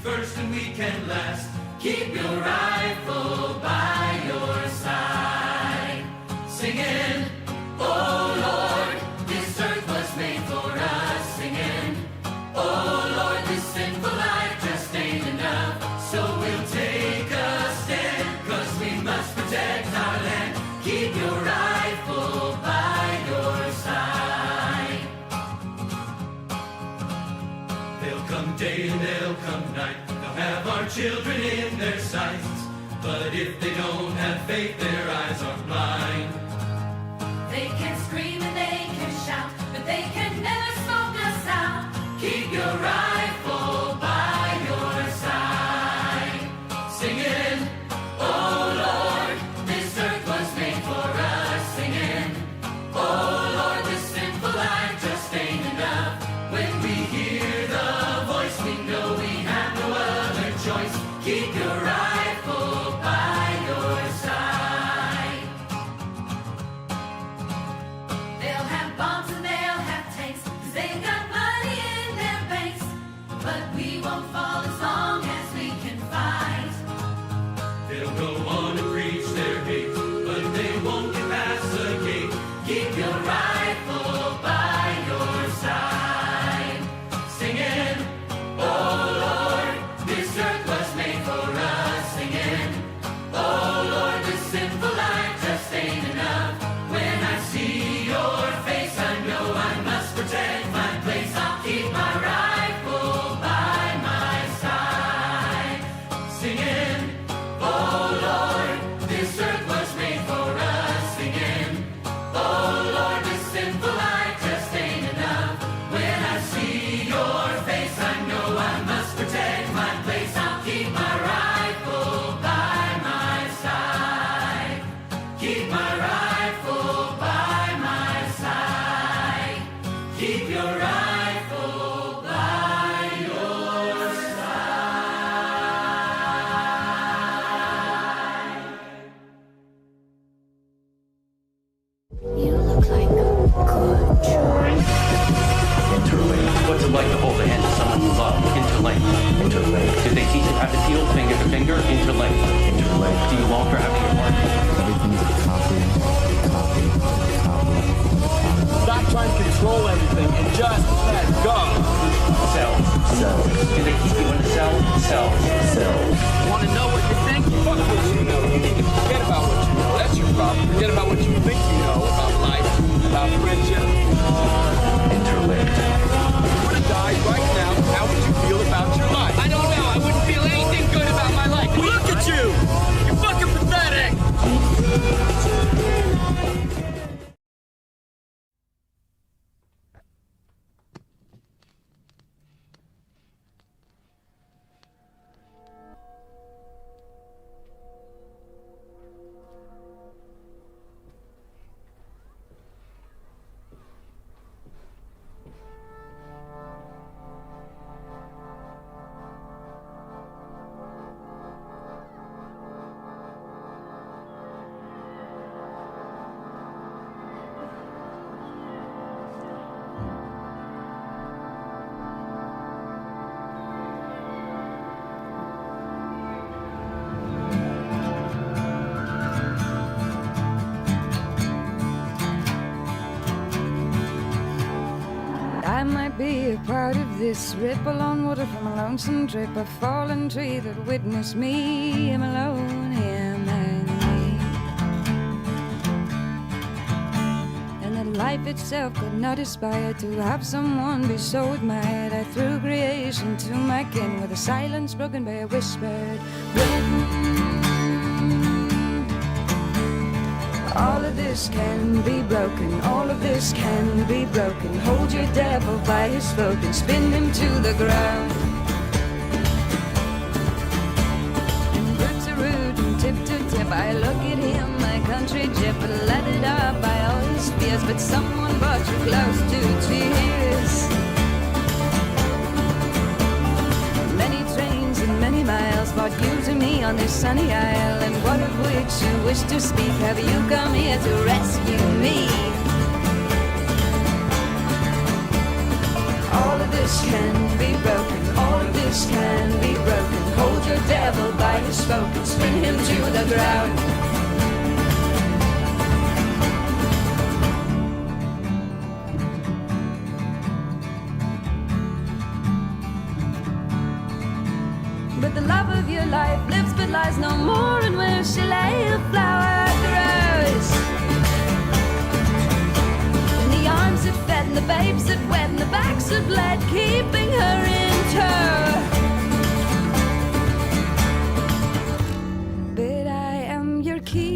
first and we can last. Keep your rifle by your side, singing, oh Lord, this earth was made for us. Singing, oh Lord, this sinful life just ain't enough. So we'll take a stand, 'cause we must protect our land. Keep your rifle by your side. They'll come day and they'll come night. They'll have our children in their sights. But if they don't have faith, their eyes are blind. They can scream and they can shout, but they can never smoke us out. Keep your rifle by your side, singing, oh Lord, this earth was made for us. Singing, oh Lord, this sinful life just ain't enough. When we hear the voice, we know we have no other choice. Keep your rifle by your side. They'll have bombs and they'll have tanks, 'cause they've got money in their banks. But we won't fall as long as we can fight. They'll go on to preach their hate, but they won't get past the gate. Keep your rifle by your side, singing, oh Lord, this earth was made for us. Singing, oh Lord, this sinful life just ain't enough. When I see your face, I know I must protect my place. I'll keep my rifle by my side, singing, oh Lord, this earth was made for us. Singing, oh Lord, this sinful life just ain't enough. When I see your face, I know I must protect my place. I'll keep my rifle by my side. Keep my rifle by my side. Keep your rifle by your side. You look like a good choice. Interlink. What's it like to hold the hand of someone you love? Interlink. Interlink. Did they teach you how to feel finger to finger? Interlink. Interlink. Do you long for having your heart? Everything's a copy. Stop trying to control everything and just let go. Cells. Cells. Do they keep you in a cell? Cells. Cells. Want to know what you think? Fuck what you know. You need to forget about what you know. That's your problem. Forget about what you think you know about life, about friendship. Interlinked. If you were to die right now, how would you feel about your life? I don't know. I wouldn't feel anything good about my life. Look at you! You're fucking pathetic! I might be a part of this ripple on water from a lonesome trip, a fallen tree that witnessed me. I'm alone, him and me. And that life itself could not aspire to have someone be so admired. I threw creation to my kin with a silence broken by a whispered wind. All of this can be broken, all of this can be broken. Hold your devil by his throat and spin him to the ground. And roots are root and tip to tip. I look at him, my country gyp, lathered up by all his fears. But someone brought you close to tears. Many trains and many miles brought you to me on this sunny isle. And what of which you wish to speak? Have you come here to rescue me? All of this can be broken, all of this can be broken. the devil by his smoke and spin him to the ground. But the love of your life lives but lies no more, and where she lay a flower grows. In the arms that fed, and the babes that wed, and the backs that bled, keeping her in tow. But I am your keeper,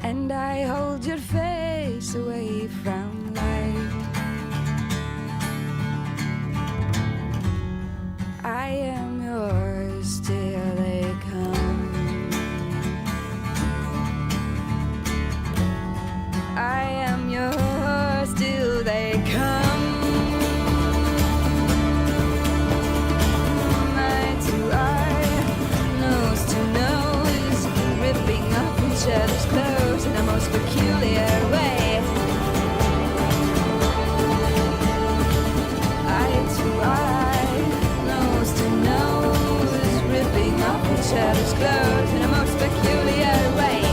and I hold your face away from light. I am yours till they come. I am yours till they come. Eye to eye, nose to nose, ripping up each other's clothes in the most peculiar way. Eye to eye, nose to nose, ripping off each other's clothes in a most peculiar way.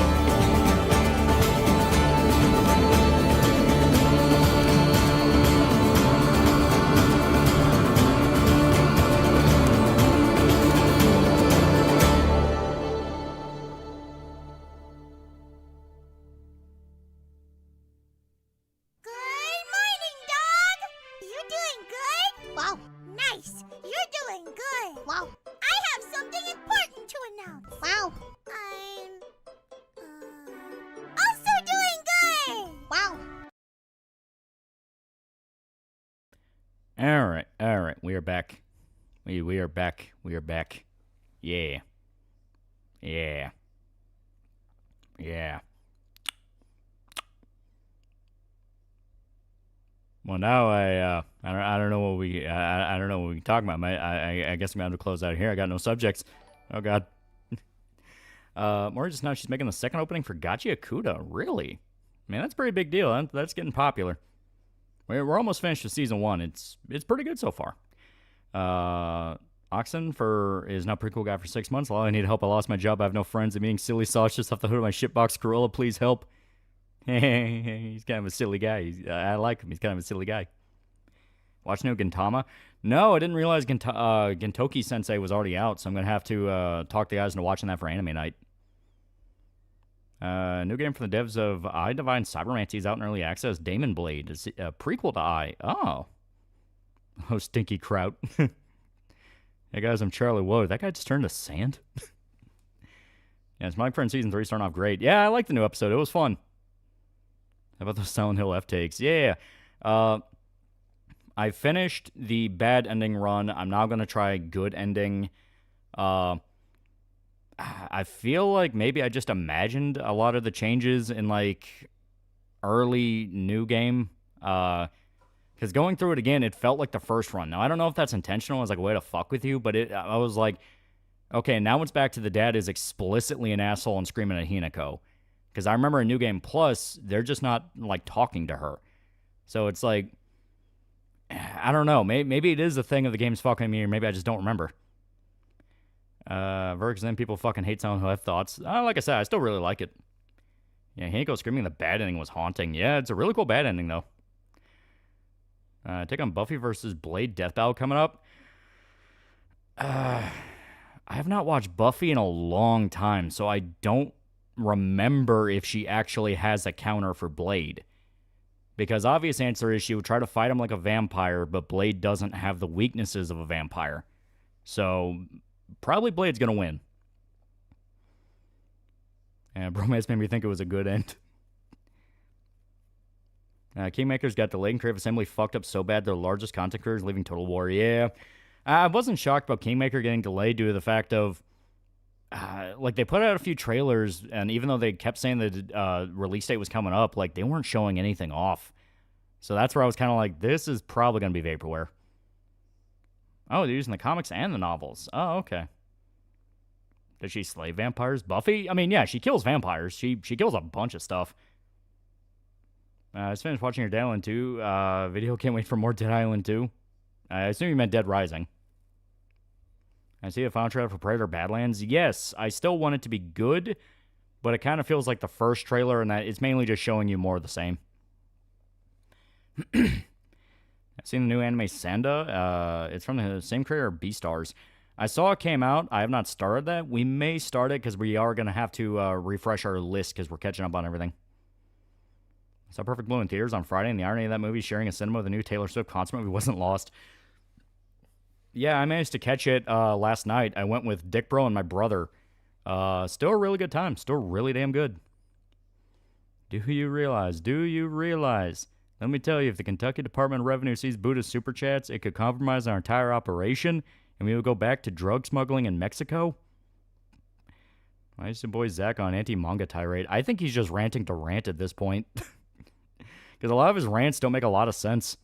Good morning, dog! You doing good? Wow, nice! You're doing good! Wow! I have something important to announce! Wow! I'm... also doing good! Wow! All right, we are back. We are back. We are back. Yeah. Yeah. Yeah. Well, now I don't know what we I don't know what we can talk about. I guess I'm gonna have to close out here. I got no subjects. Oh God. Maury just now she's making the second opening for Gachi Akuda. Really? Man, that's a pretty big deal. That's getting popular. We're almost finished with season 1. It's pretty good so far. Oxen is now pretty cool guy for 6 months. I need help. I lost my job. I have no friends. I'm eating silly sauce just off the hood of my shitbox Corolla. Please help. He's kind of a silly guy. I like him. He's kind of a silly guy. Watch new Gintama? No, I didn't realize Gintoki Sensei was already out, so I'm going to have to talk the guys into watching that for anime night. New game from the devs of I Divine Cybermancy is out in early access. Damon Blade is a prequel to I. Oh, stinky kraut. Hey guys, I'm Charlie. Whoa, that guy just turned to sand? Yeah, it's my friend season 3 starting off great. Yeah, I like the new episode. It was fun. How about those Silent Hill F takes? Yeah. I finished the bad ending run. I'm now going to try good ending. I feel like maybe I just imagined a lot of the changes in, like, early new game. Because going through it again, it felt like the first run. Now, I don't know if that's intentional as, like, a way to fuck with you, but I was like, okay, now it's back to the dad is explicitly an asshole and screaming at Hinako. Because I remember in New Game Plus, they're just not, like, talking to her. So it's like, I don't know. Maybe it is a thing of the game's fucking me, or maybe I just don't remember. Verx, then people fucking hate someone who have thoughts. Like I said, I still really like it. Yeah, Hinako screaming the bad ending was haunting. Yeah, it's a really cool bad ending, though. Take on Buffy versus Blade Death Battle coming up. I have not watched Buffy in a long time, so I don't remember if she actually has a counter for Blade. Because obvious answer is she would try to fight him like a vampire, but Blade doesn't have the weaknesses of a vampire. So, probably Blade's going to win. And Bromance made me think it was a good end. Kingmaker's got delayed and Creative Assembly fucked up so bad their largest content creators leaving Total War. Yeah. I wasn't shocked about Kingmaker getting delayed due to the fact of like, they put out a few trailers, and even though they kept saying the release date was coming up, like, they weren't showing anything off. So that's where I was kind of like, this is probably going to be vaporware. Oh, they're using the comics and the novels. Oh, okay. Does she slay vampires? Buffy? I mean, yeah, she kills vampires. She kills a bunch of stuff. I just finished watching your Dead Island 2 video. Can't wait for more Dead Island 2. I assume you meant Dead Rising. I see a final trailer for Predator Badlands. Yes, I still want it to be good, but it kind of feels like the first trailer, and that it's mainly just showing you more of the same. I've seen the new anime Sanda. It's from the same creator, Beastars. I saw it came out. I have not started that. We may start it because we are going to have to refresh our list because we're catching up on everything. I saw Perfect Blue in theaters on Friday, and the irony of that movie sharing a cinema with a new Taylor Swift concert movie wasn't lost. Yeah, I managed to catch it last night. I went with Dick Bro and my brother. Still a really good time. Still really damn good. Do you realize? Do you realize? Let me tell you, if the Kentucky Department of Revenue sees Buddha's super chats, it could compromise our entire operation, and we will go back to drug smuggling in Mexico. Why is the boy Zach on anti-manga tirade? I think he's just ranting to rant at this point. Because a lot of his rants don't make a lot of sense.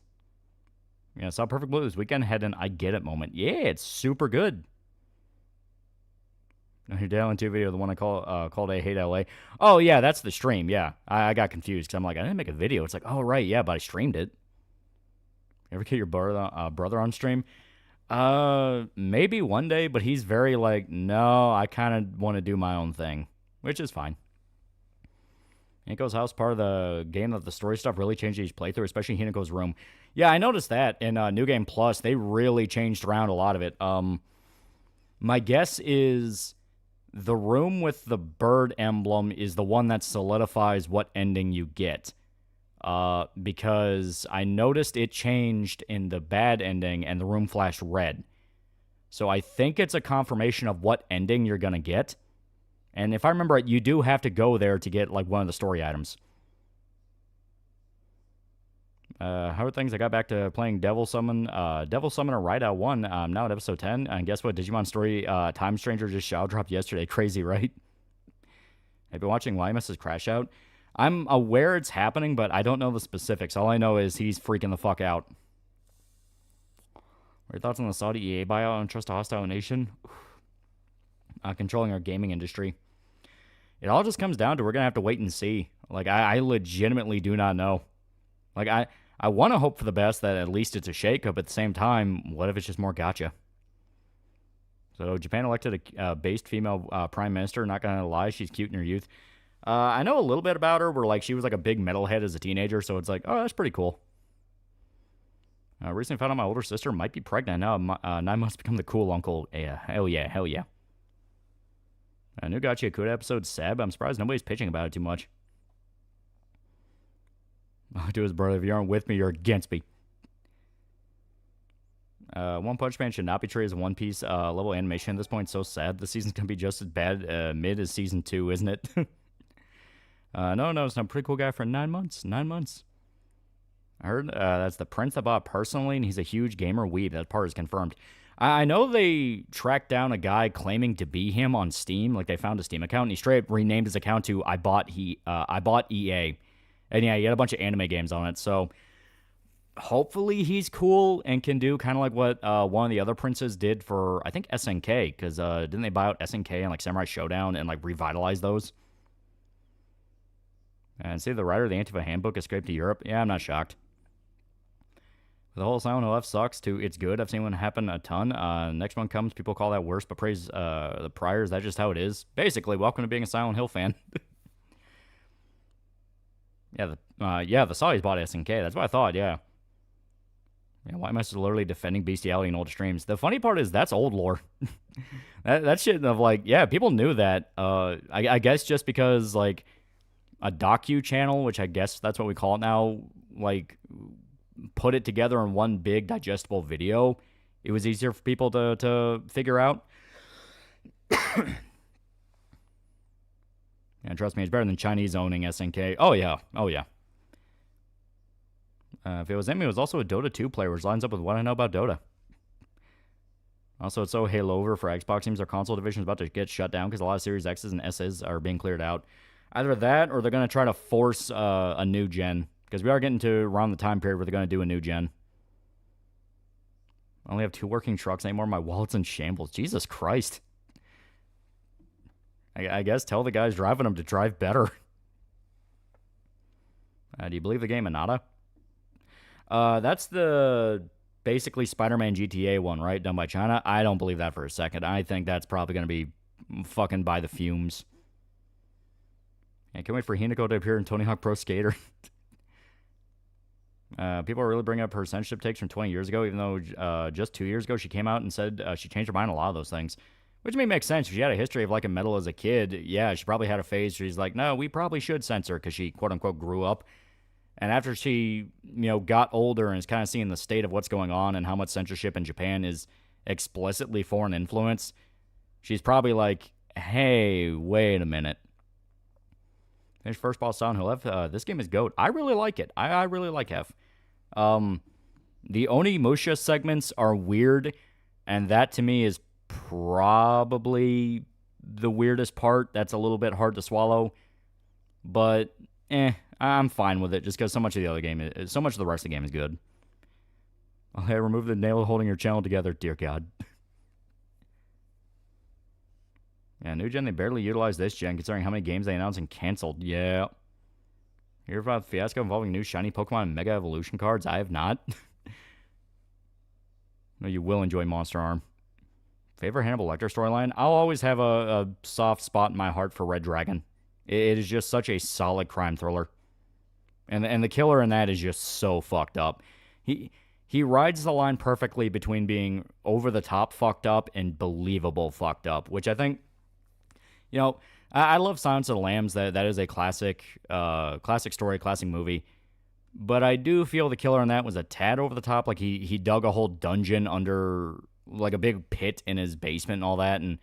Yeah, I saw Perfect Blue this weekend, had an I get it moment. Yeah, it's super good. Your Dead Island 2 video, the one I called I Hate LA. Oh, yeah, that's the stream, yeah. I got confused because I'm like, I didn't make a video. It's like, oh, right, yeah, but I streamed it. You ever get your brother on stream? Maybe one day, but he's very like, no, I kind of want to do my own thing, which is fine. Hinako's house, part of the game that the story stuff really changed each playthrough, especially Hinako's room. Yeah, I noticed that in New Game Plus. They really changed around a lot of it. My guess is the room with the bird emblem is the one that solidifies what ending you get. Because I noticed it changed in the bad ending and the room flashed red. So I think it's a confirmation of what ending you're going to get. And if I remember right, you do have to go there to get like one of the story items. How are things? I got back to playing Devil Summoner Rideout 1. I'm now at episode 10. And guess what? Digimon Story Time Stranger just shout dropped yesterday. Crazy, right? I've been watching YMS's Crash Out. I'm aware it's happening, but I don't know the specifics. All I know is he's freaking the fuck out. What are your thoughts on the Saudi EA buyout and trust a hostile nation? Controlling our gaming industry. It all just comes down to we're going to have to wait and see. Like, I legitimately do not know. Like, I want to hope for the best that at least it's a shakeup. At the same time, what if it's just more gotcha? So, Japan elected a based female prime minister. Not going to lie, she's cute in her youth. I know a little bit about her, where like she was like a big metalhead as a teenager, so it's like, oh, that's pretty cool. Recently found out my older sister might be pregnant. Now 9 months to become the cool uncle. Yeah, hell yeah, hell yeah. New Gachi Akuda episode, Seb. I'm surprised nobody's pitching about it too much. To his brother, if you aren't with me, you're against me. One Punch Man should not be treated as a One Piece level animation at this point. So sad. The season's going to be just as bad mid as season 2, isn't it? No, it's a pretty cool guy for 9 months. 9 months. I heard that's the prince I bought personally, and he's a huge gamer weeb. That part is confirmed. I know they tracked down a guy claiming to be him on Steam. Like, they found a Steam account, and he straight up renamed his account to I bought EA. And yeah, he had a bunch of anime games on it. So hopefully he's cool and can do kind of like what one of the other princes did for, I think, SNK. Because didn't they buy out SNK and like Samurai Showdown and like revitalize those? And see, the writer of the Antifa Handbook escaped to Europe. Yeah, I'm not shocked. The whole Silent Hill F sucks to it's good. I've seen one happen a ton. Next one comes, people call that worse, but praise the priors. That's just how it is. Basically, welcome to being a Silent Hill fan. The Saudis bought SNK. That's what I thought, yeah. Yeah, why am I literally defending bestiality in old streams? The funny part is that's old lore. that shit of like, yeah, people knew that. I guess just because like a docu channel, which I guess that's what we call it now, like put it together in one big digestible video, it was easier for people to figure out. And trust me, it's better than Chinese owning SNK. Oh yeah. If it was him, he was also a Dota 2 player, which lines up with what I know about Dota. Also, it's so Halo over for Xbox. Seems their console division is about to get shut down because a lot of Series X's and S's are being cleared out. Either that, or they're going to try to force a new gen. Because we are getting to around the time period where they're going to do a new gen. I only have 2 working trucks anymore. My wallet's in shambles. Jesus Christ. I guess tell the guys driving them to drive better. Do you believe the game Anata? That's the basically Spider-Man GTA one, right? Done by China. I don't believe that for a second. I think that's probably going to be fucking by the fumes. I can't wait for Hinako to appear in Tony Hawk Pro Skater. People are really bringing up her censorship takes from 20 years ago, even though just 2 years ago she came out and said she changed her mind on a lot of those things. Which may make sense. If she had a history of liking metal as a kid, yeah, she probably had a phase where she's like, no, we probably should censor because she, quote-unquote, grew up. And after she, got older and is kind of seeing the state of what's going on and how much censorship in Japan is explicitly foreign influence, she's probably like, hey, wait a minute. Finished first boss Silent Hill F. This game is GOAT. I really like it. I really like F. The Onimusha segments are weird, and that to me is probably the weirdest part. That's a little bit hard to swallow, but I'm fine with it just because so much of the rest of the game is good. Okay, remove the nail holding your channel together, dear God. Yeah, new gen, they barely utilized this gen considering how many games they announced and canceled. Yeah. Hear about the fiasco involving new shiny Pokemon and Mega Evolution cards? I have not. No, you will enjoy Monster Arm. Favorite Hannibal Lecter storyline? I'll always have a soft spot in my heart for Red Dragon. It is just such a solid crime thriller. And the killer in that is just so fucked up. He rides the line perfectly between being over-the-top fucked up and believable fucked up, which I think, I love Silence of the Lambs. That is a classic story, classic movie. But I do feel the killer in that was a tad over the top. Like, he dug a whole dungeon under, like, a big pit in his basement and all that, and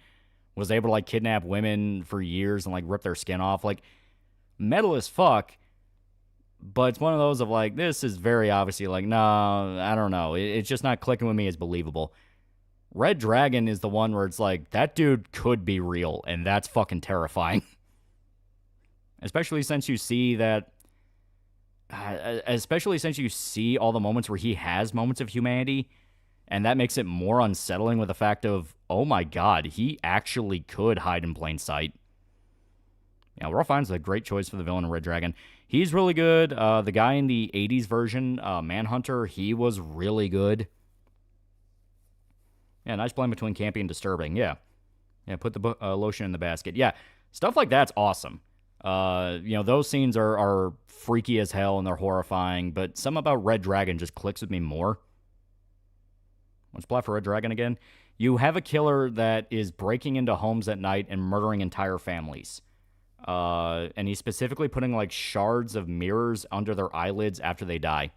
was able to, like, kidnap women for years and, like, rip their skin off. Like, metal as fuck, but it's one of those of, like, this is very obviously, like, no, I don't know. It's just not clicking with me as believable. Red Dragon is the one where it's like, that dude could be real, and that's fucking terrifying. Especially since you see that... especially since you see all the moments where he has moments of humanity, and that makes it more unsettling with the fact of, oh my god, he actually could hide in plain sight. Yeah, Ralph Fiennes is a great choice for the villain in Red Dragon. He's really good. The guy in the 80s version, Manhunter, he was really good. Yeah, nice blend between campy and disturbing. Yeah, put the lotion in the basket. Yeah, stuff like that's awesome. Those scenes are freaky as hell and they're horrifying, but something about Red Dragon just clicks with me more. What's the plot for Red Dragon again? You have a killer that is breaking into homes at night and murdering entire families. And he's specifically putting, like, shards of mirrors under their eyelids after they die.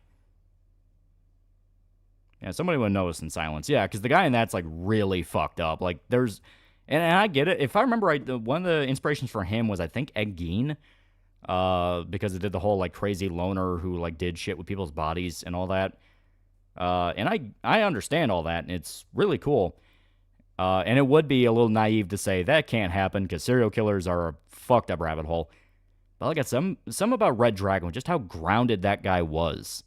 Yeah, somebody would notice in silence. Yeah, because the guy in that's, like, really fucked up. Like, there's... And I get it. If I remember right, one of the inspirations for him was, I think, Ed Gein. Because it did the whole, like, crazy loner who, like, did shit with people's bodies and all that. And I understand all that, and it's really cool. And it would be a little naive to say that can't happen because serial killers are a fucked up rabbit hole. But like I said, some about Red Dragon, just how grounded that guy was.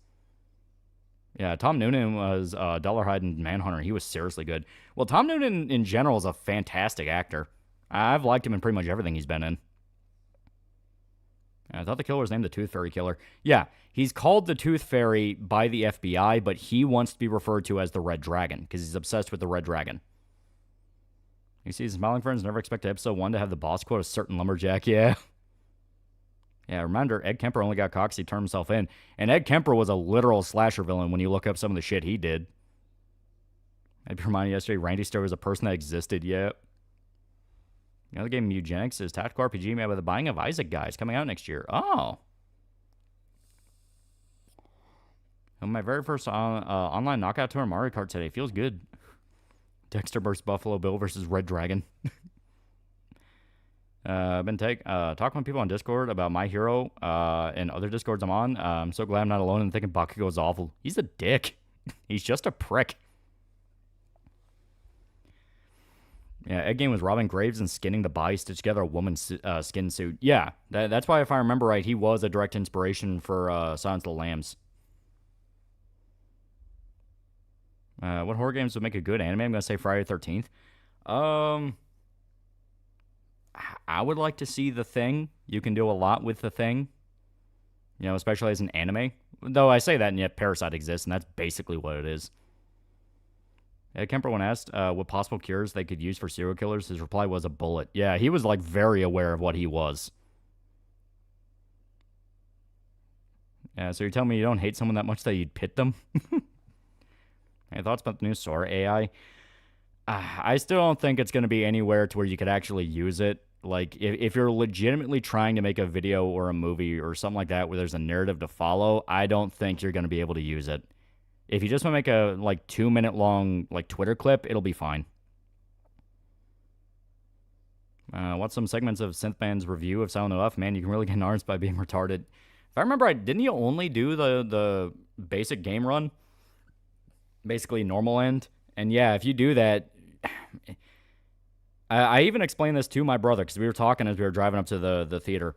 Yeah, Tom Noonan was Dollarhide and Manhunter. He was seriously good. Well, Tom Noonan in general is a fantastic actor. I've liked him in pretty much everything he's been in. I thought the killer was named the Tooth Fairy Killer. Yeah, he's called the Tooth Fairy by the FBI, but he wants to be referred to as the Red Dragon because he's obsessed with the Red Dragon. You see, smiling friends never expect episode 1 to have the boss quote a certain lumberjack. Yeah. Yeah, reminder, Ed Kemper only got caught because he turned himself in. And Ed Kemper was a literal slasher villain when you look up some of the shit he did. I'd be reminded yesterday, Randy Stowe was a person that existed. Yeah. The other game, Eugenics, is tactical RPG made by the Binding of Isaac guys, coming out next year. Oh. My very first online knockout tour in Mario Kart today. Feels good. Dexter vs. Buffalo Bill versus Red Dragon. I've been talking with people on Discord about My Hero and other Discords I'm on. I'm so glad I'm not alone in thinking Bakugo's awful. He's a dick. He's just a prick. Yeah, Ed Gein was robbing graves and skinning the body, stitched together a woman's skin suit. Yeah, that's why, if I remember right, he was a direct inspiration for Silence of the Lambs. What horror games would make a good anime? I'm going to say Friday the 13th. I would like to see The Thing. You can do a lot with The Thing. You know, especially as an anime. Though I say that, and yet Parasite exists, and that's basically what it is. Kemper, when asked what possible cures they could use for serial killers, his reply was a bullet. Yeah, he was, like, very aware of what he was. Yeah, so you're telling me you don't hate someone that much that you'd pit them? Any thoughts about the new Sora AI? I still don't think it's going to be anywhere to where you could actually use it. Like, if you're legitimately trying to make a video or a movie or something like that where there's a narrative to follow, I don't think you're going to be able to use it. If you just want to make a, like, 2-minute long, like, Twitter clip, it'll be fine. Watch some segments of Synthman's review of Silent OF. Man, you can really get nards by being retarded. If I remember right, didn't you only do the basic game run? Basically normal end? And yeah, if you do that... I even explained this to my brother, because we were talking as we were driving up to the theater.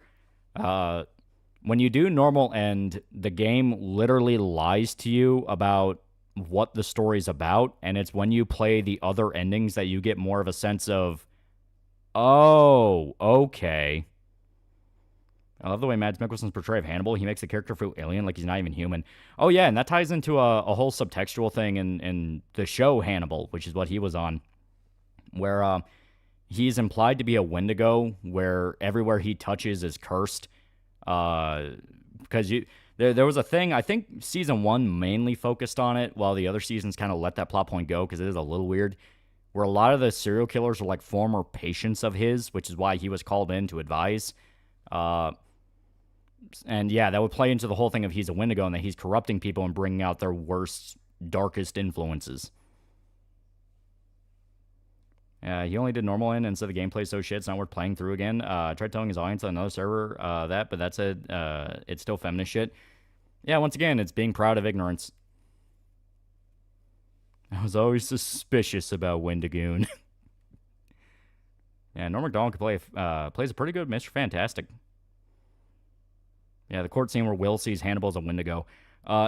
When you do normal end, the game literally lies to you about what the story's about, and it's when you play the other endings that you get more of a sense of, oh, okay. I love the way Mads Mikkelsen's portrayal of Hannibal. He makes the character feel alien, like he's not even human. Oh, yeah, and that ties into a whole subtextual thing in the show Hannibal, which is what he was on, where he's implied to be a Wendigo, where everywhere he touches is cursed. Because there was a thing, I think season 1 mainly focused on it, while the other seasons kind of let that plot point go, because it is a little weird, where a lot of the serial killers are like former patients of his, which is why he was called in to advise. And yeah, that would play into the whole thing of he's a Wendigo and that he's corrupting people and bringing out their worst, darkest influences. He only did normal end and said the gameplay's so shit it's not worth playing through again. I tried telling his audience on another server but that said it's still feminist shit. Yeah, once again, it's being proud of ignorance. I was always suspicious about Wendigoon. Yeah, Norm Macdonald plays a pretty good Mr. Fantastic. Yeah, the court scene where Will sees Hannibal as a Wendigo.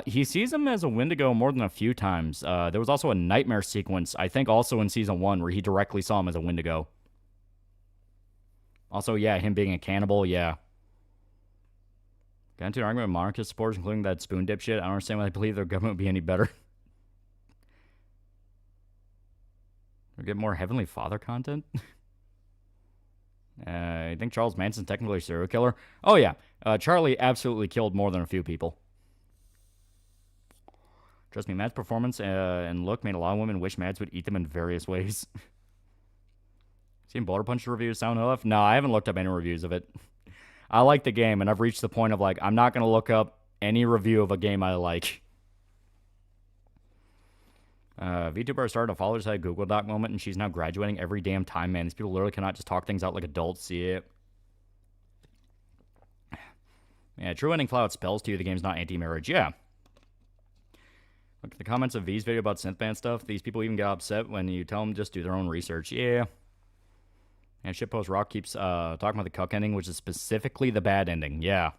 He sees him as a Wendigo more than a few times. There was also a nightmare sequence, I think also in Season 1, where he directly saw him as a Wendigo. Also, yeah, him being a cannibal, yeah. Got into an argument with monarchist supporters, including that spoon dip shit. I don't understand why they believe their government would be any better. Or get more Heavenly Father content? I think Charles Manson's technically a serial killer. Oh, yeah. Charlie absolutely killed more than a few people. Trust me, Matt's performance and look made a lot of women wish Mads would eat them in various ways. Seen Boulder Punch reviews sound enough? No, I haven't looked up any reviews of it. I like the game, and I've reached the point of, like, I'm not going to look up any review of a game I like. VTuber started a Father's Day Google Doc moment, and she's now graduating every damn time, man. These people literally cannot just talk things out like adults. See it. Yeah, true ending flat out spells to you the game's not anti-marriage. Yeah. Look at the comments of V's video about synthband stuff. These people even get upset when you tell them just do their own research. Yeah. And Shitpost Rock keeps talking about the cuck ending, which is specifically the bad ending. Yeah.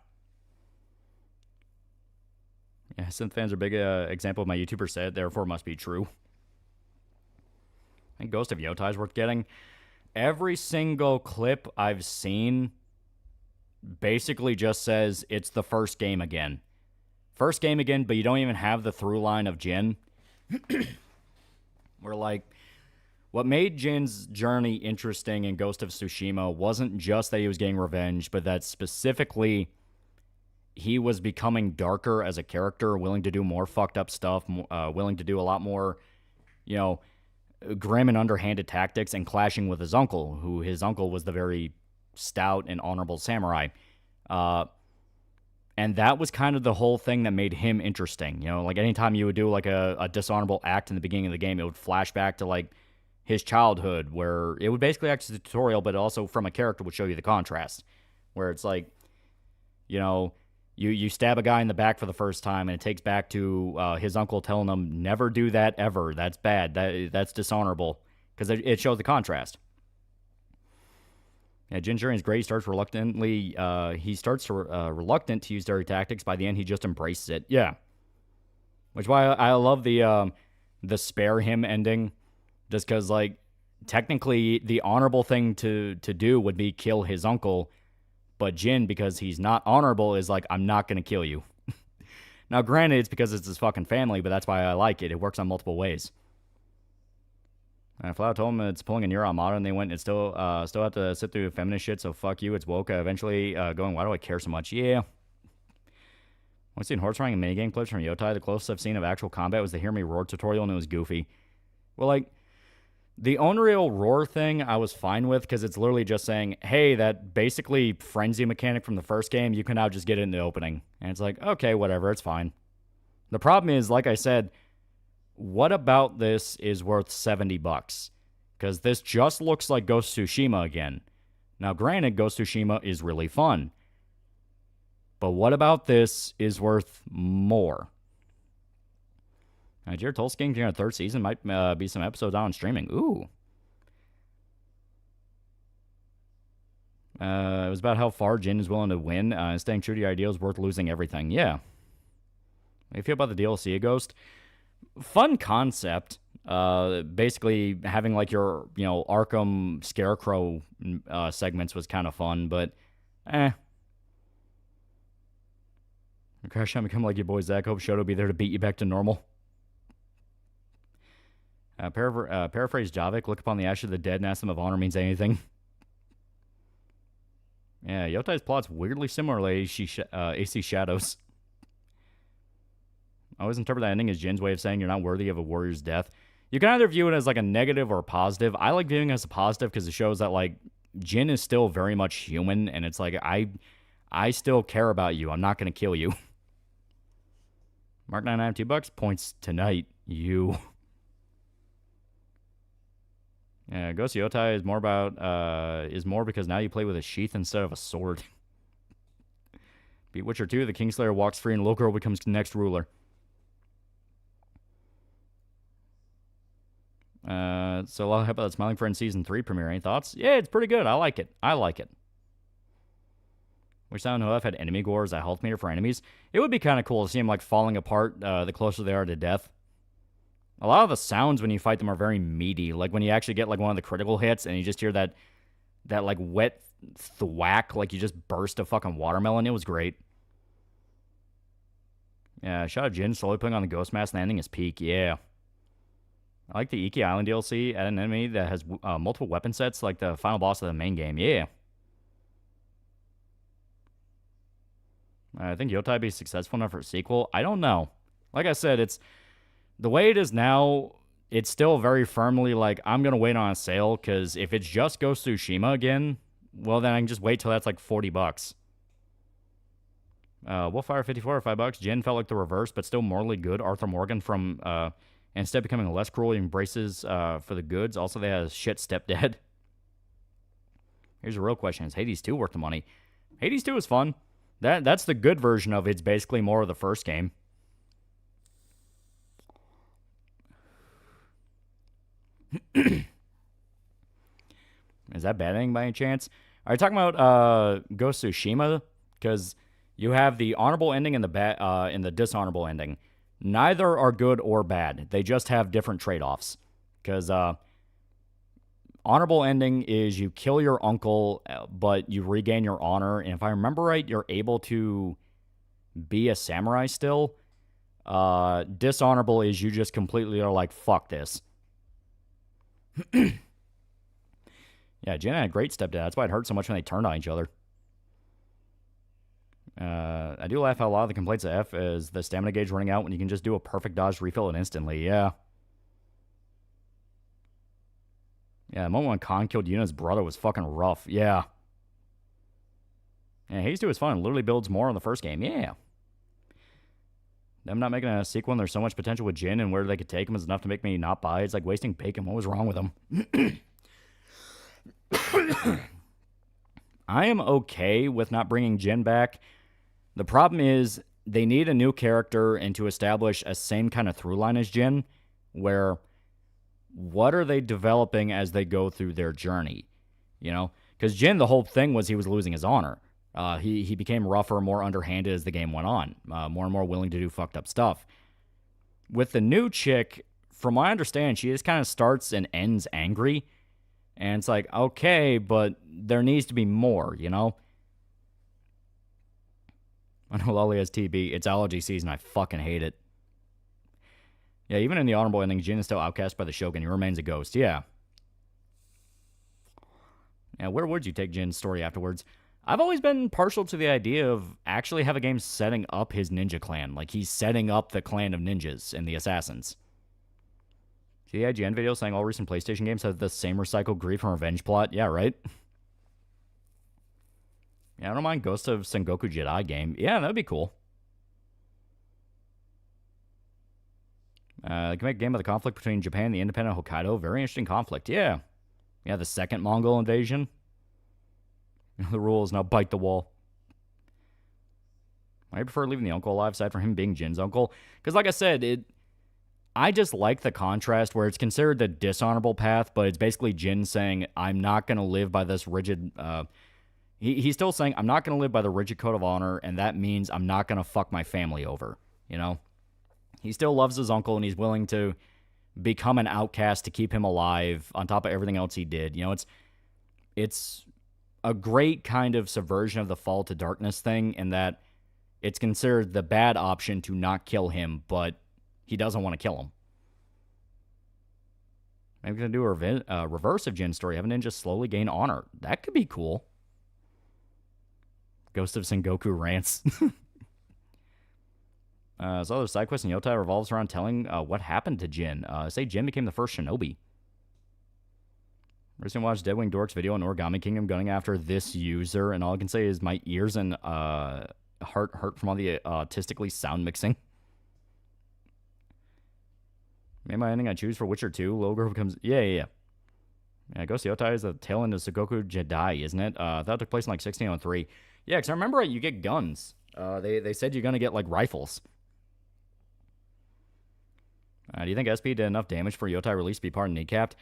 Yeah, synth fans are a big example of my YouTuber said, therefore must be true. I think Ghost of Yotai is worth getting. Every single clip I've seen basically just says it's the first game again. First game again, but you don't even have the through line of Jin. We're like, what made Jin's journey interesting in Ghost of Tsushima wasn't just that he was getting revenge, but that specifically he was becoming darker as a character, willing to do more fucked up stuff, willing to do a lot more, you know, grim and underhanded tactics, and clashing with his uncle, who his uncle was the very stout and honorable samurai. And that was kind of the whole thing that made him interesting. You know, like anytime you would do like a dishonorable act in the beginning of the game, it would flash back to like his childhood, where it would basically act as a tutorial, but also from a character would show you the contrast, where it's like, you know, you stab a guy in the back for the first time, and it takes back to his uncle telling him, never do that ever. That's bad. That's dishonorable. Because it shows the contrast. Yeah, Jin Jiren's great. He starts reluctantly. He starts reluctant to use dirty tactics. By the end, he just embraces it. Yeah. Which is why I love the spare him ending. Just because, like, technically the honorable thing to do would be kill his uncle. But Jin, because he's not honorable, is like, I'm not going to kill you. Now, granted, it's because it's his fucking family, but that's why I like it. It works on multiple ways. Flower told him it's pulling a Near Automata, and they went and still have to sit through feminist shit, so fuck you, it's woke. Eventually going, why do I care so much? Yeah. I've seen horse riding and minigame clips from Yotai. The closest I've seen of actual combat was the Hear Me Roar tutorial, and it was goofy. Well, like, the Unreal Roar thing I was fine with, because it's literally just saying, hey, that basically frenzy mechanic from the first game, you can now just get it in the opening. And it's like, okay, whatever, it's fine. The problem is, like I said, what about this is worth $70? Because this just looks like Ghost of Tsushima again. Now, granted, Ghost of Tsushima is really fun. But what about this is worth more? Jared Tolkien during a third season might be some episodes on streaming. Ooh. It was about how far Jin is willing to win. Staying true to your ideals worth losing everything. Yeah. How do you feel about the DLC of Ghost? Fun concept. Basically, having like your, Arkham Scarecrow segments was kind of fun, but Crash out, become like your boy Zach. Hope Shoto will be there to beat you back to normal. Paraphrase Javik, look upon the ashes of the dead and ask them if honor means anything. Yeah, Yotai's plot's weirdly similar to AC Shadows. I always interpret that ending as Jin's way of saying you're not worthy of a warrior's death. You can either view it as like a negative or a positive. I like viewing it as a positive because it shows that like Jin is still very much human, and it's like I still care about you. I'm not going to kill you. Mark 992 $2 points tonight. You. Yeah, Ghost Yotai is more because now you play with a sheath instead of a sword. Beat Witcher 2, the Kingslayer walks free and Little Girl becomes the next ruler. So a lot of hype about that Smiling Friend Season 3 premiere. Any thoughts? Yeah, it's pretty good. I like it. Wish Silent Hill F had enemy gore as a health meter for enemies. It would be kind of cool to see them like falling apart the closer they are to death. A lot of the sounds when you fight them are very meaty. Like when you actually get like one of the critical hits and you just hear that like wet thwack, like you just burst a fucking watermelon. It was great. Yeah, shout out Jin slowly putting on the ghost mask and ending his peak. Yeah. I like the Iki Island DLC at an enemy that has multiple weapon sets like the final boss of the main game. Yeah. I think Yotai be successful enough for a sequel. I don't know. Like I said, it's the way it is now. It's still very firmly like I'm gonna wait on a sale because if it's just Ghost of Tsushima again, well then I can just wait till that's like $40. Wolfire 54 $5. Jin felt like the reverse, but still morally good. Arthur Morgan from instead becoming less cruel, he embraces for the goods. Also, they had a shit stepdad. Here's a real question: is Hades 2 worth the money? Hades 2 is fun. That's the good version of it. It's basically more of the first game. Is that bad ending by any chance? Are you talking about Ghost of Tsushima? Because you have the honorable ending and the dishonorable ending. Neither are good or bad. They just have different trade-offs. Because honorable ending is you kill your uncle, but you regain your honor. And if I remember right, you're able to be a samurai still. Dishonorable is you just completely are like, fuck this. Yeah, Jen had a great stepdad. That's why it hurt so much when they turned on each other. I do laugh how a lot of the complaints of F is the stamina gauge running out when you can just do a perfect dodge, refill it instantly. Yeah. Yeah, the moment when Khan killed Yuna's brother was fucking rough. Yeah. Yeah, Hades 2 is fun. It literally builds more on the first game. Yeah. Them not making a sequel and there's so much potential with Jin and where they could take him is enough to make me not buy. It's like wasting bacon. What was wrong with him? I am okay with not bringing Jin back. The problem is they need a new character and to establish a same kind of through line as Jin, where what are they developing as they go through their journey? You know? Because Jin, the whole thing was he was losing his honor. He became rougher, more underhanded as the game went on. More and more willing to do fucked up stuff. With the new chick, from what I understand, she just kind of starts and ends angry. And it's like, okay, but there needs to be more, you know? I know Loli has TB. It's allergy season. I fucking hate it. Yeah, even in the honorable ending, Jin is still outcast by the Shogun. He remains a ghost. Yeah. Yeah, where would you take Jin's story afterwards? I've always been partial to the idea of actually have a game setting up his ninja clan. Like, he's setting up the clan of ninjas and the assassins. See the IGN video saying all recent PlayStation games have the same recycled grief and revenge plot? Yeah, right? Yeah, I don't mind Ghost of Sengoku Jedi game. Yeah, that'd be cool. They can make a game of the conflict between Japan and the independent Hokkaido. Very interesting conflict. Yeah. Yeah, the second Mongol invasion. The rule is now bite the wall. I prefer leaving the uncle alive, aside from him being Jin's uncle. Because like I said, I just like the contrast where it's considered the dishonorable path, but it's basically Jin saying, I'm not going to live by this rigid... He's still saying, I'm not going to live by the rigid code of honor, and that means I'm not going to fuck my family over, you know? He still loves his uncle, and he's willing to become an outcast to keep him alive on top of everything else he did. You know, it's a great kind of subversion of the fall to darkness thing in that it's considered the bad option to not kill him, but he doesn't want to kill him. Maybe we're going to do a reverse of Jin's story. Have a ninja slowly gain honor. That could be cool. Ghost of Sengoku rants. So other side quest in Yotai revolves around telling what happened to Jin. Say Jin became the first shinobi. Recently watched Deadwing Dork's video on Origami Kingdom going after this user, and all I can say is my ears and heart hurt from all the autistically sound mixing. Maybe my ending I choose for Witcher 2. Logo becomes... Yeah, Ghost of Yotai is the tail end of Sengoku Jedi, isn't it? That took place in like 1603. Yeah, because I remember you get guns. They said you're going to get like rifles. Do you think SP did enough damage for Yotai release to be part of kneecapped?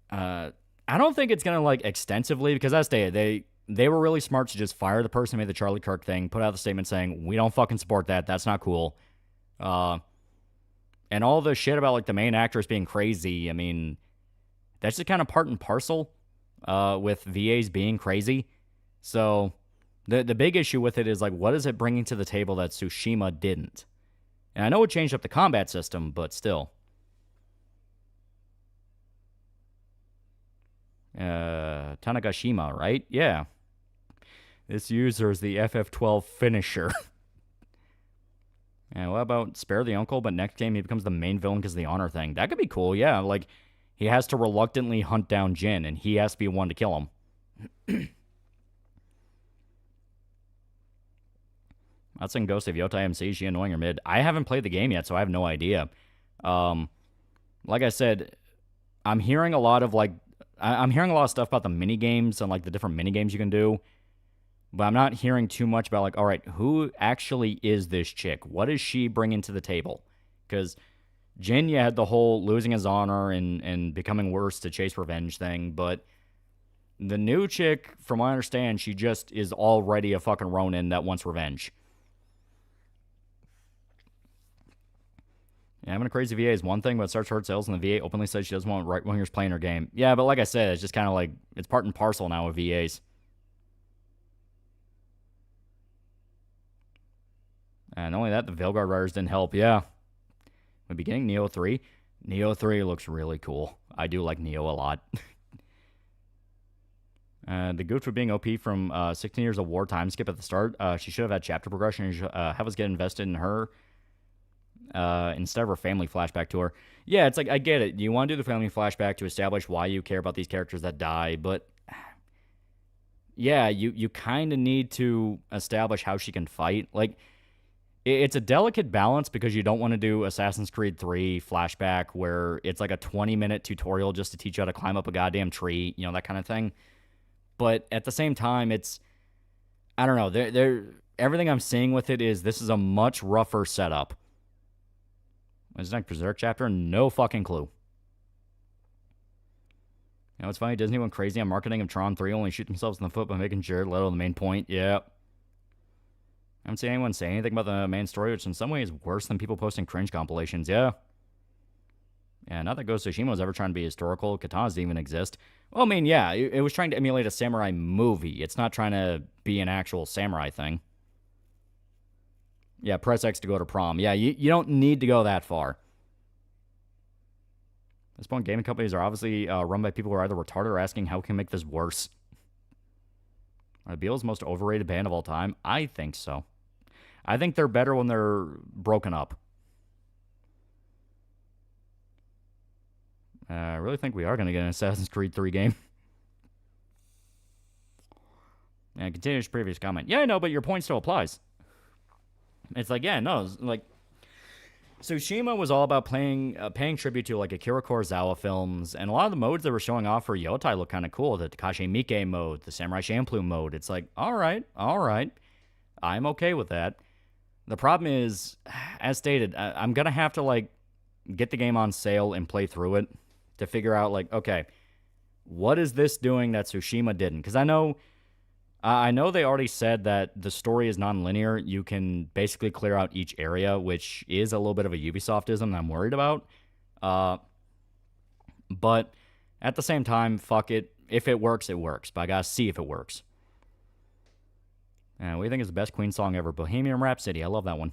I don't think it's going to like extensively, because that's they were really smart to just fire the person who made the Charlie Kirk thing, put out the statement saying, we don't fucking support that. That's not cool. And all the shit about like the main actress being crazy, I mean, that's just kind of part and parcel with VAs being crazy. So the big issue with it is like, what is it bringing to the table that Tsushima didn't? And I know it changed up the combat system, but still. Tanagashima, right? Yeah. This user is the FF12 finisher. And what about spare the uncle, but next game he becomes the main villain because of the honor thing? That could be cool, yeah. Like, he has to reluctantly hunt down Jin, and he has to be one to kill him. That's in Ghost of Yotai MC. Is she annoying or mid? I haven't played the game yet, so I have no idea. Like I said, I'm hearing a lot of stuff about the mini games and like the different mini games you can do, but I'm not hearing too much about like, all right, who actually is this chick? What is she bringing to the table? Because Jin, you had the whole losing his honor and becoming worse to chase revenge thing, but the new chick, from what I understand, she just is already a fucking Ronin that wants revenge. Yeah, having a crazy VA is one thing, but it starts to hurt sales, and the VA openly says she doesn't want right-wingers playing her game. Yeah, but like I said, it's just kind of like, it's part and parcel now with VAs. And not only that, the Veilguard Riders didn't help. Yeah. The beginning, Neo 3. Neo 3 looks really cool. I do like Neo a lot. The goof for being OP from 16 Years of War time skip at the start. She should have had chapter progression and have us get invested in her instead of her family flashback to her. Yeah, it's like, I get it. You want to do the family flashback to establish why you care about these characters that die, but yeah, you kind of need to establish how she can fight. Like, it's a delicate balance because you don't want to do Assassin's Creed 3 flashback where it's like a 20-minute tutorial just to teach you how to climb up a goddamn tree, you know, that kind of thing. But at the same time, it's, I don't know, everything I'm seeing with it is this is a much rougher setup. What's next, Berserk chapter? No fucking clue. You know, it's funny, Disney went crazy on marketing of Tron 3, only shoot themselves in the foot by making Jared Leto the main point. Yeah. I haven't seen anyone say anything about the main story, which in some ways is worse than people posting cringe compilations. Yeah. Yeah, not that Ghost of Tsushima was ever trying to be historical. Katanas didn't even exist. Well, I mean, yeah, it was trying to emulate a samurai movie. It's not trying to be an actual samurai thing. Yeah, press X to go to prom. Yeah, you don't need to go that far. At this point, gaming companies are obviously run by people who are either retarded or asking how can we make this worse. Are the Beatles' most overrated band of all time? I think so. I think they're better when they're broken up. I really think we are going to get an Assassin's Creed 3 game. And continues previous comment. Yeah, I know, but your point still applies. It's like, yeah, no, like, Tsushima was all about paying tribute to, like, Akira Kurosawa films, and a lot of the modes they were showing off for Yotai look kind of cool. The Takashi Miike mode, the Samurai Champloo mode. It's like, all right. I'm okay with that. The problem is, as stated, I'm going to have to, like, get the game on sale and play through it to figure out, like, okay, what is this doing that Tsushima didn't? Because I know they already said that the story is non-linear. You can basically clear out each area, which is a little bit of a Ubisoftism that I'm worried about. But at the same time, fuck it. If it works, it works. But I gotta see if it works. What do you think is the best Queen song ever? Bohemian Rhapsody. I love that one.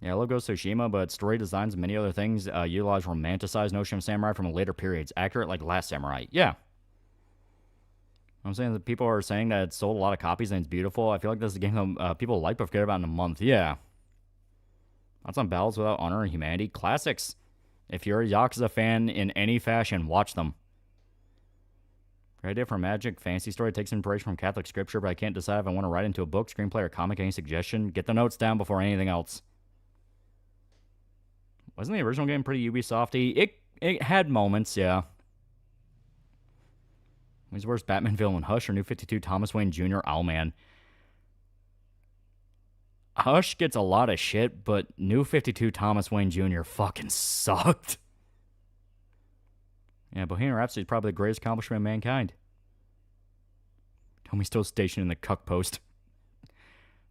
Yeah, I love Ghost of Tsushima, but story designs and many other things utilize romanticized notion of samurai from later periods. Accurate like Last Samurai. Yeah. I'm saying that people are saying that it sold a lot of copies and it's beautiful. I feel like this is a game that people like but forget about in a month. Yeah. That's on Battles Without Honor and Humanity. Classics. If you're a Yakuza fan in any fashion, watch them. Great idea for a magic fantasy story. It takes inspiration from Catholic scripture, but I can't decide if I want to write into a book, screenplay, or comic. Any suggestion? Get the notes down before anything else. Wasn't the original game pretty Ubisofty? It had moments, yeah. Who's the worst Batman villain? Hush or New 52 Thomas Wayne Jr.? Owlman. Hush gets a lot of shit, but New 52 Thomas Wayne Jr. fucking sucked. Yeah, Bohemian Rhapsody is probably the greatest accomplishment of mankind. Tell me still stationed in the cuck post.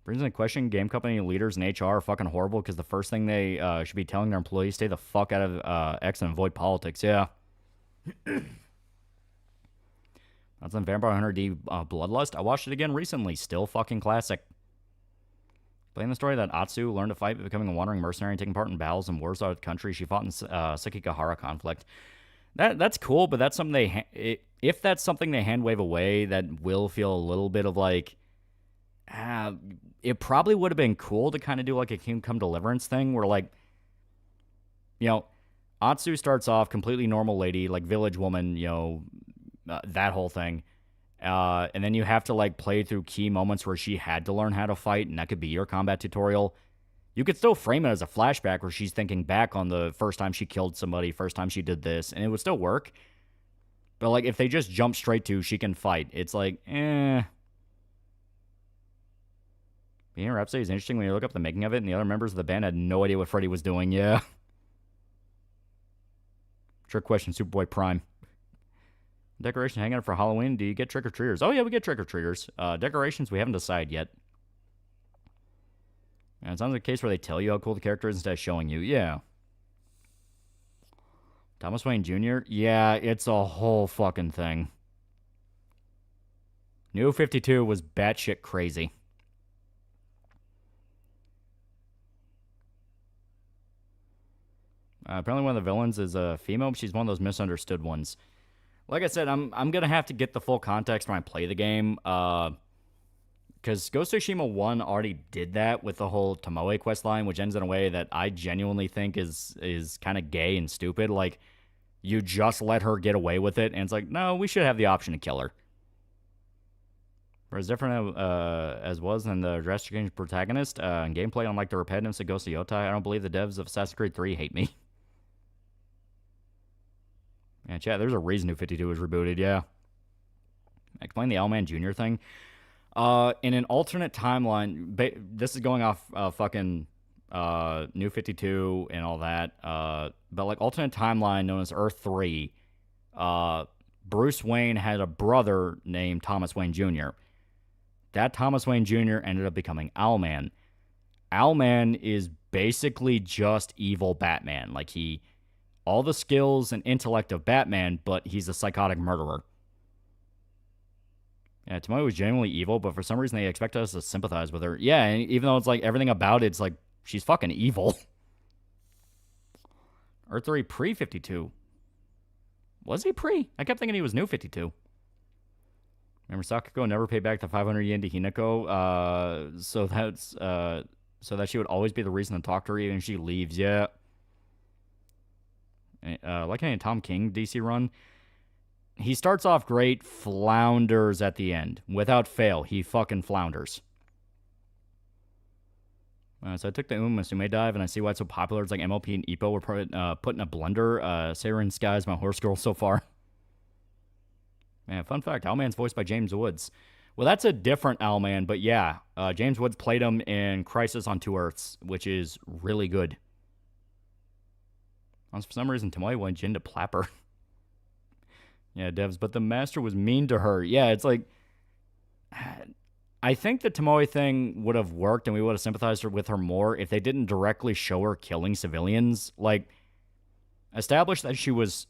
Brings into question, game company leaders and HR are fucking horrible because the first thing they should be telling their employees, stay the fuck out of X and avoid politics. Yeah. That's on Vampire Hunter D Bloodlust. I watched it again recently. Still fucking classic. Playing the story that Atsu learned to fight by becoming a wandering mercenary and taking part in battles and wars out of the country. She fought in Sekigahara conflict. That's cool, but that's something if that's something they hand wave away, that will feel a little bit of like, it probably would have been cool to kind of do like a Kingdom Come Deliverance thing where, like, you know, Atsu starts off completely normal lady, like village woman, you know, that whole thing. And then you have to, like, play through key moments where she had to learn how to fight, and that could be your combat tutorial. You could still frame it as a flashback where she's thinking back on the first time she killed somebody, first time she did this, and it would still work. But, like, if they just jump straight to she can fight, it's like, Bohemian Rhapsody is interesting when you look up the making of it, and the other members of the band had no idea what Freddie was doing. Yeah. Trick question, Superboy Prime. Decoration hanging out for Halloween. Do you get trick-or-treaters? Oh, yeah, we get trick-or-treaters. Decorations, we haven't decided yet. And it sounds like a case where they tell you how cool the character is instead of showing you. Yeah. Thomas Wayne Jr.? Yeah, it's a whole fucking thing. New 52 was batshit crazy. Apparently one of the villains is a female, but she's one of those misunderstood ones. Like I said, I'm going to have to get the full context when I play the game. Because Ghost of Tsushima 1 already did that with the whole Tomoe questline, which ends in a way that I genuinely think is kind of gay and stupid. Like, you just let her get away with it, and it's like, no, we should have the option to kill her. Whereas different as was in the drastic change protagonist and gameplay, unlike the repetitiveness of Ghost of Yotai, I don't believe the devs of Assassin's Creed 3 hate me. Yeah, chat, there's a reason New 52 was rebooted, yeah. Explain the Owlman Jr. thing. In an alternate timeline, this is going off fucking New 52 and all that, but like alternate timeline known as Earth 3, Bruce Wayne had a brother named Thomas Wayne Jr. That Thomas Wayne Jr. ended up becoming Owlman. Owlman is basically just evil Batman. Like, all the skills and intellect of Batman, but he's a psychotic murderer. Yeah, Tomoe was genuinely evil, but for some reason they expect us to sympathize with her. Yeah, and even though it's like everything about it's like she's fucking evil. Earth 3 pre-52. Was he pre? I kept thinking he was new 52. Remember, Sakako never paid back the 500 yen to Hinako, so that she would always be the reason to talk to her even if she leaves. Yeah. Like any Tom King DC run, he starts off great, flounders at the end. Without fail, he fucking flounders. So I took the Musume dive, and I see why it's so popular. It's like MLP and Ippo were put in a blender. Seirin Sky is my horse girl so far. Man, fun fact, Owlman's voiced by James Woods. Well, that's a different Owlman, but yeah, James Woods played him in Crisis on Two Earths, which is really good. For some reason, Tomoe went into Plapper. Yeah, devs, but the master was mean to her. Yeah, it's like... I think the Tomoe thing would have worked and we would have sympathized with her more if they didn't directly show her killing civilians. Like, establish that she was,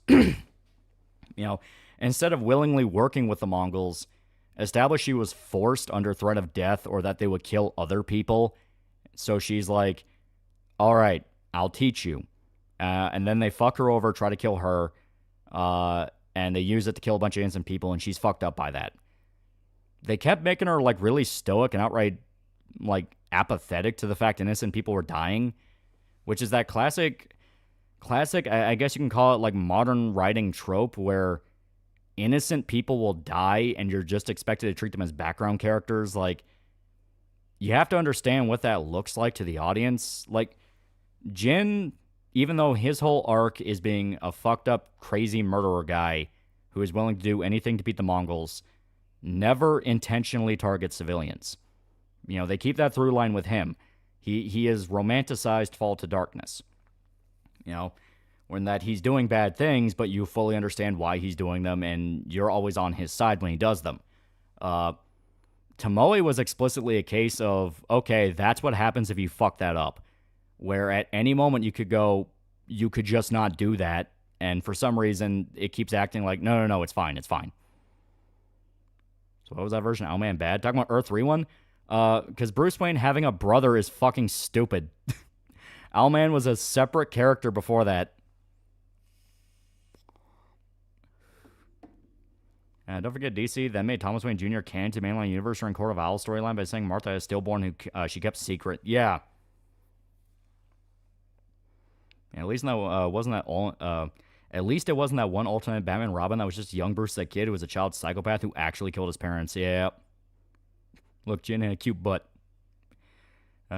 instead of willingly working with the Mongols, establish she was forced under threat of death or that they would kill other people. So she's like, all right, I'll teach you. And then they fuck her over, try to kill her, and they use it to kill a bunch of innocent people, and she's fucked up by that. They kept making her, like, really stoic and outright, like, apathetic to the fact innocent people were dying, which is that classic, I guess you can call it, like, modern writing trope where innocent people will die and you're just expected to treat them as background characters. Like, you have to understand what that looks like to the audience. Like, Jin, even though his whole arc is being a fucked up, crazy murderer guy who is willing to do anything to beat the Mongols, never intentionally targets civilians. They keep that through line with him. He is romanticized Fall to Darkness. When that he's doing bad things, but you fully understand why he's doing them, and you're always on his side when he does them. Tomoe was explicitly a case of, okay, that's what happens if you fuck that up. Where at any moment you could just not do that, and for some reason it keeps acting like, no, it's fine. So what was that version of Owlman bad? Talking about Earth 3 one? Because Bruce Wayne having a brother is fucking stupid. Owlman was a separate character before that. Don't forget DC then made Thomas Wayne Jr. canon to mainline universe during Court of Owls storyline by saying Martha is stillborn who she kept secret. Yeah. At least wasn't that all. At least it wasn't that one alternate Batman Robin that was just young Bruce, that kid who was a child psychopath who actually killed his parents. Yeah. Look, Jin had a cute butt.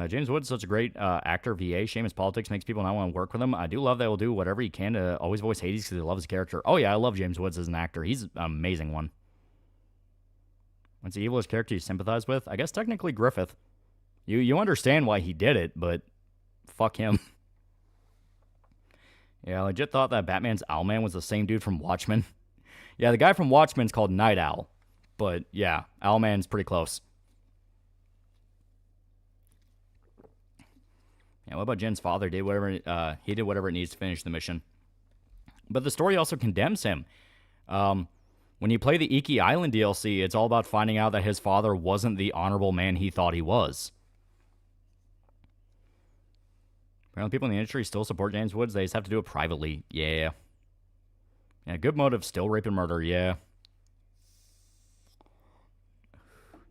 James Woods is such a great actor, VA. Shame his politics makes people not want to work with him. I do love that he'll do whatever he can to always voice Hades because he loves his character. Oh, yeah, I love James Woods as an actor. He's an amazing one. What's the evilest character you sympathize with? I guess technically Griffith. You understand why he did it, but fuck him. Yeah, I legit thought that Batman's Owlman was the same dude from Watchmen. Yeah, the guy from Watchmen's called Night Owl. But, yeah, Owlman's pretty close. Yeah, what about Jin's father? He did whatever it needs to finish the mission. But the story also condemns him. When you play the Iki Island DLC, it's all about finding out that his father wasn't the honorable man he thought he was. Apparently people in the industry still support James Woods. They just have to do it privately. Yeah. Yeah, good motive, still rape and murder. Yeah.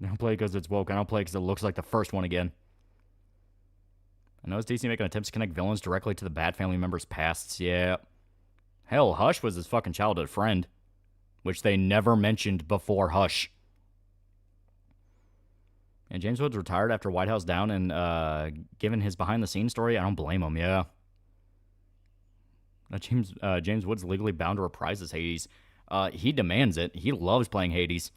I don't play because it's woke. I don't play because it looks like the first one again. I noticed DC making attempts to connect villains directly to the Bat family members' pasts. Yeah. Hell, Hush was his fucking childhood friend, which they never mentioned before Hush. And James Woods retired after White House Down and given his behind-the-scenes story. I don't blame him, yeah. James Woods legally bound to reprise his Hades. He demands it. He loves playing Hades.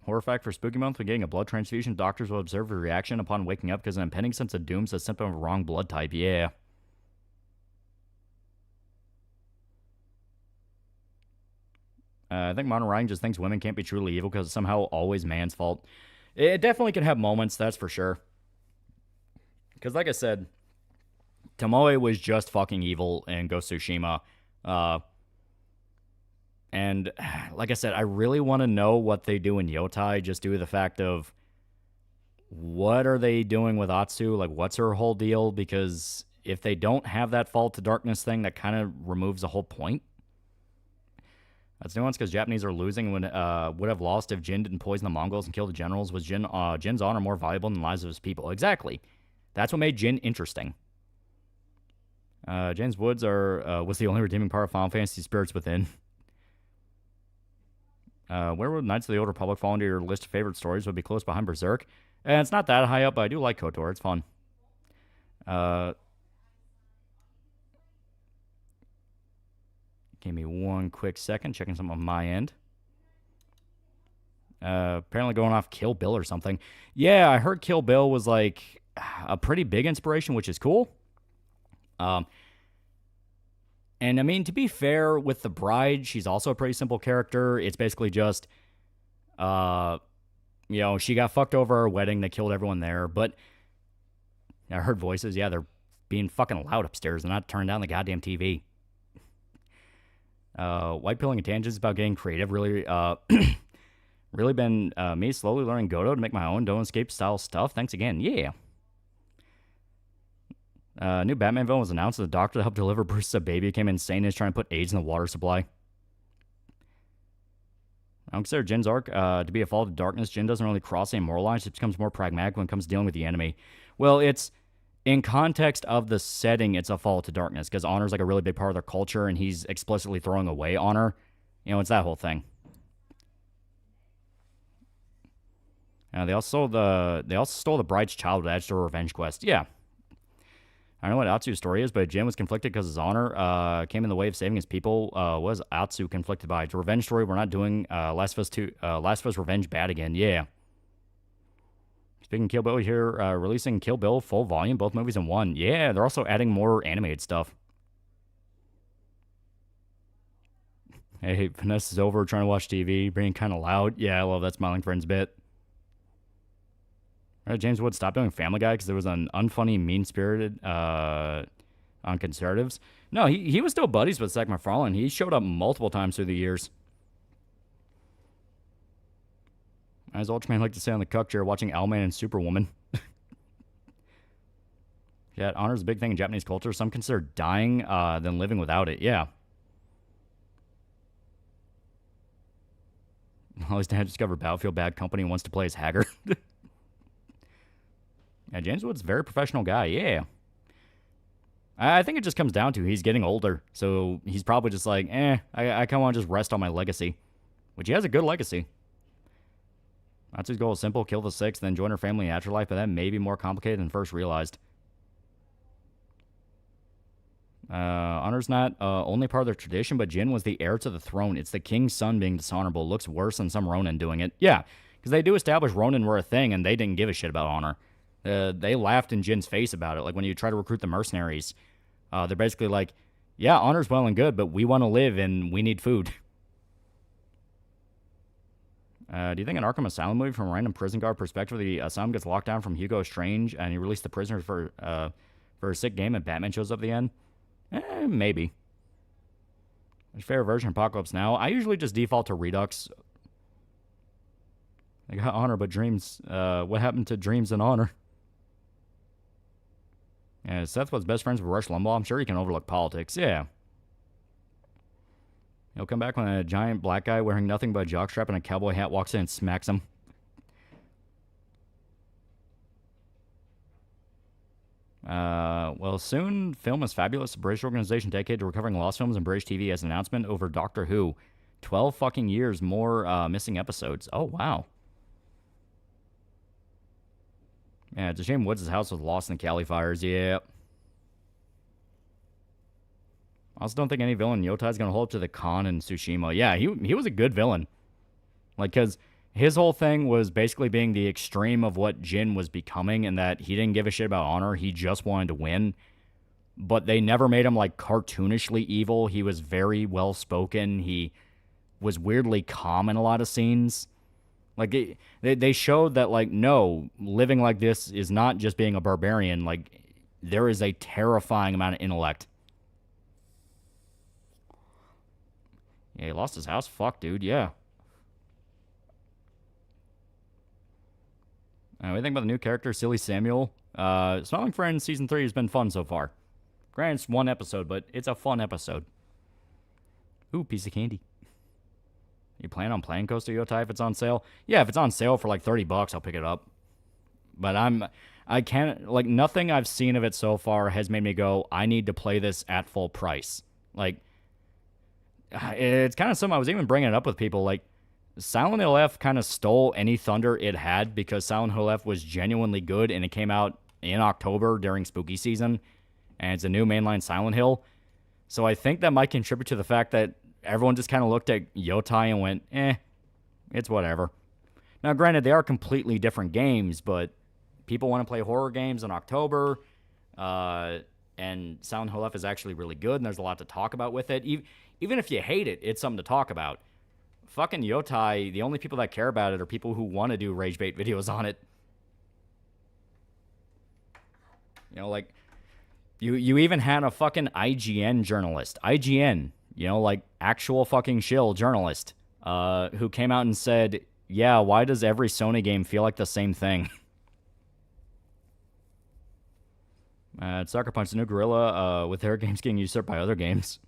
Horror fact for Spooky Month: when getting a blood transfusion, doctors will observe a reaction upon waking up because an impending sense of doom is a symptom of a wrong blood type. Yeah. I think Modern Ryan just thinks women can't be truly evil because it's somehow always man's fault. It definitely can have moments, that's for sure. Because like I said, Tomoe was just fucking evil in Ghost of Tsushima. And like I said, I really want to know what they do in Yotai, just due to the fact of what are they doing with Atsu? Like, what's her whole deal? Because if they don't have that fall to darkness thing, that kind of removes the whole point. That's nuanced because Japanese are losing when would have lost if Jin didn't poison the Mongols and kill the generals. Was Jin's honor more valuable than the lives of his people? Exactly. That's what made Jin interesting. Jin's Woods was the only redeeming part of Final Fantasy Spirits Within. Where would Knights of the Old Republic fall into your list of favorite stories? Would be close behind Berserk. And it's not that high up, but I do like KOTOR. It's fun. Give me one quick second, checking something on my end. Apparently going off Kill Bill or something. Yeah, I heard Kill Bill was like a pretty big inspiration, which is cool. And I mean, to be fair, with the bride, she's also a pretty simple character. It's basically just, she got fucked over our wedding. They killed everyone there. But I heard voices. Yeah, they're being fucking loud upstairs and not turning down the goddamn TV. White Pilling and Tangents about getting creative. Really, really been me slowly learning Godo to make my own Don't Escape style stuff. Thanks again. Yeah. New Batman villain was announced. The doctor that helped deliver Bruce a baby became insane and is trying to put AIDS in the water supply. I don't consider Jin's arc to be a fall to darkness. Jin doesn't really cross any moral lines. It becomes more pragmatic when it comes to dealing with the enemy. Well, it's in context of the setting, it's a fall to darkness because honor is like a really big part of their culture, and he's explicitly throwing away honor. It's that whole thing. They also stole the bride's child with Edge Revenge Quest. Yeah. I don't know what Atsu's story is, but Jin was conflicted because his honor came in the way of saving his people. Was Atsu conflicted by? It's a revenge story. We're not doing Last of Us Revenge bad again. Yeah. Speaking of Kill Bill here, releasing Kill Bill full volume, both movies in one. Yeah, they're also adding more animated stuff. Hey, Vanessa's over trying to watch TV, being kind of loud. Yeah, I love that Smiling Friends bit. James Wood stopped doing Family Guy because there was an unfunny, mean-spirited on conservatives. No, he was still buddies with Zach MacFarlane. He showed up multiple times through the years. As Ultraman like to say on the cuck chair, watching Owlman and Superwoman. Yeah, honor is a big thing in Japanese culture. Some consider dying than living without it. Yeah. Ollie's dad discovered Battlefield Bad Company and wants to play as Haggard. Yeah, James Wood's a very professional guy, yeah. I think it just comes down to he's getting older, so he's probably just like, I kind of want to just rest on my legacy. Which he has a good legacy. Atsu's goal is simple, kill the six, then join her family in afterlife, but that may be more complicated than first realized. Honor's not only part of their tradition, but Jin was the heir to the throne. It's the king's son being dishonorable. Looks worse than some Ronin doing it. Yeah, because they do establish Ronin were a thing, and they didn't give a shit about honor. They laughed in Jin's face about it. Like when you try to recruit the mercenaries, they're basically like, yeah, honor's well and good, but we want to live and we need food. Do you think an Arkham Asylum movie from a random prison guard perspective, the asylum gets locked down from Hugo Strange and he released the prisoners for a sick game and Batman shows up at the end? Maybe. There's a fair version of Apocalypse Now. I usually just default to Redux. I got honor, but dreams. What happened to dreams and honor? Yeah, Seth was best friends with Rush Limbaugh. I'm sure he can overlook politics. Yeah. He'll come back when a giant black guy wearing nothing but a jockstrap and a cowboy hat walks in and smacks him. Well, soon, Film is Fabulous. A British organization dedicated to recovering lost films and British TV as an announcement over Doctor Who. 12 fucking years more missing episodes. Oh, wow. Yeah, it's a shame Woods' house was lost in the Cali fires. Yeah. I also don't think any villain in Yotai is going to hold up to the Khan in Tsushima. Yeah, he was a good villain. Like, because his whole thing was basically being the extreme of what Jin was becoming, and that he didn't give a shit about honor. He just wanted to win. But they never made him, like, cartoonishly evil. He was very well-spoken. He was weirdly calm in a lot of scenes. Like, they showed that, like, no, living like this is not just being a barbarian. Like, there is a terrifying amount of intellect. Yeah, he lost his house? Fuck, dude, yeah. What do you think about the new character, Silly Samuel? Smiling Friends Season 3 has been fun so far. Granted, it's one episode, but it's a fun episode. Ooh, piece of candy. You plan on playing Coaster Yotai if it's on sale? Yeah, if it's on sale for like $30, I'll pick it up. But I can't, like, nothing I've seen of it so far has made me go, I need to play this at full price. Like, it's kind of something I was even bringing it up with people. Like, Silent Hill F kind of stole any thunder it had because Silent Hill F was genuinely good and it came out in October during spooky season. And it's a new mainline Silent Hill. So I think that might contribute to the fact that everyone just kind of looked at Yotai and went, it's whatever. Now, granted, they are completely different games, but people want to play horror games in October, and Silent Hill F is actually really good, and there's a lot to talk about with it. Even if you hate it, it's something to talk about. Fucking Yotai, the only people that care about it are people who want to do rage bait videos on it. You know, like, you even had a fucking IGN journalist. IGN, you know, like, actual fucking shill journalist, who came out and said, yeah, why does every Sony game feel like the same thing? Sucker Punch, the new gorilla, with their games getting usurped by other games.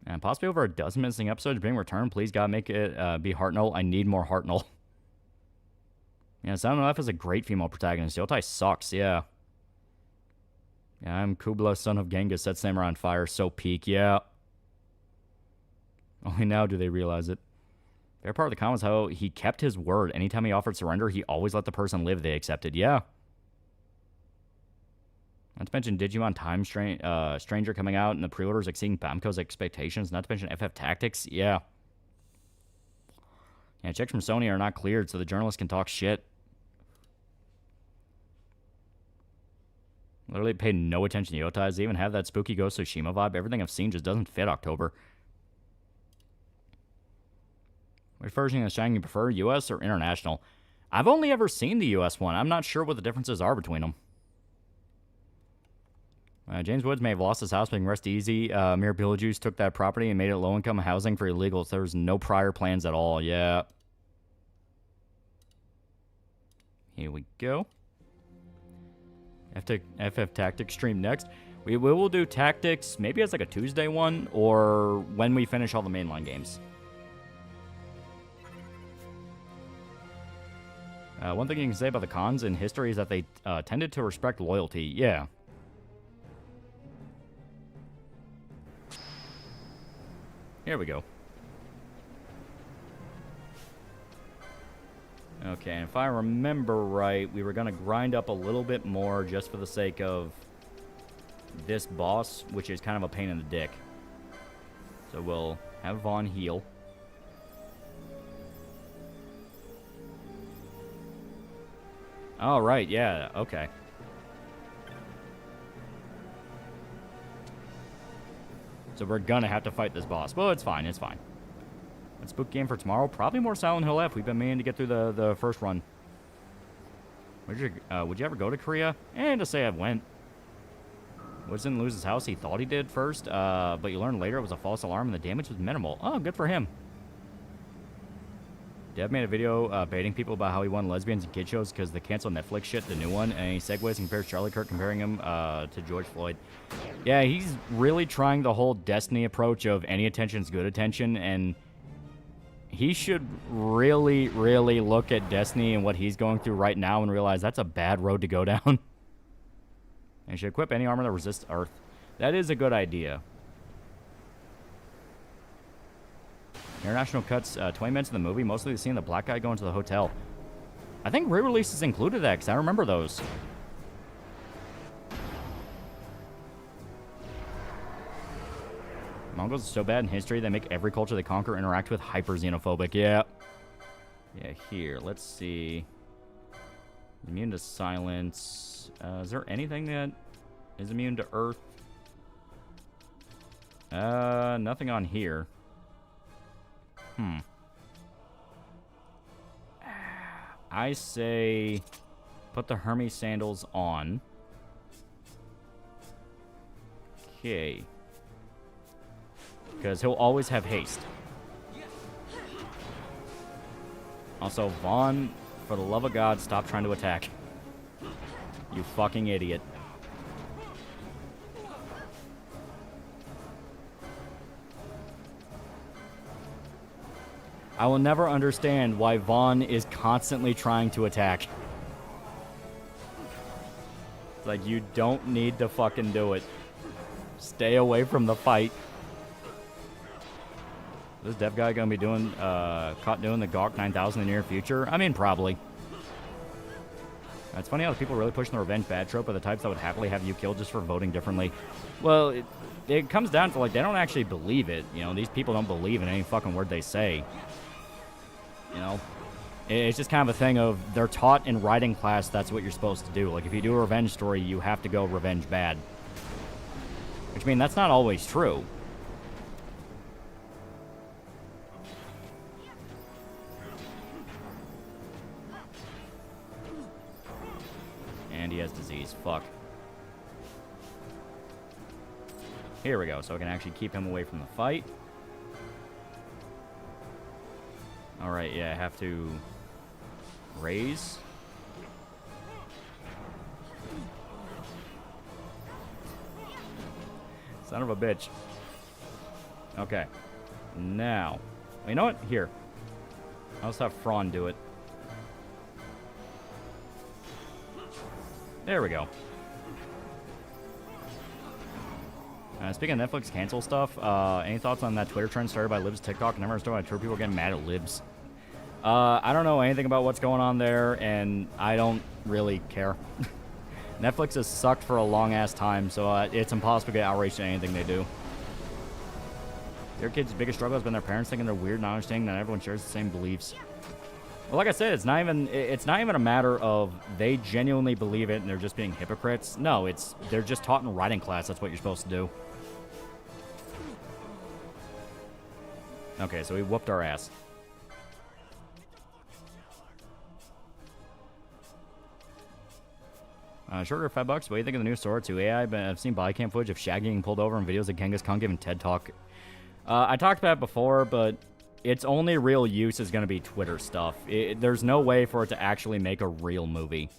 And possibly over a dozen missing episodes being returned. Please, God, make it be Hartnell. I need more Hartnell. Yeah, Silent Hill F is a great female protagonist. Yotai sucks, yeah. Yeah, I'm Kubla, son of Genghis. Set Samurai on fire. So peak, yeah. Only now do they realize it. Fair part of the comment was how he kept his word. Anytime he offered surrender, he always let the person live they accepted. Yeah. Not to mention Digimon Time Stranger coming out and the pre-orders exceeding Bamco's expectations. Not to mention FF Tactics. Yeah. Yeah, checks from Sony are not cleared, so the journalists can talk shit. Literally paid no attention to Yotai. They even have that spooky Ghost of Tsushima vibe. Everything I've seen just doesn't fit October. Which version of Shining you prefer, US or international? I've only ever seen the US one. I'm not sure what the differences are between them. James Woods may have lost his house, but he can rest easy. Mere Beetlejuice took that property and made it low-income housing for illegals. There was no prior plans at all. Yeah. Here we go. FF Tactics stream next. We will do Tactics maybe as like a Tuesday one or when we finish all the mainline games. One thing you can say about the cons in history is that they tended to respect loyalty. Yeah. Here we go. Okay, and if I remember right, we were going to grind up a little bit more just for the sake of this boss, which is kind of a pain in the dick. So we'll have Vaughn heal. All right, yeah, okay. So we're gonna have to fight this boss. Well, it's fine, it's fine. Let's book game for tomorrow. Probably more Silent Hill F. We've been meaning to get through the first run. Would you ever go to Korea? To say I went. Woods didn't lose his house. He thought he did first, but you learned later it was a false alarm and the damage was minimal. Oh, good for him. Dev made a video baiting people about how he won lesbians and kid shows because the canceled Netflix shit, the new one, and he segues and compares Charlie Kirk, comparing him to George Floyd. Yeah, he's really trying the whole Destiny approach of any attention's good attention, and he should really, really look at Destiny and what he's going through right now and realize that's a bad road to go down. And he should equip any armor that resists Earth. That is a good idea. International cuts 20 minutes of the movie, mostly the scene of the black guy going to the hotel. I think re-releases included that, because I remember those. Mongols are so bad in history, they make every culture they conquer interact with hyper-xenophobic. Yeah. Yeah, here, let's see. Immune to silence. Is there anything that is immune to earth? Nothing on here. I say put the Hermes sandals on. because he'll always have haste. Also, Vaughn, for the love of God, stop trying to attack. You fucking idiot. I will never understand why Vaughn is constantly trying to attack. It's like, you don't need to fucking do it. Stay away from the fight. Is this deaf guy gonna be doing, caught doing the Gawk 9000 in the near future? I mean, probably. It's funny how people really pushing the revenge bad trope are the types that would happily have you killed just for voting differently. Well, it comes down to, like, they don't actually believe it. You know, these people don't believe in any fucking word they say. You know? It's just kind of a thing of, they're taught in writing class that's what you're supposed to do. Like, if you do a revenge story, you have to go revenge bad. Which, I mean, that's not always true. And he has disease. Fuck. Here we go. So I can actually keep him away from the fight. Alright, yeah, I have to raise. Son of a bitch. Okay. Now. You know what? Here. I'll just have Fraun do it. There we go. Speaking of Netflix cancel stuff, any thoughts on that Twitter trend started by Lib's TikTok? I never understood why people are getting mad at Libs. I don't know anything about what's going on there, and I don't really care. Netflix has sucked for a long-ass time, so it's impossible to get outraged at anything they do. Their kids' biggest struggle has been their parents thinking they're weird, not understanding that everyone shares the same beliefs. Well, like I said, it's not even a matter of they genuinely believe it and they're just being hypocrites. No, they're just taught in writing class. That's what you're supposed to do. Okay, so we whooped our ass. Sugar, $5. What do you think of the new Sora 2 AI? I've seen body cam footage of Shaggy getting pulled over and videos of Genghis Khan giving TED Talk. I talked about it before, but its only real use is going to be Twitter stuff. There's no way for it to actually make a real movie.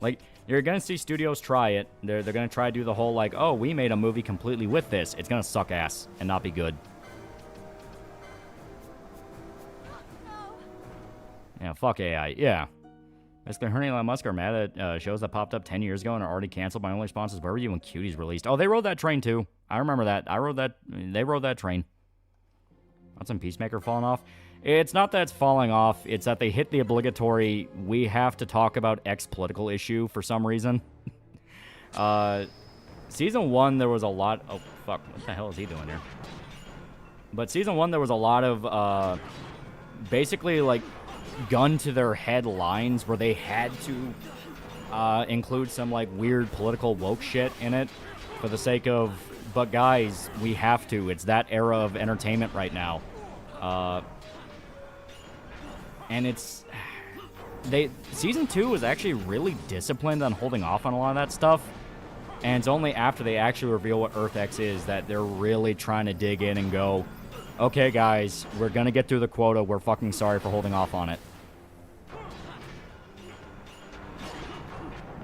Like, you're going to see studios try it. They're going to try to do the whole, like, oh, we made a movie completely with this. It's going to suck ass and not be good. Yeah, fuck AI. Yeah. Basically, her and Elon Musk are mad at shows that popped up 10 years ago and are already canceled. My only response is, where were you when Cuties released? Oh, they rode that train, too. I remember that. They rode that train. That's some Peacemaker falling off. It's not that it's falling off. It's that they hit the obligatory, we have to talk about X political issue for some reason. Season 1, there was a lot... Oh, fuck. What the hell is he doing here? But Season 1, there was a lot of, basically, like, gun-to-their-head lines where they had to include some, like, weird political woke shit in it for the sake of... But guys, we have to. It's that era of entertainment right now. And it's... Season 2 was actually really disciplined on holding off on a lot of that stuff. And it's only after they actually reveal what Earth X is that they're really trying to dig in and go, okay, guys, we're going to get through the quota. We're fucking sorry for holding off on it.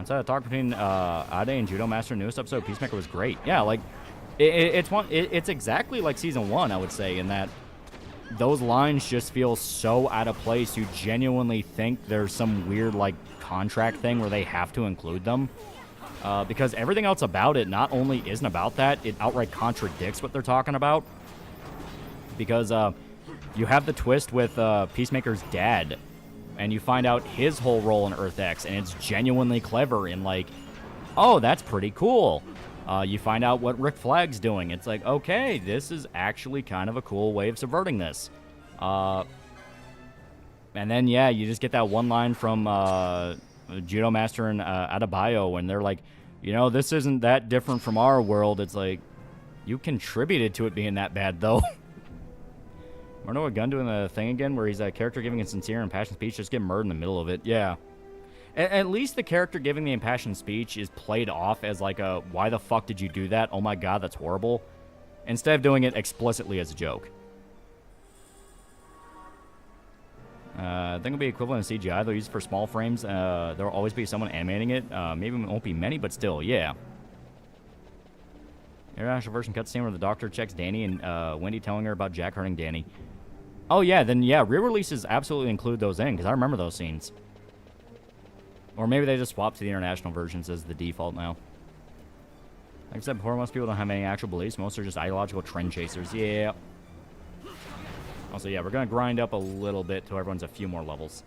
Inside the talk between Ade and Judo Master newest episode, Peacemaker was great. Yeah, like... It's exactly like Season 1, I would say, in that those lines just feel so out of place. You genuinely think there's some weird, like, contract thing where they have to include them. Because everything else about it not only isn't about that, it outright contradicts what they're talking about. Because you have the twist with Peacemaker's dad, and you find out his whole role in Earth X, and it's genuinely clever in, like, oh, that's pretty cool. You find out what Rick Flag's doing. It's like, okay, this is actually kind of a cool way of subverting this. And then, yeah, you just get that one line from Judo Master and Adebayo when they're like, you know, this isn't that different from our world. It's like, you contributed to it being that bad, though. Remember what Gunn doing the thing again where he's a character giving a sincere and impassioned speech, just get murdered in the middle of it? Yeah. At least the character giving the impassioned speech is played off as like a, why the fuck did you do that? Oh my god, that's horrible. instead of doing it explicitly as a joke. I think it'll be equivalent to CGI. They'll use it for small frames. There will always be someone animating it. Maybe it won't be many, but still, yeah. International version cutscene where the doctor checks Danny and Wendy telling her about Jack hurting Danny. Oh, yeah, then, yeah, re-releases absolutely include those in, because I remember those scenes. Or maybe they just swapped to the international versions as the default now. Like I said before, most people don't have any actual beliefs. Most are just ideological trend chasers. Yeah. Also, yeah, we're going to grind up a little bit till everyone's a few more levels.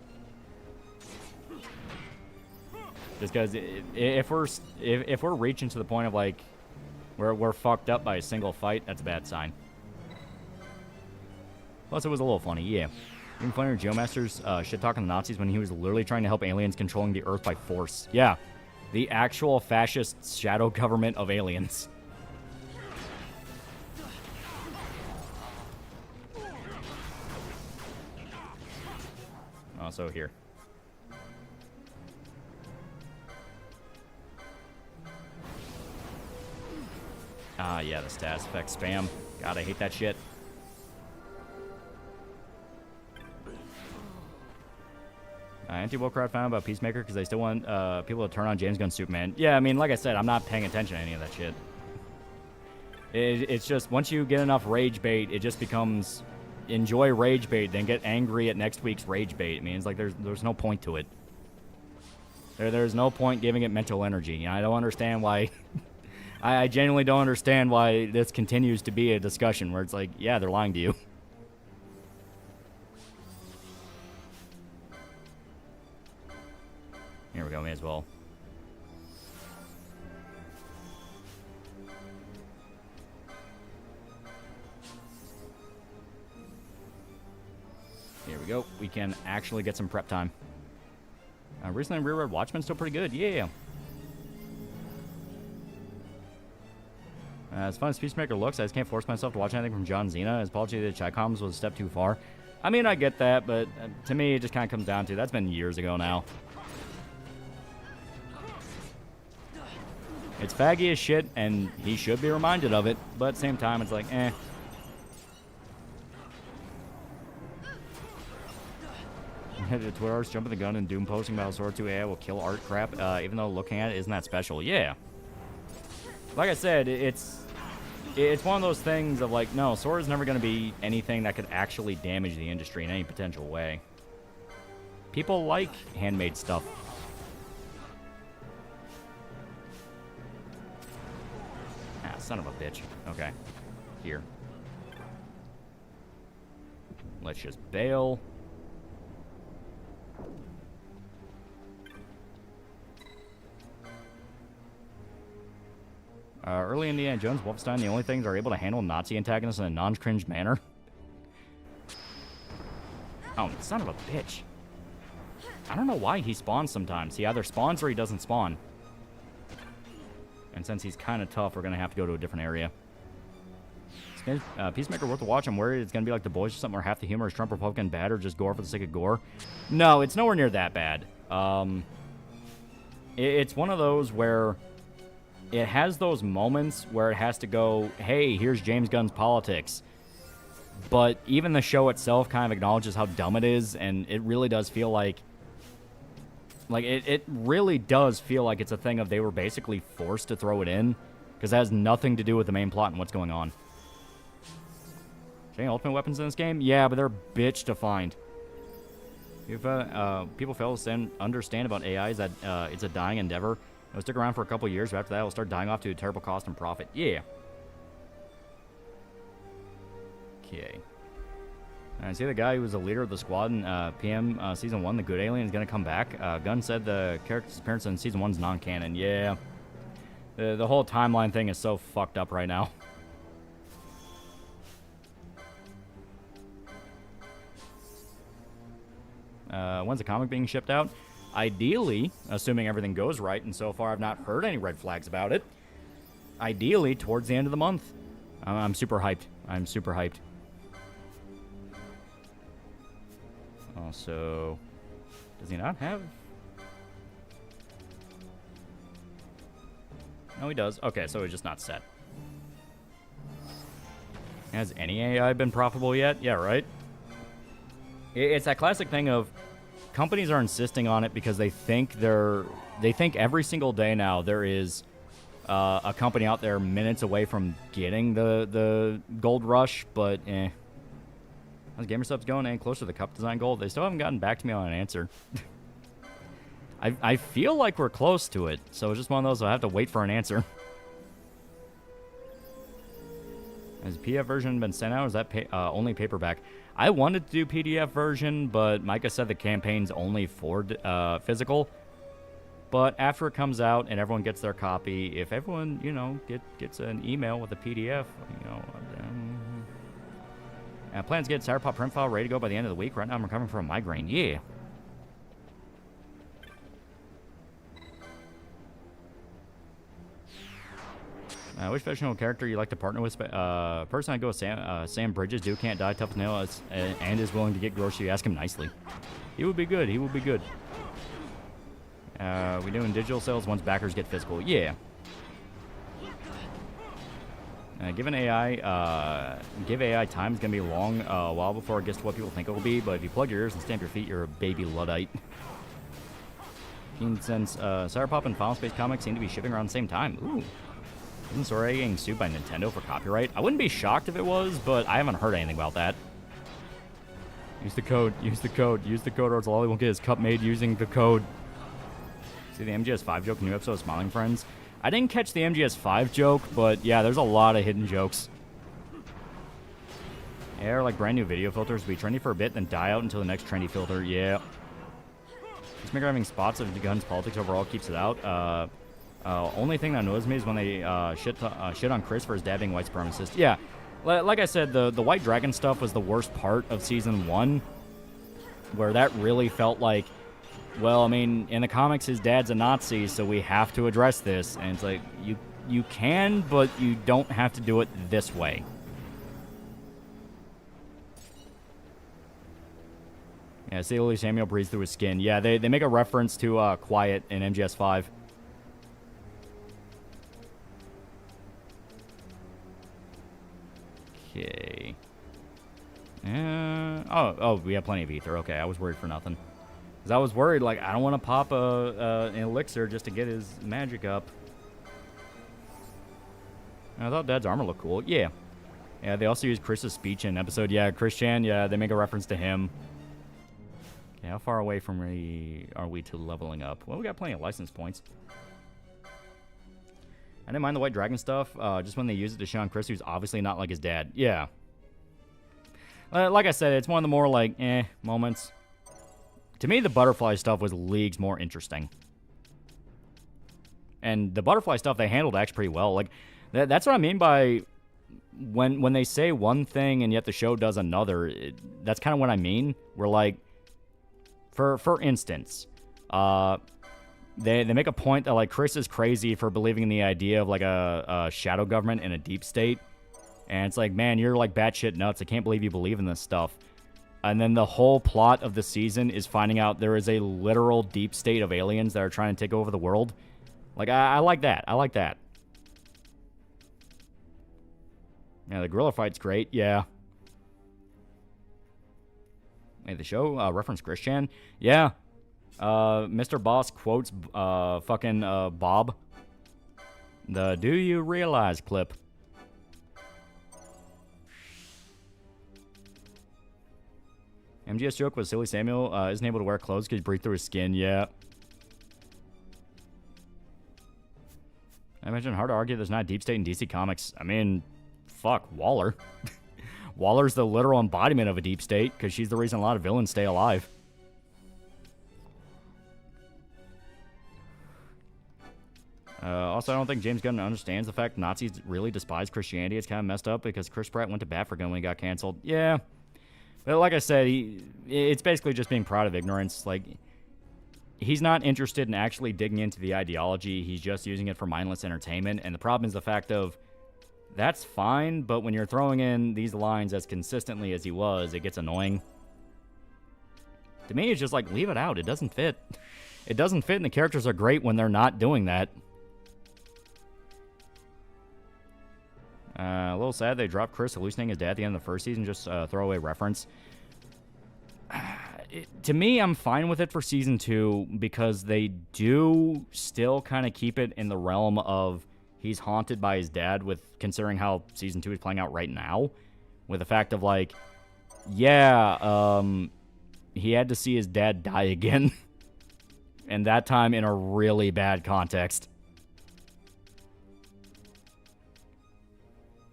Just because if we're reaching to the point of, like, where we're fucked up by a single fight, that's a bad sign. Plus, it was a little funny, yeah. Even funnier, Geomaster's shit-talking the Nazis when he was literally trying to help aliens controlling the Earth by force. Yeah, the actual fascist shadow government of aliens. Also here. Ah, yeah, the status effect spam. God, I hate that shit. Anti-woke crowd found about Peacemaker because they still want people to turn on James Gunn Superman. Yeah, I mean, like I said, I'm not paying attention to any of that shit. It's just, once you get enough rage bait, it just becomes enjoy rage bait, then get angry at next week's rage bait. I mean, it's like there's no point to it. There's no point giving it mental energy. I don't understand why... I genuinely don't understand why this continues to be a discussion where it's like, yeah, they're lying to you. Here we go, may as well. Here we go. We can actually get some prep time. Recently, Rearward Watchmen's still pretty good. Yeah. As fun as Peacemaker looks, I just can't force myself to watch anything from John Cena. His apology to Chi-Coms was a step too far. I mean, I get that, but to me, it just kind of comes down to, that's been years ago now. It's faggy as shit, and he should be reminded of it, but at the same time, it's like, eh. The Twitter's jumping the gun and Doom posting about Sword 2 AI will kill art crap, even though looking at it isn't that special. Yeah. Like I said, it's one of those things of like, no, Sword is never going to be anything that could actually damage the industry in any potential way. People like handmade stuff. Ah, son of a bitch. Okay. Here. Let's just bail. Early Indiana Jones, Wolfenstein, the only things are able to handle Nazi antagonists in a non-cringe manner. Oh, son of a bitch. I don't know why he spawns sometimes. He either spawns or he doesn't spawn. And since he's kind of tough, we're going to have to go to a different area. Peacemaker worth a watch. I'm worried it's going to be like The Boys or something where half the humor is Trump Republican bad or just gore for the sake of gore. No, it's nowhere near that bad. It's one of those where... it has those moments where it has to go, hey, here's James Gunn's politics. But even the show itself kind of acknowledges how dumb it is, and it really does feel like... it really does feel like it's a thing of they were basically forced to throw it in, because it has nothing to do with the main plot and what's going on. Any ultimate weapons in this game? Yeah, but they're a bitch to find. If people fail to understand about AI is that it's a dying endeavor. It'll stick around for a couple years, but after that, it'll start dying off to a terrible cost and profit. Yeah. Okay. I see the guy who was the leader of the squad in PM Season 1, the good alien, is going to come back. Gunn said the character's appearance in Season 1 is non-canon. Yeah. The whole timeline thing is so fucked up right now. When's the comic being shipped out? Ideally, assuming everything goes right, and so far I've not heard any red flags about it, ideally towards the end of the month. I'm super hyped. I'm super hyped. Also, does he not have... no, he does. Okay, so he's just not set. Has any AI been profitable yet? Yeah, right? It's that classic thing of companies are insisting on it because they think every single day now there is a company out there minutes away from getting the gold rush, but how's GamerSubs going any closer to the cup design goal? They still haven't gotten back to me on an answer. I feel like we're close to it, so it's just one of those I have to wait for an answer. Has the PDF version been sent out, or is that only paperback? I wanted to do PDF version, but Micah said the campaign's only for physical. But after it comes out and everyone gets their copy, if everyone, gets an email with a PDF, plans to get Sour Pop print file ready to go by the end of the week. Right now I'm recovering from a migraine. Yeah. Which fictional character you like to partner with? Person I go with Sam Bridges. Dude can't die, tough as nails, and is willing to get grocery. Ask him nicely. He would be good. He would be good. We doing digital sales once backers get physical. Yeah. Give AI time is gonna be a long while before it gets to what people think it will be. But if you plug your ears and stamp your feet, you're a baby Luddite. Since Sour Pop and Final Space Comics seem to be shipping around the same time. Ooh. Isn't Soraya getting sued by Nintendo for copyright? I wouldn't be shocked if it was, but I haven't heard anything about that. Use the code. Use the code. Use the code, or else Lolly won't get his cup made using the code. See the MGS5 joke in the new episode of Smiling Friends? I didn't catch the MGS5 joke, but yeah, there's a lot of hidden jokes. Yeah, or like brand new video filters be trendy for a bit, then die out until the next trendy filter. Yeah. Peacemaker having spots of guns politics overall keeps it out. Only thing that annoys me is when they shit on Chris for his dad being white supremacist. Yeah, like I said, the White Dragon stuff was the worst part of Season 1, where that really felt like, well, I mean, in the comics, his dad's a Nazi, so we have to address this. And it's like, you can, but you don't have to do it this way. Yeah, see Lily Samuel breathes through his skin. Yeah, they make a reference to Quiet in MGS5. Okay. Oh, we have plenty of ether. Okay, I was worried for nothing. Because I was worried, like, I don't want to pop an elixir just to get his magic up. I thought Dad's armor looked cool. Yeah. Yeah, they also use Chris's speech in episode. Yeah, Christian, yeah, they make a reference to him. Okay, how far away from are we to leveling up? Well, we got plenty of license points. I didn't mind the White Dragon stuff, just when they use it to show on Chris, who's obviously not like his dad. Yeah. Like I said, it's one of the more, like, moments. To me, the butterfly stuff was leagues more interesting. And the butterfly stuff, they handled actually pretty well. Like, that's what I mean by when they say one thing and yet the show does another. That's kind of what I mean. We're like, for instance, They make a point that, like, Chris is crazy for believing in the idea of, like, a shadow government and a deep state. And it's like, man, you're, like, batshit nuts. I can't believe you believe in this stuff. And then the whole plot of the season is finding out there is a literal deep state of aliens that are trying to take over the world. Like, I like that. I like that. Yeah, the gorilla fight's great. Yeah. Hey, the show referenced Christian. Yeah. Mr. Boss quotes fucking Bob. The "Do you realize" clip. MGS joke was Silly Samuel isn't able to wear clothes because he breathed through his skin. Yeah. I imagine hard to argue there's not a deep state in DC Comics. I mean, fuck, Waller. Waller's the literal embodiment of a deep state because she's the reason a lot of villains stay alive. Also, I don't think James Gunn understands the fact Nazis really despise Christianity. It's kind of messed up because Chris Pratt went to bat for Gunn when he got canceled. Yeah. But like I said, it's basically just being proud of ignorance. Like, he's not interested in actually digging into the ideology. He's just using it for mindless entertainment. And the problem is the fact of, that's fine, but when you're throwing in these lines as consistently as he was, it gets annoying. To me, it's just like, leave it out. It doesn't fit. It doesn't fit, and the characters are great when they're not doing that. A little sad they dropped Chris hallucinating his dad at the end of the first season. Just a throwaway reference. To me, I'm fine with it for season 2 because they do still kind of keep it in the realm of he's haunted by his dad, with considering how season 2 is playing out right now, with the fact of like, yeah, he had to see his dad die again, and that time in a really bad context.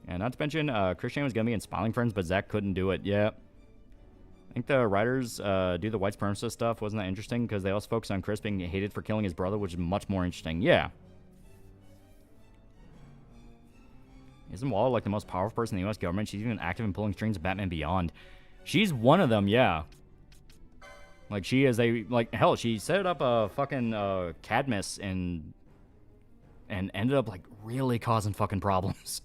And not to mention, Christian was going to be in Smiling Friends, but Zach couldn't do it. Yeah. I think the writers do the white supremacist stuff. Wasn't that interesting? Because they also focus on Chris being hated for killing his brother, which is much more interesting. Yeah. Isn't Waller like the most powerful person in the U.S. government? She's even active in pulling strings of Batman Beyond. She's one of them, yeah. Like, she is a... Like, hell, she set up a fucking Cadmus and ended up, like, really causing fucking problems.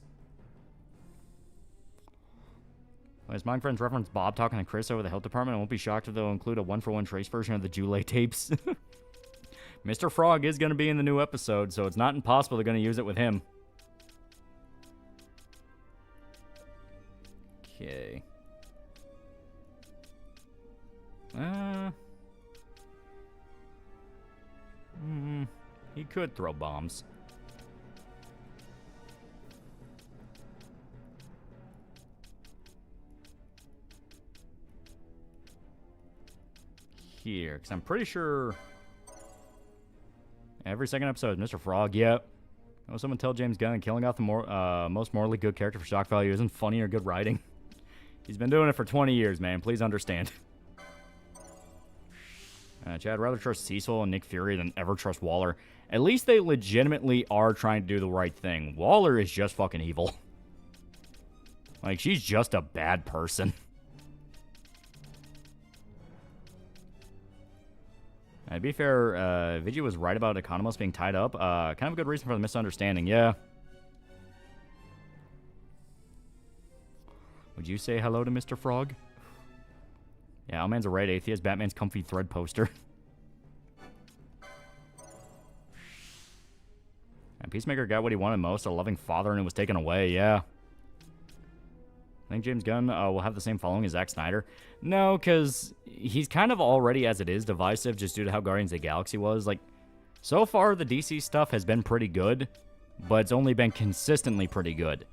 As my friends reference Bob talking to Chris over the health department, I won't be shocked if they'll include a one-for-one trace version of the Jule tapes. Mr. Frog is going to be in the new episode, so it's not impossible they're going to use it with him. Okay. He could throw bombs. Here, because I'm pretty sure every second episode is Mr. Frog. Yep. Oh, someone tell James Gunn killing off the most morally good character for shock value isn't funny or good writing. He's been doing it for 20 years, man. Please understand. Chad, I'd rather trust Cecil and Nick Fury than ever trust Waller. At least they legitimately are trying to do the right thing. Waller is just fucking evil. Like, she's just a bad person. To be fair, Vigi was right about Economos being tied up. Kind of a good reason for the misunderstanding, yeah. Would you say hello to Mr. Frog? Yeah, Owlman's a red atheist. Batman's comfy thread poster. And Peacemaker got what he wanted most, a loving father, and it was taken away, yeah. I think James Gunn will have the same following as Zack Snyder. No, because he's kind of already, as it is, divisive just due to how Guardians of the Galaxy was. Like, so far, the DC stuff has been pretty good, but it's only been consistently pretty good.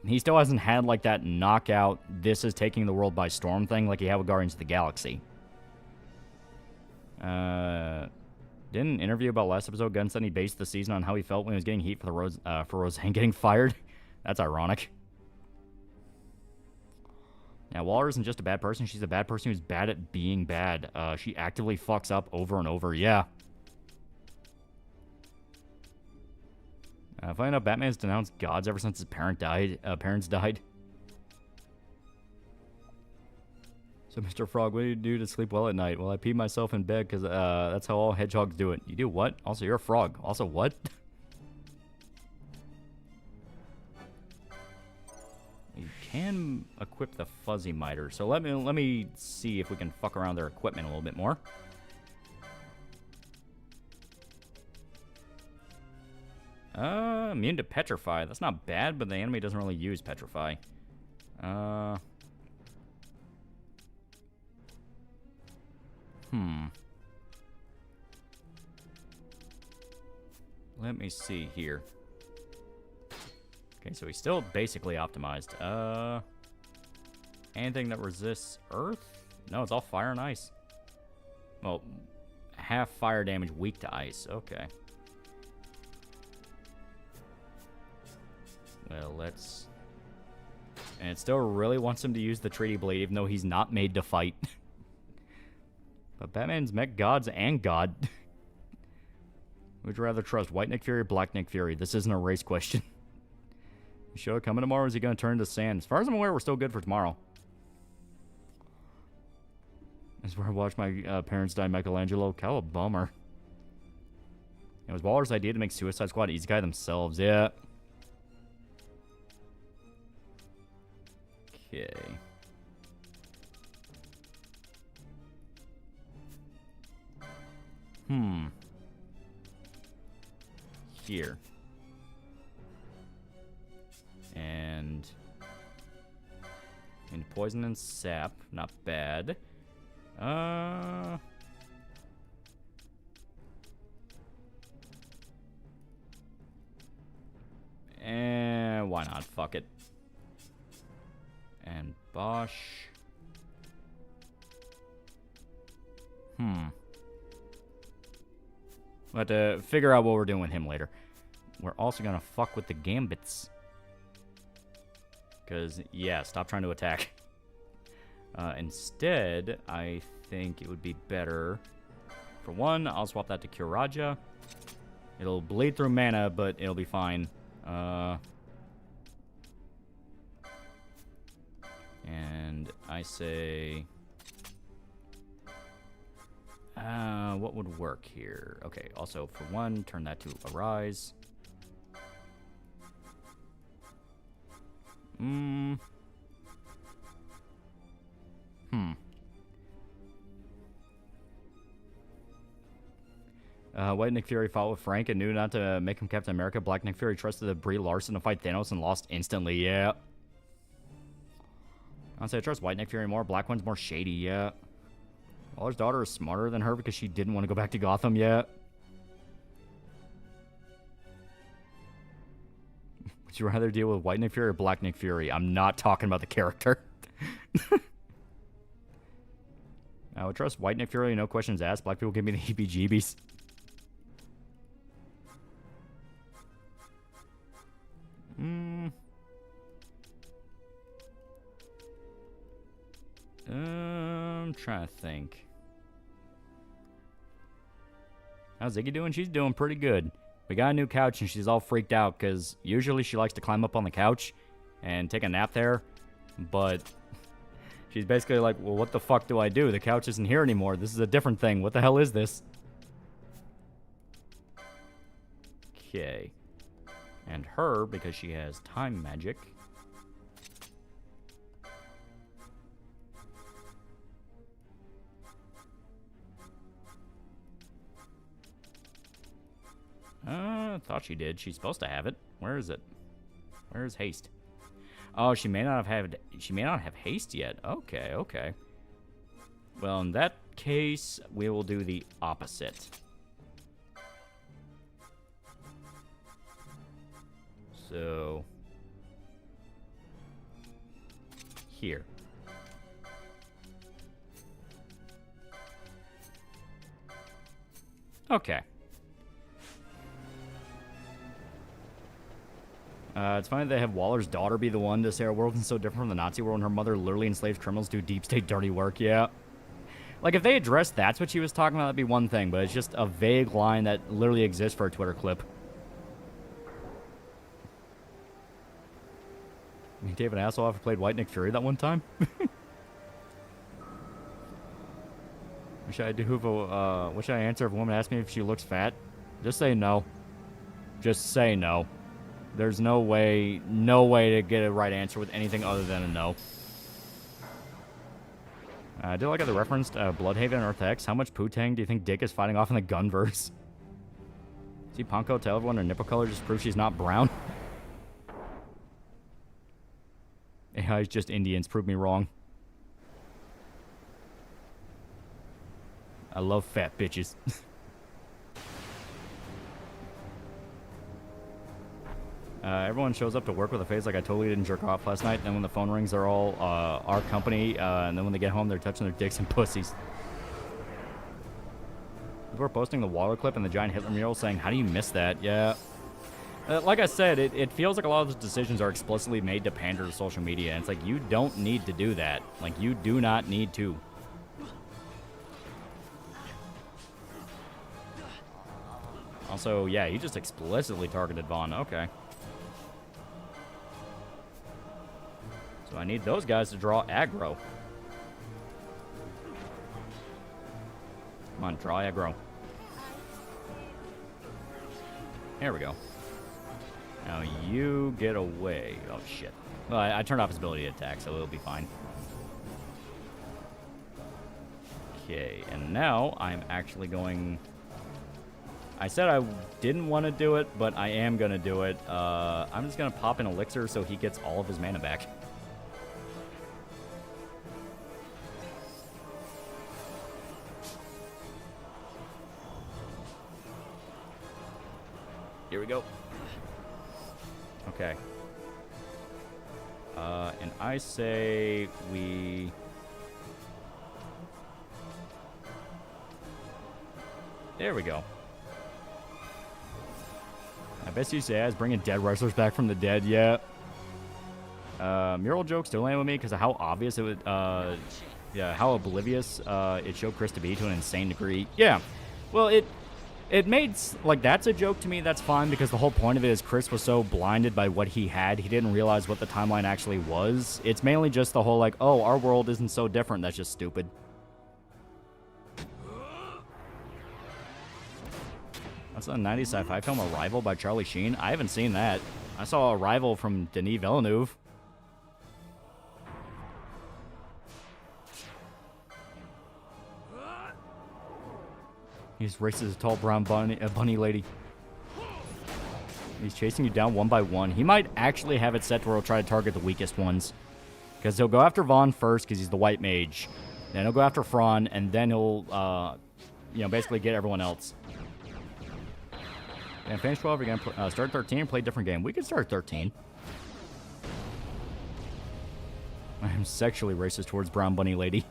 He still hasn't had, like, that knockout, this is taking the world by storm thing like he had with Guardians of the Galaxy. Didn't an interview about last episode, Gunn said he based the season on how he felt when he was getting heat for Roseanne getting fired. That's ironic. Now, Waller isn't just a bad person. She's a bad person who's bad at being bad. She actively fucks up over and over. Yeah. Funny enough, Batman has denounced gods ever since his parents died. So, Mr. Frog, what do you do to sleep well at night? Well, I pee myself in bed because that's how all hedgehogs do it. You do what? Also, you're a frog. Also, what? You can equip the fuzzy miter. So let me see if we can fuck around their equipment a little bit more. Immune to petrify. That's not bad, but the enemy doesn't really use petrify. Let me see here. Okay, so he's still basically optimized. Anything that resists earth? No, it's all fire and ice. Well, half fire damage, weak to ice. Okay. Well, let's... And it still really wants him to use the Treaty Blade, even though he's not made to fight. But Batman's met gods and God. Would you rather trust White Nick Fury or Black Nick Fury? This isn't a race question. Show coming tomorrow, or is he going to turn to sand? As far as I'm aware, we're still good for tomorrow. This is where I watched my parents die, Michelangelo. Kind of a bummer. It was Waller's idea to make Suicide Squad easy guy themselves. Yeah. Okay. Here. poison and sap. Not bad. And why not? Fuck it. And Bosch. We'll have to figure out what we're doing with him later. We're also gonna fuck with the Gambits. Because, yeah, stop trying to attack. Instead, I think it would be better. For one, I'll swap that to Kuraja. It'll bleed through mana, but it'll be fine. And I say... what would work here? Okay, also, for one, turn that to Arise. White Nick Fury fought with Frank and knew not to make him Captain America. Black Nick Fury trusted the Brie Larson to fight Thanos and lost instantly, yeah. I'd say I trust White Nick Fury more. Black one's more shady, yeah. Waller's daughter is smarter than her because she didn't want to go back to Gotham, yeah. Would you rather deal with White Nick Fury or Black Nick Fury? I'm not talking about the character. I would trust White Nick Fury, no questions asked. Black people give me the heebie-jeebies. I'm trying to think. How's Ziggy doing? She's doing pretty good. We got a new couch and she's all freaked out because usually she likes to climb up on the couch and take a nap there. But she's basically like, well, what the fuck do I do? The couch isn't here anymore. This is a different thing. What the hell is this? Okay. And her, because she has time magic. Thought she did. She's supposed to have it. Where is it? Where is haste? Oh, she may not have haste yet. Okay, okay. Well, in that case, we will do the opposite. So here. Okay. It's funny they have Waller's daughter be the one to say our world is so different from the Nazi world and her mother literally enslaves criminals do deep state dirty work, yeah. Like, if they addressed that's what she was talking about, that'd be one thing, but it's just a vague line that literally exists for a Twitter clip. You David Hasselhoff played White Nick Fury that one time? What should I answer if a woman asks me if she looks fat? Just say no. Just say no. There's no way to get a right answer with anything other than a no. I did like how they referenced Bloodhaven and Earth X. How much Poo-Tang do you think Dick is fighting off in the Gunverse? See Ponko tell everyone her nipple color just proves she's not brown? AI is just Indians. Prove me wrong. I love fat bitches. Everyone shows up to work with a face like I totally didn't jerk off last night. And then when the phone rings, they're all our company. And then when they get home, they're touching their dicks and pussies. People are posting the Waller clip and the giant Hitler mural saying, how do you miss that? Yeah. Like I said, it feels like a lot of those decisions are explicitly made to pander to social media. And it's like, you don't need to do that. Like, you do not need to. Also, yeah, he just explicitly targeted Vaughn. Okay. So I need those guys to draw aggro. Come on, draw aggro. There we go. Now you get away. Oh, shit. Well, I turned off his ability to attack, so it'll be fine. Okay, and now I'm actually going... I said I didn't want to do it, but I am going to do it. I'm just going to pop an elixir so he gets all of his mana back. Here we go. Okay. And I say we... There we go. I bet you say I was bringing dead wrestlers back from the dead, yeah. Mural joke still land with me because of how obvious it would, yeah, how oblivious it showed Chris to be to an insane degree. Yeah, well, it made, like, that's a joke to me, that's fine, because the whole point of it is Chris was so blinded by what he had, he didn't realize what the timeline actually was. It's mainly just the whole, like, oh, our world isn't so different, that's just stupid. That's a 90s sci-fi film, Arrival by Charlie Sheen. I haven't seen that. I saw Arrival from Denis Villeneuve. He's races a tall brown bunny lady. He's chasing you down one by one. He might actually have it set to where he'll try to target the weakest ones. Because he'll go after Vaughn first because he's the white mage. Then he'll go after Fran, and then he'll, you know, basically get everyone else. And finish 12 again. Start 13. Play a different game. We could start 13. I'm sexually racist towards brown bunny lady.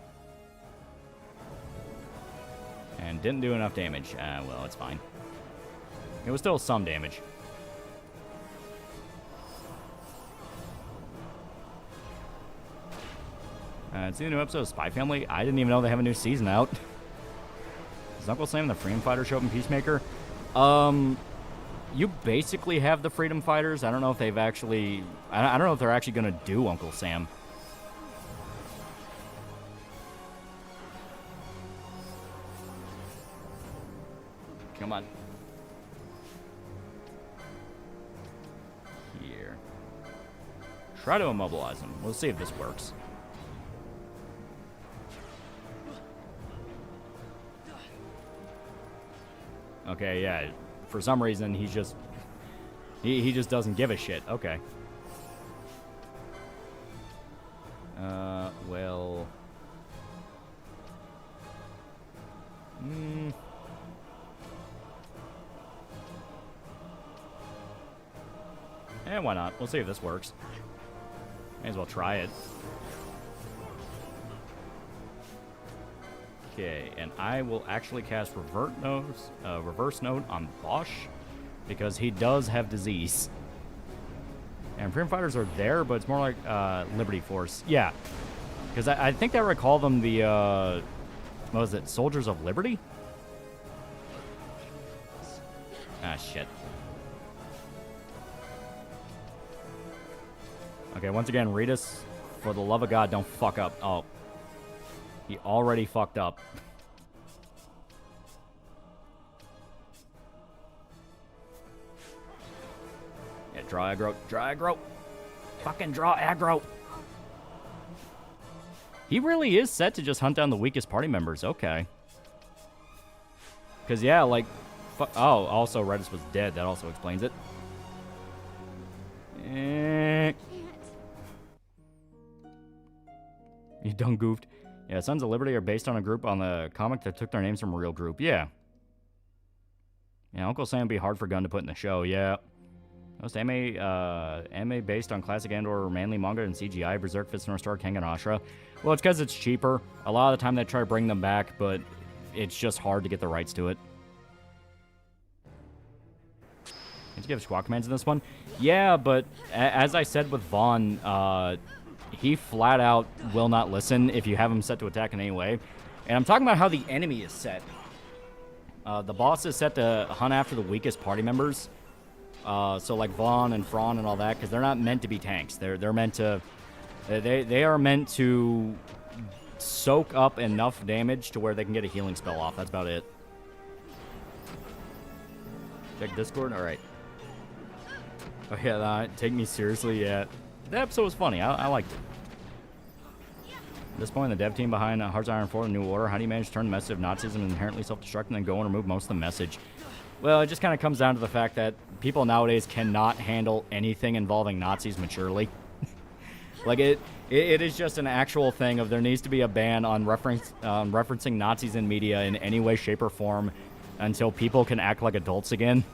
And didn't do enough damage. Well, it's fine. It was still some damage. It's the new episode of Spy Family. I didn't even know they have a new season out. Does Uncle Sam and the Freedom Fighter show up in Peacemaker? You basically have the Freedom Fighters. I don't know if they've actually... I don't know if they're actually going to do Uncle Sam. Come on. Here. Try to immobilize him. We'll see if this works. Okay, yeah. For some reason, he's just... He just doesn't give a shit. Okay. Well... why not? We'll see if this works. May as well try it. Okay, and I will actually cast Reverse Note on Bosch, because he does have disease. And Freedom Fighters are there, but it's more like Liberty Force. Yeah, because I think I recall them the, what was it, Soldiers of Liberty? Ah, shit. Okay, once again, Ritas, for the love of God, don't fuck up. Oh. He already fucked up. Yeah, draw aggro. Draw aggro. Fucking draw aggro. He really is set to just hunt down the weakest party members. Okay. Because, yeah, like... Oh, also, Redis was dead. That also explains it. You done goofed. Yeah, Sons of Liberty are based on a group on the comic that took their names from a real group. Yeah. Yeah, Uncle Sam would be hard for Gunn to put in the show. Yeah. Most anime based on classic and/or manly manga and CGI. Berserk, Fist North Star, Kengan Ashura. Well, it's because it's cheaper. A lot of the time they try to bring them back, but it's just hard to get the rights to it. Did you give squad commands in this one? Yeah, but as I said with Vaughn, he flat out will not listen if you have him set to attack in any way. And I'm talking about how the enemy is set. The boss is set to hunt after the weakest party members. So like Vaughn and Fran and all that, because they're not meant to be tanks. They're meant to... They are meant to soak up enough damage to where they can get a healing spell off. That's about it. Check Discord? Alright. Oh yeah, take me seriously, yeah. That episode was funny. I liked it. At this point, the dev team behind Hearts of Iron 4 and New Order, how do you manage to turn the message of Nazism inherently self-destructing and then go and remove most of the message? Well, it just kind of comes down to the fact that people nowadays cannot handle anything involving Nazis maturely. Like, it is just an actual thing of there needs to be a ban on referencing Nazis in media in any way, shape, or form until people can act like adults again.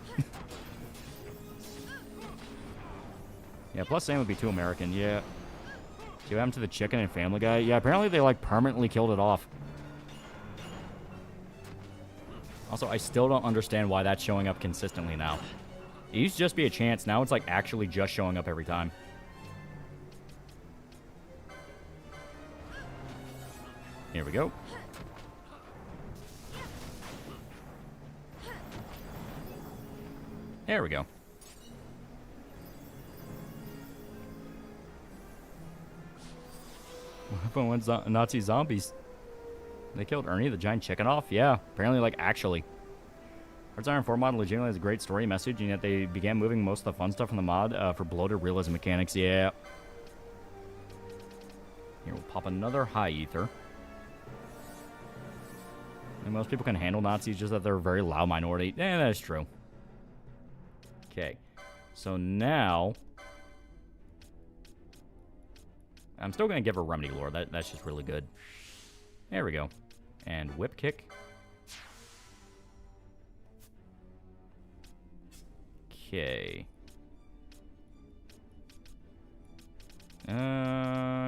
Yeah, plus Sam would be too American. Yeah. See what happened to the chicken and Family Guy? Yeah, apparently they, like, permanently killed it off. Also, I still don't understand why that's showing up consistently now. It used to just be a chance. Now it's, like, actually just showing up every time. Here we go. There we go. What happened when Nazi zombies? They killed Ernie, the giant chicken, off? Yeah, apparently, like, actually. Hearts Iron 4 mod legitimately has a great story message, and yet they began moving most of the fun stuff from the mod for bloated realism mechanics. Yeah. Here, we'll pop another high ether. And most people can handle Nazis, just that they're a very loud minority. Yeah, that is true. Okay. So now... I'm still going to give her Remedy Lore. That's just really good. There we go. And Whip Kick. Okay.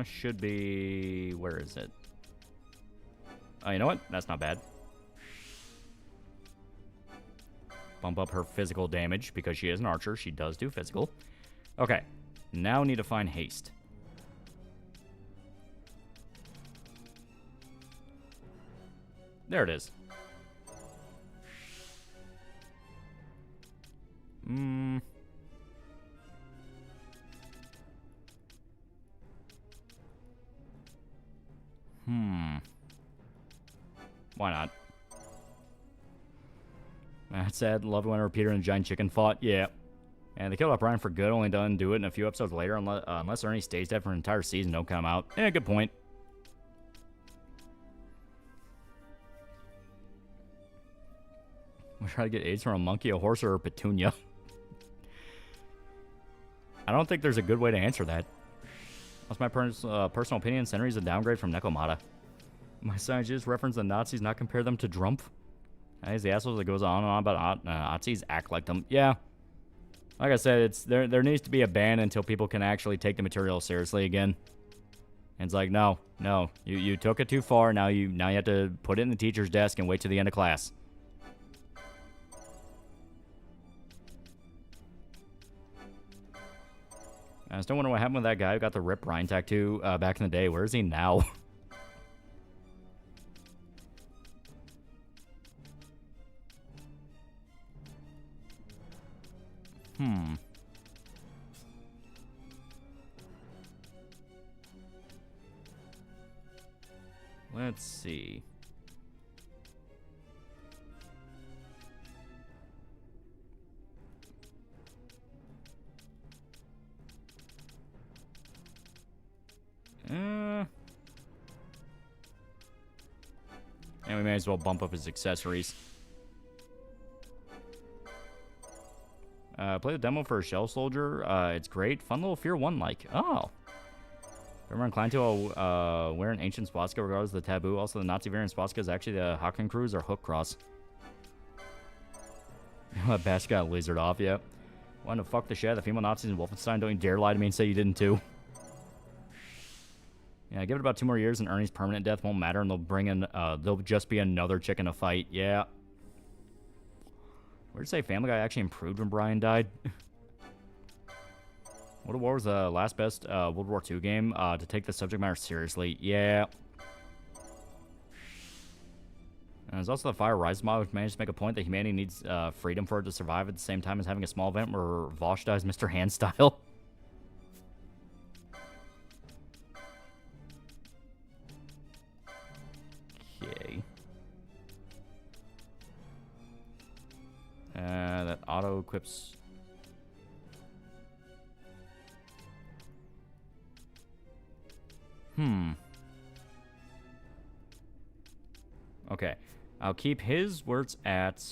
Should be... Where is it? Oh, you know what? That's not bad. Bump up her physical damage because she is an archer. She does do physical. Okay. Now need to find haste. There it is. Why not? That said, love it when Peter and the giant chicken fought. Yeah. And they killed off Brian for good, only done do it in a few episodes later, unless Ernie stays dead for an entire season, don't come out. Yeah, good point. We're trying to get AIDS from a monkey, a horse, or a petunia. I don't think there's a good way to answer that. That's my personal opinion. Senri is a downgrade from Nekomata. My scientists reference the Nazis, not compare them to Drumpf. He's the asshole that goes on and on about Nazis act like them. Yeah. Like I said, there needs to be a ban until people can actually take the material seriously again. And it's like, no, you took it too far. Now you have to put it in the teacher's desk and wait till the end of class. I still wonder what happened with that guy who got the Rip Ryan tattoo back in the day. Where is he now? Let's see. And we may as well bump up his accessories. Play the demo for a Shell Soldier. It's great. Fun little Fear 1-like. Oh. If I'm inclined to wear an ancient swastika regardless of the taboo. Also, the Nazi variant swastika is actually the Haken Cruz or Hook Cross. Bash got lasered off, yeah. Wanted to fuck the shit out of the female Nazis in Wolfenstein. Don't you dare lie to me and say you didn't too. Yeah, give it about 2 more years and Ernie's permanent death won't matter and they'll bring in, there'll just be another chick in a fight. Yeah. Where'd you say Family Guy actually improved when Brian died? World of War was the last best World War II game to take the subject matter seriously. Yeah. And there's also the Fire Rise mod, which managed to make a point that humanity needs freedom for it to survive at the same time as having a small event where Vosh dies Mr. Hand style. Okay. That auto equips. Okay. I'll keep his where it's at.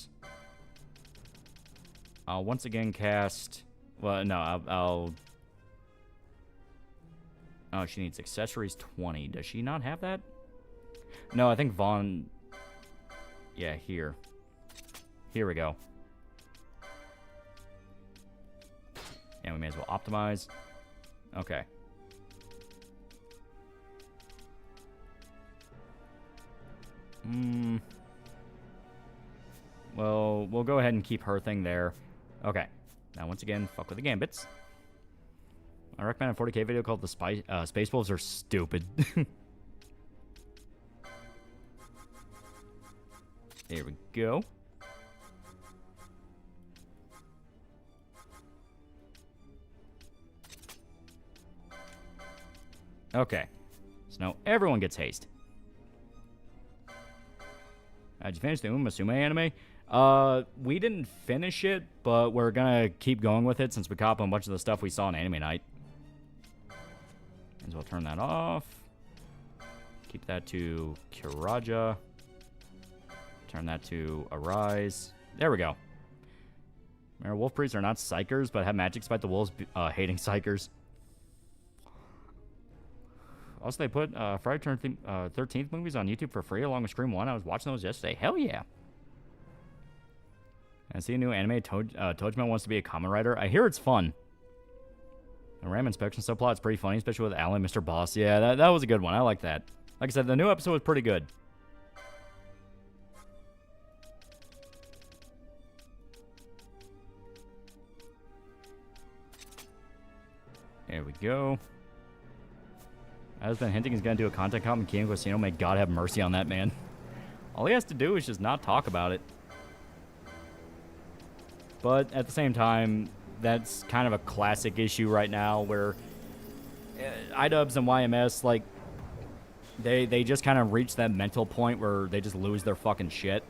I'll once again cast... Well, no, I'll... Oh, she needs accessories 20. Does she not have that? No, I think Vaughn... Yeah, here. Here we go. And we may as well optimize. Okay. Well, we'll go ahead and keep her thing there. Okay. Now, once again, fuck with the gambits. I recommend a 40K video called The Space Wolves Are Stupid. There we go. Okay. So now everyone gets haste. Did you finish the Umasume anime? We didn't finish it, but we're gonna keep going with it since we caught up on a bunch of the stuff we saw on Anime Night. As well turn that off. Keep that to Kiraja. Turn that to Arise. There we go. Remember, wolf priests are not psychers, but have magic despite the wolves hating psychers. Also, they put Friday 13th movies on YouTube for free along with Scream 1. I was watching those yesterday. Hell yeah. I see a new anime. Tojima wants to be a common writer. I hear it's fun. The Ram Inspection subplot is pretty funny, especially with Alan and Mr. Boss. Yeah, that was a good one. I like that. Like I said, the new episode was pretty good. There we go. I've been hinting he's going to do a content comp in King Casino. May God have mercy on that man. All he has to do is just not talk about it. But at the same time, that's kind of a classic issue right now where iDubbbz and YMS, like, they just kind of reach that mental point where they just lose their fucking shit.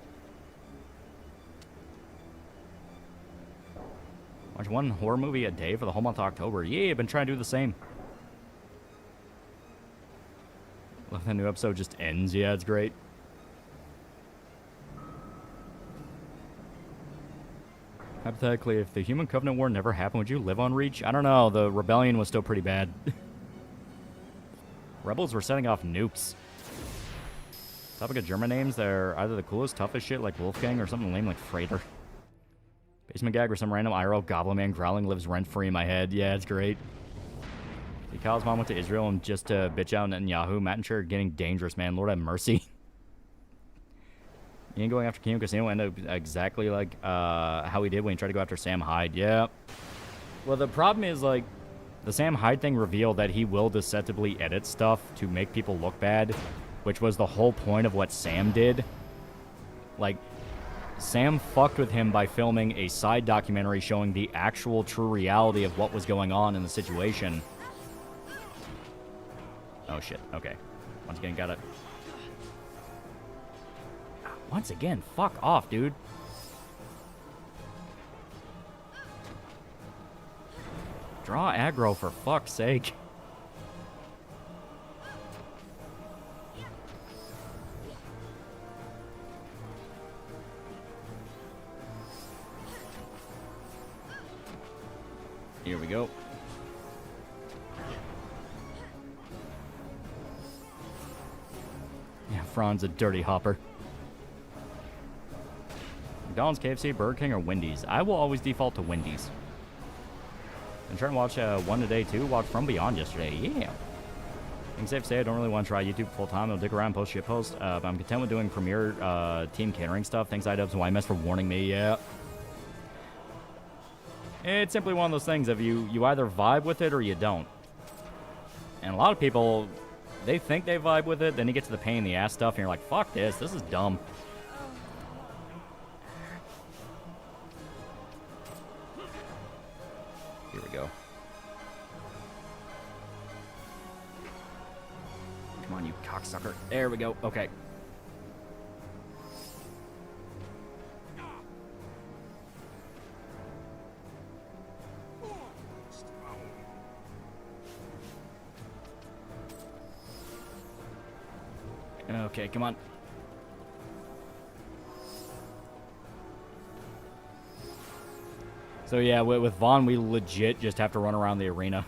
Watch one horror movie a day for the whole month of October. Yeah, I've been trying to do the same. Love that new episode just ends. Yeah, it's great. Hypothetically, if the Human Covenant War never happened, would you live on Reach? I don't know. The rebellion was still pretty bad. Rebels were setting off nukes. Topic of German names, they're either the coolest, toughest shit like Wolfgang or something lame like Freighter. Basement gag or some random IRL Goblin Man growling lives rent-free in my head. Yeah, it's great. Kyle's mom went to Israel and just to bitch out Netanyahu. Matt and Cher are getting dangerous, man. Lord have mercy. He ain't going after Kino Casino end up exactly like how he did when he tried to go after Sam Hyde. Yeah. Well, the problem is, like, the Sam Hyde thing revealed that he will deceptively edit stuff to make people look bad, which was the whole point of what Sam did. Like, Sam fucked with him by filming a side documentary showing the actual true reality of what was going on in the situation. Oh, shit. Okay. Once again, gotta... Once again, fuck off, dude. Draw aggro, for fuck's sake. Here we go. Yeah, Fran's a dirty hopper. McDonald's, KFC, Burger King, or Wendy's? I will always default to Wendy's. I'm trying to watch one today, too. Watched From Beyond yesterday. Yeah. I think safe to say I don't really want to try YouTube full-time. I'll dig around, post shit posts. But I'm content with doing Premiere team catering stuff. Thanks, iDubbbz and YMS, for warning me. Yeah. It's simply one of those things of you either vibe with it or you don't. And a lot of people, they think they vibe with it, then you get to the pain in the ass stuff, and you're like, fuck this is dumb. Here we go. Come on, you cocksucker. There we go. Okay. Okay, come on. So yeah, with Vaughn, we legit just have to run around the arena.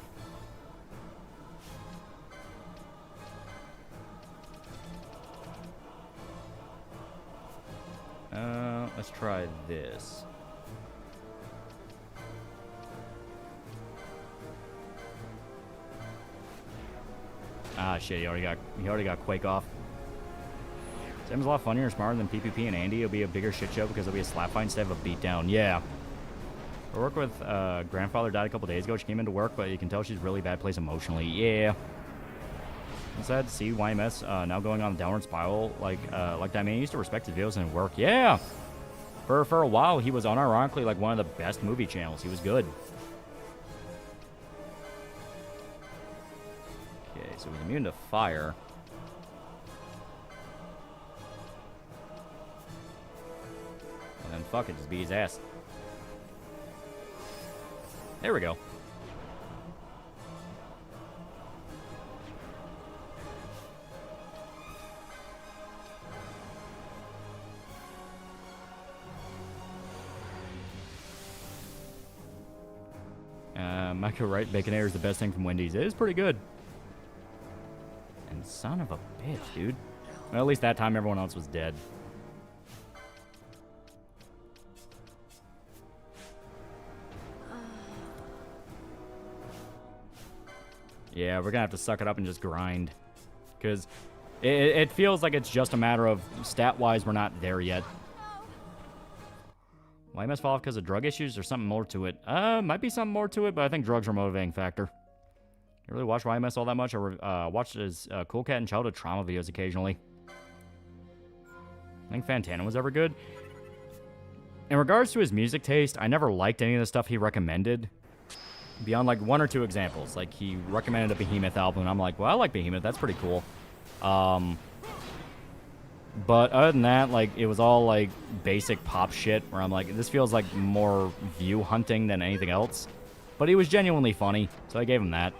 Let's try this. Ah, shit, he already got Quake off. Sam's a lot funnier and smarter than PPP and Andy. It'll be a bigger shit show because it'll be a slap fight instead of a beatdown. Yeah. I work with grandfather died a couple days ago. She came into work, but you can tell she's really bad place emotionally. Yeah. I'm sad to see YMS now going on a downward spiral like that. Man, he used to respect his videos and work. Yeah. For a while, he was unironically like one of the best movie channels. He was good. Okay, so he's immune to fire. And then fuck it, just beat his ass. There we go. Michael Wright, Baconator is the best thing from Wendy's. It is pretty good. And son of a bitch, dude. Well, at least that time everyone else was dead. Yeah, we're gonna have to suck it up and just grind. Because it feels like it's just a matter of stat-wise we're not there yet. Why must fall off because of drug issues or something more to it? Might be something more to it, but I think drugs are a motivating factor. You really watch YMS all that much? I watched his Cool Cat and childhood trauma videos occasionally. I think Fantana was ever good. In regards to his music taste, I never liked any of the stuff he recommended. Beyond like one or two examples. Like he recommended a Behemoth album, and I'm like, well, I like Behemoth. That's pretty cool. But other than that, like, it was all, like, basic pop shit, where I'm like, this feels like more view hunting than anything else. But he was genuinely funny, so I gave him that.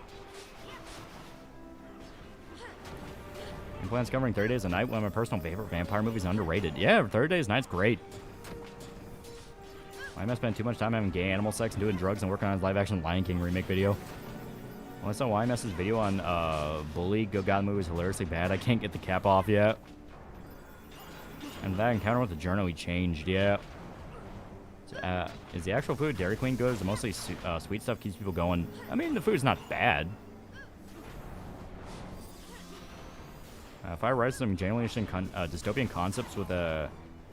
Plans covering 30 Days a Night, one of my personal favorite vampire movies, underrated. Yeah, 30 Days a Night's great. Why am I spending too much time having gay animal sex and doing drugs and working on his live-action Lion King remake video? Well, I saw YMS's video on Bully. Good God, the movie was hilariously bad. I can't get the cap off yet. And that encounter with the journal, he changed, yeah. Is the actual food Dairy Queen good? Is it mostly sweet stuff keeps people going? I mean, the food's not bad. If I write some genuinely interesting dystopian concepts with a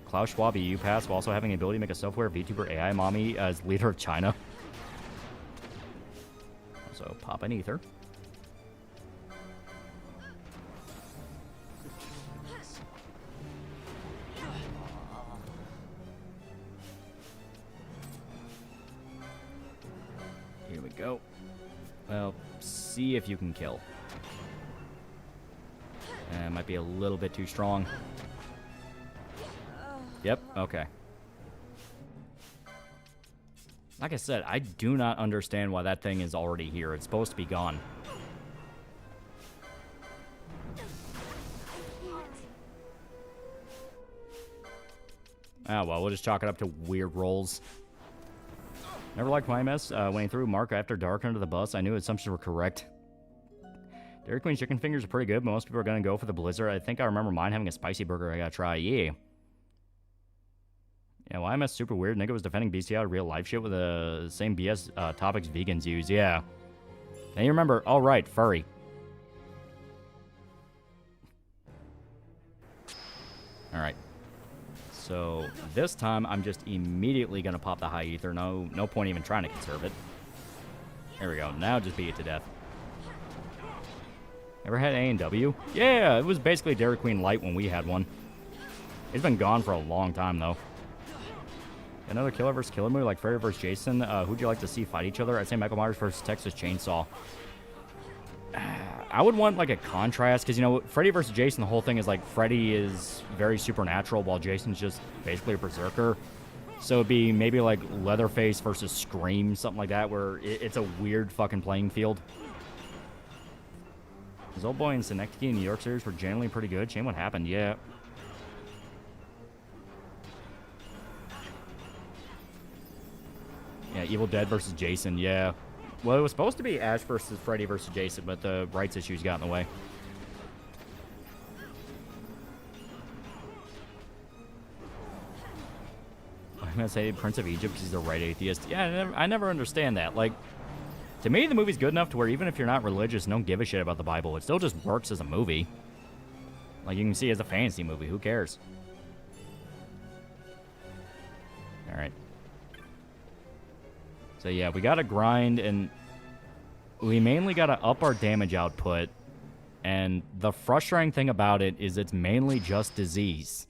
Klaus Schwab EU pass while also having the ability to make a self-aware VTuber AI mommy as leader of China. Also, pop an ether. Here we go. Well, see if you can kill. Might be a little bit too strong. Yep, okay. Like I said, I do not understand why that thing is already here. It's supposed to be gone. Ah, well, we'll just chalk it up to weird rolls. Never liked YMS. When he threw Mark After Dark under the bus, I knew his assumptions were correct. Dairy Queen chicken fingers are pretty good, but most people are going to go for the Blizzard. I think I remember mine having a spicy burger I got to try. Yeah. Yeah, YMS super weird. Nigga was defending bestiality real life shit with the same BS topics vegans use. Yeah. And you remember, all right, furry. All right. So this time, I'm just immediately going to pop the high ether. No point even trying to conserve it. There we go. Now just beat it to death. Ever had A&W? Yeah, it was basically Dairy Queen Light when we had one. It's been gone for a long time, though. Another killer versus killer movie like Freddy versus Jason. Who'd you like to see fight each other? I'd say Michael Myers versus Texas Chainsaw. I would want, like, a contrast, because, you know, Freddy versus Jason, the whole thing is, like, Freddy is very supernatural, while Jason's just basically a berserker. So it'd be maybe, like, Leatherface versus Scream, something like that, where it's a weird fucking playing field. His Old Boy and Synecdoche in New York series were generally pretty good. Shame what happened, yeah. Yeah, Evil Dead versus Jason, yeah. Well, it was supposed to be Ash versus Freddy versus Jason, but the rights issues got in the way. I'm gonna say Prince of Egypt because he's a right atheist. Yeah, I never understand that. Like, To me, the movie's good enough to where even if you're not religious and don't give a shit about the Bible, it still just works as a movie. Like, you can see as a fantasy movie. Who cares? Alright. So, yeah, we gotta grind, and we mainly gotta up our damage output. And the frustrating thing about it is it's mainly just disease.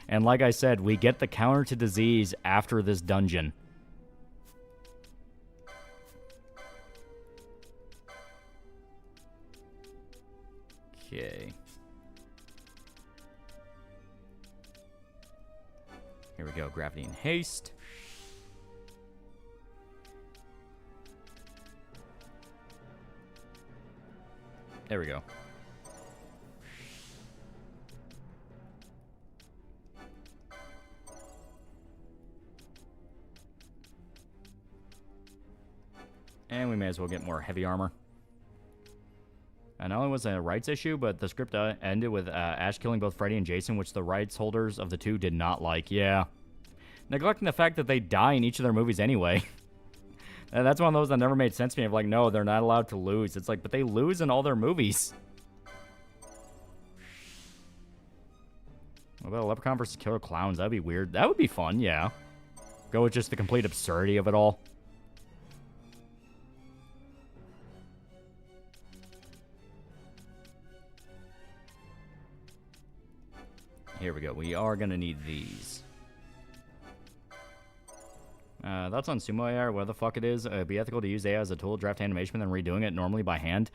And like I said, we get the counter to disease after this dungeon. Okay. Here we go, gravity and haste. There we go. And we may as well get more heavy armor. And not only was it a rights issue, but the script ended with Ash killing both Freddy and Jason, which the rights holders of the two did not like. Yeah. Neglecting the fact that they die in each of their movies anyway. And that's one of those that never made sense to me. Of like, no, they're not allowed to lose. It's like, but they lose in all their movies. What about a Leprechaun versus Killer Clowns? That'd be weird. That would be fun, yeah. Go with just the complete absurdity of it all. Here we go. We are going to need these. That's on Sumo AI or whatever the fuck it is. It'd be ethical to use AI as a tool, draft animation, and then redoing it normally by hand.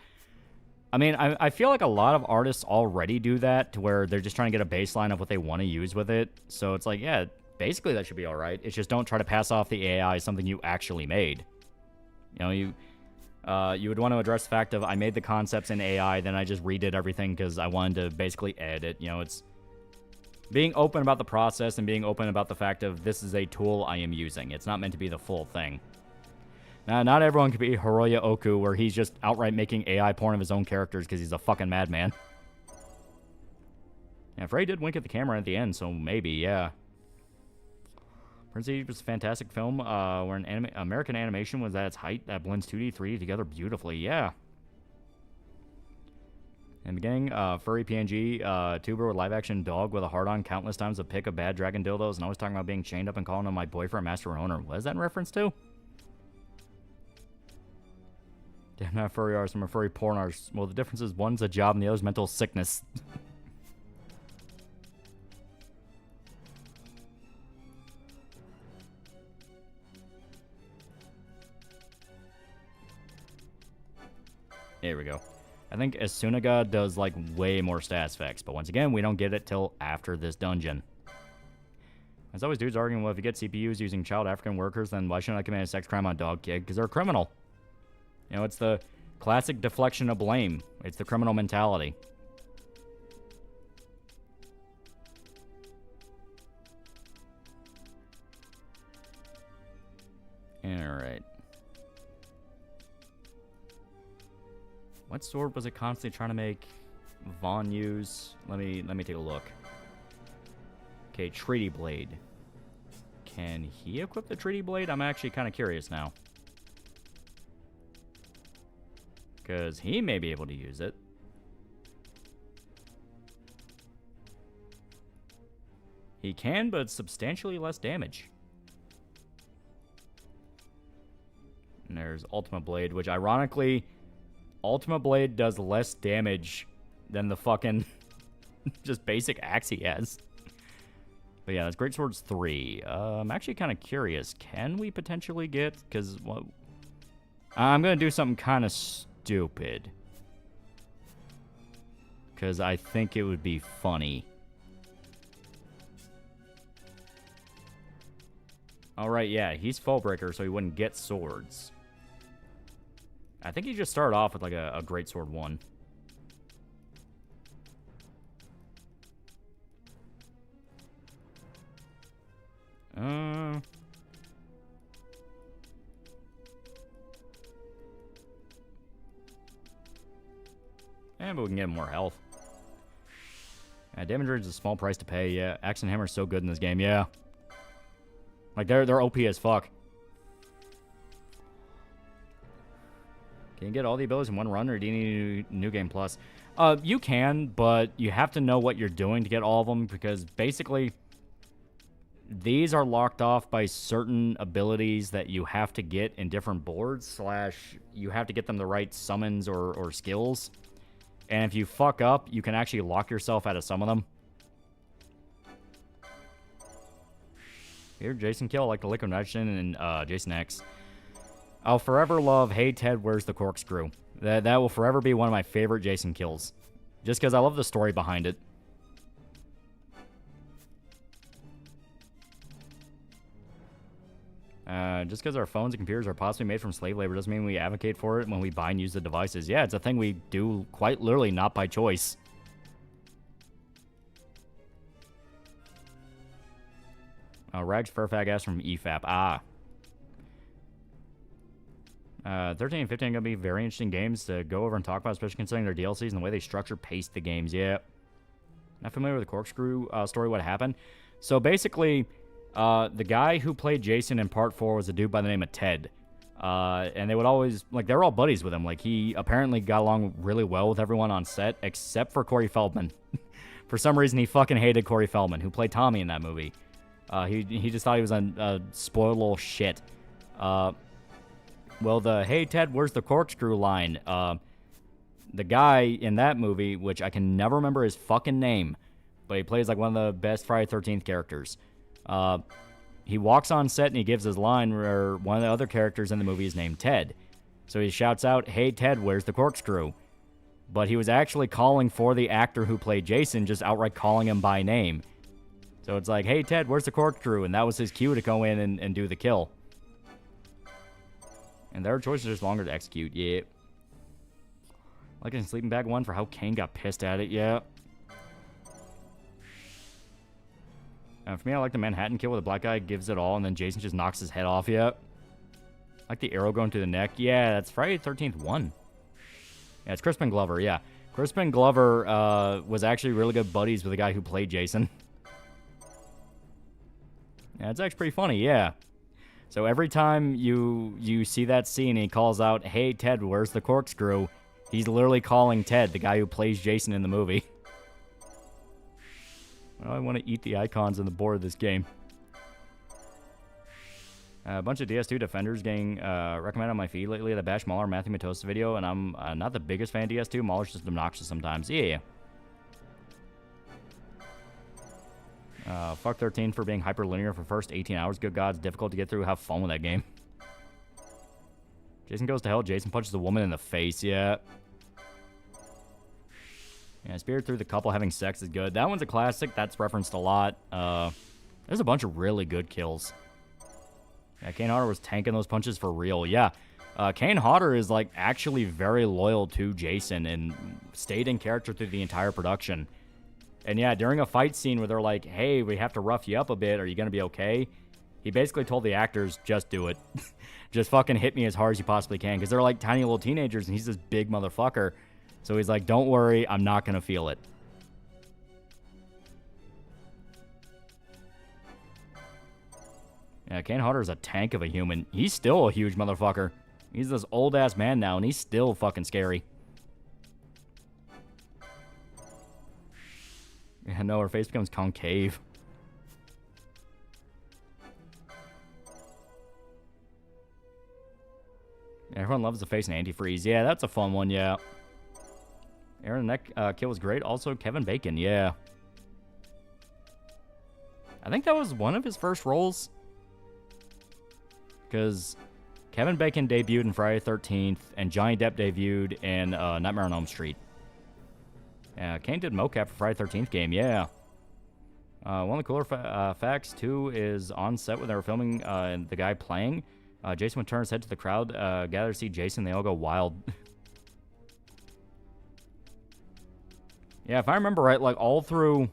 I mean, I feel like a lot of artists already do that, to where they're just trying to get a baseline of what they want to use with it. So it's like, yeah, basically that should be alright. It's just don't try to pass off the AI as something you actually made. You know, you would want to address the fact of, I made the concepts in AI, then I just redid everything because I wanted to basically edit. You know, it's being open about the process and being open about the fact of, this is a tool I am using. It's not meant to be the full thing. Now, not everyone could be Hiroya Oku, where he's just outright making AI porn of his own characters because he's a fucking madman. Yeah, Frey did wink at the camera at the end, so maybe, yeah. Prince of Egypt was a fantastic film, where an American animation was at its height that blends 2D, 3D together beautifully, yeah. In the beginning, furry PNG tuber with live-action dog with a heart-on countless times a pic of bad dragon dildos and always talking about being chained up and calling him my boyfriend, master, owner. What is that in reference to? Damn, not furry artists, I'm a furry porn artist. Well, the difference is one's a job and the other's mental sickness. There we go. I think Asunaga does, like, way more stats effects, but once again, we don't get it till after this dungeon. As always, dudes arguing, well, if you get CPUs using child African workers, then why shouldn't I commit a sex crime on Dog Kid? Because they're a criminal. You know, it's the classic deflection of blame. It's the criminal mentality. Alright. What sword was it constantly trying to make Vaughn use? Let me take a look. Okay, Treaty Blade. Can he equip the Treaty Blade? I'm actually kind of curious now. Because he may be able to use it. He can, but substantially less damage. And there's Ultimate Blade, which ironically, Ultimate Blade does less damage than the fucking just basic axe he has. But yeah, that's Great Swords 3. I'm actually kind of curious. Can we potentially get... Because I'm going to do something kind of stupid. Because I think it would be funny. Alright, yeah, he's Fallbreaker, so he wouldn't get swords. I think he just started off with like a Great Sword 1. But we can get him more health. Damage range is a small price to pay. Yeah, Axe and Hammer is so good in this game. Yeah, like they're OP as fuck. Can you get all the abilities in one run, or do you need New Game Plus? You can, but you have to know what you're doing to get all of them, because basically these are locked off by certain abilities that you have to get in different boards, / you have to get them the right summons or skills. And if you fuck up, you can actually lock yourself out of some of them. Here, Jason Kill, like the Liquid Nitrogen and Jason X. I'll forever love Hey Ted, Where's the Corkscrew? That will forever be one of my favorite Jason kills. Just because I love the story behind it. Just because our phones and computers are possibly made from slave labor doesn't mean we advocate for it when we buy and use the devices. Yeah, it's a thing we do quite literally not by choice. Rags Furfag ass from EFAP. 13 and 15 are going to be very interesting games to go over and talk about, especially considering their DLCs and the way they structure, pace the games. Yeah. Not familiar with the Corkscrew story, what happened? So basically, the guy who played Jason in Part 4 was a dude by the name of Ted. And they would always, like, they were all buddies with him. Like, he apparently got along really well with everyone on set, except for Corey Feldman. For some reason, he fucking hated Corey Feldman, who played Tommy in that movie. He just thought he was a spoiled little shit. Well, the Hey Ted, Where's the Corkscrew line, the guy in that movie, which I can never remember his fucking name, but he plays like one of the best Friday the 13th characters. He walks on set and he gives his line where one of the other characters in the movie is named Ted. So he shouts out, Hey Ted, where's the corkscrew? But he was actually calling for the actor who played Jason, just outright calling him by name. So it's like, Hey Ted, where's the corkscrew? And that was his cue to go in and do the kill. And their choices are just longer to execute, yeah. Like in Sleeping Bag 1 for how Kane got pissed at it, yeah. For me, I like the Manhattan kill where the black guy gives it all and then Jason just knocks his head off, yeah. I like the arrow going through the neck. Yeah, that's Friday the 13th 1. Yeah, it's Crispin Glover, yeah. Crispin Glover was actually really good buddies with the guy who played Jason. Yeah, it's actually pretty funny, yeah. So every time you see that scene and he calls out, Hey Ted, where's the corkscrew? He's literally calling Ted, the guy who plays Jason in the movie. Well, I want to eat the icons on the board of this game. A bunch of DS2 defenders getting recommended on my feed lately. The Bash Mahler Matthew Matosis video, and I'm not the biggest fan of DS2. Mahler's just obnoxious sometimes. Yeah. Fuck 13 for being hyperlinear for first 18 hours. Good God, it's difficult to get through. Have fun with that game. Jason goes to hell. Jason punches a woman in the face. Yeah. Yeah, Spirit through the couple having sex is good. That one's a classic. That's referenced a lot. There's a bunch of really good kills. Yeah, Kane Hodder was tanking those punches for real. Yeah. Kane Hodder is, like, actually very loyal to Jason and stayed in character through the entire production. And yeah, during a fight scene where they're like, hey, we have to rough you up a bit. Are you going to be okay? He basically told the actors, just do it. Just fucking hit me as hard as you possibly can. Because they're like tiny little teenagers and he's this big motherfucker. So he's like, don't worry, I'm not going to feel it. Yeah, Kane Hodder is a tank of a human. He's still a huge motherfucker. He's this old-ass man now, and he's still fucking scary. Yeah, no, her face becomes concave. Yeah, everyone loves the face and antifreeze. Yeah, that's a fun one, yeah. Aaron neck kill was great. Also, Kevin Bacon, yeah. I think that was one of his first roles. Because Kevin Bacon debuted in Friday the 13th, and Johnny Depp debuted in Nightmare on Elm Street. Yeah, Kane did mocap for Friday the 13th game, yeah. One of the cooler facts, too, is on set when they were filming the guy playing. Jason would turn his head to the crowd, gather to see Jason, they all go wild. Yeah, if I remember right, like all through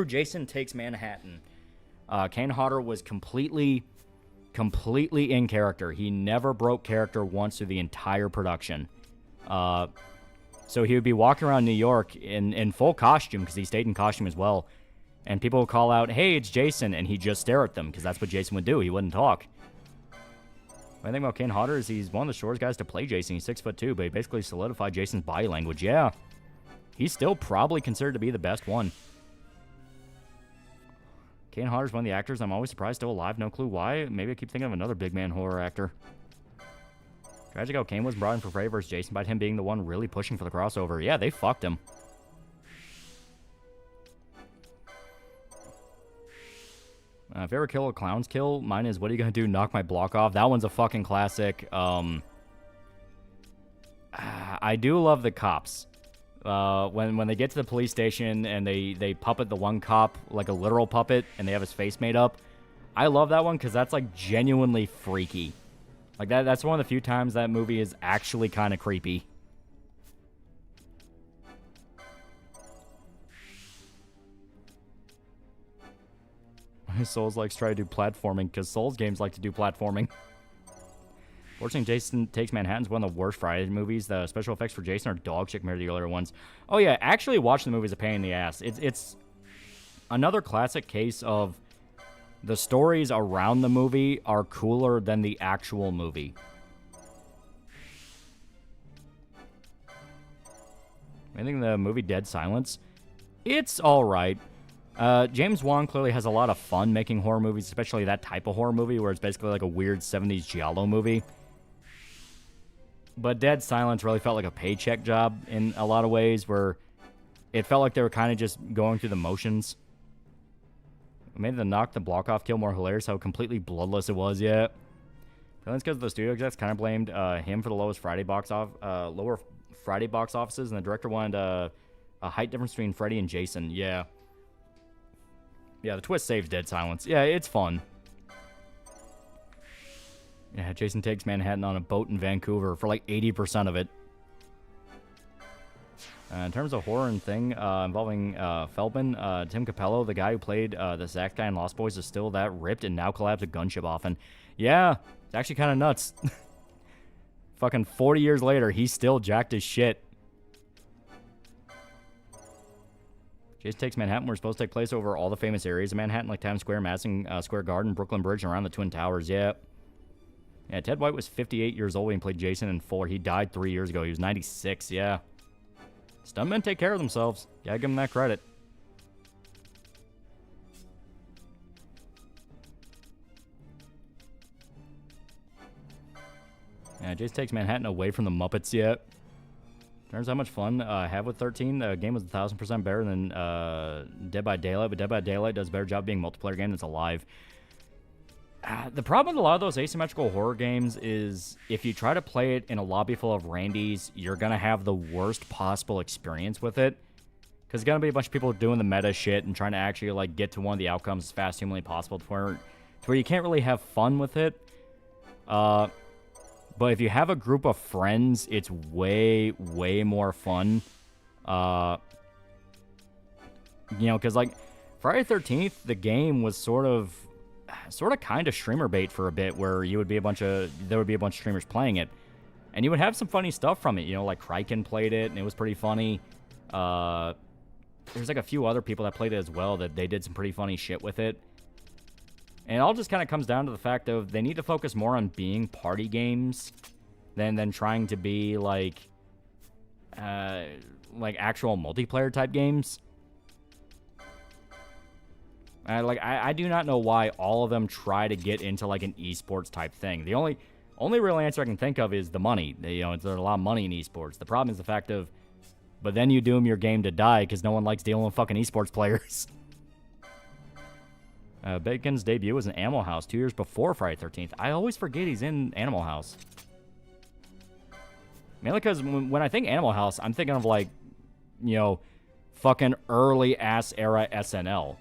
Jason Takes Manhattan, Kane Hodder was completely in character. He never broke character once through the entire production. So he would be walking around New York in full costume, because he stayed in costume as well. And people would call out, hey, it's Jason, and he'd just stare at them, because that's what Jason would do. He wouldn't talk. What I think about Kane Hodder is he's one of the shortest guys to play Jason. He's 6'2", but he basically solidified Jason's body language. Yeah. He's still probably considered to be the best one. Kane Hodder's one of the actors I'm always surprised still alive. No clue why. Maybe I keep thinking of another big man horror actor. Tragic how Kane was brought in for Freddy vs. Jason by him being the one really pushing for the crossover. Yeah, they fucked him. If you ever kill a clown's kill, mine is, what are you going to do? Knock my block off? That one's a fucking classic. I do love the cops. When they get to the police station and they puppet the one cop like a literal puppet and they have his face made up. I love that one because that's like genuinely freaky. Like that's one of the few times that movie is actually kind of creepy. Souls likes to try to do platforming because Souls games like to do platforming. Fortunately, Jason Takes Manhattan is one of the worst Friday movies. The special effects for Jason are dog shit compared to the earlier ones. Oh yeah, actually watching the movie is a pain in the ass. It's another classic case of the stories around the movie are cooler than the actual movie. I think the movie Dead Silence, it's alright. James Wan clearly has a lot of fun making horror movies, especially that type of horror movie where it's basically like a weird 70s giallo movie. But Dead Silence really felt like a paycheck job in a lot of ways, where it felt like they were kind of just going through the motions. It made the knock the block off kill more hilarious, how completely bloodless it was, yeah. That's because the studio execs kind of blamed him for the lower Friday box offices, and the director wanted a height difference between Freddy and Jason, yeah. Yeah, the twist saves Dead Silence. Yeah, it's fun. Yeah, Jason Takes Manhattan on a boat in Vancouver for like 80% of it. In terms of horror and thing involving Feldman, Tim Capello, the guy who played the Zach guy in Lost Boys, is still that ripped and now collabs with Gunship often. Yeah, it's actually kind of nuts. Fucking 40 years later, he's still jacked as shit. Jason Takes Manhattan were supposed to take place over all the famous areas of Manhattan, like Times Square, Madison Square Garden, Brooklyn Bridge, and around the Twin Towers. Yeah. Yeah, Ted White was 58 years old when he played Jason in 4. He died 3 years ago. He was 96, yeah. Stuntmen take care of themselves. Gotta give them that credit. Yeah, Jason Takes Manhattan away from the Muppets yet. In terms of how much fun I have with 13, the game was 1,000% better than Dead by Daylight, but Dead by Daylight does a better job being a multiplayer game that's alive. The problem with a lot of those asymmetrical horror games is if you try to play it in a lobby full of Randys, you're going to have the worst possible experience with it. Because there's going to be a bunch of people doing the meta shit and trying to actually like get to one of the outcomes as fast as humanly possible to where you can't really have fun with it. But if you have a group of friends, it's way, way more fun. You know, because like Friday the 13th, the game was sort of kind of streamer bait for a bit, where there would be a bunch of streamers playing it, and you would have some funny stuff from it. You know, like Kryken played it, and it was pretty funny. There's like a few other people that played it as well that they did some pretty funny shit with it. And it all just kind of comes down to the fact of they need to focus more on being party games than trying to be like actual multiplayer type games. I do not know why all of them try to get into like an esports type thing. The only real answer I can think of is the money. You know, there's a lot of money in esports. The problem is the fact of, but then you doom your game to die because no one likes dealing with fucking esports players. Bacon's debut was in Animal House 2 years before Friday the 13th. I always forget he's in Animal House. Mainly because when I think Animal House, I'm thinking of like, you know, fucking early ass era SNL.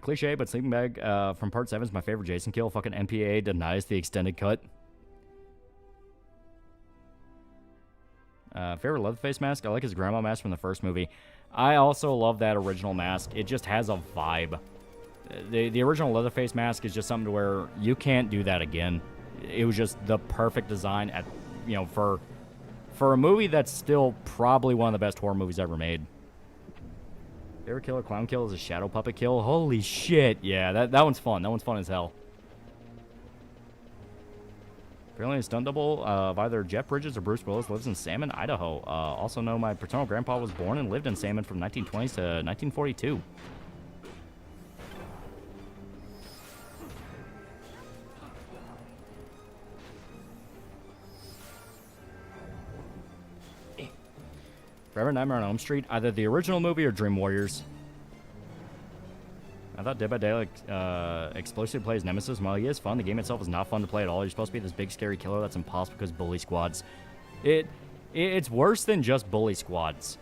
Cliche, but Sleeping Bag from Part 7 is my favorite Jason kill. Fucking NPA denies the extended cut. Favorite Leatherface mask? I like his grandma mask from the first movie. I also love that original mask. It just has a vibe. The original Leatherface mask is just something to where you can't do that again. It was just the perfect design at, you know, for for a movie that's still probably one of the best horror movies ever made. Favorite killer clown kill is a shadow puppet kill. Holy shit. Yeah, that one's fun. That one's fun as hell. Apparently a stunt double of either Jeff Bridges or Bruce Willis lives in Salmon, Idaho. Also know my paternal grandpa was born and lived in Salmon from 1920s to 1942. Forever Nightmare on Elm Street, either the original movie or Dream Warriors. I thought Dead by Daylight explosively plays Nemesis. While he is fun, the game itself is not fun to play at all. You're supposed to be this big scary killer that's impossible because bully squads. It's worse than just bully squads.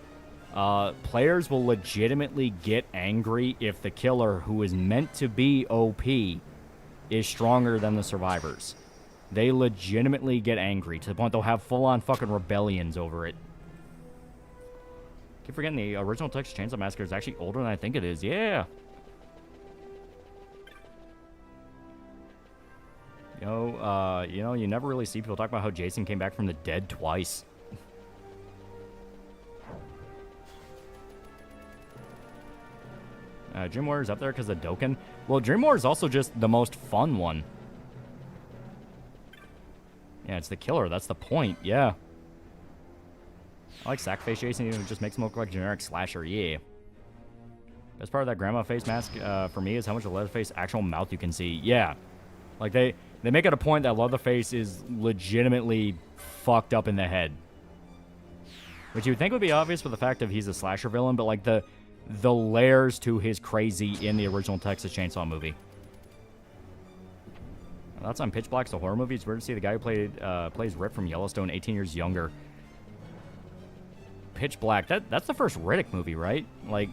Players will legitimately get angry if the killer, who is meant to be OP, is stronger than the survivors. They legitimately get angry to the point they'll have full-on fucking rebellions over it. Keep forgetting the original Texas Chainsaw Massacre is actually older than I think it is. Yeah. You never really see people talk about how Jason came back from the dead twice. Dream Warrior's up there because of Dokkan. Well, Dream Warrior is also just the most fun one. Yeah, it's the killer. That's the point. Yeah. I like Sackface Jason, even if it just makes him look like a generic slasher. Yeah. Best part of that grandma face mask for me is how much of Leatherface's actual mouth you can see. Yeah. Like, they make it a point that Leatherface is legitimately fucked up in the head. Which you would think would be obvious with the fact that he's a slasher villain, but, like, the layers to his crazy in the original Texas Chainsaw movie. That's on Pitch Black's the horror movie. It's weird to see the guy who plays Rip from Yellowstone 18 years younger. Pitch Black, that's the first Riddick movie, right? Like,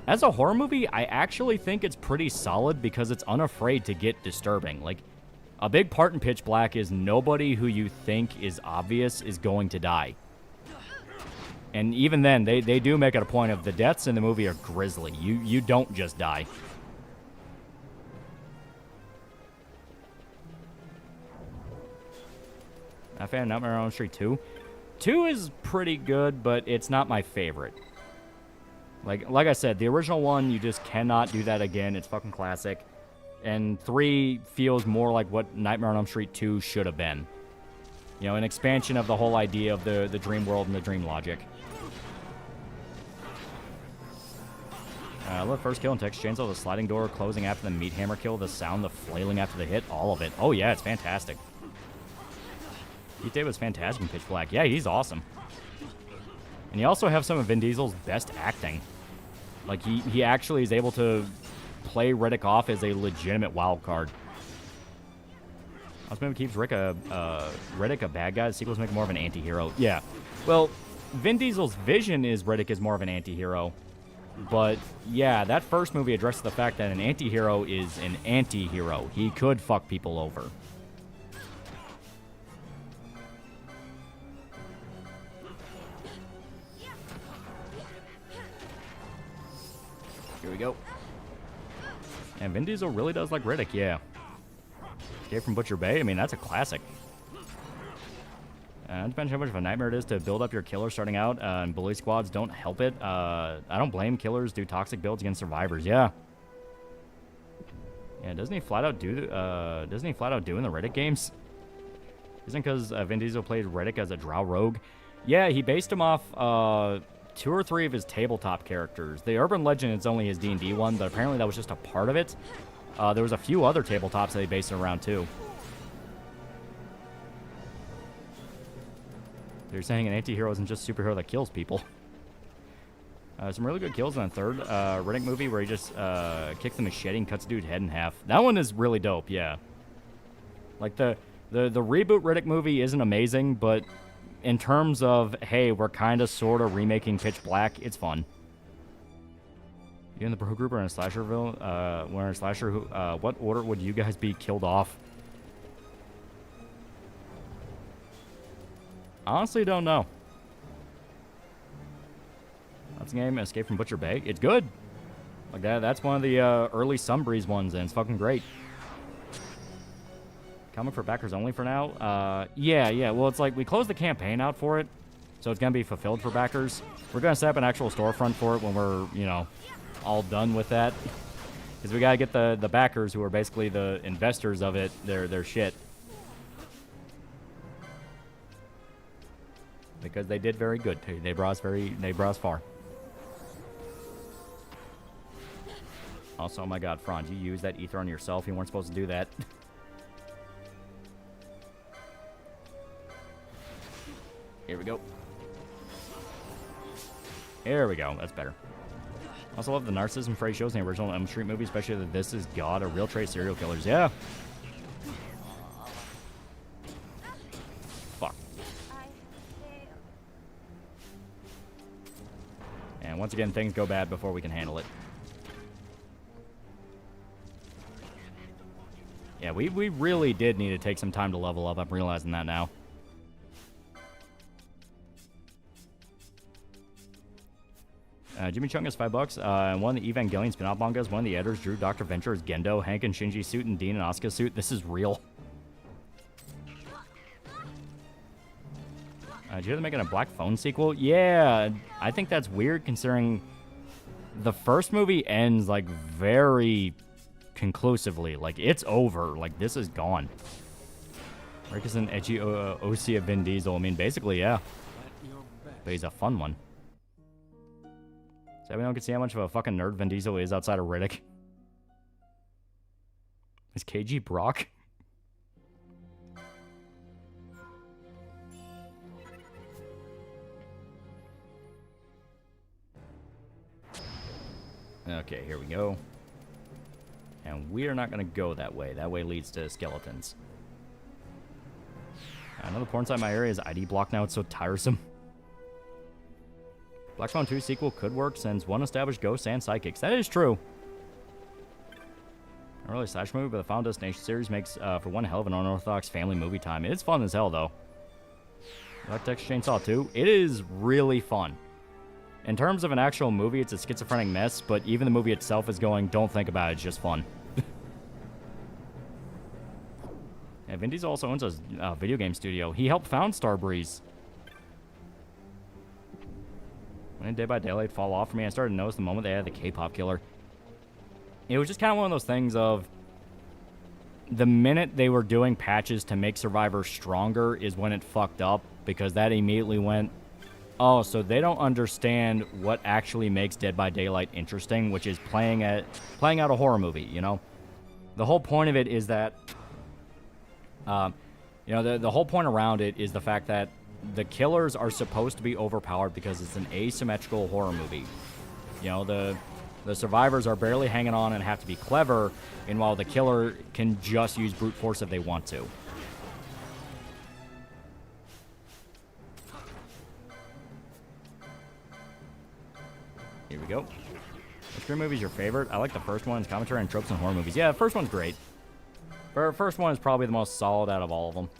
as a horror movie, I actually think it's pretty solid because it's unafraid to get disturbing. Like, a big part in Pitch Black is nobody who you think is obvious is going to die. And even then, they do make it a point of the deaths in the movie are grisly. You don't just die. I found Nightmare on Elm Street 2. 2 is pretty good, but it's not my favorite. Like I said, the original one, you just cannot do that again. It's fucking classic. And 3 feels more like what Nightmare on Elm Street 2 should have been. You know, an expansion of the whole idea of the dream world and the dream logic. I love first kill in Texas Chainsaw, the sliding door closing after the meat hammer kill, the sound, the flailing after the hit, all of it. Oh yeah, it's fantastic. Pete David was fantastic in Pitch Black. Yeah, he's awesome. And you also have some of Vin Diesel's best acting. Like, he actually is able to play Riddick off as a legitimate wild card. This movie keeps Riddick a bad guy. The sequels make him more of an anti-hero. Yeah. Well, Vin Diesel's vision is Riddick is more of an anti-hero. But, yeah, that first movie addresses the fact that an anti-hero is an anti-hero. He could fuck people over. Here we go. And Vin Diesel really does like Riddick, yeah. Escape from Butcher Bay, I mean, that's a classic. It depends how much of a nightmare it is to build up your killer starting out, and bully squads don't help it. I don't blame killers do toxic builds against survivors, yeah. Yeah, doesn't he flat out do in the Riddick games? Isn't because Vin Diesel played Riddick as a drow rogue? Yeah, he based him off 2 or 3 of his tabletop characters. The urban legend is only his D&D one, but apparently that was just a part of it. There was a few other tabletops that he based it around too. They're saying an anti-hero isn't just a superhero that kills people. Some really good kills in the third Riddick movie where he just kicks the machete and cuts a dude's head in half. That one is really dope, yeah. Like, the reboot Riddick movie isn't amazing, but in terms of, hey, we're kind of sort of remaking Pitch Black, it's fun. You and the Bro Group are in a slasher villain. We're in a slasher. What order would you guys be killed off? Honestly, don't know. That's a game, Escape from Butcher Bay. It's good. Like that's one of the early Sunbreeze ones, and it's fucking great. Comic for backers only for now. Yeah. Well, it's like we closed the campaign out for it, so it's going to be fulfilled for backers. We're going to set up an actual storefront for it when we're, you know, all done with that. Because we got to get the backers, who are basically the investors of it, their shit. Because they did very good, too. They brought us far. Also, oh my god, Franz, you used that ether on yourself. You weren't supposed to do that. Here we go. There we go. That's better. Also love the narcissism phrase shows in the original Elm Street movie, especially that this is God, a real trait serial killers. Yeah. Fuck. And once again, things go bad before we can handle it. Yeah, we really did need to take some time to level up. I'm realizing that now. Jimmy Chung is $5. And one of the Evangelion spin-off mangas, one of the editors drew Dr. Venture as Gendo, Hank and Shinji suit, and Dean and Asuka suit. This is real. Did you hear they're making a Black Phone sequel? Yeah, I think that's weird considering the first movie ends, like, very conclusively. Like, it's over. Like, this is gone. Rick is an edgy OC of Vin Diesel. I mean, basically, yeah. But he's a fun one. So we don't get to see how much of a fucking nerd Vin Diesel is outside of Riddick. Is KG Brock? Okay, here we go. And we are not going to go that way. That way leads to skeletons. Another porn site in my area is ID block now. It's so tiresome. Black Phone 2 sequel could work since one established ghosts and psychics. That is true. A really slash movie, but the Final Destination series makes for one hell of an unorthodox family movie time. It's fun as hell, though. Like Texas Chainsaw 2, it is really fun. In terms of an actual movie, it's a schizophrenic mess, but even the movie itself is going, don't think about it, it's just fun. Yeah, Vin Diesel also owns a video game studio. He helped found Starbreeze. When did Dead by Daylight fall off for me, I started to notice the moment they had the K-pop killer. It was just kind of one of those things of the minute they were doing patches to make Survivor stronger is when it fucked up, because that immediately went, oh, so they don't understand what actually makes Dead by Daylight interesting, which is playing out a horror movie, you know? The whole point of it is that, you know, the whole point around it is the fact that the killers are supposed to be overpowered because it's an asymmetrical horror movie. You know, the survivors are barely hanging on and have to be clever, and while the killer can just use brute force if they want to. Here we go. Which Scream movie is your favorite? I like the first one. It's commentary on tropes and horror movies. Yeah, the first one's great. The first one is probably the most solid out of all of them.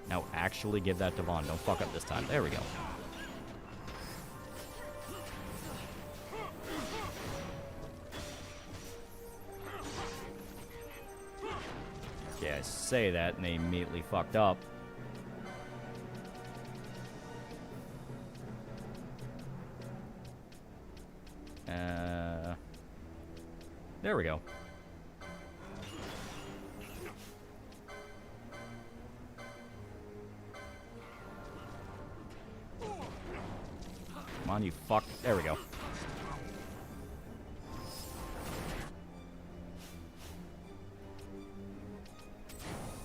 Now actually give that to Vaughn. Don't fuck up this time. There we go. Yeah, I say that and they immediately fucked up. There we go. Come on, you fuck. There we go.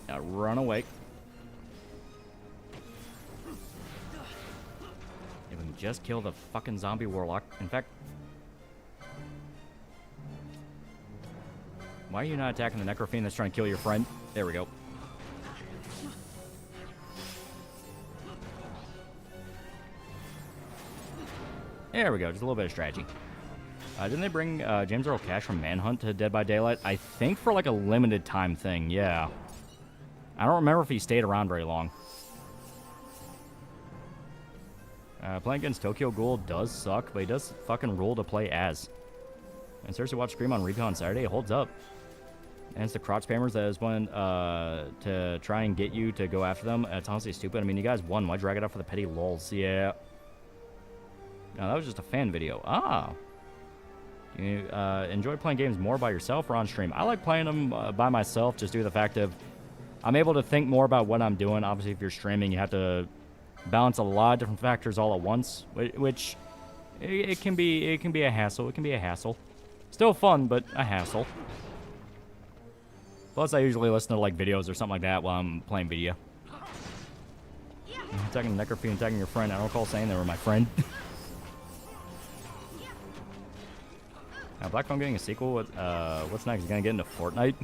Now run away. If we can just kill the fucking zombie warlock. In fact, why are you not attacking the necrofiend that's trying to kill your friend? There we go. There we go. Just a little bit of strategy. Didn't they bring James Earl Cash from Manhunt to Dead by Daylight? I think for like a limited time thing, yeah. I don't remember if he stayed around very long. Playing against Tokyo Ghoul does suck, but he does fucking rule to play as. And seriously, watch Scream on Replay on Saturday. It holds up. And it's the crotch spammers that is one to try and get you to go after them. It's honestly stupid. I mean, you guys won. Why drag it out for the petty lulz? Yeah. No, that was just a fan video. Ah. You enjoy playing games more by yourself or on stream? I like playing them by myself just due to the fact of I'm able to think more about what I'm doing. Obviously, if you're streaming, you have to balance a lot of different factors all at once, which it can be a hassle. It can be a hassle. Still fun, but a hassle. Plus, I usually listen to like videos or something like that while I'm playing video. Attacking necrophy and attacking your friend. I don't recall saying they were my friend. Now, Black Phone getting a sequel. What's next? He's gonna get into Fortnite.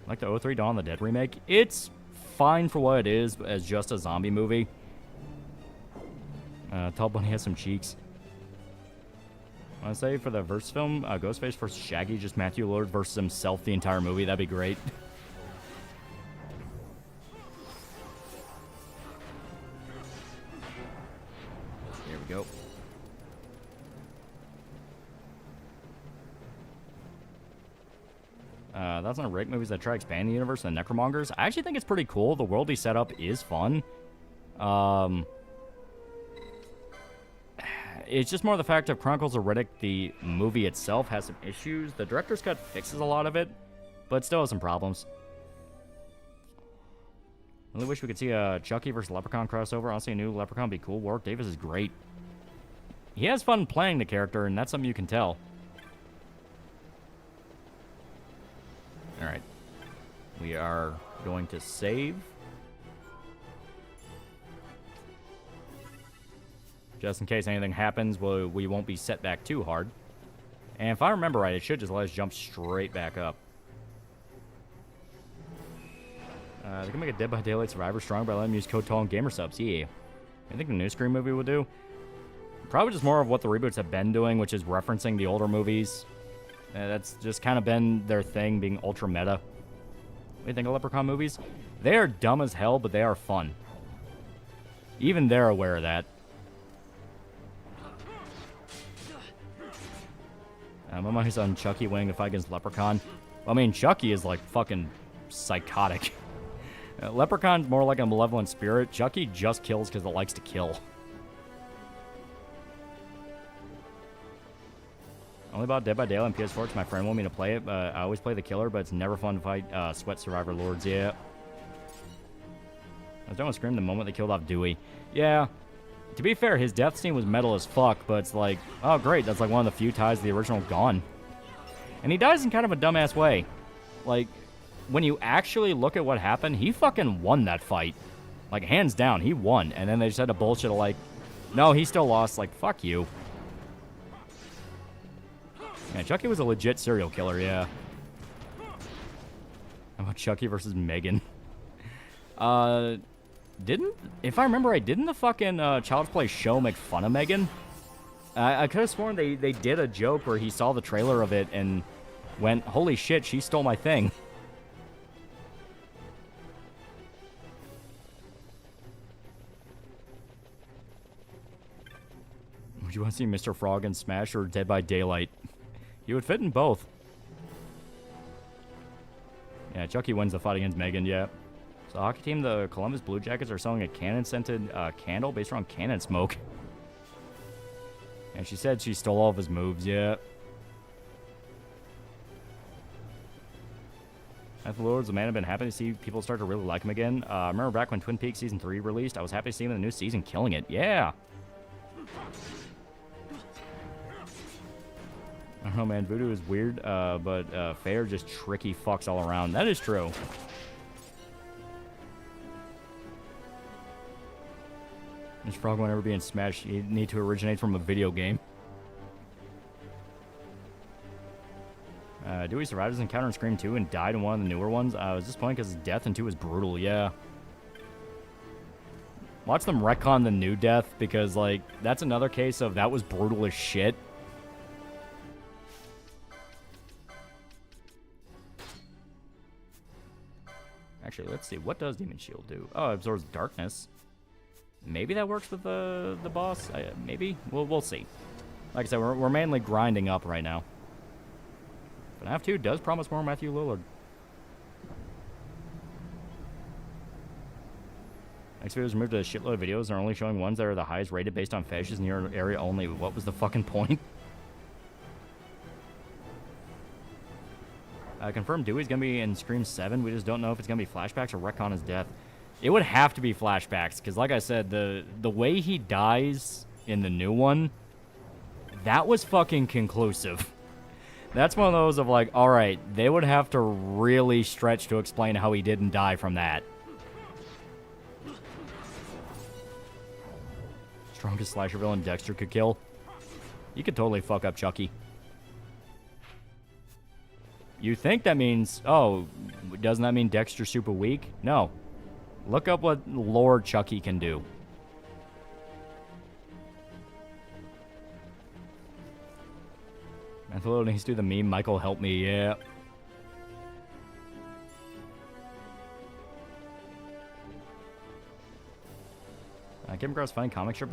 Like the 03 Dawn of the Dead remake. It's fine for what it is as just a zombie movie. Tall Bunny has some cheeks. I want to say for the verse film, Ghostface versus Shaggy, just Matthew Lillard versus himself the entire movie. That'd be great. Here we go. That's not Rick movies that try to expand the universe and the Necromongers. I actually think it's pretty cool. The world he set up is fun. It's just more the fact of Chronicles of Riddick, the movie itself has some issues. The director's cut fixes a lot of it, but still has some problems. I really wish we could see a Chucky versus Leprechaun crossover. Honestly, a new Leprechaun would be cool. Warwick Davis is great. He has fun playing the character, and that's something you can tell. Alright. We are going to save. Just in case anything happens, we won't be set back too hard. And if I remember right, it should just let us jump straight back up. They can make a Dead by Daylight Survivor strong by letting them use code TALL and gamer subs. Yeah. I think the new Scream movie will do. Probably just more of what the reboots have been doing, which is referencing the older movies. That's just kind of been their thing, being ultra meta. What do you think of Leprechaun movies? They are dumb as hell, but they are fun. Even they're aware of that. My money's on Chucky winning the fight against Leprechaun. I mean, Chucky is like fucking psychotic. Leprechaun's more like a malevolent spirit. Chucky just kills because it likes to kill. Only about Dead by Daylight on PS4 because my friend wanted me to play it. I always play the killer, but it's never fun to fight sweat survivor lords. Yeah. I was done with Scream the moment they killed off Dewey. Yeah. To be fair, his death scene was metal as fuck, but it's like, oh great, that's like one of the few ties to the original gone. And he dies in kind of a dumbass way. Like, when you actually look at what happened, he fucking won that fight. Like, hands down, he won. And then they just had a bullshit of like, no, he still lost. Like, fuck you. Yeah, Chucky was a legit serial killer, yeah. How about Chucky versus Megan? If I remember right, didn't the fucking Child's Play show make fun of Megan? I could have sworn they did a joke where he saw the trailer of it and went, holy shit, she stole my thing. Would you want to see Mr. Frog in Smash or Dead by Daylight? He would fit in both. Yeah, Chucky wins the fight against Megan, yeah. So the hockey team, the Columbus Blue Jackets, are selling a cannon-scented candle based around cannon smoke. And she said she stole all of his moves, yeah. After Lords, the man had been happy to see people start to really like him again. I remember back when Twin Peaks Season 3 released, I was happy to see him in the new season killing it. Yeah! I don't know, man. Voodoo is weird, but Fair just tricky fucks all around. That is true. This frog won't ever be in Smash. You need to originate from a video game. Dewey survived his encounter in Scream 2 and died in one of the newer ones. I was disappointed because his death in 2 was brutal, yeah. Watch them retcon the new death because, like, that's another case of that was brutal as shit. Actually, let's see. What does Demon Shield do? Oh, it absorbs darkness. Maybe that works with the boss. Maybe. We'll see. Like I said, we're mainly grinding up right now. For FNAF 2 does promise more Matthew Lillard. Next video is removed a shitload of videos and are only showing ones that are the highest rated based on fashions in your area only. What was the fucking point? Confirmed Dewey's gonna be in Scream 7. We just don't know if it's gonna be flashbacks or retcon his death. It would have to be flashbacks, because like I said, the way he dies in the new one, that was fucking conclusive. That's one of those of like, alright, they would have to really stretch to explain how he didn't die from that. Strongest slasher villain Dexter could kill. You could totally fuck up Chucky. You think that means, oh, doesn't that mean Dexter's super weak? No. Look up what Lord Chucky can do. Mantholo needs to do the meme, Michael help me, yeah. I came across a funny comic strip,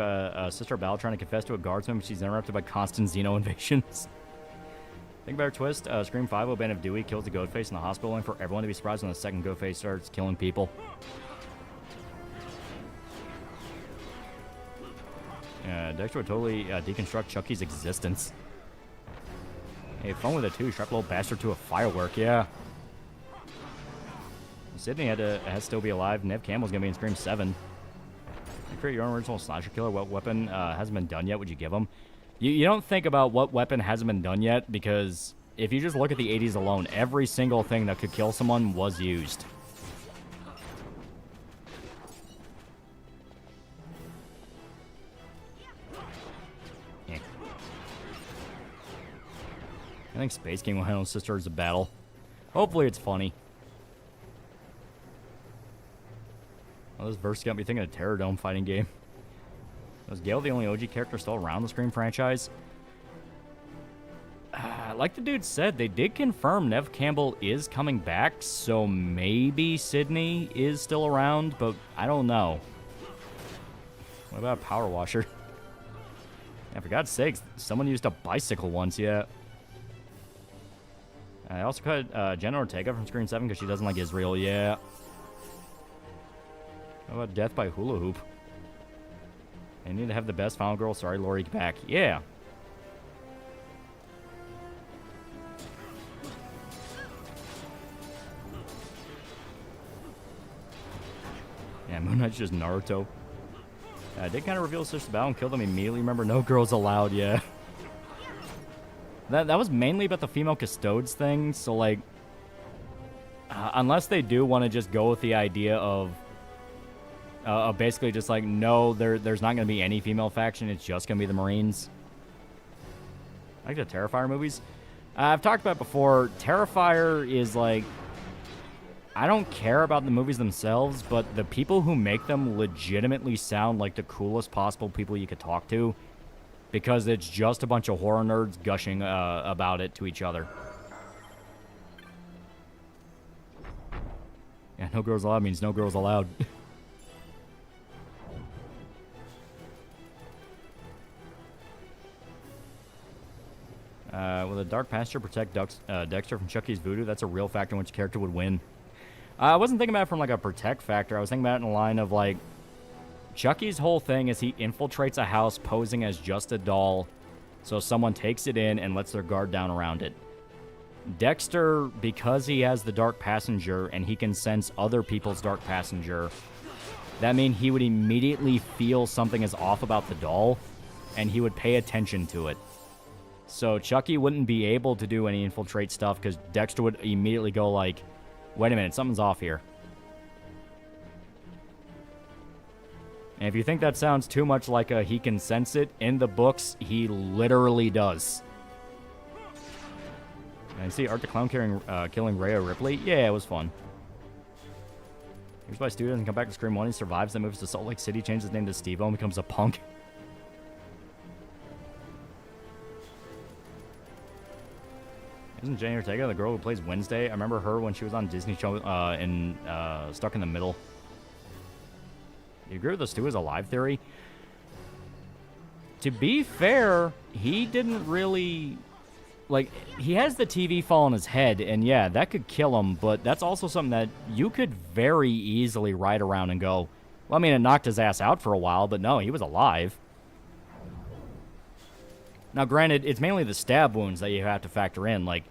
Sister Belle trying to confess to a guardsman, but she's interrupted by constant Xeno invasions. Think about her twist. Scream 5 will ban if Dewey kills the Ghostface in the hospital, and for everyone to be surprised when the second Ghostface starts killing people. Dexter would totally deconstruct Chucky's existence. Hey, fun with it too. Strap a little bastard to a firework, yeah. Sydney has to still be alive. Nev Campbell's gonna be in Scream 7. You create your own original slasher killer. What weapon hasn't been done yet would you give him? You don't think about what weapon hasn't been done yet, because if you just look at the 80s alone, every single thing that could kill someone was used. Yeah. I think Space King will handle Sister as a battle. Hopefully it's funny. Well, this verse got me thinking of Terror Dome fighting game. Was Gale the only OG character still around the Scream franchise? Like the dude said, they did confirm Nev Campbell is coming back, so maybe Sydney is still around, but I don't know. What about a power washer? Yeah, for God's sakes, someone used a bicycle once, yeah. I also cut Jenna Ortega from Scream 7 because she doesn't like Israel, yeah. How about death by hula hoop? They need to have the best final girl. Sorry, Lori, back. Yeah. Yeah, Moon Knight's just Naruto. I did kind of reveal Sister Battle and kill them immediately. Remember, no girls allowed, yeah. That was mainly about the female custodes thing, so, like, unless they do want to just go with the idea of basically just like, no, there's not going to be any female faction, it's just going to be the Marines. I like the Terrifier movies. I've talked about it before, Terrifier is like, I don't care about the movies themselves, but the people who make them legitimately sound like the coolest possible people you could talk to, because it's just a bunch of horror nerds gushing about it to each other. Yeah, no girls allowed means no girls allowed. Will the Dark Pasture protect Dexter from Chucky's voodoo? That's a real factor in which character would win. I wasn't thinking about it from like a protect factor. I was thinking about it in the line of like, Chucky's whole thing is he infiltrates a house posing as just a doll, so someone takes it in and lets their guard down around it. Dexter, because he has the Dark Passenger and he can sense other people's Dark Passenger, that means he would immediately feel something is off about the doll, and he would pay attention to it. So Chucky wouldn't be able to do any infiltrate stuff because Dexter would immediately go like, wait a minute, something's off here. And if you think that sounds too much like he can sense it, in the books, he literally does. And see Art the Clown killing Rhea Ripley? Yeah, it was fun. Here's why Stu doesn't come back to Scream 1. He survives, then moves to Salt Lake City, changes his name to Steve-O, and becomes a punk. Isn't Jenny Ortega the girl who plays Wednesday? I remember her when she was on Disney show in Stuck in the Middle. You agree with the Stu is alive theory? To be fair, he didn't really like, he has the TV fall on his head, and yeah, that could kill him, but that's also something that you could very easily ride around and go, well, I mean, it knocked his ass out for a while, but no, he was alive. Now, granted, it's mainly the stab wounds that you have to factor in. Like,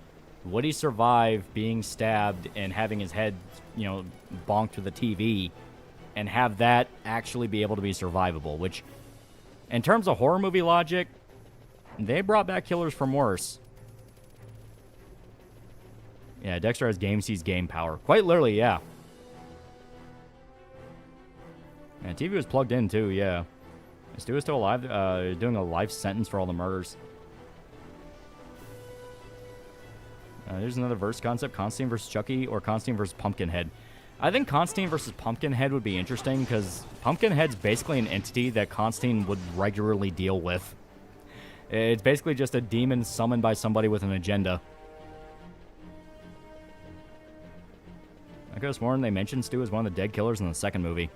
would he survive being stabbed and having his head, you know, bonked to the TV and have that actually be able to be survivable? Which, in terms of horror movie logic, they brought back killers from worse. Yeah, Dexter has game sees game power. Quite literally, yeah. Yeah, TV was plugged in, too, yeah. Stu is still alive, doing a life sentence for all the murders. There's another verse concept, Constantine versus Chucky or Constantine versus Pumpkinhead. I think Constantine versus Pumpkinhead would be interesting because Pumpkinhead's basically an entity that Constantine would regularly deal with. It's basically just a demon summoned by somebody with an agenda. I could have sworn they mentioned Stu as one of the dead killers in the second movie.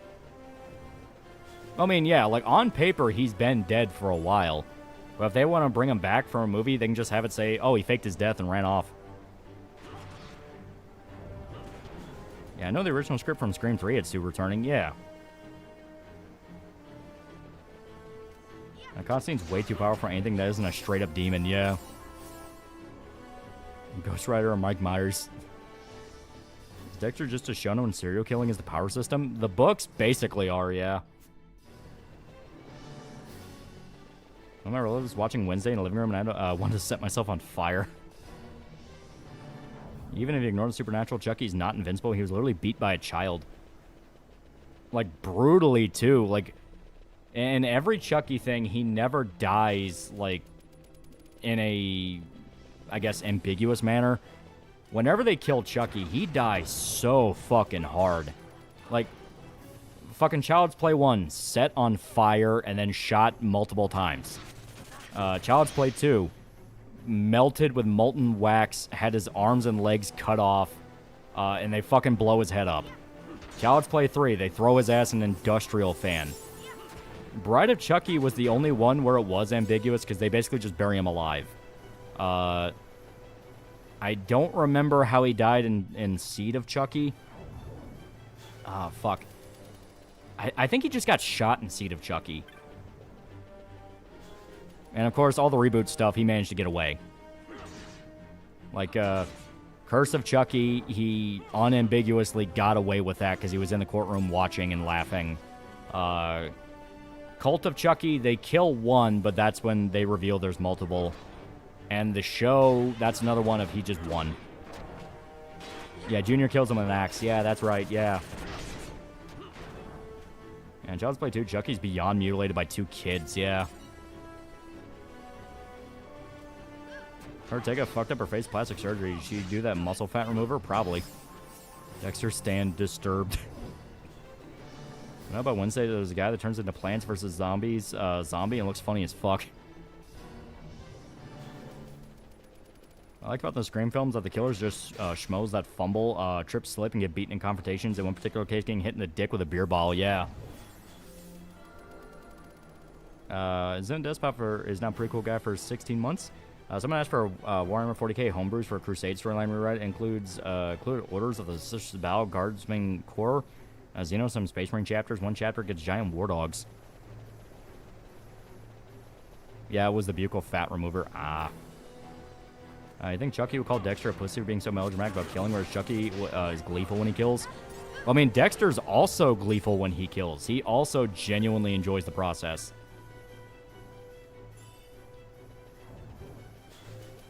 I mean, yeah, like, on paper, he's been dead for a while. But if they want to bring him back for a movie, they can just have it say, oh, he faked his death and ran off. Yeah, I know the original script from Scream 3 had Stu returning, yeah. Now, Constantine's way too powerful for anything that isn't a straight-up demon, yeah. Ghost Rider or Mike Myers. Is Dexter just a shonen when serial killing is the power system? The books basically are, yeah. One of my relatives was watching Wednesday in the living room, and I wanted to set myself on fire. Even if you ignore the supernatural, Chucky's not invincible. He was literally beat by a child. Like, brutally, too. Like, in every Chucky thing, he never dies, like, in a, I guess, ambiguous manner. Whenever they kill Chucky, he dies so fucking hard. Like, fucking Child's Play 1, set on fire and then shot multiple times. Child's Play 2, melted with molten wax, had his arms and legs cut off, and they fucking blow his head up. Child's Play 3, they throw his ass in an industrial fan. Bride of Chucky was the only one where it was ambiguous because they basically just bury him alive. I don't remember how he died in Seed of Chucky. Fuck. I think he just got shot in Seed of Chucky. And, of course, all the reboot stuff, he managed to get away. Like, Curse of Chucky, he unambiguously got away with that because he was in the courtroom watching and laughing. Cult of Chucky, they kill one, but that's when they reveal there's multiple. And The Show, that's another one of he just won. Yeah, Junior kills him with an axe. Yeah, that's right, yeah. And Child's Play 2, Chucky's beyond mutilated by 2 kids, yeah. Ortega fucked up her face plastic surgery. Did she do that muscle fat remover? Probably. Dexter stand disturbed. How about Wednesday? There's a guy that turns into Plants vs. Zombies. Zombie and looks funny as fuck. I like about the Scream films that the killers just schmoes that fumble, trip, slip, and get beaten in confrontations. In one particular case, getting hit in the dick with a beer bottle. Yeah. Zen Despot is now pretty cool guy for 16 months. Someone asked for Warhammer 40k homebrews for a Crusade storyline rewrite. Includes included Orders of the Sisters of Battle, Guardsman Corps, Xeno, some Space Marine chapters. One chapter gets giant war dogs. Yeah, it was the buccal fat remover. I think Chucky would call Dexter a pussy for being so melodramatic about killing, whereas Chucky is gleeful when he kills. Well, I mean, Dexter's also gleeful when he kills. He also genuinely enjoys the process.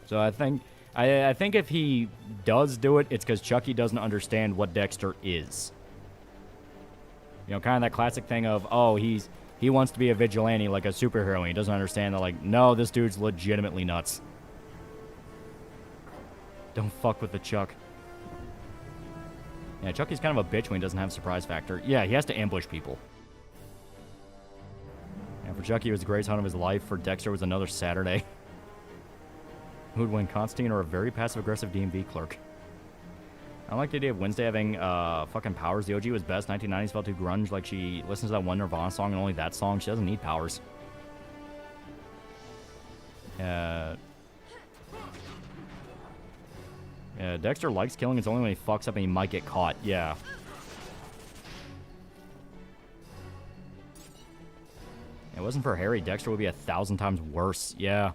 So I think if he does do it, it's because Chucky doesn't understand what Dexter is. You know, kind of that classic thing of, oh, he wants to be a vigilante like a superhero, and he doesn't understand that, like, no, this dude's legitimately nuts. Don't fuck with the Chuck. Yeah, Chucky's kind of a bitch when he doesn't have surprise factor. Yeah, he has to ambush people. And for Chucky, it was the greatest hunt of his life. For Dexter, it was another Saturday. Who would win, Constantine or a very passive-aggressive DMV clerk? I like the idea of Wednesday having fucking powers. The OG was best. 1990s felt too grunge. Like, she listens to that one Nirvana song and only that song. She doesn't need powers. Yeah, Dexter likes killing. It's only when he fucks up and he might get caught. Yeah. If it wasn't for Harry, Dexter would be 1,000 times worse. Yeah.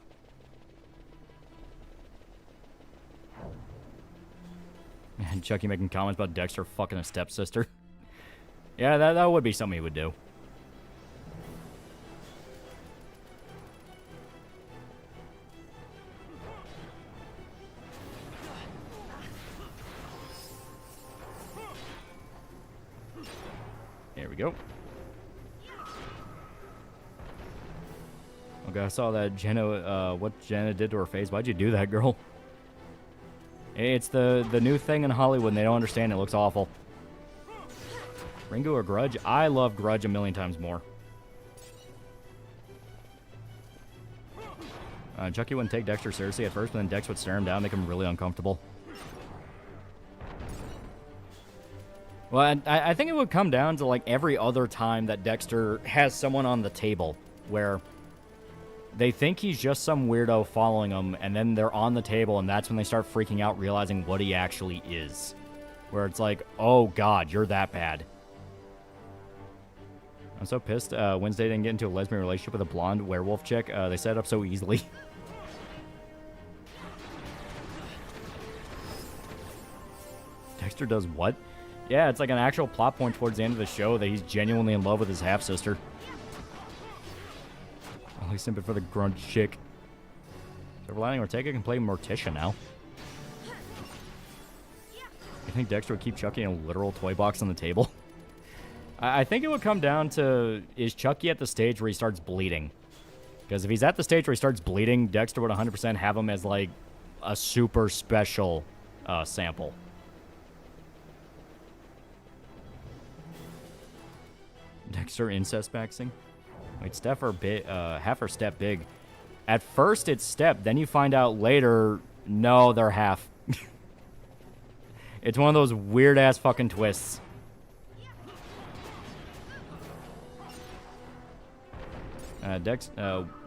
And Chucky making comments about Dexter fucking a stepsister. Yeah, that would be something he would do. There we go. Okay, I saw that Jenna, what Jenna did to her face. Why'd you do that, girl? It's the new thing in Hollywood, and they don't understand it. It looks awful. Ringo or Grudge? I love Grudge a million times more. Chucky wouldn't take Dexter seriously at first, but then Dex would stare him down, make him really uncomfortable. Well, I think it would come down to, like, every other time that Dexter has someone on the table where they think he's just some weirdo following them, and then they're on the table, and that's when they start freaking out, realizing what he actually is. Where it's like, oh, God, you're that bad. I'm so pissed Wednesday didn't get into a lesbian relationship with a blonde werewolf chick. They set it up so easily. Dexter does what? Yeah, it's like an actual plot point towards the end of the show that he's genuinely in love with his half-sister. Oh, he's simping for the grunt chick. So Lighting Ortega can play Morticia now. I think Dexter would keep Chucky in a literal toy box on the table. I think it would come down to, is Chucky at the stage where he starts bleeding? Because if he's at the stage where he starts bleeding, Dexter would 100% have him as, like, a super special sample. Dexter incest maxing? Wait, Steph or half or step big? At first it's step, then you find out later, no, they're half. It's one of those weird-ass fucking twists.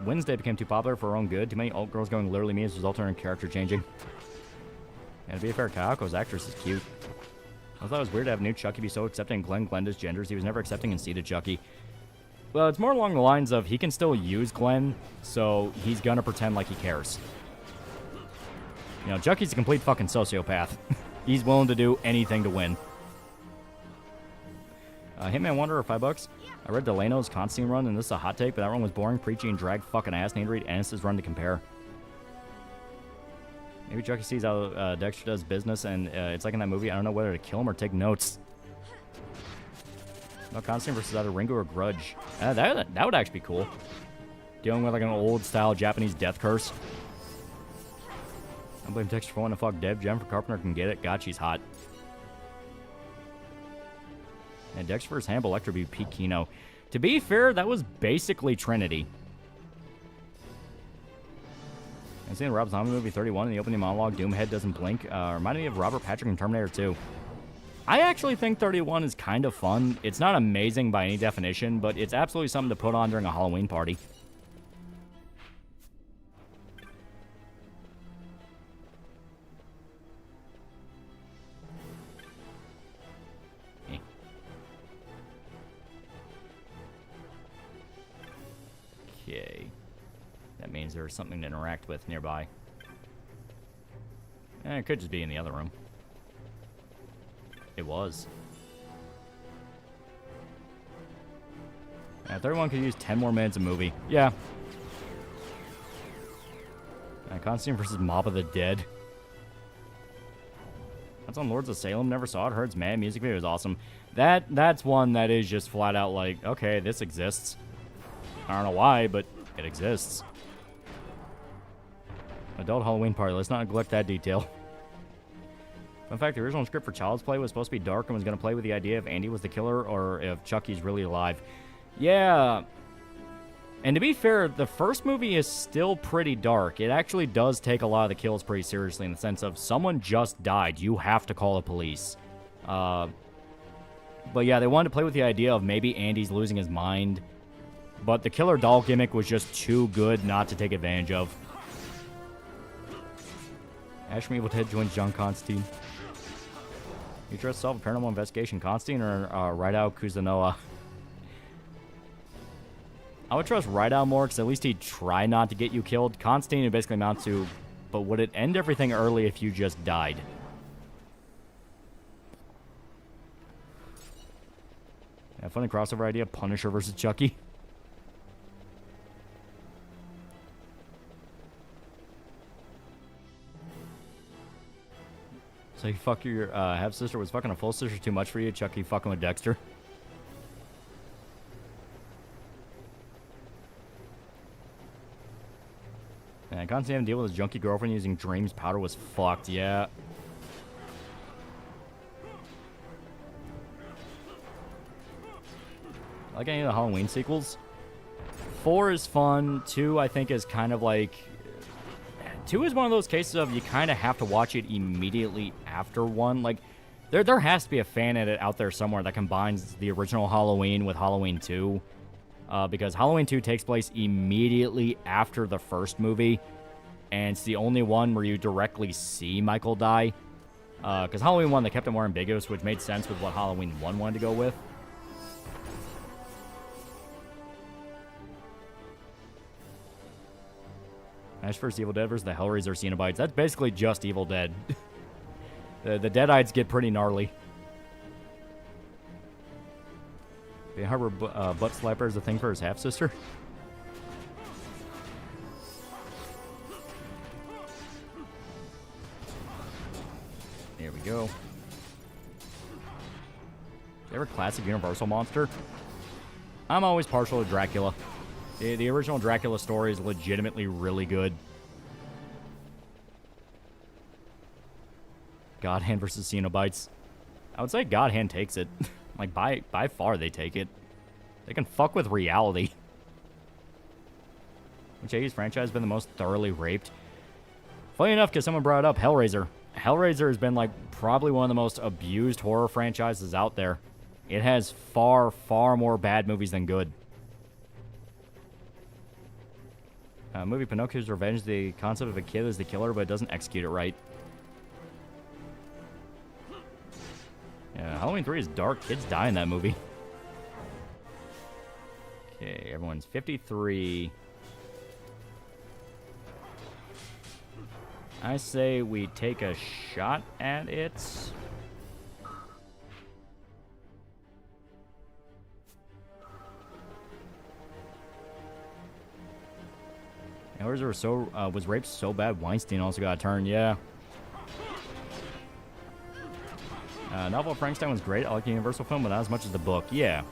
Wednesday became too popular for her own good. Too many alt girls going literally mean has resulted in her character changing. And to be fair, Kayako's actress is cute. I thought it was weird to have new Chucky be so accepting Glenda's genders. He was never accepting and seated Chucky. Well, it's more along the lines of he can still use Glenn, so he's gonna pretend like he cares. You know, Chucky's a complete fucking sociopath. He's willing to do anything to win. Hitman Wanderer, $5. I read Delano's Constantine run, and this is a hot take, but that run was boring, preachy, and drag fucking ass. Need to read Ennis's run to compare. Maybe Chucky sees how Dexter does business, and it's like in that movie, I don't know whether to kill him or take notes. No, Constantine versus either Ringo or Grudge. That would actually be cool. Dealing with like an old-style Japanese death curse. I blame Dexter for wanting to fuck Deb. Jennifer Carpenter can get it. God, she's hot. And Dexter vs. Hannibal Lecter be peak Kino. To be fair, that was basically Trinity. I've seen the Rob Zombie movie 31 in the opening monologue. Doomhead doesn't blink. Reminded me of Robert Patrick in Terminator 2. I actually think 31 is kind of fun. It's not amazing by any definition, but it's absolutely something to put on during a Halloween party. Okay. That means there's something to interact with nearby. It could just be in the other room. It was. 31 could use 10 more minutes of movie. Yeah. Constantine versus Mob of the Dead. That's on Lords of Salem. Never saw it. Heard it's mad. Music video is awesome. That's one that is just flat out like, okay, this exists. I don't know why, but it exists. Adult Halloween party. Let's not neglect that detail. In fact, the original script for Child's Play was supposed to be dark and was going to play with the idea if Andy was the killer or if Chucky's really alive. Yeah. And to be fair, the first movie is still pretty dark. It actually does take a lot of the kills pretty seriously in the sense of someone just died. You have to call the police. But yeah, they wanted to play with the idea of maybe Andy's losing his mind. But the killer doll gimmick was just too good not to take advantage of. Ash from Evil Dead joins John Constantine. You trust solve a paranormal investigation, Constantine or Rydao Kuzunoa? I would trust Rydao more, because at least he'd try not to get you killed. Constantine would basically amount to, but would it end everything early if you just died? Yeah, funny crossover idea, Punisher versus Chucky. So you fuck your half-sister was fucking a full sister too much for you, Chucky fucking with Dexter. And Constantine having to deal with his junkie girlfriend using Dreams powder was fucked, yeah. Like any of the Halloween sequels. 4 is fun. 2, I think, is kind of like... 2 is one of those cases of you kind of have to watch it immediately after 1. Like, there has to be a fan edit out there somewhere that combines the original Halloween with Halloween 2. Because Halloween 2 takes place immediately after the first movie. And it's the only one where you directly see Michael die. Because Halloween 1, they kept it more ambiguous, which made sense with what Halloween 1 wanted to go with. Ash vs. Evil Dead versus the Hellraiser Cenobites. That's basically just Evil Dead. the Deadites get pretty gnarly. They harbor butt slapper as a thing for his half-sister. There we go. Favorite classic Universal monster? I'm always partial to Dracula. The original Dracula story is legitimately really good. God Hand versus Cenobites. I would say God Hand takes it. Like, by far they take it. They can fuck with reality. Which 80s franchise has been the most thoroughly raped? Funny enough, because someone brought up Hellraiser. Hellraiser has been, like, probably one of the most abused horror franchises out there. It has far, far more bad movies than good. Movie Pinocchio's Revenge, the concept of a kid is the killer, but it doesn't execute it right. Yeah, Halloween 3 is dark. Kids die in that movie. Okay, everyone's 53. I say we take a shot at it. Hellraiser was raped so bad, Weinstein also got a turn, yeah. Novel Frankenstein was great. I like the Universal film, but not as much as the book. Yeah.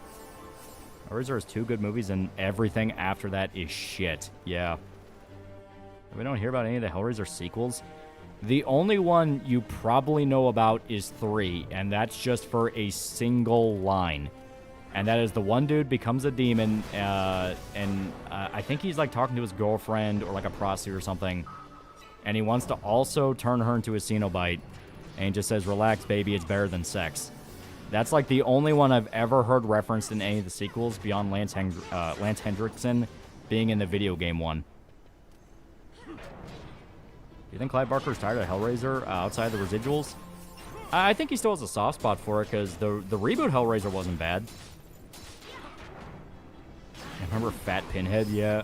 Hellraiser has 2 good movies, and everything after that is shit. Yeah. We don't hear about any of the Hellraiser sequels. The only one you probably know about is 3, and that's just for a single line. And that is the one dude becomes a demon, and I think he's, like, talking to his girlfriend or, like, a prostitute or something. And he wants to also turn her into a Cenobite. And he just says, relax, baby, it's better than sex. That's, like, the only one I've ever heard referenced in any of the sequels beyond Lance Hendrickson being in the video game one. Do you think Clive Barker's tired of Hellraiser outside the residuals? I think he still has a soft spot for it, because the reboot Hellraiser wasn't bad. I remember Fat Pinhead, yeah.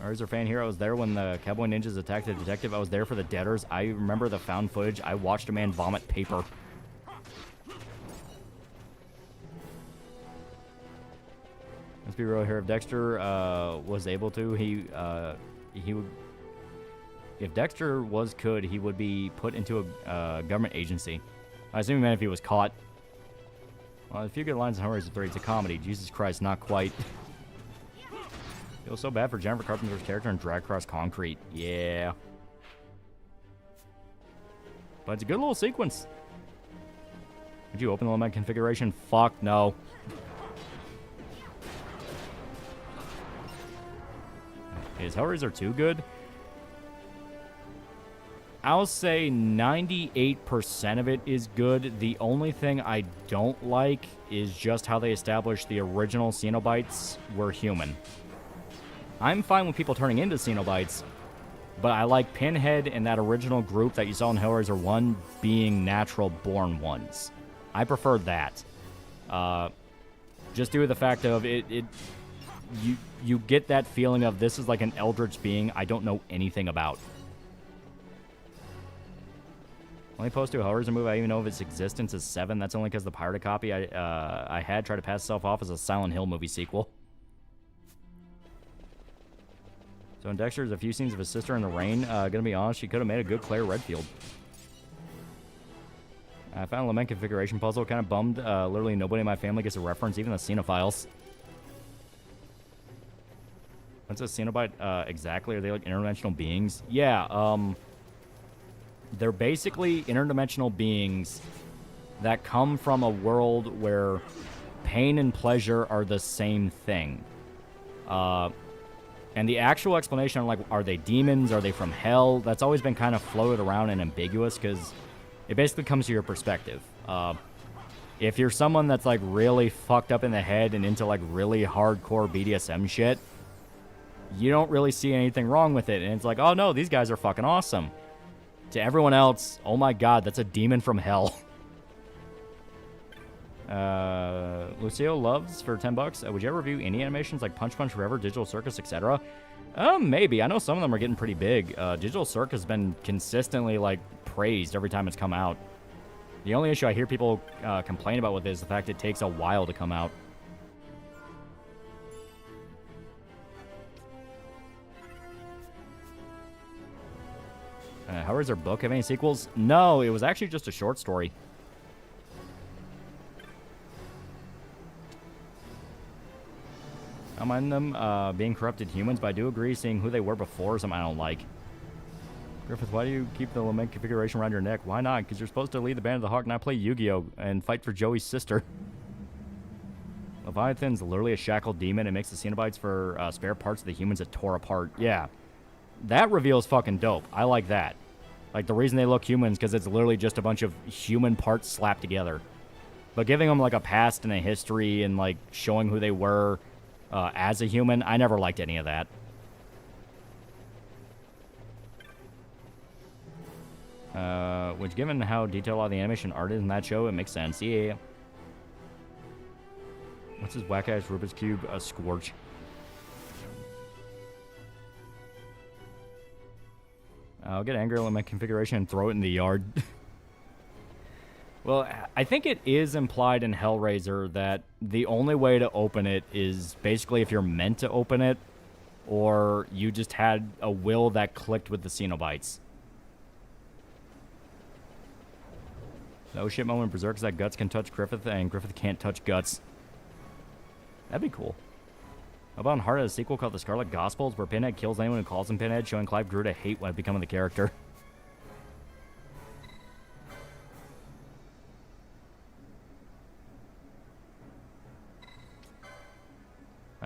Hellraiser fan here. I was there when the Cowboy Ninjas attacked the detective. I was there for the Deaders. I remember the found footage. I watched a man vomit paper. Let's be real here. If Dexter was able to, he would... If Dexter could, he would be put into a government agency. I assume he meant if he was caught. Well, a few good lines in Hellraiser 3. It's a comedy. Jesus Christ, not quite. Feels so bad for Jennifer Carpenter's character in Drag Cross Concrete. Yeah. But it's a good little sequence. Would you open the limit configuration? Fuck no. Is Hellraiser 2 good? I'll say 98% of it is good. The only thing I don't like is just how they established the original Cenobites were human. I'm fine with people turning into Cenobites, but I like Pinhead and that original group that you saw in Hellraiser 1 being natural-born ones. I prefer that. Just due to the fact of you get that feeling of this is like an eldritch being I don't know anything about. Only post to a Hellraiser movie I even know of its existence is 7. That's only because the pirated copy I had tried to pass itself off as a Silent Hill movie sequel. So in Dexter, there's a few scenes of his sister in the rain. Gonna be honest, she could have made a good Claire Redfield. I found a lament configuration puzzle. Kind of bummed. Literally nobody in my family gets a reference, even the Xenophiles. What's a Cenobite exactly? Are they like interdimensional beings? Yeah, they're basically interdimensional beings that come from a world where pain and pleasure are the same thing. And the actual explanation on, like, are they demons? Are they from hell? That's always been kind of floated around and ambiguous because it basically comes to your perspective. If you're someone that's, like, really fucked up in the head and into, like, really hardcore BDSM shit, you don't really see anything wrong with it. And it's like, oh, no, these guys are fucking awesome. To everyone else, oh, my God, that's a demon from hell. Lucio Loves for $10. Would you ever review any animations like Punch Punch Forever, Digital Circus, etc.? Maybe. I know some of them are getting pretty big. Digital Circus has been consistently, like, praised every time it's come out. The only issue I hear people complain about with it is the fact it takes a while to come out. Hellraiser book have any sequels? No, it was actually just a short story. I don't mind them being corrupted humans, but I do agree seeing who they were before is something I don't like. Griffith, why do you keep the lament configuration around your neck? Why not? Because you're supposed to lead the Band of the Hawk, not play Yu-Gi-Oh! And fight for Joey's sister. Leviathan's literally a shackled demon and makes the Cenobites for spare parts of the humans it tore apart. Yeah. That reveal is fucking dope. I like that. Like, the reason they look humans because it's literally just a bunch of human parts slapped together. But giving them, like, a past and a history and, like, showing who they were as a human, I never liked any of that. Which, given how detailed all the animation art is in that show, it makes sense. Yeah. What's his whack-ass Rubik's Cube? A Scorch. I'll get angry at my configuration and throw it in the yard. Well, I think it is implied in Hellraiser that the only way to open it is basically if you're meant to open it, or you just had a will that clicked with the Cenobites. No shit moment in Berserk is that Guts can touch Griffith and Griffith can't touch Guts. That'd be cool. How about Heart has a sequel called The Scarlet Gospels, where Pinhead kills anyone who calls him Pinhead, showing Clive grew to hate when becoming the character.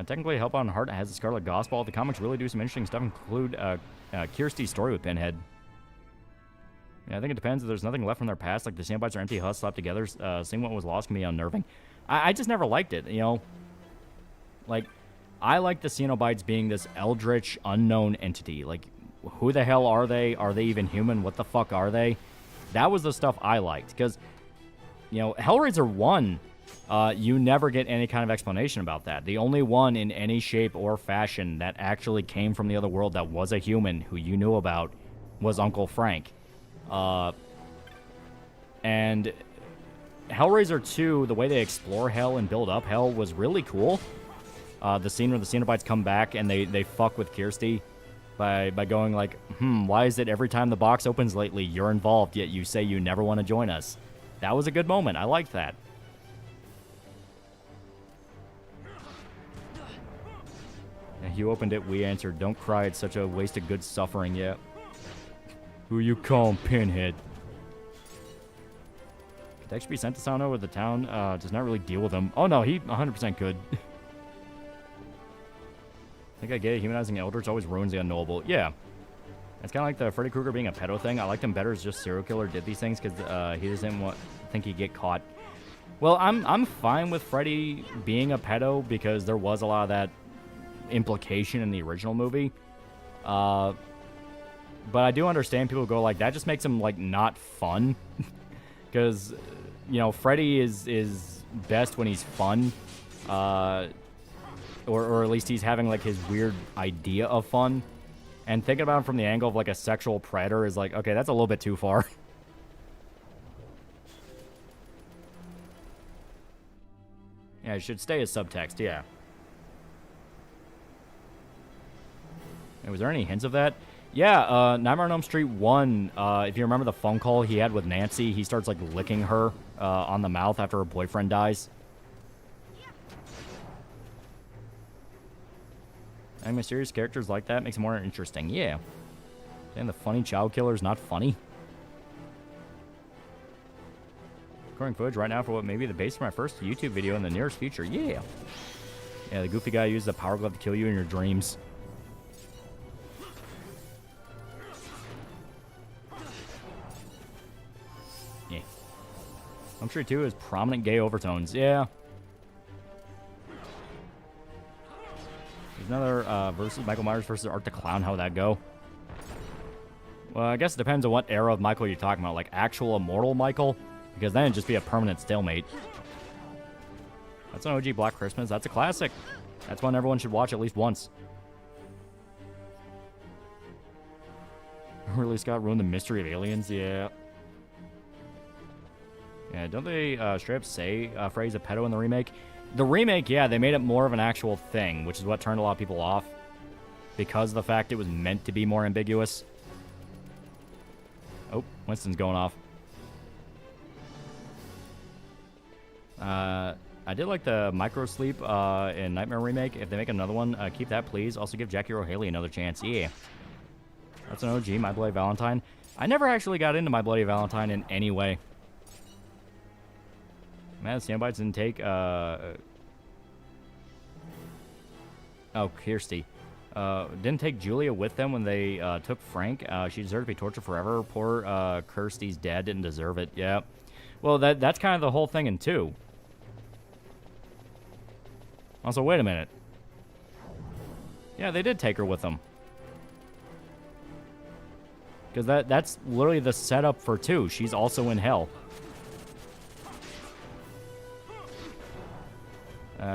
Technically, Hellbound Heart has the Scarlet Gospel. The comics really do some interesting stuff, include Kirsty's story with Pinhead. Yeah, I think it depends. If there's nothing left from their past, like the Cenobites are empty husks slapped together, seeing what was lost can be unnerving. I just never liked it, you know? Like, I like the Cenobites being this eldritch, unknown entity. Like, who the hell are they? Are they even human? What the fuck are they? That was the stuff I liked. Because, you know, Hellraiser 1, you never get any kind of explanation about that. The only one in any shape or fashion that actually came from the other world that was a human who you knew about was Uncle Frank. And Hellraiser 2, the way they explore hell and build up hell was really cool. The scene where the Cenobites come back and they fuck with Kirsty by going like, why is it every time the box opens lately you're involved, yet you say you never want to join us? That was a good moment. I liked that. And you opened it, we answered, don't cry, it's such a waste of good suffering, yeah. Who you call Pinhead? Could Dexter be sent to Sano where the town does not really deal with him? Oh no, he 100% could. I think I get it. Humanizing elders always ruins the unknowable. Yeah. It's kind of like the Freddy Krueger being a pedo thing. I liked him better as just serial killer did these things because he doesn't think he'd get caught. Well, I'm fine with Freddy being a pedo because there was a lot of that implication in the original movie. But I do understand people go like, that just makes him, like, not fun. Because, you know, Freddy is best when he's fun. Or at least he's having, like, his weird idea of fun. And thinking about him from the angle of, like, a sexual predator is like, okay, that's a little bit too far. Yeah, it should stay as subtext, yeah. And was there any hints of that? Yeah, Nightmare on Elm Street 1, if you remember the phone call he had with Nancy, he starts, like, licking her on the mouth after her boyfriend dies. And mysterious characters like that makes it more interesting. Yeah. Saying the funny child killer is not funny. Recording footage right now for what may be the base for my first YouTube video in the nearest future. Yeah. Yeah, the goofy guy used the power glove to kill you in your dreams. Yeah. I'm sure too is prominent gay overtones. Yeah. There's another versus Michael Myers versus Art the Clown. How would that go? Well, I guess it depends on what era of Michael you're talking about. Like actual immortal Michael? Because then it'd just be a permanent stalemate. That's an OG Black Christmas. That's a classic. That's one everyone should watch at least once. Ridley Scott ruined the mystery of aliens? Yeah. Yeah, don't they straight up say phrase a pedo in the remake? The remake, yeah, they made it more of an actual thing, which is what turned a lot of people off. Because of the fact it was meant to be more ambiguous. Oh, Winston's going off. I did like the micro sleep in Nightmare remake. If they make another one, keep that, please. Also give Jackie Earle Haley another chance. Yeah. That's an OG, My Bloody Valentine. I never actually got into My Bloody Valentine in any way. Man, Cenobites didn't take, oh, Kirsty. Didn't take Julia with them when they took Frank. She deserved to be tortured forever. Poor Kirsty's dad didn't deserve it. Yeah. Well, that's kind of the whole thing in 2. Also, wait a minute. Yeah, they did take her with them. Because that's literally the setup for 2. She's also in hell.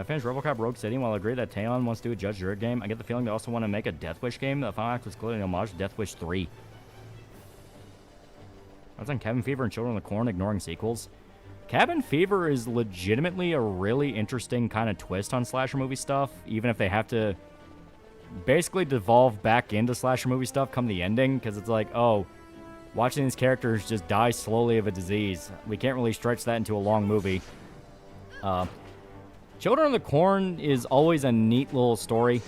Finished RoboCop Rogue City. While I agree that Talon wants to do a Judge Dredd game, I get the feeling they also want to make a Death Wish game. The final act was clearly an homage to Death Wish 3. That's on Cabin Fever and Children of the Corn, ignoring sequels. Cabin Fever is legitimately a really interesting kind of twist on slasher movie stuff, even if they have to basically devolve back into slasher movie stuff come the ending, because it's like, oh, watching these characters just die slowly of a disease. We can't really stretch that into a long movie. Children of the Corn is always a neat little story.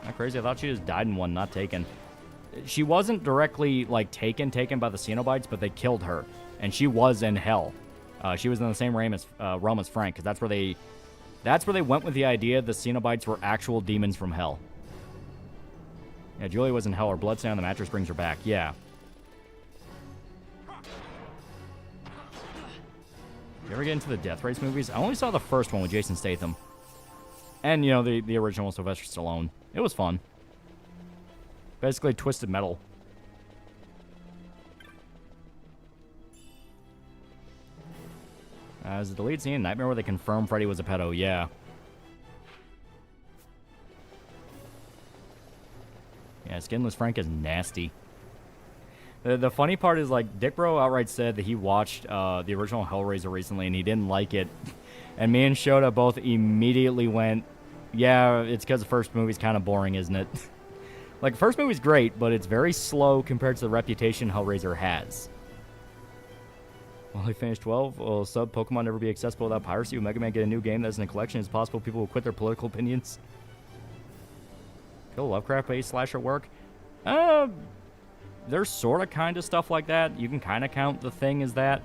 Not crazy. I thought she just died in one, not taken. She wasn't directly, like, taken by the Cenobites, but they killed her. And she was in hell. She was in the same realm as Frank, because that's where they went with the idea the Cenobites were actual demons from hell. Yeah, Julia was in hell. Her blood stain on the mattress brings her back. Yeah. You ever get into the Death Race movies? I only saw the first one with Jason Statham. And, you know, the original Sylvester Stallone. It was fun. Basically Twisted Metal. As the lead scene in Nightmare where they confirm Freddy was a pedo, yeah. Yeah, Skinless Frank is nasty. The funny part is, like, Dick Bro outright said that he watched the original Hellraiser recently and he didn't like it. And me and Shota both immediately went, yeah, it's because the first movie's kind of boring, isn't it? Like, the first movie's great, but it's very slow compared to the reputation Hellraiser has. Well, he finished 12. Will sub Pokemon never be accessible without piracy? Will Mega Man get a new game that's in a collection? Is it possible people will quit their political opinions? Kill Lovecraft-based slasher work? There's sort of kind of stuff like that. You can kind of count The Thing as that.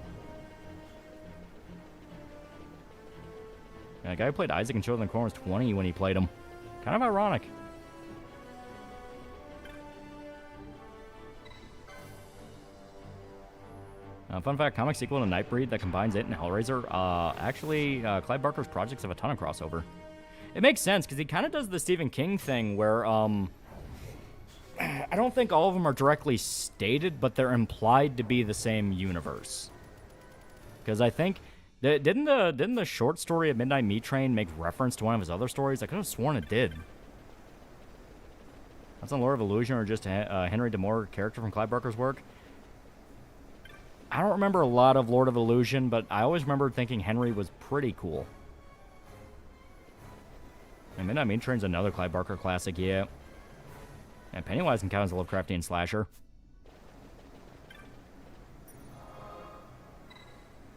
Yeah, the guy who played Isaac in Children of the Corn was 20 when he played him. Kind of ironic. Fun fact, comic sequel to Nightbreed that combines it and Hellraiser. Actually, Clive Barker's projects have a ton of crossover. it makes sense because he kind of does the Stephen King thing where I don't think all of them are directly stated, but they're implied to be the same universe. Because I think didn't the short story of Midnight Meat Train make reference to one of his other stories? I could have sworn it did. That's on Lord of Illusion or just a Henry DeMore character from Clive Barker's work. I don't remember a lot of Lord of Illusion, but I always remember thinking Henry was pretty cool. And Midnight Meat Train's another Clive Barker classic, yeah. And Pennywise can count as a Lovecraftian slasher.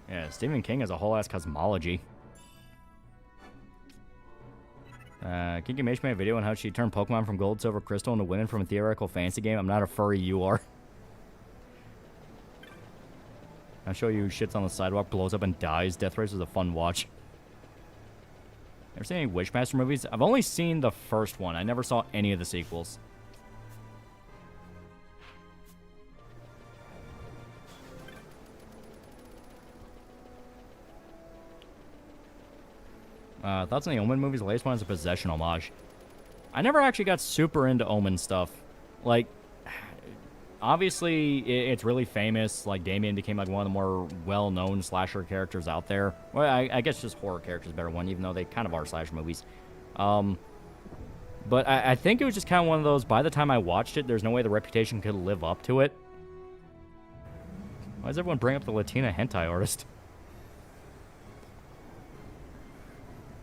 Yeah, Stephen King has a whole ass cosmology. Kinky Mage made a video on how she turned Pokemon from Gold, Silver, Crystal into winning from a theoretical fantasy game. I'm not a furry, you are. I'll show you who shits on the sidewalk, blows up and dies. Death Race was a fun watch. Ever seen any Wishmaster movies? I've only seen the first one. I never saw any of the sequels. Thoughts on the Omen movies? The latest one is a Possession homage. I never actually got super into Omen stuff. Like, obviously, it's really famous. Like, Damien became like one of the more well-known slasher characters out there. Well, I guess just horror characters is a better one, even though they kind of are slasher movies. But I think it was just kind of one of those, by the time I watched it, there's no way the reputation could live up to it. Why does everyone bring up the Latina hentai artist?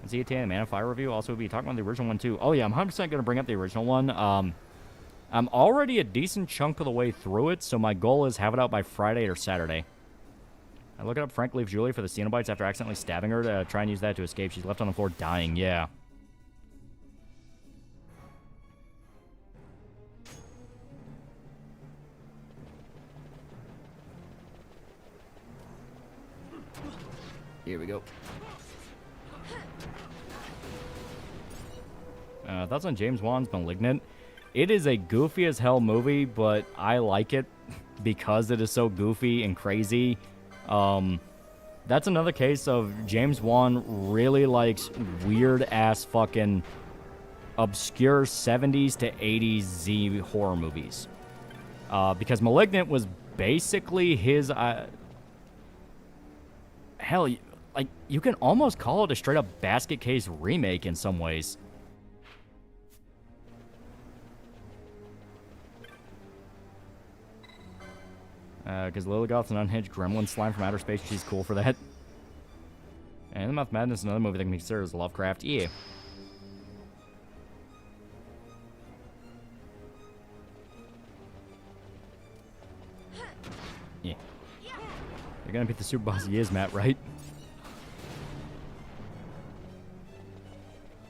Is ETA and Man of Fire review? Also, we'll be talking about the original one, too. Oh, yeah, I'm 100% going to bring up the original one. I'm already a decent chunk of the way through it, so my goal is have it out by Friday or Saturday. I look up Frank leaves Julie for the Cenobites after accidentally stabbing her to try and use that to escape. She's left on the floor dying, yeah. Here we go. Thoughts on James Wan's Malignant? It is a goofy as hell movie, but I like it because it is so goofy and crazy. That's another case of James Wan really likes weird ass fucking obscure 70s to 80s Z horror movies. Because Malignant was basically his hell, like you can almost call it a straight up basket case remake in some ways. Because Lilligoth's an unhinged gremlin slime from outer space. She's cool for that. And The Mouth Madness is another movie that can be considered as Lovecraft. Yeah. Yeah. You're gonna beat the super boss he is, Matt, right?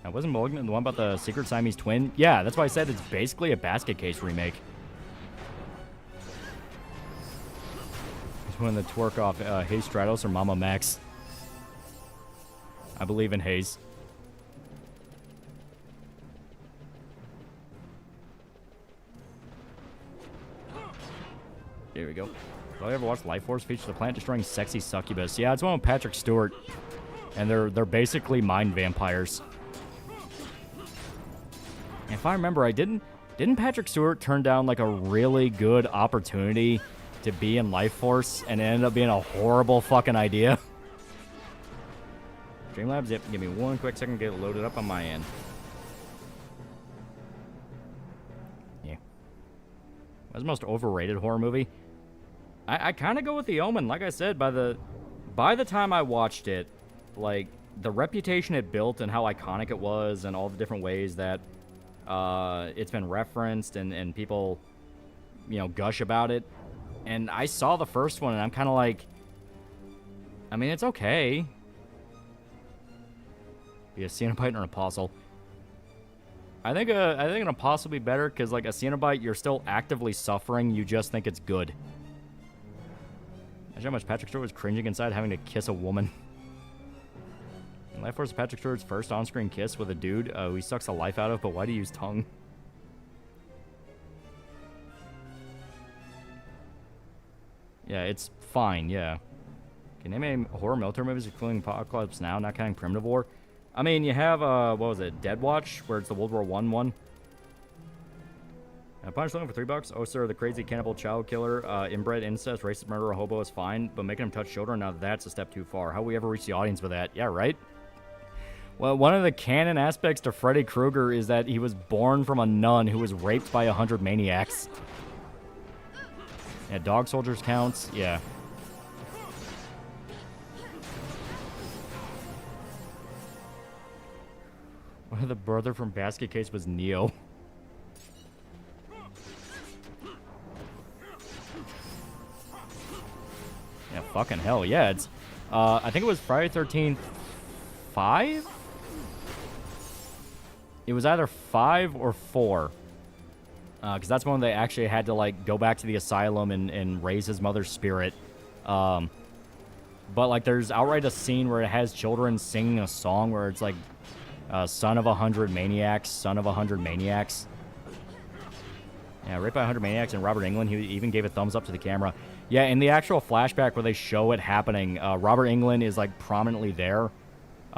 Now, wasn't Malignant the one about the secret Siamese twin? Yeah, that's why I said it's basically a basket case remake. When the twerk off Hayes Stratos or Mama Max. I believe in Hayes. Here we go. Did I ever watch Life Force feature the planet-destroying sexy succubus? Yeah, it's one with Patrick Stewart. And they're basically mind vampires. If I remember, didn't Patrick Stewart turn down like a really good opportunity to be in Life Force, and it ended up being a horrible fucking idea? Streamlabs, yep, give me one quick second to get it loaded up on my end. Yeah. What's the most overrated horror movie? I kind of go with The Omen. Like I said, by the time I watched it, like, the reputation it built and how iconic it was and all the different ways that it's been referenced and people, you know, gush about it. And I saw the first one, and I'm kind of like, I mean, it's okay. Be a Cenobite or an Apostle. I think an Apostle would be better, because, like, a Cenobite, you're still actively suffering. You just think it's good. Imagine how much Patrick Stewart was cringing inside having to kiss a woman. In Life Force, Patrick Stewart's first on-screen kiss with a dude who he sucks the life out of, but why do you use tongue? Yeah, it's fine, yeah. Can you name any horror military movies including Apocalypse Now, not counting Primitive War? I mean, you have, what was it, Dead Watch, where it's the World War I one. Punish looking for $3. Oh, sir, the crazy cannibal child killer, inbred incest, racist murderer, hobo is fine, but making him touch children, now that's a step too far. How will we ever reach the audience with that? Yeah, right? Well, one of the canon aspects to Freddy Krueger is that he was born from a nun who was raped by 100 maniacs. Yeah, dog soldiers counts, yeah. One of the brother from Basket Case was Neo. Yeah, fucking hell, yeah, it's, I think it was Friday 13th 5? It was either 5 or 4. Because that's when they actually had to, like, go back to the asylum and raise his mother's spirit. But, like, there's outright a scene where it has children singing a song where it's, like, son of 100 maniacs, son of 100 maniacs. Yeah, raped by 100 maniacs, and Robert Englund, he even gave a thumbs up to the camera. Yeah, in the actual flashback where they show it happening, Robert Englund is, like, prominently there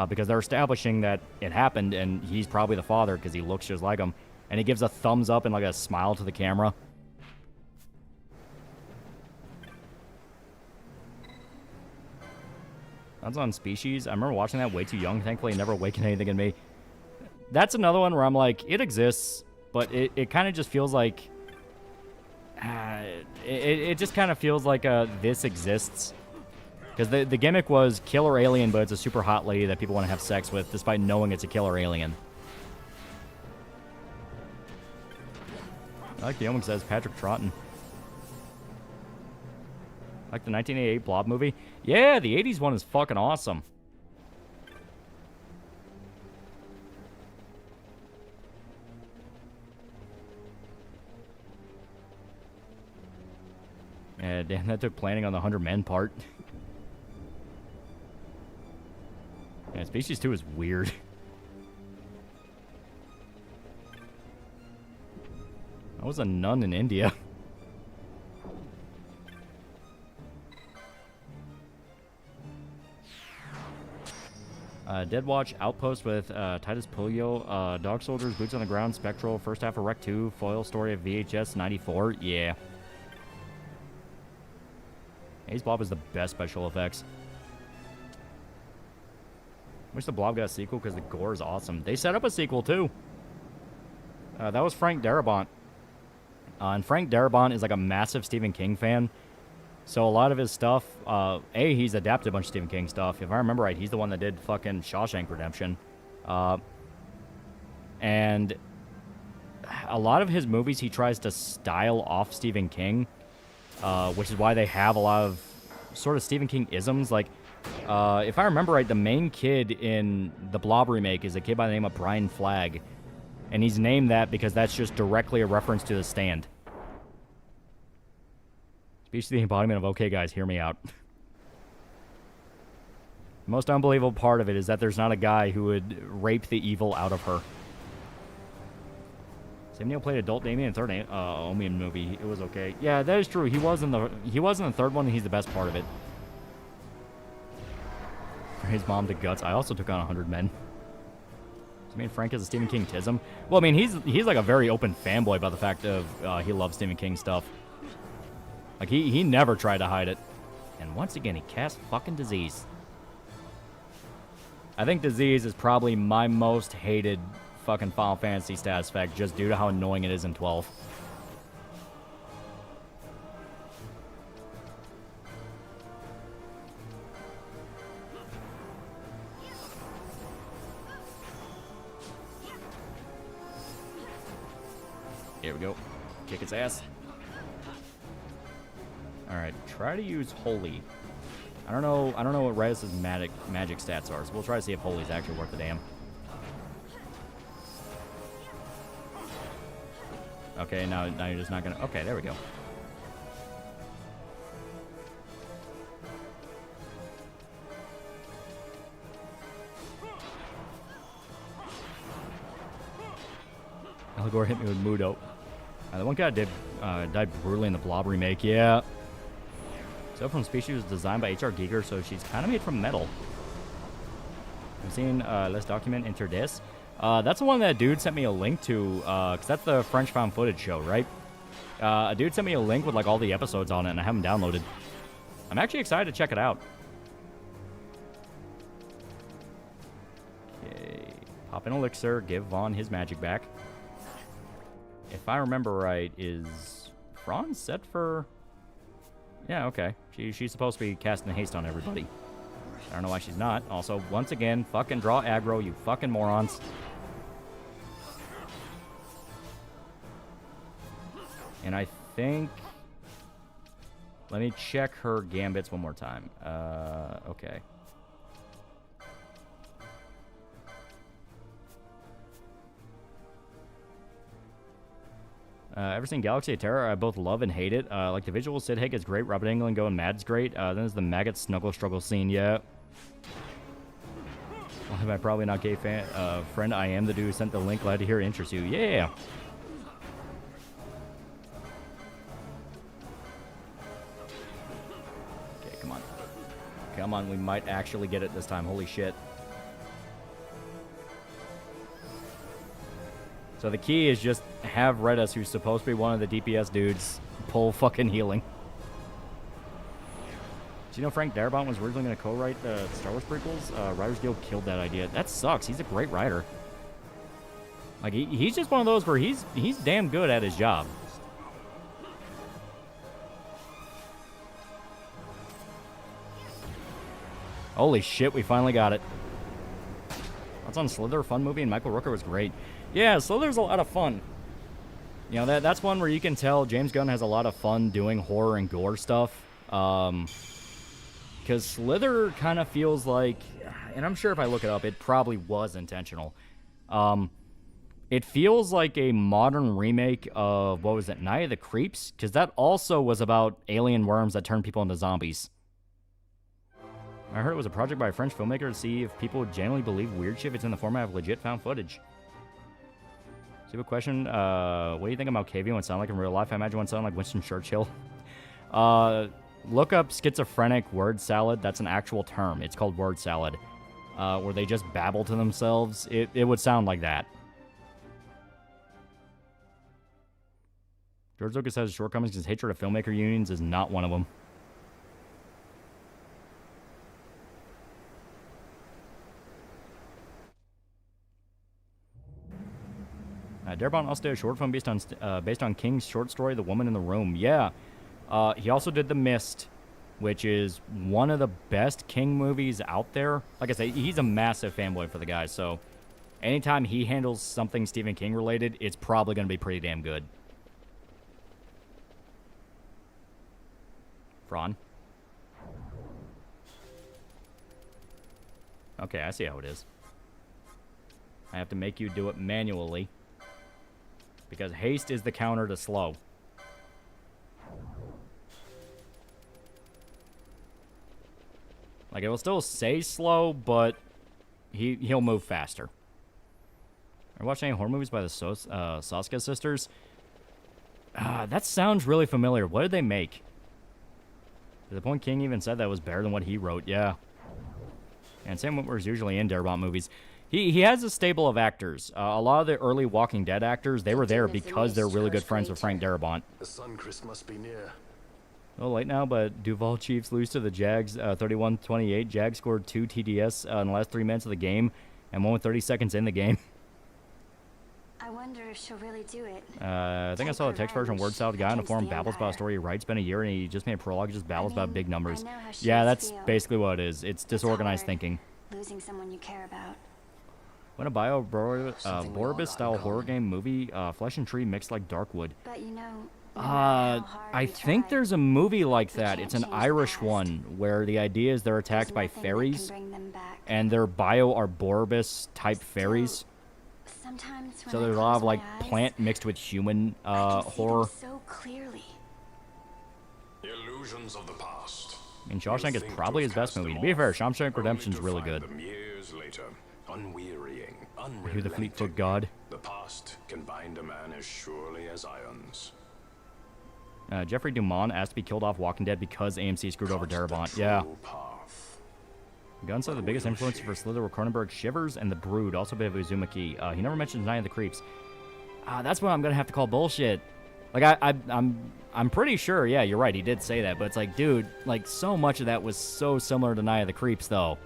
because they're establishing that it happened, and he's probably the father because he looks just like him. And he gives a thumbs up and, like, a smile to the camera. That's on Species. I remember watching that way too young. Thankfully, it never awakened anything in me. That's another one where I'm like, it exists, but it kind of just feels like... it just kind of feels like this exists. Because the gimmick was killer alien, but it's a super hot lady that people want to have sex with, despite knowing it's a killer alien. I like the omen says Patrick Troughton. Like the 1988 Blob movie? Yeah, the 80s one is fucking awesome. Yeah, damn, that took planning on the 100 Men part. Yeah, Species 2 is weird. I was a nun in India. Dead Watch, Outpost with Titus Pulio, Dog Soldiers, Boots on the Ground, Spectral, first half of Rec 2, Foil Story of VHS 94. Yeah. Ace Blob is the best special effects. Wish the Blob got a sequel because the gore is awesome. They set up a sequel too. That was Frank Darabont. And Frank Darabont is like a massive Stephen King fan. So a lot of his stuff, he's adapted a bunch of Stephen King stuff. If I remember right, he's the one that did fucking Shawshank Redemption. And a lot of his movies, he tries to style off Stephen King, which is why they have a lot of sort of Stephen King isms. Like, if I remember right, the main kid in the Blob remake is a kid by the name of Brian Flagg. And he's named that because that's just directly a reference to The Stand. Speech to the embodiment of, okay, guys, hear me out. The most unbelievable part of it is that there's not a guy who would rape the evil out of her. Sam Neill played adult Damien in the third Omian movie. It was okay. Yeah, that is true. He was in the third one, and he's the best part of it. For his mom to guts. I also took on 100 Men. I mean, Frank is a Stephen King tism. Well, I mean, he's like a very open fanboy about the fact of he loves Stephen King stuff. Like, he never tried to hide it. And once again, he cast fucking Disease. I think Disease is probably my most hated fucking Final Fantasy status effect just due to how annoying it is in 12. Here we go. Kick its ass. Alright, try to use Holy. I don't know what Redis' magic stats are, so we'll try to see if Holy's actually worth the damn. Okay, now you're just not gonna... Okay, there we go. Algor hit me with Mudo. The one guy died brutally in the Blob remake, yeah. So from Species was designed by H.R. Giger, so she's kind of made from metal. I've seen Let's Document Inter Des. That's the one that dude sent me a link to, because that's the French found footage show, right? A dude sent me a link with like all the episodes on it, and I haven't downloaded. I'm actually excited to check it out. Okay, pop an elixir, give Vaughn his magic back. If I remember right, is Franz set for... Yeah, okay. She's supposed to be casting haste on everybody. I don't know why she's not. Also, once again, fucking draw aggro, you fucking morons. And I think... Let me check her gambits one more time. Okay. Ever seen Galaxy of Terror? I both love and hate it. Like the visual, Sid Haig is great. Robert Englund going mad's great. Then there's the maggot snuggle struggle scene. Yeah. Well, am I probably not gay fan? Friend, I am the dude who sent the link. Glad to hear it interests you. Yeah. Okay, come on. Come on, we might actually get it this time. Holy shit. So the key is just have Redis, who's supposed to be one of the DPS dudes, pull fucking healing. Do you know Frank Darabont was originally going to co-write the Star Wars prequels? Writers Guild killed that idea. That sucks. He's a great writer. Like, he's just one of those where he's damn good at his job. Holy shit, we finally got it. That's on Slither, fun movie, and Michael Rooker was great. Yeah, Slither's a lot of fun. You know, that's one where you can tell James Gunn has a lot of fun doing horror and gore stuff. Because Slither kind of feels like, and I'm sure if I look it up, it probably was intentional. It feels like a modern remake of, what was it, Night of the Creeps? Because that also was about alien worms that turn people into zombies. I heard it was a project by a French filmmaker to see if people would genuinely believe weird shit if it's in the format of legit found footage. Stupid question. What do you think about Malkavian would sound like in real life? I imagine one sound like Winston Churchill. Look up schizophrenic word salad. That's an actual term. It's called word salad. Where they just babble to themselves. It would sound like that. George Lucas has shortcomings. His hatred of filmmaker unions is not one of them. Darabont also did a short film based on King's short story, The Woman in the Room. Yeah. He also did The Mist, which is one of the best King movies out there. Like I say, he's a massive fanboy for the guy, so anytime he handles something Stephen King related, it's probably going to be pretty damn good. Fron. Okay, I see how it is. I have to make you do it manually. Because haste is the counter to slow. Like, it will still say slow, but he'll move faster. Are you watching any horror movies by the Soska sisters? That sounds really familiar. What did they make? To the point King even said that was better than what he wrote. Yeah. And Sam Witwer's usually in Darabont movies. He has a stable of actors. A lot of the early Walking Dead actors, they were there because they're really good friends with Frank Darabont. The Suncrest must be near. A little late now, but Duval Chiefs lose to the Jags 31-28. Jags scored 2 TDS in the last 3 minutes of the game, and 1 with 30 seconds in the game. I wonder if she'll really do it. I think I saw the text version word salad guy on the forum babbles about a story he writes. It's been a year, and he just made a prologue. He just babbles about big numbers. Yeah, that's basically what it is. It's disorganized thinking. Losing someone you care about. When a Borbus-style horror game movie, Flesh and Tree mixed like Darkwood. But you know, I think there's a movie like that. It's an Irish one where the idea is they're attacked by fairies, and they're Bio-Arboribus type fairies. So there's a lot of like plant mixed with human horror. So clearly. Illusions of the past. I mean, Shawshank is probably his best movie. To be fair, Shawshank Redemption's really good. Years later, unwearying, Who the Fleetfoot God? The past can bind a man as surely as irons. Jeffrey Dumont asked to be killed off Walking Dead because AMC screwed over Darabont. Yeah. Guns are the biggest influence for Slither were Cronenberg, Shivers, and The Brood. Also a bit of Uzumaki. He never mentions Night of the Creeps. That's what I'm gonna have to call bullshit. Like I'm pretty sure. Yeah, you're right. He did say that, but it's like, dude, like so much of that was so similar to Night of the Creeps, though.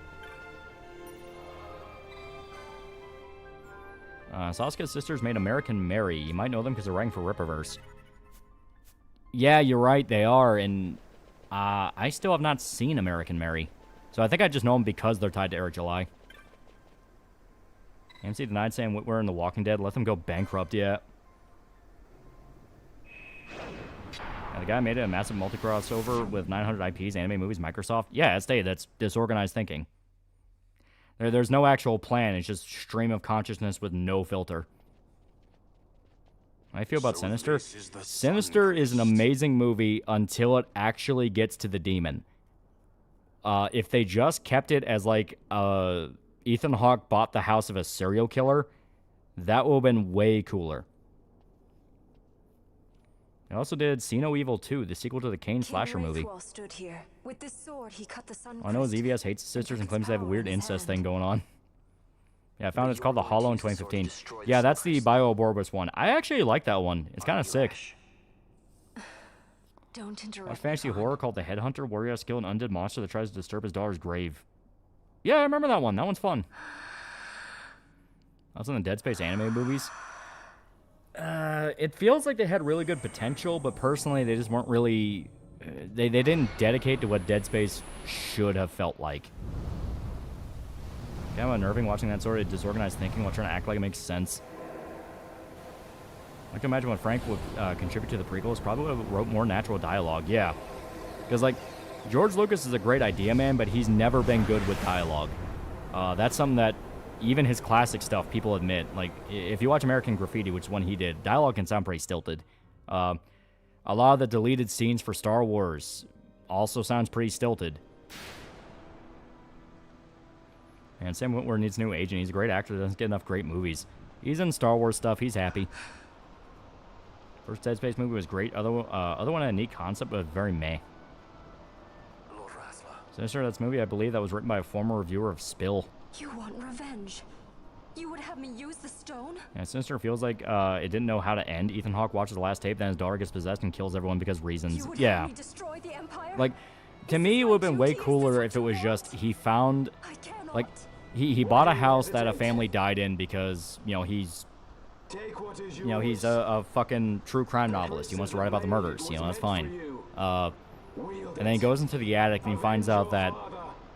Sasuke's sisters made American Mary. You might know them because they're writing for Rippaverse. Yeah, you're right. They are, and I still have not seen American Mary. So I think I just know them because they're tied to Eric July. MC denied Sam Witwer in The Walking Dead. Let them go bankrupt, yeah. The guy made it a massive multi-crossover with 900 IPs, anime, movies, Microsoft. Yeah, that's disorganized thinking. There's no actual plan. It's just stream of consciousness with no filter. How I feel about Sinister? Sinister is an amazing movie until it actually gets to the demon. If they just kept it as like Ethan Hawke bought the house of a serial killer, that would have been way cooler. They also did See No Evil 2, the sequel to the Kane slasher movie. Stood here. With this sword, he cut the sun. All I know is EVS hates his sisters and claims they have a weird incest thing going on. Yeah, I found it's called The Hollow in 2015. Yeah, that's the Bio-Borbus one. I actually like that one. It's kind of sick. Don't interrupt. Watch fantasy horror called The Headhunter, warrior has skill an undead monster that tries to disturb his daughter's grave. Yeah, I remember that one. That one's fun. That's in the Dead Space anime movies. It feels like they had really good potential, but personally, they just weren't really... They didn't dedicate to what Dead Space should have felt like. Kind of unnerving watching that sort of disorganized thinking while trying to act like it makes sense. I can imagine when Frank would contribute to the prequels, probably would have wrote more natural dialogue, yeah. Because, like, George Lucas is a great idea man, but he's never been good with dialogue. That's something that even his classic stuff, people admit. Like, if you watch American Graffiti, which is one he did, dialogue can sound pretty stilted. A lot of the deleted scenes for Star Wars also sounds pretty stilted. And Sam Witwer needs a new agent. He's a great actor, doesn't get enough great movies. He's in Star Wars stuff, he's happy. First Dead Space movie was great. Other one had a neat concept, but very meh. Sinister, that's a movie I believe that was written by a former reviewer of Spill. You want revenge? You would have me use the stone? Yeah, Sinister feels like it didn't know how to end. Ethan Hawke watches the last tape, then his daughter gets possessed and kills everyone because reasons. You would Yeah. have me destroy the Empire? Like, to me, it would have been way cooler if it was just he found, like, he bought a house that a family died in because, you know, he's a fucking true crime novelist. He wants to write about the murders. You know, that's fine. And then he goes into the attic and he finds out that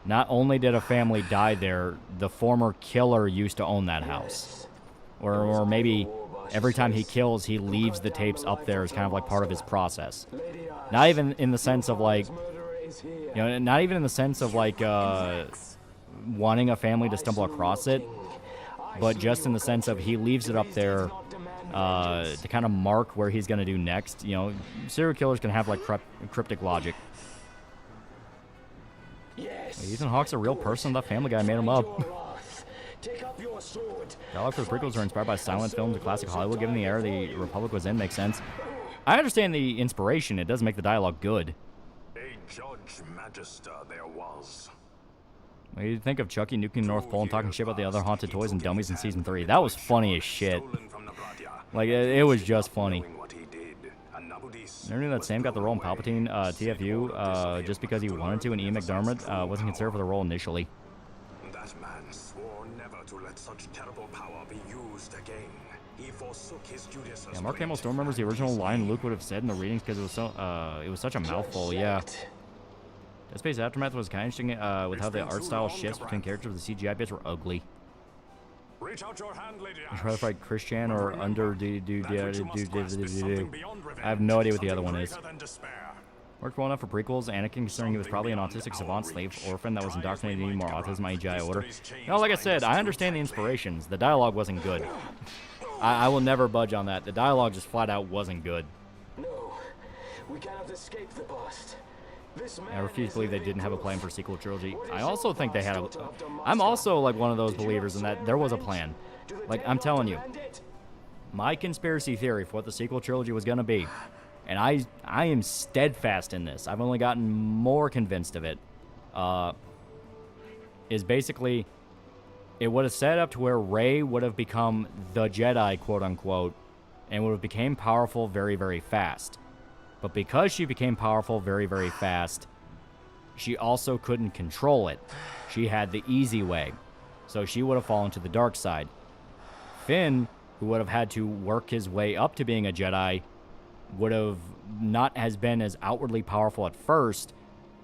not only did a family die there, the former killer used to own that house. Or maybe every time he kills, he leaves the tapes up there as kind of like part of his process. Not even in the sense of like, you know, not even in the sense of like wanting a family to stumble across it, but just in the sense of he leaves it up there to kind of mark where he's going to do next. You know, serial killers can have like cryptic logic. Ethan Hawke's a real person. That Family Guy made him up. Dialogue for the prequels are inspired by silent films of classic Hollywood. Given the era the Republic was in, makes sense. I understand the inspiration. It doesn't make the dialogue good. A Judge Magister there was. What do you think of Chucky nuking North Pole and talking shit about the other haunted toys and dummies in Season 3? That was funny as shit. Like, it was just funny. Never knew that Sam got the role in Palpatine TFU just because he wanted to, and Ian McDermott wasn't considered for the role initially. That man swore never to let such terrible power be used again. He forsook his duties. Yeah, Mark Hamill still remembers the original line Luke would have said in the readings because it was such a mouthful. Yeah. Dead Space Aftermath was kind of interesting with how the art style shifts between characters. The CGI bits were ugly. Reach out your hand, Lady I try to fight Christian or under I have no idea what the other one is. Worked well enough for prequels. Anakin, considering he was probably an autistic savant slave orphan that was indoctrinated needing more autism, AGI order. No, like I said, I understand the inspirations. The dialogue wasn't good. I will never budge on that. The dialogue just flat out wasn't good. No, we cannot escape the bust. I refuse to believe they didn't have a plan for a sequel trilogy. I also think they had a... I'm also like one of those believers in that there was a plan. Like, I'm telling you, my conspiracy theory for what the sequel trilogy was going to be, and I am steadfast in this. I've only gotten more convinced of it. is basically it would have set up to where Rey would have become the Jedi, quote unquote, and would have became powerful very, very fast. But because she became powerful very, very fast, she also couldn't control it. She had the easy way. So she would have fallen to the dark side. Finn, who would have had to work his way up to being a Jedi, would have not has been as outwardly powerful at first,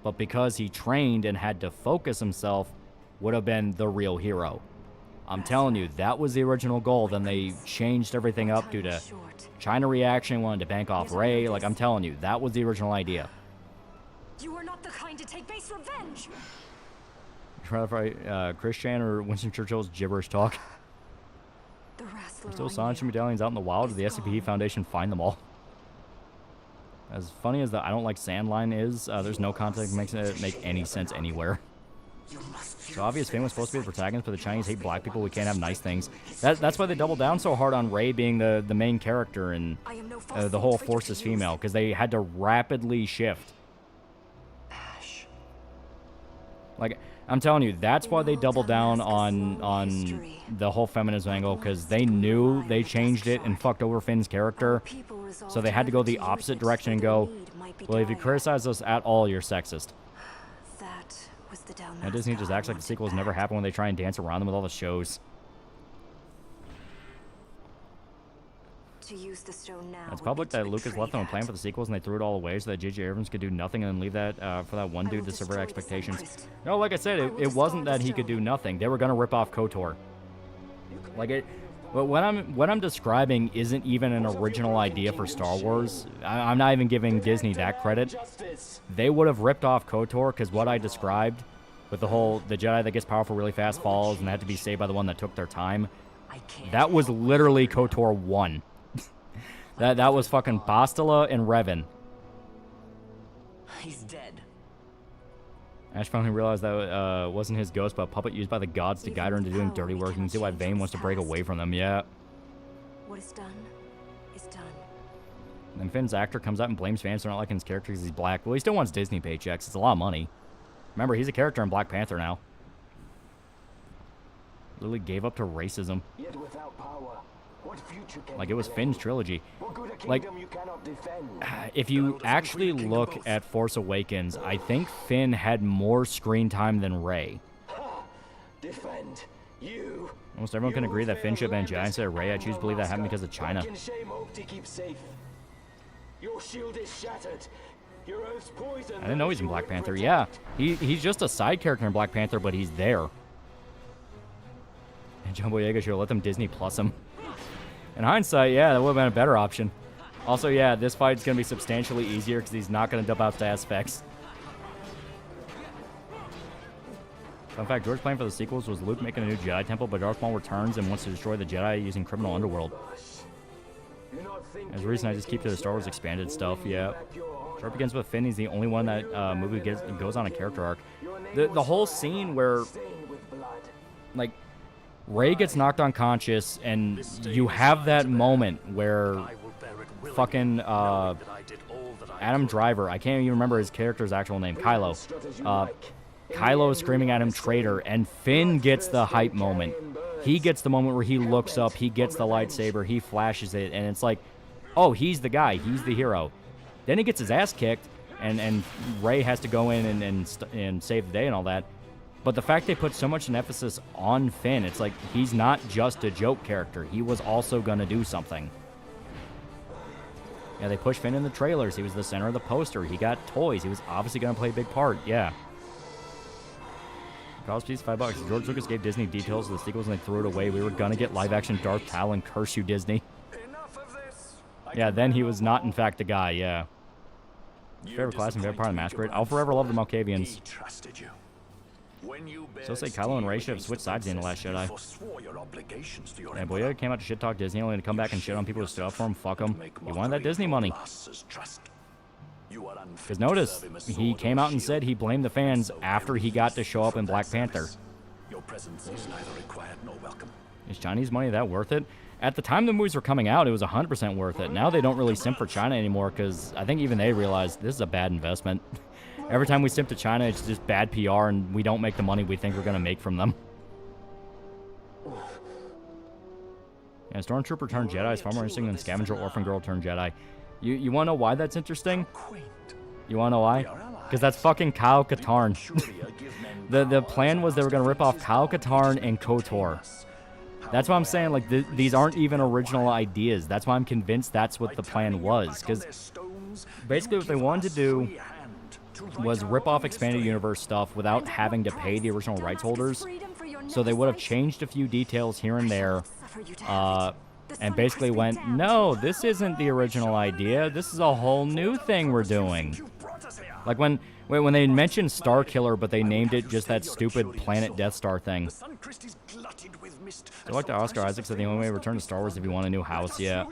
but because he trained and had to focus himself, would have been the real hero. I'm telling you, that was the original goal. Then they changed everything up due to China reaction, wanted to bank off Rey. Like, I'm telling you, that was the original idea. You are not the kind to take base revenge. Chris Chan or Winston Churchill's gibberish talk. The wrestler Still on Sonic you medallions out in the wild. is Did the SCP gone. Foundation find them all? As funny as the I don't like sand line is, there's no context that makes it make any sense anywhere. So obvious Finn was supposed to be the protagonist, but the Chinese hate black people. We can't have nice things. That's why they doubled down so hard on Rey being the main character and the whole force is female, because they had to rapidly shift. Like, I'm telling you, that's why they doubled down on the whole feminism angle, because they knew they changed it and fucked over Finn's character. So they had to go the opposite direction and go, well, if you criticize us at all, you're sexist. Now Disney just acts like the sequels never happened when they try and dance around them with all the shows. To use the stone now It's public that Lucas left them a plan for the sequels and they threw it all away so that J.J. Abrams could do nothing and then leave that for that one dude to subvert expectations. No, like I said, it wasn't that he could do nothing. They were going to rip off KOTOR. Like it... But what I'm describing isn't even an original idea for Star Wars. I'm not even giving Disney that credit. They would have ripped off KOTOR because what I described with the Jedi that gets powerful really fast falls and they had to be saved by the one that took their time. That was literally KOTOR 1. that was fucking Bastila and Revan. He's dead. Ash finally realized that wasn't his ghost, but a puppet used by the gods to guide her into doing dirty work. You can see why Vane wants to break away from them. Yeah. What is done is done. And then Finn's actor comes out and blames fans for not liking his character because he's black. Well, he still wants Disney paychecks. It's a lot of money. Remember, he's a character in Black Panther now. Literally gave up to racism. Yet without power, what future can Like, it was you Finn's lend? trilogy. What good a Like, kingdom you cannot defend? if you actually look at Force Awakens, I think Finn had more screen time than Rey. Defend you. Almost everyone can agree that Finn should have been Jedi instead of Rey. I choose to believe that happened because of China. Can shame hope to keep safe? Your shield is shattered. Your oath's poison. I didn't know he's in Black Panther. Yeah, he's just a side character in Black Panther, but he's there. And John Boyega should have let them Disney Plus him. In hindsight, yeah, that would have been a better option. Also, yeah, this fight's going to be substantially easier because he's not going to dub out stat specs. Fun fact, George's plan for the sequels was Luke making a new Jedi temple, but Darth Maul returns and wants to destroy the Jedi using criminal underworld. As a reason I just keep to the Star Wars expanded stuff, yeah. Sure begins with Finn. He's the only one that movie goes on a character arc. The whole scene where, like, Rey gets knocked unconscious, and you have that moment where fucking Adam Driver, I can't even remember his character's actual name, Kylo. Kylo is screaming at him, traitor, and Finn gets the hype moment. He gets the moment where he looks up, he gets the lightsaber, he flashes it, and it's like, oh, he's the guy, he's the hero. Then he gets his ass kicked, and Rey has to go in and save the day and all that. But the fact they put so much an emphasis on Finn, it's like he's not just a joke character. He was also going to do something. Yeah, they pushed Finn in the trailers. He was the center of the poster. He got toys. He was obviously going to play a big part. Yeah. Cost piece $5. George Lucas gave Disney details of the sequels and they threw it away. We were going to get live-action Darth Talon. Curse you, Disney. Yeah, then he was not, in fact, the guy. Yeah. Favorite class and favorite part of the Masquerade? I'll forever love the Malkavians. So say Kylo and Rey should have switched sides in The Last Jedi. Yeah, Boyega came out to shit talk Disney only to come back and shit on people who stood up for him. Fuck him. He wanted that Disney money. Because notice, he came out and said he blamed the fans after he got to show up in Black Panther. Is Chinese money that worth it? At the time the movies were coming out, it was 100% worth it. Now they don't really simp for China anymore because I think even they realize this is a bad investment. Every time we simp to China, it's just bad PR, and we don't make the money we think we're gonna make from them. Yeah, Stormtrooper turned Jedi is far more interesting than Scavenger Orphan Girl turned Jedi. You wanna know why that's interesting? You wanna know why? Because that's fucking Kyle Katarn. the plan was they were gonna rip off Kyle Katarn and KOTOR. That's why I'm saying, like, these aren't even original ideas. That's why I'm convinced that's what the plan was. Because basically what they wanted to do was rip off expanded universe stuff without having to pay the original rights holders. So they would have changed a few details here and there, and basically went, no, this isn't the original idea. This is a whole new thing we're doing. Like when they mentioned Star Killer, but they named it just that stupid Planet Death Star thing. So like the Oscar Isaac said, the only way to return to Star Wars if you want a new house, yeah.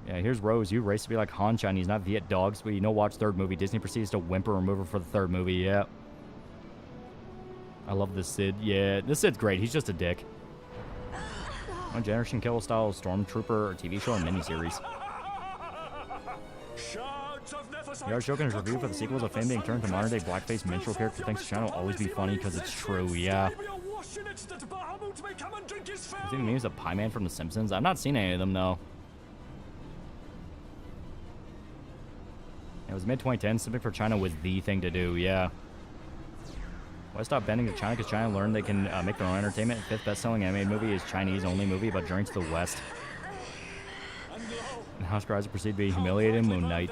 Yeah, here's Rose. You race to be like Han Chinese, not Viet dogs, but you know, watch third movie. Disney proceeds to whimper remover for the third movie, yeah. I love this Sid. Yeah, this Sid's great. He's just a dick. One Generation Kill style Stormtrooper or TV show or miniseries. Yard Shogun's review for the sequels of Finn being turned to modern day blackface minstrel character thanks to China will always be funny because it's true, yeah. I've seen memes of Pie Man from The Simpsons. I've not seen any of them, though. It was mid-2010. Simping for China was the thing to do, yeah. Why stop bending to China? Because China learned they can make their own entertainment. Fifth best-selling animated movie is Chinese-only movie about journey to the West. And Oscar Isaac proceeded to be humiliated in Moon Knight.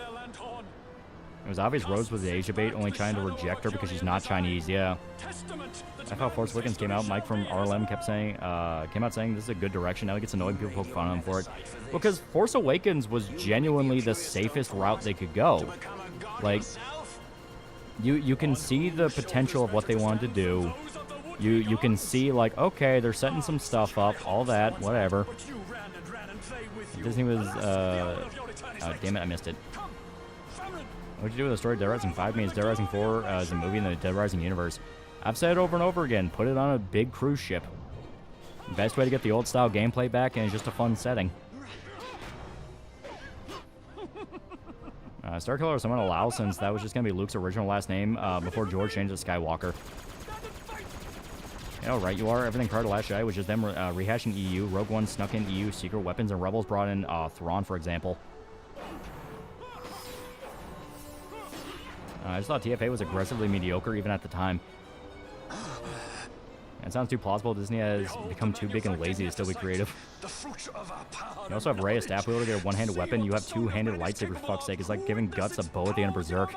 It was obvious Rose was the Asia bait, only trying to reject her because she's not Chinese, yeah. I thought Force Awakens came out. Mike from RLM came out saying this is a good direction. Now he gets annoyed people poke fun at him for it. Because Force Awakens was genuinely the safest route they could go. Like, you can see the potential of what they wanted to do. You can see, like, okay, they're setting some stuff up, all that, whatever. Disney was, oh, damn it, I missed it. What'd you do with the story of Dead Rising 5? Means Dead Rising 4 is a movie in the Dead Rising universe. I've said it over and over again, put it on a big cruise ship. Best way to get the old style gameplay back, and it's just a fun setting. Starkiller was someone allow since that was just going to be Luke's original last name before George changed it to Skywalker. Yeah, right you are. Everything prior to Last Jedi was just them rehashing EU. Rogue One snuck in EU secret weapons, and Rebels brought in Thrawn, for example. I just thought TFA was aggressively mediocre even at the time. It sounds too plausible. Disney has become too big and lazy to still be creative. You also have Rey, a staff wielder, get a one-handed weapon. You have two-handed lightsaber, for fuck's sake. It's like giving Guts a bow at the end of Berserk.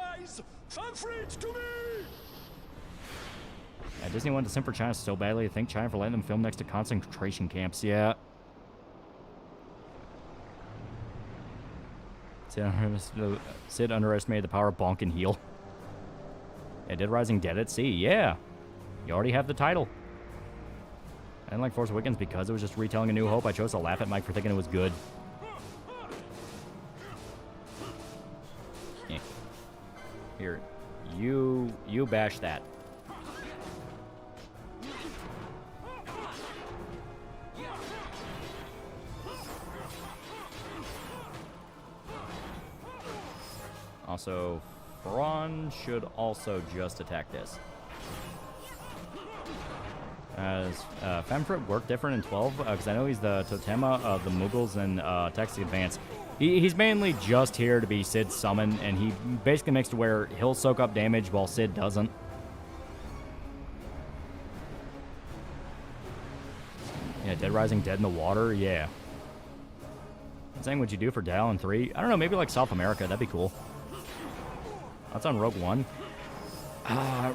Disney wanted to simp for China so badly. I think China for letting them film next to concentration camps. Yeah. Sid underestimated the power of bonk and heal. Yeah, Dead Rising Dead at Sea. Yeah. You already have the title. I didn't like Force Awakens because it was just retelling A New Hope. I chose to laugh at Mike for thinking it was good. Yeah. Here. You bash that. Also, Thrawn should also just attack this. As Femfrit worked different in 12, because I know he's the Totema of the Mughals in Texas Advance. He's mainly just here to be Sid's summon, and he basically makes it where he'll soak up damage while Sid doesn't. Yeah, Dead Rising Dead in the Water, yeah. I'm saying what'd you do for Dal in 3? I don't know, maybe like South America, that'd be cool. That's on Rogue One.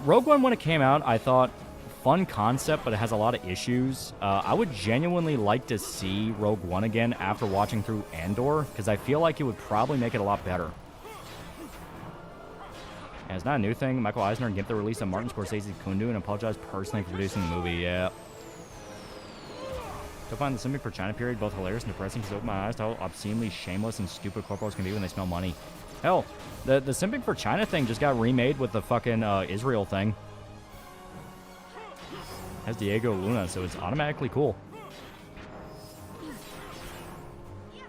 Rogue One, when it came out, I thought, fun concept, but it has a lot of issues. I would genuinely like to see Rogue One again after watching through Andor, because I feel like it would probably make it a lot better. And it's not a new thing. Michael Eisner gave the release of Martin Scorsese's Kundu and apologized personally for producing the movie, yeah. I find the simping for China period both hilarious and depressing because it opened my eyes to how obscenely shameless and stupid corporals can be when they smell money. Hell, the simping for China thing just got remade with the fucking Israel thing. It has Diego Luna, so it's automatically cool.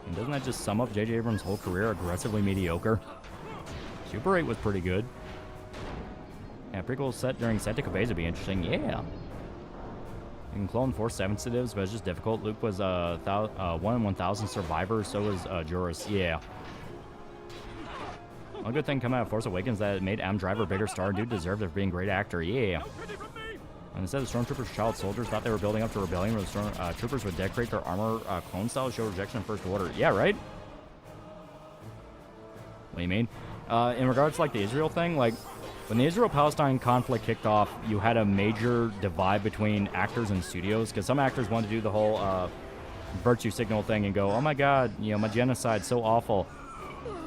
And doesn't that just sum up J.J. Abrams' whole career aggressively mediocre? Super 8 was pretty good. Yeah, prequel set during Santa Cabeza would be interesting. Yeah. You can clone 4 7-sitives, but it's just difficult. Luke was 1 in 1,000 survivor, so was Juris. Yeah. One good thing coming out of Force Awakens that it made Adam Driver a bigger star. Dude deserved it for being a great actor. Yeah. And instead of Stormtroopers, child soldiers thought they were building up to rebellion where the Stormtroopers would decorate their armor clone style, show rejection in First Order. Yeah, right? What do you mean? In regards to, like, the Israel thing, like, when the Israel-Palestine conflict kicked off, you had a major divide between actors and studios, because some actors wanted to do the whole virtue signal thing and go, oh my god, you know, my genocide's so awful.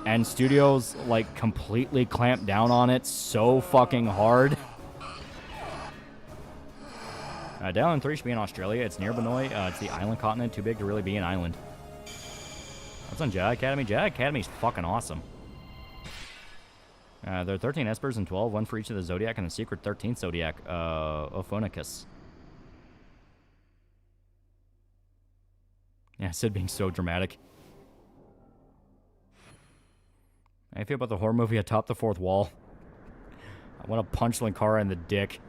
And studios, like, completely clamped down on it so fucking hard. Dallin 3 should be in Australia. It's near Benoi. It's the island continent, too big to really be an island. What's on Jedi Academy? Jedi Academy's fucking awesome. There are 13 Espers and 12, one for each of the Zodiac and the secret 13th Zodiac, Ophonicus. Yeah, Sid being so dramatic. How do you feel about the horror movie Atop the Fourth Wall? I want to punch Linkara in the dick.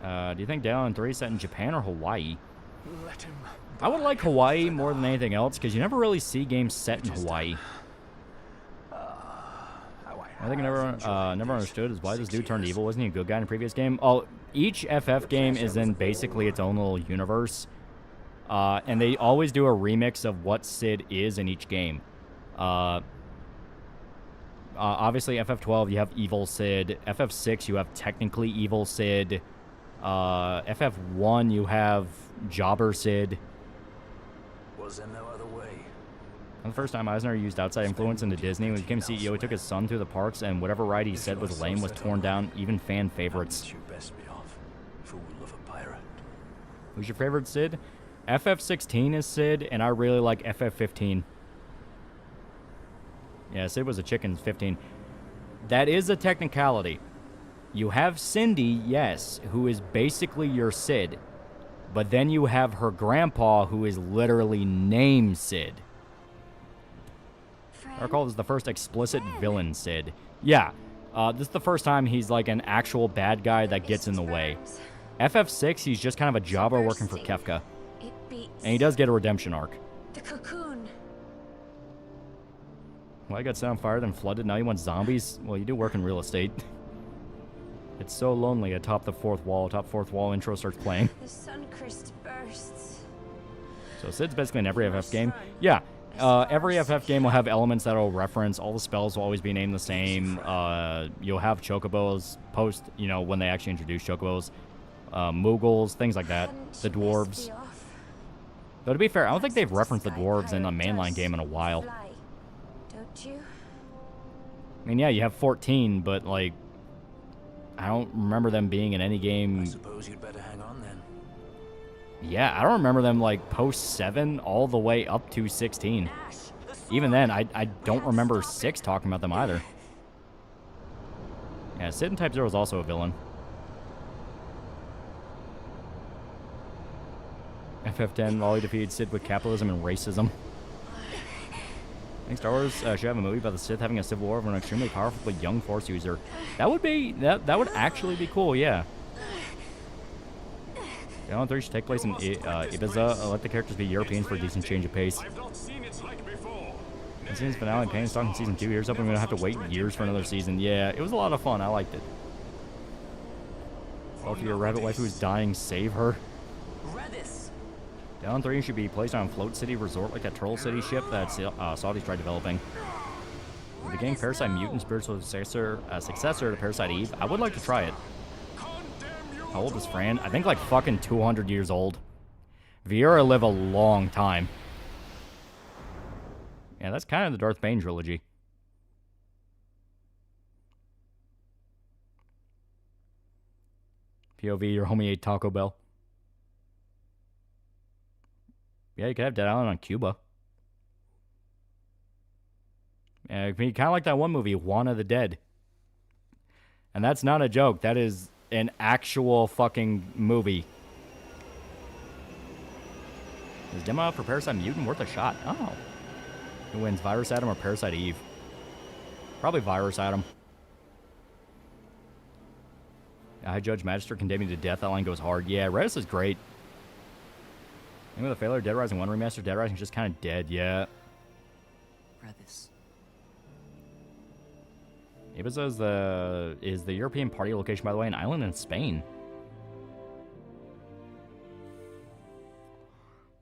Do you think Dallin 3 set in Japan or Hawaii? Let him. I would like Hawaii more than anything else, because you never really see games set in Hawaii. I think I never understood is why this dude turned evil. Wasn't he a good guy in a previous game? Oh, each FF game is in basically its own little universe. And they always do a remix of what Sid is in each game. Obviously, FF12, you have Evil Sid. FF6, you have technically Evil Sid. FF1, you have Jobber Sid. Was there no other way? The first time Eisner used outside influence into Disney, when he became CEO, he took his son through the parks, and whatever ride he said was lame was torn down, even fan favorites. You best be off, fool of a pirate. Who's your favorite Sid? FF16 is Sid, and I really like FF15. Yeah, Sid was a chicken 15. That is a technicality. You have Cindy, yes, who is basically your Sid. But then you have her grandpa, who is literally named Sid. I recall this is the first explicit villain Sid. Yeah, this is the first time he's like an actual bad guy that gets in the way. FF6, he's just kind of a jobber working for Kefka. And he does get a redemption arc. The cocoon. Well, I got set on fire, then flooded, now you want zombies? Well, you do work in real estate. It's so lonely atop the fourth wall. Top fourth wall intro starts playing. The Suncrist bursts. So Sid's basically in every FF game. Yeah, every FF game will have elements that will reference. All the spells will always be named the same. You'll have chocobos post, you know, when they actually introduce chocobos. Mughals, things like that. The dwarves. Though to be fair, I don't think they've referenced the dwarves in a mainline game in a while. Don't you? I mean, yeah, you have 14, but like, I don't remember them being in any game. I suppose you'd better hang on then. Yeah, I don't remember them like post 7 all the way up to 16. Even then, I don't remember 6 talking about them either. Yeah, Sid in Type 0 is also a villain. FF10, Lolly defeated Sid with capitalism and racism. I think Star Wars should have a movie about the Sith having a civil war of an extremely powerful but young Force user. That would be that would actually be cool, yeah. Dallin 3 should take place in Ibiza. Let the characters be Europeans for a decent change of pace. I've seen its like before. And since finale Pain is talking season 2 years up, I'm gonna have to wait years for another season. Yeah, it was a lot of fun. I liked it. Well, for your rabbit wife who's dying, save her. Dallin 3 should be placed on Float City Resort like that Troll City ship that Saudis tried developing. With the game Parasite Mutant spiritual successor to Parasite Eve, I would like to try it. How old is Fran? I think like fucking 200 years old. Vieira live a long time. Yeah, that's kind of the Darth Bane trilogy. POV, your homie ate Taco Bell. Yeah, you could have Dead Island on Cuba. Yeah, it'd be kind of like that one movie, Juan of the Dead. And that's not a joke. That is an actual fucking movie. Is demo out for Parasite Mutant worth a shot? Oh. Who wins, Virus Adam or Parasite Eve? Probably Virus Adam. High Judge Magister condemning to death. That line goes hard. Yeah, Redis is great. And with a failure, Dead Rising 1 remaster, Dead Rising is just kind of dead. Yeah. Redis. Ibiza is the European party location, by the way, an island in Spain.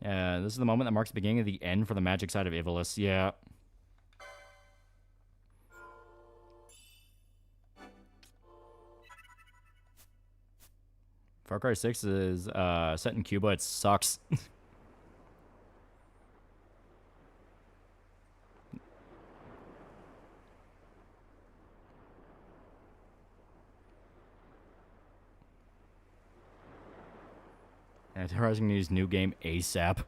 Yeah, this is the moment that marks the beginning of the end for the magic side of Ivalice. Yeah. Far Cry 6 is set in Cuba. It sucks. Dead Rising needs new game ASAP.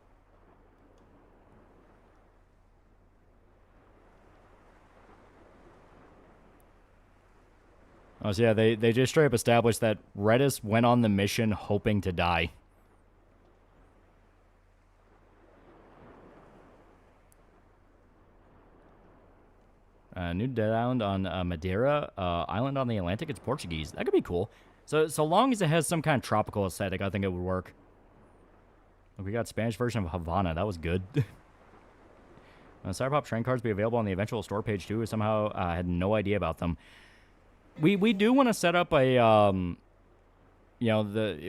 Oh, so yeah, they just straight up established that Redis went on the mission hoping to die. New Dead Island on Madeira, island on the Atlantic. It's Portuguese. That could be cool. So long as it has some kind of tropical aesthetic, I think it would work. Look, we got Spanish version of Havana. That was good. Cyberpop train cards be available on the eventual store page too. Somehow I had no idea about them. We do want to set up a you know,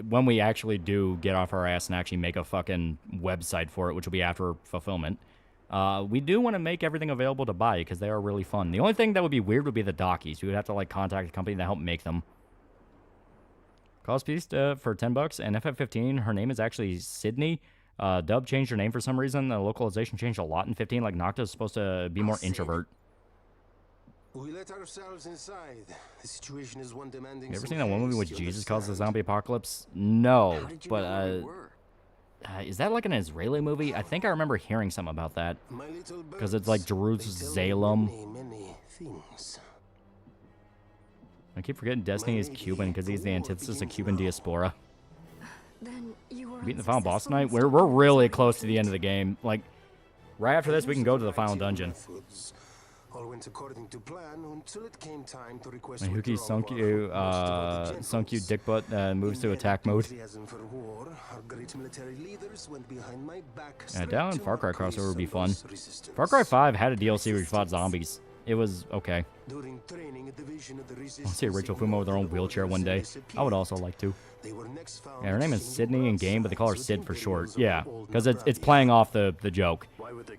when we actually do get off our ass and actually make a fucking website for it, which will be after fulfillment. We do want to make everything available to buy because they are really fun. The only thing that would be weird would be the dockies. We would have to like contact a company that help make them. Cost piece for $10 and FF15. Her name is actually Sydney. Dub changed her name for some reason. The localization changed a lot in 15. Like Nocta is supposed to be more introvert. We let ourselves inside. The situation is one demanding. You ever seen that one movie with Jesus caused the zombie apocalypse? No, but is that like an Israeli movie? I think I remember hearing something about that because it's like Jerusalem. I keep forgetting Destiny is Cuban because he's the antithesis of Cuban diaspora. Then you were Beating the final boss tonight. We're really close to the end of the game. Like right after this, we can go to the final dungeon. All went according to plan until it came time to request Mahuki sunk you dickbutt moves to attack mode. Yeah, down Far Cry crossover would be fun. Far Cry 5 had a DLC where you fought zombies. It was okay. I'll see Rachel Fumo with her own wheelchair one day. I would also like to. Yeah, her name is Sydney in game, but they call her Sid for short. Yeah, because it's playing off the joke.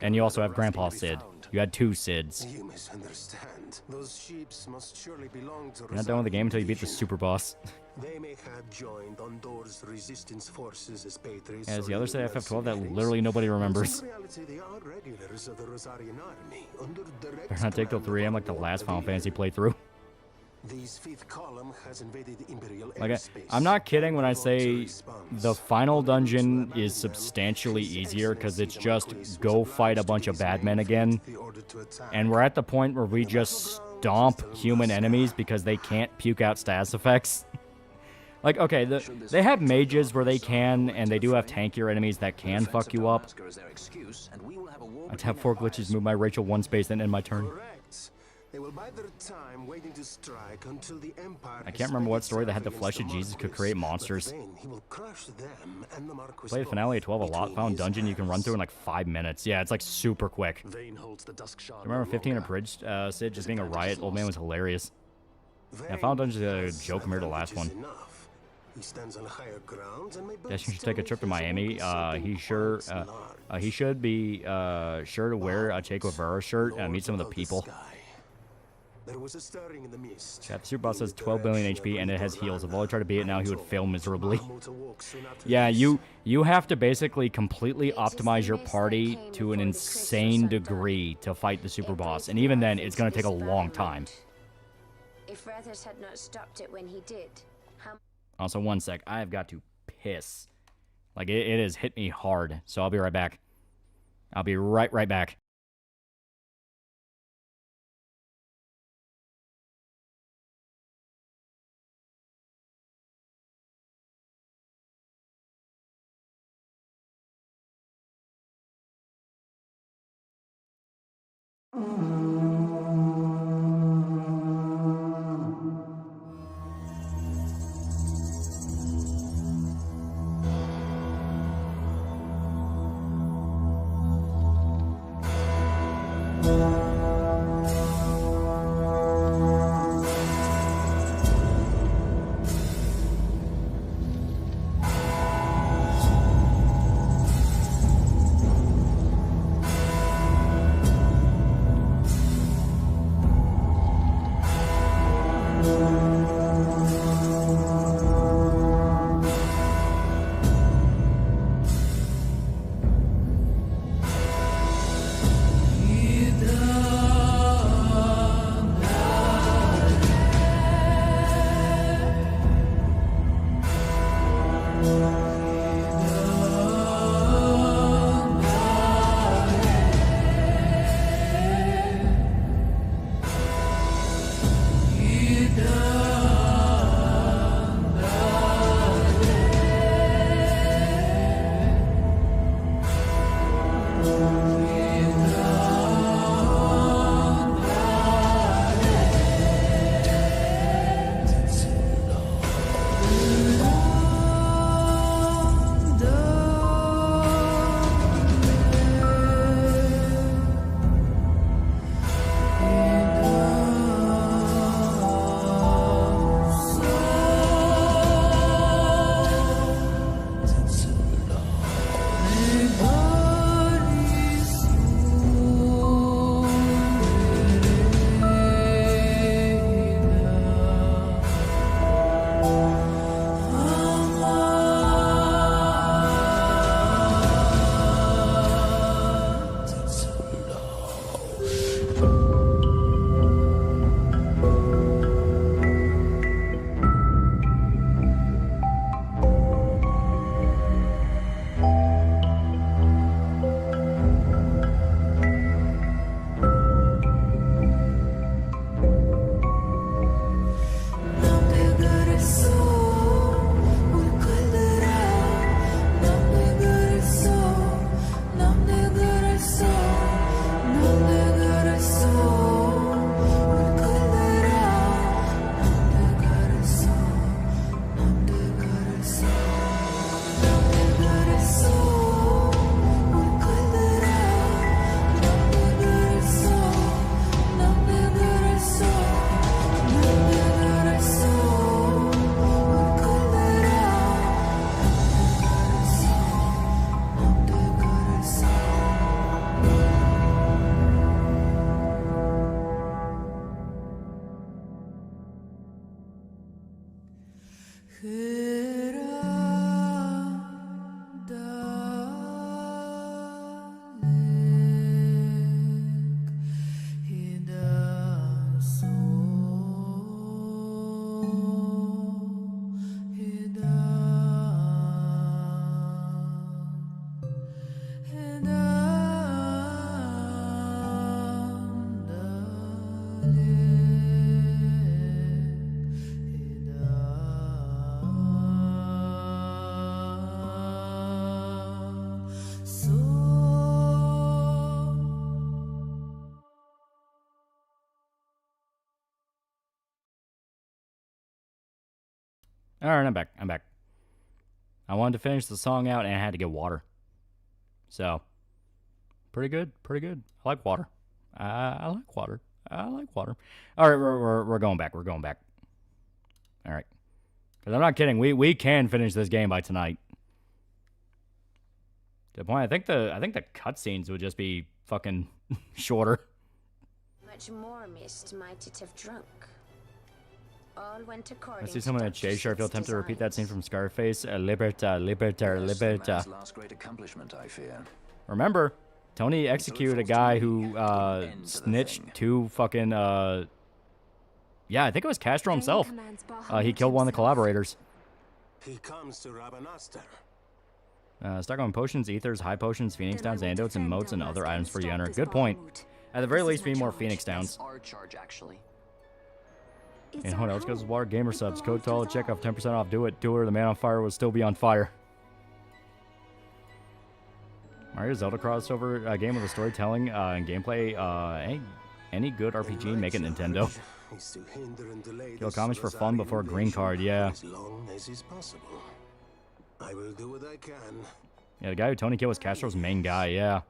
And you also have Grandpa Sid. You had two Sids. You misunderstand. Those sheep must surely belong to You're not done with the game until you beat the super boss. They may have joined Ondor's resistance forces as patriots. As the other side of FF12 that literally nobody remembers. In reality, they are regulars of the Rosarian army under direct Better not take till 3 AM like the last Final Fantasy playthrough. This fifth column has invaded Imperial Like I'm not kidding when I say the final dungeon is substantially easier because it's just go fight a bunch of bad men again. And we're at the point where we just stomp human enemies because they can't puke out status effects. Like, okay, they have mages where they can, and they do have tankier enemies that can fuck you up. I tap 4 glitches, move my Rachel 1 space, and end my turn. They will bide their time waiting to strike until the Empire. I can't remember what story that had the flesh of Jesus could create monsters. He will crush them and the Marquis. Play the finale at 12 a lot. Found dungeon you can run through in like 5 minutes. Yeah, it's like super quick. Remember 15 abridged Sid just being a riot? Old man was hilarious. Yeah, Final Dungeon is a joke compared to the last one. Guess you should take a trip to Miami. He should be sure to wear a Che Guevara shirt and meet some of the people. There was a stirring in the mist. Yeah, the super boss has 12 billion HP and it has heals. If Wally tried to beat it now, he would fail miserably. Yeah, you have to basically completely optimize your party to an insane degree to fight the super boss, and even then, it's going to take a long time. If Rathers had not stopped it when he did, Also, one sec. I've got to piss. Like, it has hit me hard, so I'll be right back. I'll be right back. All right, I'm back. I'm back. I wanted to finish the song out, and I had to get water. So, pretty good. Pretty good. I like water. I like water. I like water. All right, we're going back. We're going back. All right. Because I'm not kidding. We can finish this game by tonight. To the point, I think the cutscenes would just be fucking shorter. Much more mist might it have drunk. All went according I see someone at Chase. I feel tempted to repeat that scene from Scarface. Liberta, liberta, liberta. Last great accomplishment, I fear. Remember, Tony executed a guy who snitched to fucking yeah, I think it was Castro himself. He killed one of the collaborators. He comes to Rabanastre. Stockholm potions, ethers, high potions, phoenix downs, antidotes, and motes, and other items for you enter. Good point. At the very least, we need more phoenix downs. Our charge, actually. And what else goes with water? Gamer subs. Code to check off 10% off. Do it. Do it, or the man on fire will still be on fire. Mario Zelda crossover game with the storytelling and gameplay. Any good RPG, make it Nintendo. Kill comments for fun before a green card, yeah. As long as is possible. I will do what I can. Yeah, the guy who Tony killed was Castro's main guy, yeah.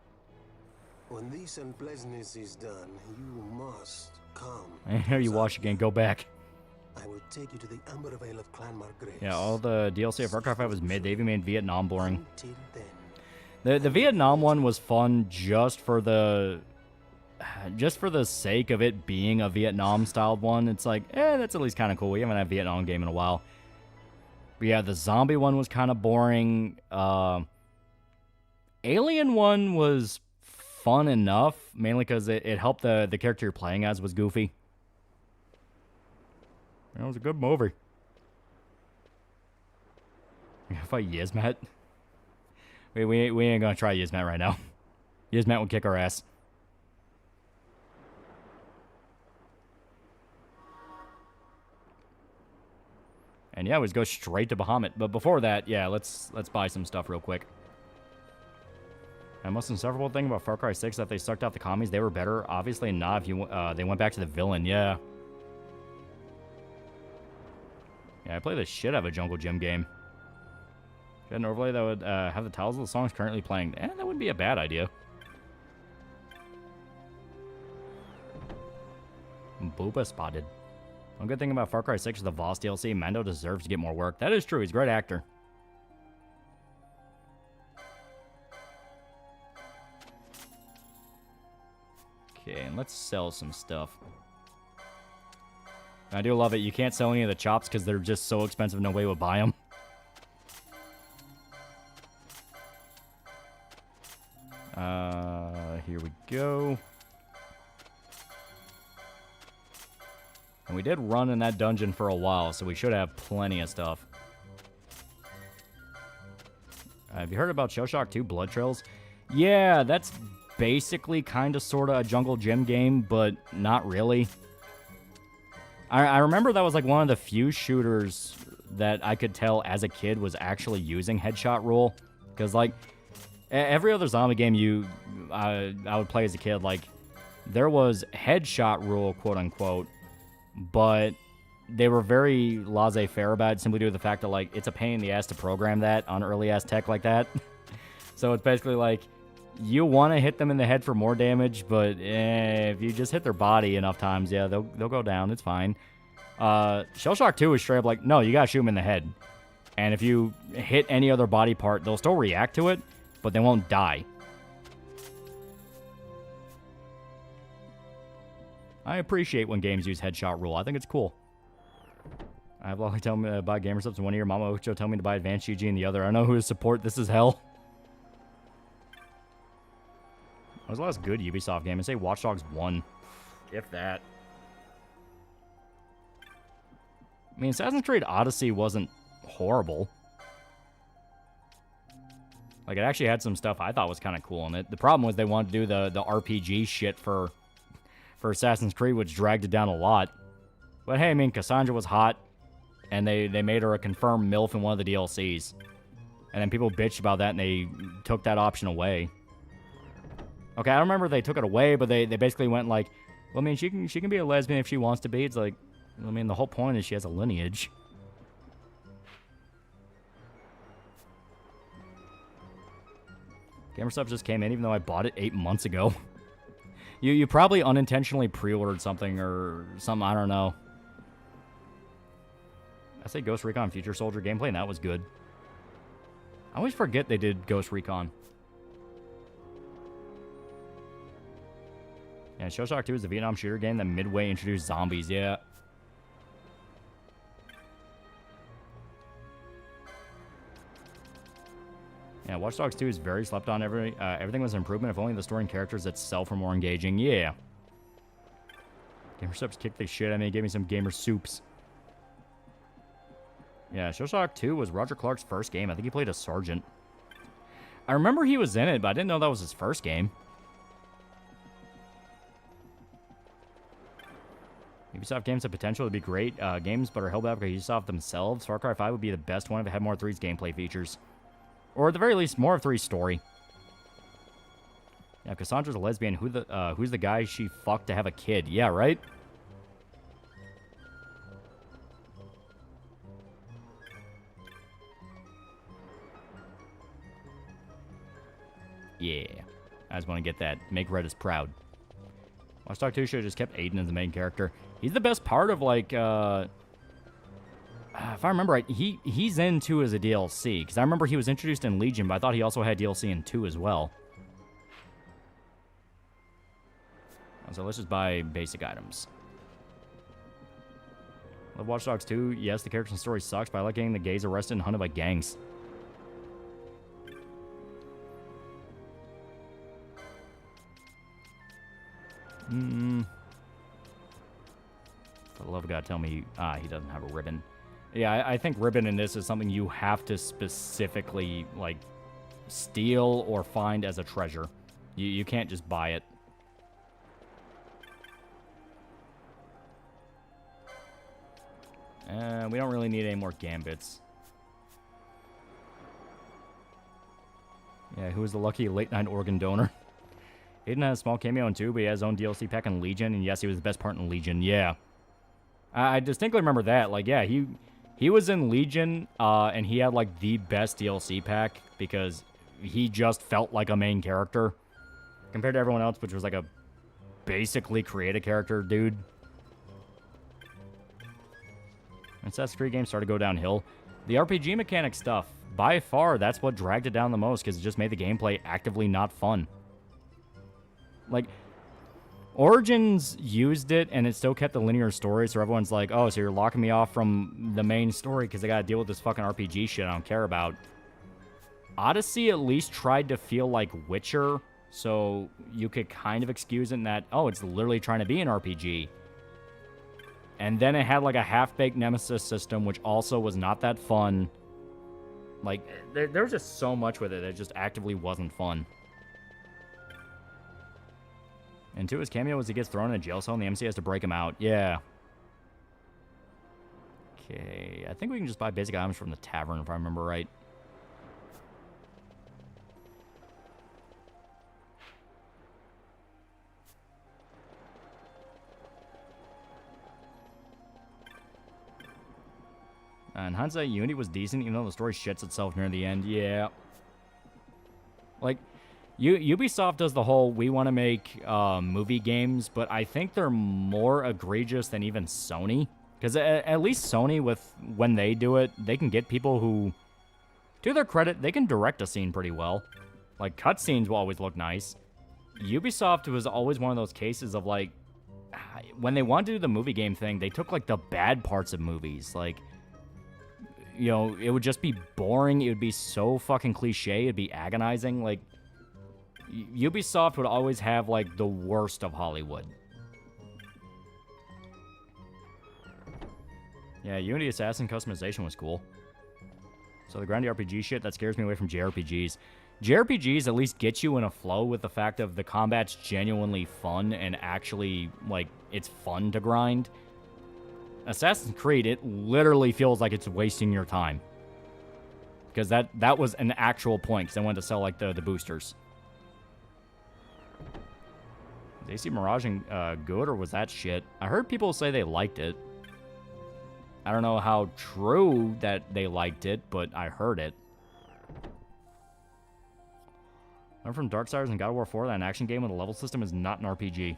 When this unpleasantness is done, you must come. I hear you watch again, go back. I will take you to the Amber Vale of Clan Margraves. Yeah, all the DLC of Far Cry 5 was mid. They even made Vietnam boring. Until then. The Vietnam one was fun just for the sake of it being a Vietnam-styled one. It's like, that's at least kind of cool. We haven't had a Vietnam game in a while. But yeah, the zombie one was kind of boring. Alien one was fun enough, mainly because it helped the character you're playing as was goofy. It was a good movie. You gonna fight Yizmat? We ain't gonna try Yizmat right now. Yizmat will kick our ass. And yeah, we just go straight to Bahamut. But before that, yeah, let's buy some stuff real quick. The most insufferable thing about Far Cry 6 that they sucked out the commies. They were better. Obviously not if you they went back to the villain, yeah. Yeah, I play the shit out of a Jungle Gym game. If you had an overlay that would have the titles of the songs currently playing, that wouldn't be a bad idea. Booba spotted. One good thing about Far Cry 6 is the Voss DLC. Mando deserves to get more work. That is true. He's a great actor. Okay, and let's sell some stuff. I do love it. You can't sell any of the chops because they're just so expensive, no way would buy them. Here we go. And we did run in that dungeon for a while, so we should have plenty of stuff. Have you heard about Shellshock 2 Blood Trails? Yeah, that's basically kind of sort of a Jungle Gym game, but not really. I remember that was like one of the few shooters that I could tell as a kid was actually using headshot rule. Because like every other zombie game I would play as a kid, like there was headshot rule, quote unquote, but they were very laissez-faire about it simply due to the fact that like it's a pain in the ass to program that on early ass tech like that. So it's basically like you want to hit them in the head for more damage, but if you just hit their body enough times, yeah, they'll go down. It's fine. Shellshock 2 is straight up like, no, you gotta shoot them in the head. And if you hit any other body part, they'll still react to it, but they won't die. I appreciate when games use headshot rule. I think it's cool. I have Lolly tell me to buy gamer subs in one ear, Mama Ocho tell me to buy Advanced GG in the other. I know who to support. This is hell. What was the last good Ubisoft game? I say Watch Dogs 1. If that. I mean, Assassin's Creed Odyssey wasn't horrible. Like, it actually had some stuff I thought was kind of cool in it. The problem was they wanted to do the RPG shit for Assassin's Creed, which dragged it down a lot. But hey, I mean, Cassandra was hot, and they made her a confirmed MILF in one of the DLCs. And then people bitched about that, and they took that option away. Okay, I don't remember if they took it away, but they basically went like, well, I mean, she can be a lesbian if she wants to be. It's like, I mean, the whole point is she has a lineage. Gamer stuff just came in, even though I bought it 8 months ago. You probably unintentionally pre-ordered something or something, I don't know. I say Ghost Recon Future Soldier gameplay, and that was good. I always forget they did Ghost Recon. Yeah, Shellshock 2 is a Vietnam shooter game that Midway introduced zombies, yeah. Yeah, Watch Dogs 2 is very slept on. Everything was an improvement if only the story and characters itself were more engaging. Yeah. Gamer Subs kicked the shit out of me. Gave me some gamer soups. Yeah, Shellshock 2 was Roger Clark's first game. I think he played a sergeant. I remember he was in it, but I didn't know that was his first game. Ubisoft games have potential to be great games, but are held back by Ubisoft themselves. Far Cry 5 would be the best one if it had more 3's gameplay features. Or at the very least, more of 3's story. Yeah, Cassandra's a lesbian. Who's the guy she fucked to have a kid? Yeah, right? Yeah. I just want to get that. Make Redis proud. Watch Dogs 2 should have just kept Aiden as the main character. He's the best part of, like, if I remember right, he's in 2 as a DLC. Because I remember he was introduced in Legion, but I thought he also had DLC in 2 as well. So let's just buy basic items. Love Watch Dogs 2. Yes, the character and story sucks, but I like getting the gays arrested and hunted by gangs. For the love of God, tell me he doesn't have a ribbon. Yeah, I think ribbon in this is something you have to specifically, like, steal or find as a treasure. You can't just buy it. We don't really need any more gambits. Yeah, who is the lucky late-night organ donor? Aiden has a small cameo in 2, but he has his own DLC pack in Legion, and yes, he was the best part in Legion, yeah. I distinctly remember that. Like, yeah, he was in Legion, and he had, like, the best DLC pack, because he just felt like a main character. Compared to everyone else, which was, like, a basically creative character dude. Assassin's Creed games started to go downhill. The RPG mechanic stuff, by far, that's what dragged it down the most, because it just made the gameplay actively not fun. Like, Origins used it, and it still kept the linear story, so everyone's like, oh, so you're locking me off from the main story because I gotta deal with this fucking RPG shit I don't care about. Odyssey at least tried to feel like Witcher, so you could kind of excuse it in that, oh, it's literally trying to be an RPG. And then it had, like, a half-baked Nemesis system, which also was not that fun. Like, there was just so much with it that just actively wasn't fun. And 2, his cameo was he gets thrown in a jail cell and the MC has to break him out. Yeah. Okay, I think we can just buy basic items from the tavern if I remember right. In hindsight, Unity was decent, even though the story shits itself near the end. Yeah. Like, Ubisoft does the whole, we want to make movie games, but I think they're more egregious than even Sony. Because at least Sony, when they do it, they can get people who, to their credit, they can direct a scene pretty well. Like, cutscenes will always look nice. Ubisoft was always one of those cases of, like, when they wanted to do the movie game thing, they took, like, the bad parts of movies. Like, you know, it would just be boring. It would be so fucking cliche. It'd be agonizing. Like, Ubisoft would always have, like, the worst of Hollywood. Yeah, Unity Assassin customization was cool. So the grindy RPG shit, that scares me away from JRPGs. JRPGs at least get you in a flow with the fact of the combat's genuinely fun and actually, like, it's fun to grind. Assassin's Creed, it literally feels like it's wasting your time. Because that was an actual point, because I wanted to sell, like, the boosters. Was AC Mirage good, or was that shit? I heard people say they liked it. I don't know how true that they liked it, but I heard it. I'm from Darksiders and God of War 4 that an action game with a level system is not an RPG.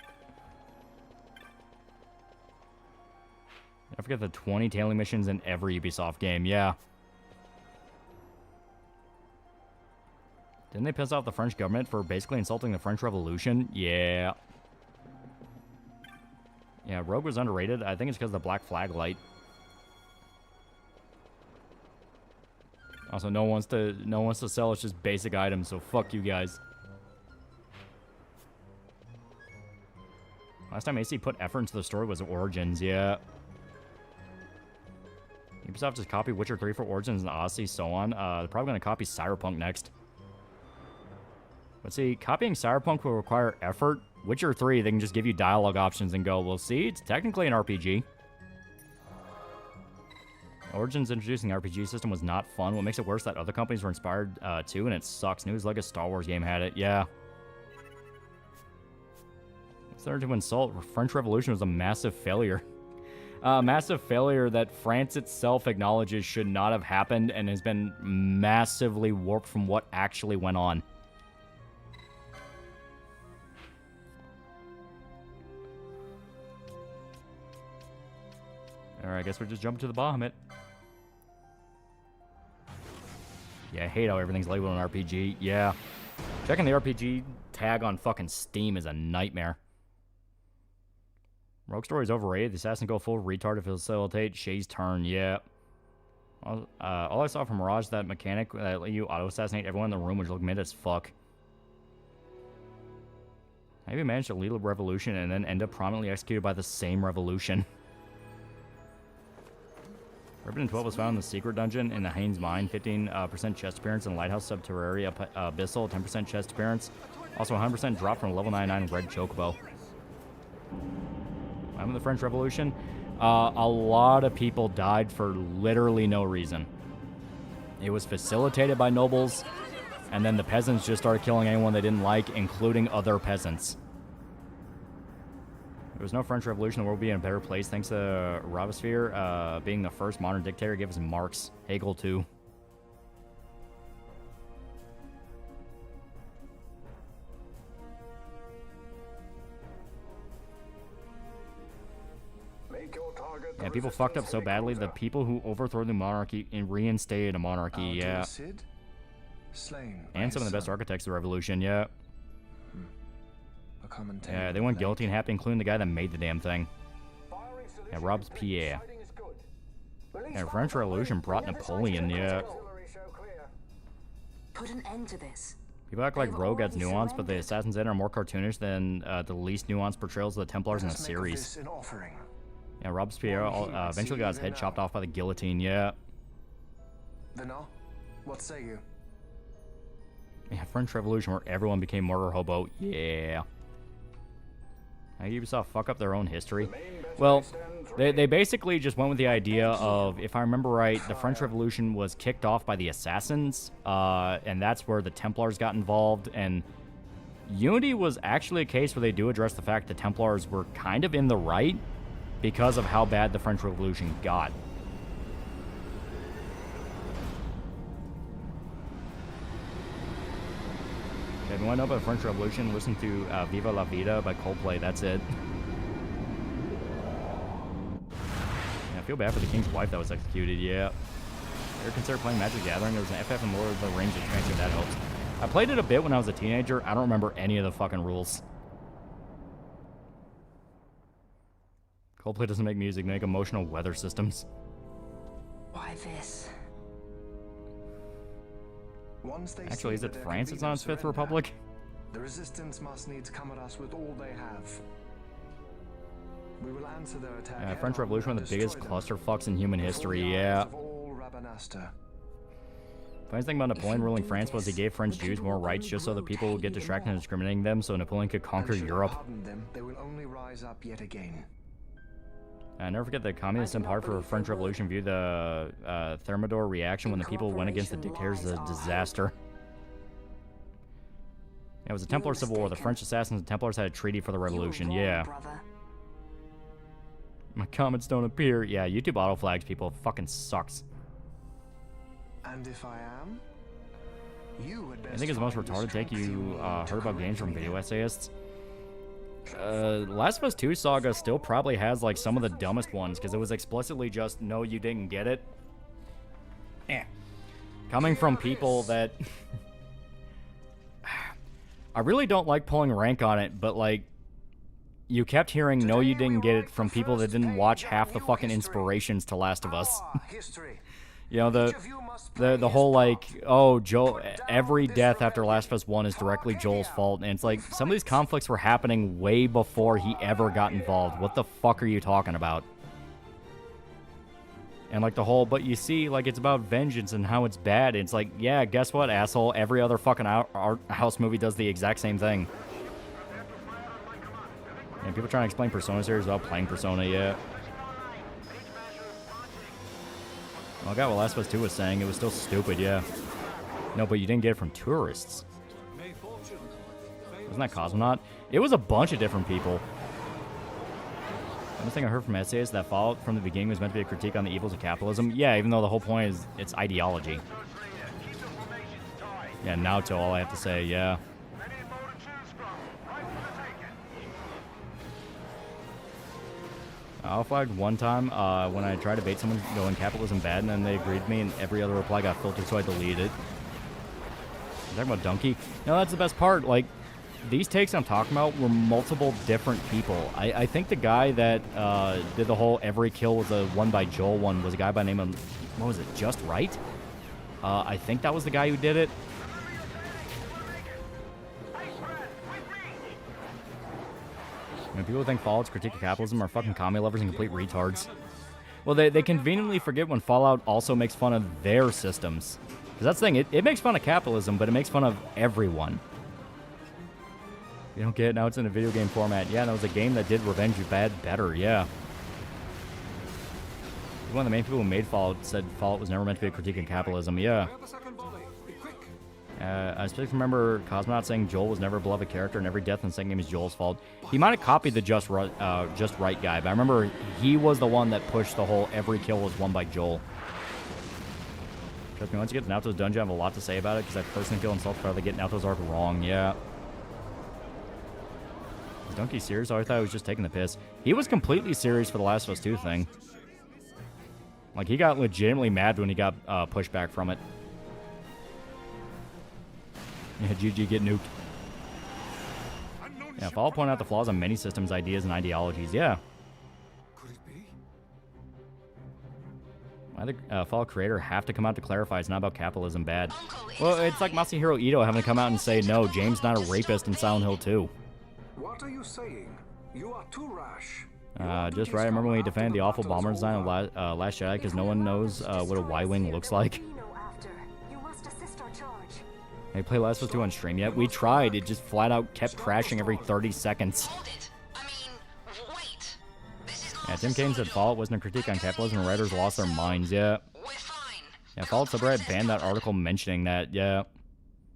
I forget the 20 tailing missions in every Ubisoft game. Yeah. Didn't they piss off the French government for basically insulting the French Revolution? Yeah. Yeah, Rogue was underrated. I think it's because of the Black Flag light. Also, no one wants to sell. It's just basic items, so fuck you guys. Last time AC put effort into the story was Origins, yeah. Ubisoft just copied Witcher 3 for Origins and Odyssey, so on. They're probably going to copy Cyberpunk next. But see, copying Cyberpunk will require effort. Witcher 3, they can just give you dialogue options and go, well, see, it's technically an RPG. Origins introducing the RPG system was not fun. What makes it worse that other companies were inspired too, and it sucks. News like a Star Wars game had it. Yeah. There to insult. French Revolution was a massive failure. Massive failure that France itself acknowledges should not have happened and has been massively warped from what actually went on. Alright, I guess we're just jumping to the Bahamut. Yeah, I hate how everything's labeled an RPG. Yeah. Checking the RPG tag on fucking Steam is a nightmare. Rogue Story's overrated. The assassin go full retard to facilitate Shay's turn. Yeah. All I saw from Mirage, that mechanic that let you auto-assassinate everyone in the room, which looked mid as fuck. How do you manage to lead a revolution and then end up prominently executed by the same revolution? Ribbon 12 was found in the secret dungeon in the Haynes Mine. 15% chest appearance in Lighthouse Subterraria Abyssal. 10% chest appearance. Also 100% drop from level 99 Red Chocobo. I'm in the French Revolution. A lot of people died for literally no reason. It was facilitated by nobles, and then the peasants just started killing anyone they didn't like, including other peasants. There was no French Revolution. The world would be in a better place thanks to Robespierre being the first modern dictator. Gave us Marx. Hegel, too. Yeah, people fucked up so badly. The people who overthrew the monarchy and reinstated a monarchy, yeah. And some of the best architects of the revolution, yeah. Yeah, they went guillotine happy, including the guy that made the damn thing. Yeah, Robespierre. Yeah, French Revolution brought Napoleon, yeah. Put an end to this. People act like Rogue adds nuance, but the Assassin's End are more cartoonish than the least nuanced portrayals of the Templars in the series. Yeah, Robespierre eventually got his head chopped off by the guillotine, yeah. What say you? Yeah, French Revolution where everyone became murder hobo, yeah. Now, Ubisoft fuck up their own history. Well, they basically just went with the idea of, if I remember right, the French Revolution was kicked off by the Assassins, and that's where the Templars got involved, and Unity was actually a case where they do address the fact the Templars were kind of in the right because of how bad the French Revolution got. If you want to know about the French Revolution, listen to Viva la Vida by Coldplay. That's it. Yeah, I feel bad for the king's wife that was executed, yeah. Ever consider playing Magic the Gathering? There was an FF and Lord of the Rings expansion, that helps. I played it a bit when I was a teenager. I don't remember any of the fucking rules. Coldplay doesn't make music, they make emotional weather systems. Why this? Actually, is it France that's on its Fifth Republic? The resistance must needs come at us with all they have. We will answer their attack. French Revolution, one of the biggest clusterfucks in human history, yeah. Funniest thing about Napoleon ruling France was he gave French Jews more rights just so that people would get distracted and discriminating them so Napoleon could conquer Europe. They will only rise up yet again. Never forget the Communist Empire for French Revolution viewed the Thermidor reaction when the people went against the dictators as a disaster. Yeah, it was a Templar Civil War. The French assassins and Templars had a treaty for the revolution, yeah. My comments don't appear. Yeah, YouTube autoflags people. It fucking sucks. And if I am? I think it's the most retarded take you heard about games from video essayists. Last of Us 2 Saga still probably has like some of the dumbest ones because it was explicitly just, no, you didn't get it. Coming from people that... I really don't like pulling rank on it, but like, you kept hearing, no, you didn't get it from people that didn't watch half the fucking inspirations to Last of Us. You know, the whole like, oh, Joel, every death after Last of Us 1 is directly Joel's fault, and it's like, some of these conflicts were happening way before he ever got involved. What the fuck are you talking about? And like the whole, but you see, like, it's about vengeance and how it's bad. It's like, yeah, guess what, asshole? Every other fucking art house movie does the exact same thing. And people trying to explain Persona series without playing Persona yet. Well, I got what Last of Us 2 was saying. It was still stupid, yeah. No, but you didn't get it from tourists. Wasn't that Cosmonaut? It was a bunch of different people. One thing I heard from essays that Fallout from the beginning was meant to be a critique on the evils of capitalism. Yeah, even though the whole point is it's ideology. Yeah, Naruto, all I have to say, yeah. I'll flag one time when I tried to bait someone going capitalism bad, and then they agreed with me, and every other reply got filtered, so I deleted it. Talking about Donkey? No, that's the best part. Like, these takes I'm talking about were multiple different people. I think the guy that did the whole every kill was a one by Joel one was a guy by the name of, what was it, Just Right? I think that was the guy who did it. When people think Fallout's critique of capitalism are fucking commie lovers and complete retards. Well, they conveniently forget when Fallout also makes fun of their systems. Because that's the thing, it makes fun of capitalism, but it makes fun of everyone. You don't get it, now it's in a video game format. Yeah, that was a game that did Revenge of Bad better, yeah. One of the main people who made Fallout said Fallout was never meant to be a critique of capitalism, yeah. I specifically remember Cosmonaut saying Joel was never a beloved character and every death in the second game is Joel's fault. He might have copied the Just Right guy, but I remember he was the one that pushed the whole every kill was won by Joel. Trust me, once you get to Naoto's dungeon, I have a lot to say about it because I personally feel insulted for how they get Naoto's arc wrong, yeah. Is Donkey serious? Oh, I thought he was just taking the piss. He was completely serious for the Last of Us 2 thing. Like, he got legitimately mad when he got pushback from it. Yeah, GG, get nuked. Yeah, Fallout pointed out the flaws on many systems, ideas, and ideologies. Yeah. Why the Fallout creator have to come out to clarify it's not about capitalism bad? Well, it's like Masahiro Ito having to come out and say, no, James not a rapist in Silent Hill 2. What are you saying? You are too rash. Just right. I remember when he defended the awful bomber design of Last Jedi because no one knows what a Y-Wing looks like. Have you played Last of Us 2 on stream yet? We tried. It just flat out kept crashing every 30 seconds. Yeah, Tim Kaine said Fallout wasn't a critique on capitalism and writers lost their minds, yeah. Yeah, Fallout subreddit banned that article mentioning that, yeah.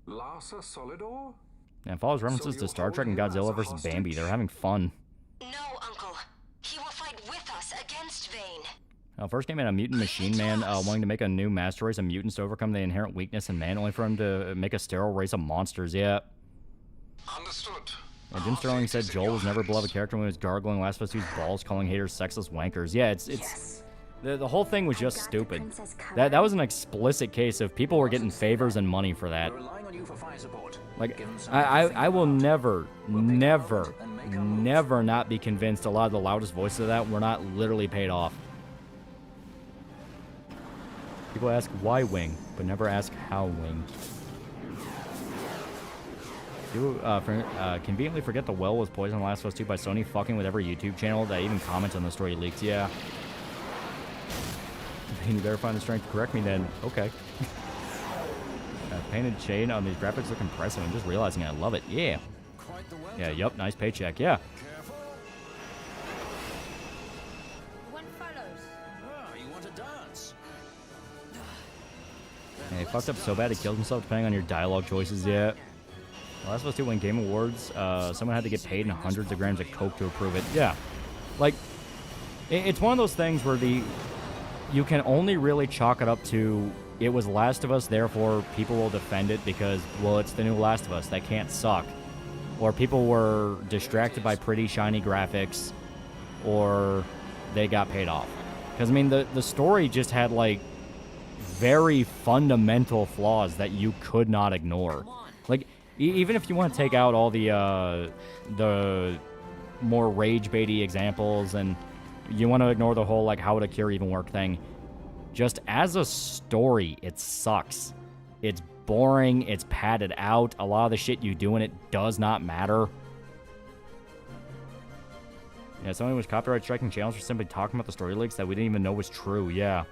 Yeah, Fallout's references to Star Trek and Godzilla vs. Bambi. They're having fun. No, Uncle. He will fight with us against Vane. First game had a mutant machine man wanting to make a new master race of mutants to overcome the inherent weakness in man, only for him to make a sterile race of monsters, yeah. Understood. Yeah, Jim Sterling said Joel was never a beloved character when he was gargling Last of Us 2's balls, calling haters sexless wankers. Yeah, it's the whole thing was just stupid. That was an explicit case of people were getting favors and money for that. Like, I will never not be convinced a lot of the loudest voices of that were not literally paid off. People ask why wing, but never ask how wing. You conveniently forget the well was poisoned in Last of Us 2 by Sony fucking with every YouTube channel that even comments on the story leaks. Yeah. Can you better find the strength to correct me then? Okay. Painted shade on these graphics look impressive. I'm just realizing I love it. Yeah. Yeah, yup, nice paycheck. Yeah. Yeah, he fucked up so bad he killed himself depending on your dialogue choices, yeah. Last of Us 2 win Game Awards, someone had to get paid in hundreds of grams of coke to approve it. Yeah. Like, it's one of those things where you can only really chalk it up to, it was Last of Us, therefore people will defend it because, well, it's the new Last of Us, that can't suck. Or people were distracted by pretty shiny graphics, or they got paid off. Because, I mean, the story just had, like, very fundamental flaws that you could not ignore. Like, even if you want to take out all the more rage-baity examples and you want to ignore the whole, like, how would a cure even work thing, just as a story, it sucks. It's boring, it's padded out, a lot of the shit you do in it does not matter. Yeah, someone was copyright striking channels for simply talking about the story leaks that we didn't even know was true, yeah.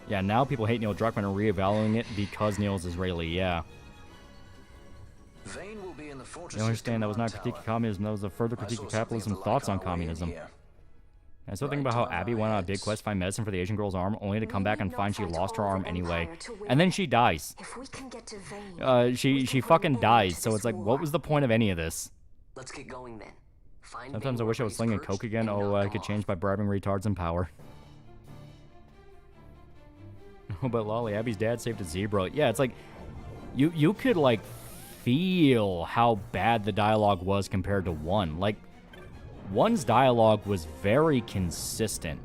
Yeah, now people hate Neil Druckmann and reevaluating it because Neil's Israeli, yeah. Vane will be in the fortress. You understand that was not a critique of communism, that was a further critique of capitalism, thoughts on communism. And so think about how Abby went on a big quest to find medicine for the Asian girl's arm, only to come back and find she lost her arm anyway. And then she dies. She fucking dies, so it's like, what was the point of any of this? Let's get going then. Sometimes I wish I was slinging coke again. Oh, I could change by bribing retards in power. Oh, but Lolly, Abby's dad saved a zebra. Yeah, it's like, you could, like, feel how bad the dialogue was compared to 1. Like, 1's dialogue was very consistent.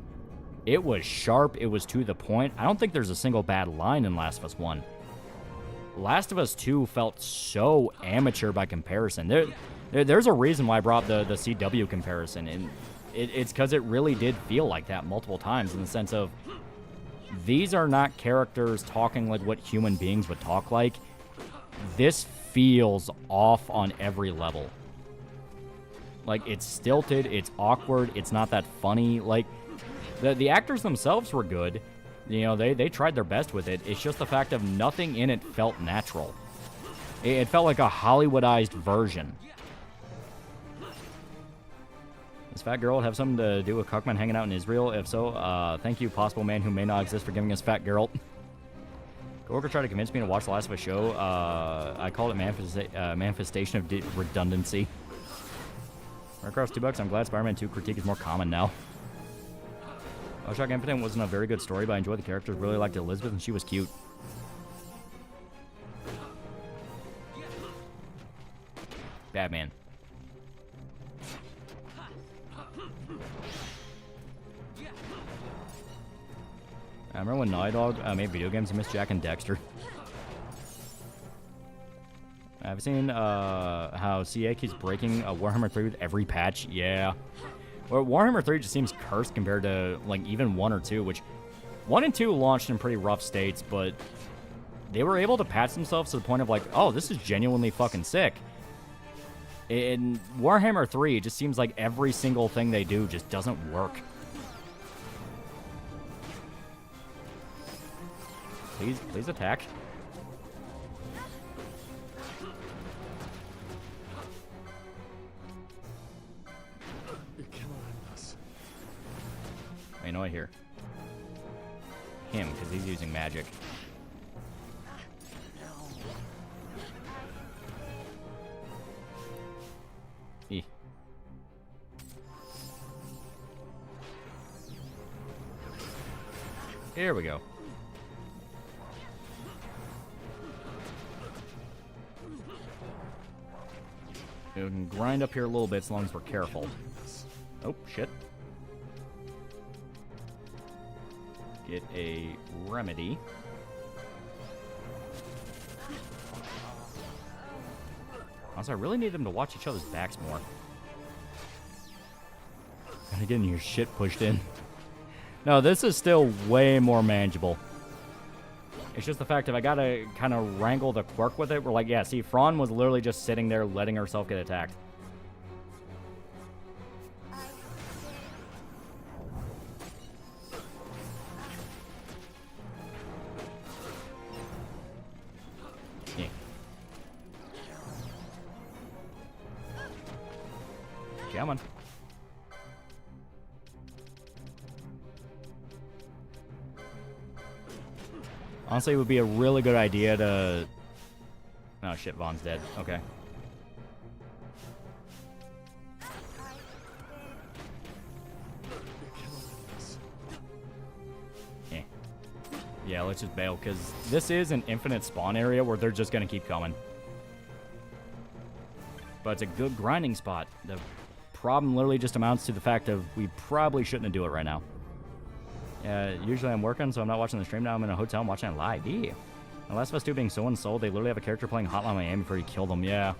It was sharp. It was to the point. I don't think there's a single bad line in Last of Us 1. Last of Us 2 felt so amateur by comparison. There's a reason why I brought the CW comparison, and it's because it really did feel like that multiple times, in the sense of, these are not characters talking like what human beings would talk like. This feels off on every level. Like, it's stilted, it's awkward, it's not that funny. Like, the actors themselves were good. You know, they tried their best with it. It's just the fact of nothing in it felt natural. It felt like a Hollywoodized version. Does Fat Girl have something to do with Cuckman hanging out in Israel? If so, thank you, possible man who may not exist, for giving us Fat Girl. Coworker tried to convince me to watch The Last of Us show. I called it manifestation of redundancy. Across $2. I'm glad Spider-Man 2 critique is more common now. Bioshock Infinite wasn't a very good story, but I enjoyed the characters. Really liked Elizabeth, and she was cute. Batman. I remember when Naughty Dog made video games, I missed Jack and Dexter. I've seen how CA keeps breaking Warhammer 3 with every patch. Yeah. Well, Warhammer 3 just seems cursed compared to, like, even 1 or 2, which 1 and 2 launched in pretty rough states, but they were able to patch themselves to the point of, like, oh, this is genuinely fucking sick. In Warhammer 3, it just seems like every single thing they do just doesn't work. Please attack. I know I hear him because he's using magic. E. Here we go. We can grind up here a little bit as long as we're careful. Oh, shit. Get a remedy. Also, I really need them to watch each other's backs more. Kinda getting your shit pushed in. No, this is still way more manageable. It's just the fact that I gotta kind of wrangle the quirk with it. We're like, yeah, see, Fran was literally just sitting there letting herself get attacked. Yeah. Come on. Honestly, it would be a really good idea to... Oh, shit, Vaughn's dead. Okay. Yeah, let's just bail, because this is an infinite spawn area where they're just going to keep coming. But it's a good grinding spot. The problem literally just amounts to the fact of we probably shouldn't do it right now. Usually I'm working, so I'm not watching the stream now. I'm in a hotel. I'm watching it live. Yeah. The Last of Us 2 being so unsold, they literally have a character playing Hotline Miami before you kill them. Yeah.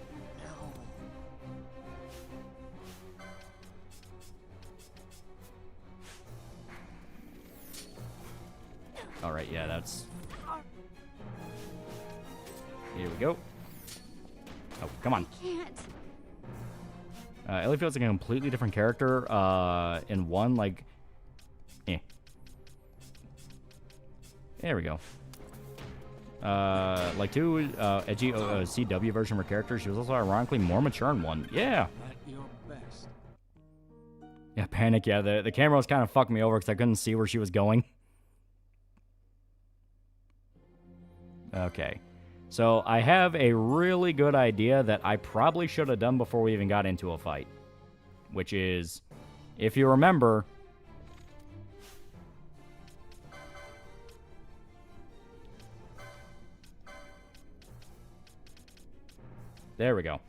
Alright, yeah, that's... Here we go. Oh, come on. Ellie feels like a completely different character in 1, like... There we go. Like 2, edgy CW version of her character. She was also ironically more mature in 1. Yeah. Yeah, panic. Yeah, the camera was kind of fucking me over because I couldn't see where she was going. Okay. So I have a really good idea that I probably should have done before we even got into a fight. which is, if you remember, there we go.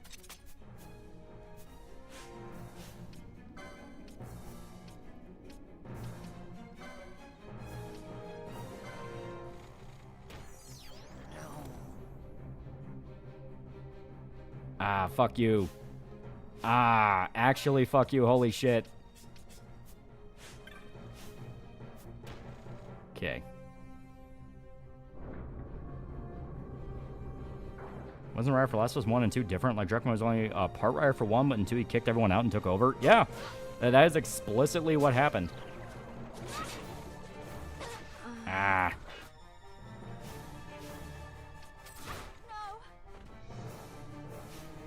Ah, fuck you. Ah, actually, fuck you. Holy shit. Okay. Wasn't Rare for Last of Us 1 and 2 different? Like, Druckmann was only part Rare for 1, but in 2 he kicked everyone out and took over? Yeah. That is explicitly what happened. Ah.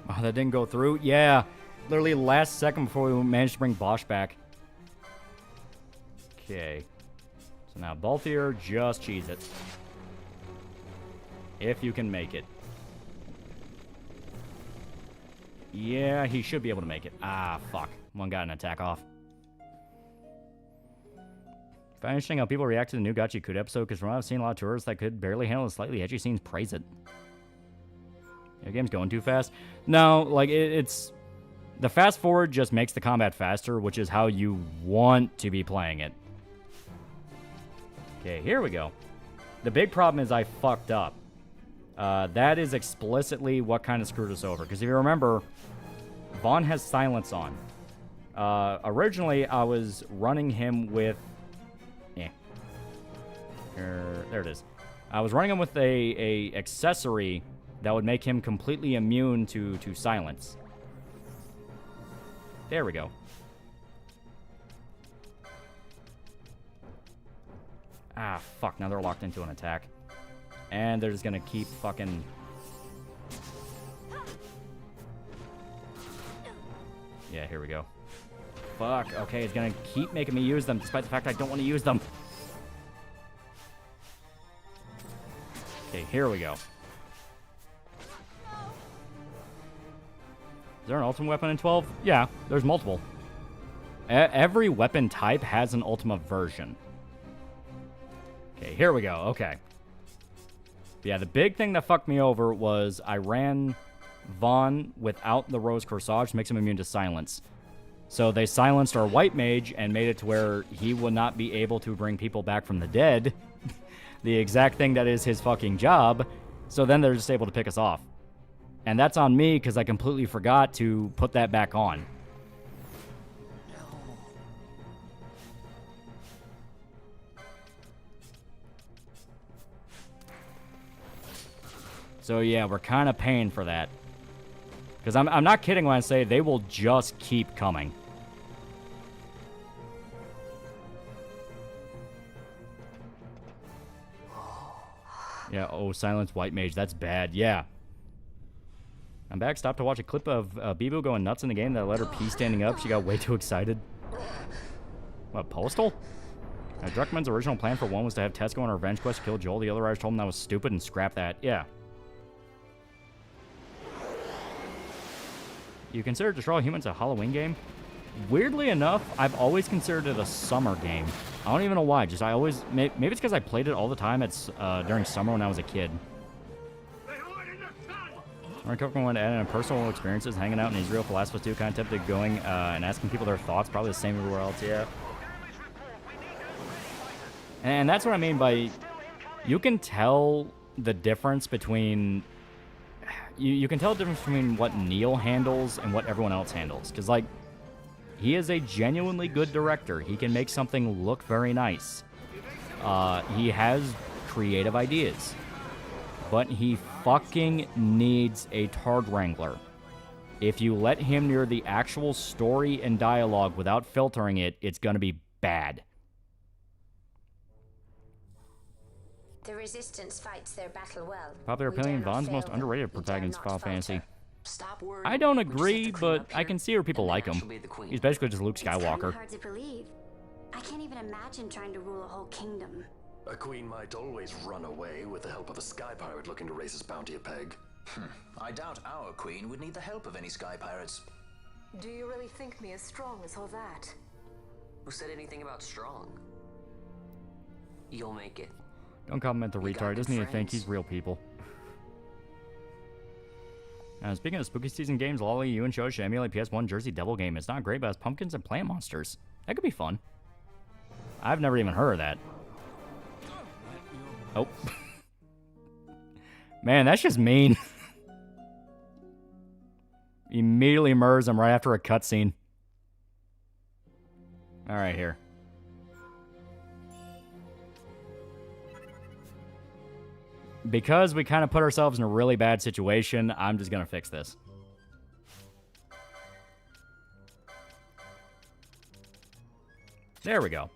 Oh, that didn't go through? Yeah. Literally last second before we managed to bring Bosch back. Okay. So now Balthier, just cheese it. If you can make it. Yeah, he should be able to make it. Ah, fuck. One got an attack off. Find interesting how people react to the new Gachi Kuda episode, because from what I've seen, a lot of tourists that could barely handle the slightly edgy scenes praise it. The game's going too fast. No, like, it's... The fast forward just makes the combat faster, which is how you want to be playing it. Okay, here we go. The big problem is I fucked up. That is explicitly what kind of screwed us over. Because if you remember, Vaughn has silence on. Originally, I was running him with... There it is. I was running him with a accessory that would make him completely immune to silence. There we go. Ah, fuck. Now they're locked into an attack. And they're just gonna keep fucking... Yeah, here we go. Fuck. Okay, it's gonna keep making me use them, despite the fact I don't want to use them. Okay, here we go. Is there an ultimate weapon in 12? Yeah, there's multiple. Every weapon type has an ultimate version. Okay, here we go. Okay. But yeah, the big thing that fucked me over was I ran Vaughn without the Rose Corsage, makes him immune to silence. So they silenced our white mage and made it to where he would not be able to bring people back from the dead. The exact thing that is his fucking job. So then they're just able to pick us off. And that's on me because I completely forgot to put that back on. So yeah, we're kind of paying for that. Because I'm not kidding when I say they will just keep coming. Yeah, oh, silence white mage. That's bad. Yeah. I'm back. Stopped to watch a clip of Bibu going nuts in the game that led her pee standing up. She got way too excited. What, Postal? Druckmann's original plan for 1 was to have Tesco on a revenge quest to kill Joel. The other writers told him that was stupid and scrap that. Yeah. You consider Destroy All Humans a Halloween game? Weirdly enough, I've always considered it a summer game. I don't even know why. Just I always... Maybe it's because I played it all the time during summer when I was a kid. When Coco wanted to add in personal experiences, hanging out in Israel for Last of Us 2, kind of tempted going and asking people their thoughts. Probably the same everywhere else, yeah. And that's what I mean by... You can tell the difference between... You can tell the difference between what Neil handles and what everyone else handles. Because, like, he is a genuinely good director. He can make something look very nice. He has creative ideas. But he fucking needs a Tard Wrangler. If you let him near the actual story and dialogue without filtering it, it's gonna be bad. The Resistance fights their battle well. Popular opinion, Vaughn's most underrated protagonist in Final Fantasy. I don't agree, but I can see where people like him. He's basically just Luke Skywalker. It's hard to believe. I can't even imagine trying to rule a whole kingdom. A queen might always run away with the help of a sky pirate looking to raise his bounty a peg. I doubt our queen would need the help of any sky pirates. Do you really think me as strong as all that? Who said anything about strong? You'll make it. Don't compliment the retard. He doesn't need to think. He's real people. Speaking of spooky season games, Lolly, you and Cho should emulate PS1 Jersey Devil game. It's not great, but it has pumpkins and plant monsters. That could be fun. I've never even heard of that. Oh. Man, that's just mean. Immediately murders him right after a cutscene. Alright, here. Because we kind of put ourselves in a really bad situation, I'm just going to fix this. There we go.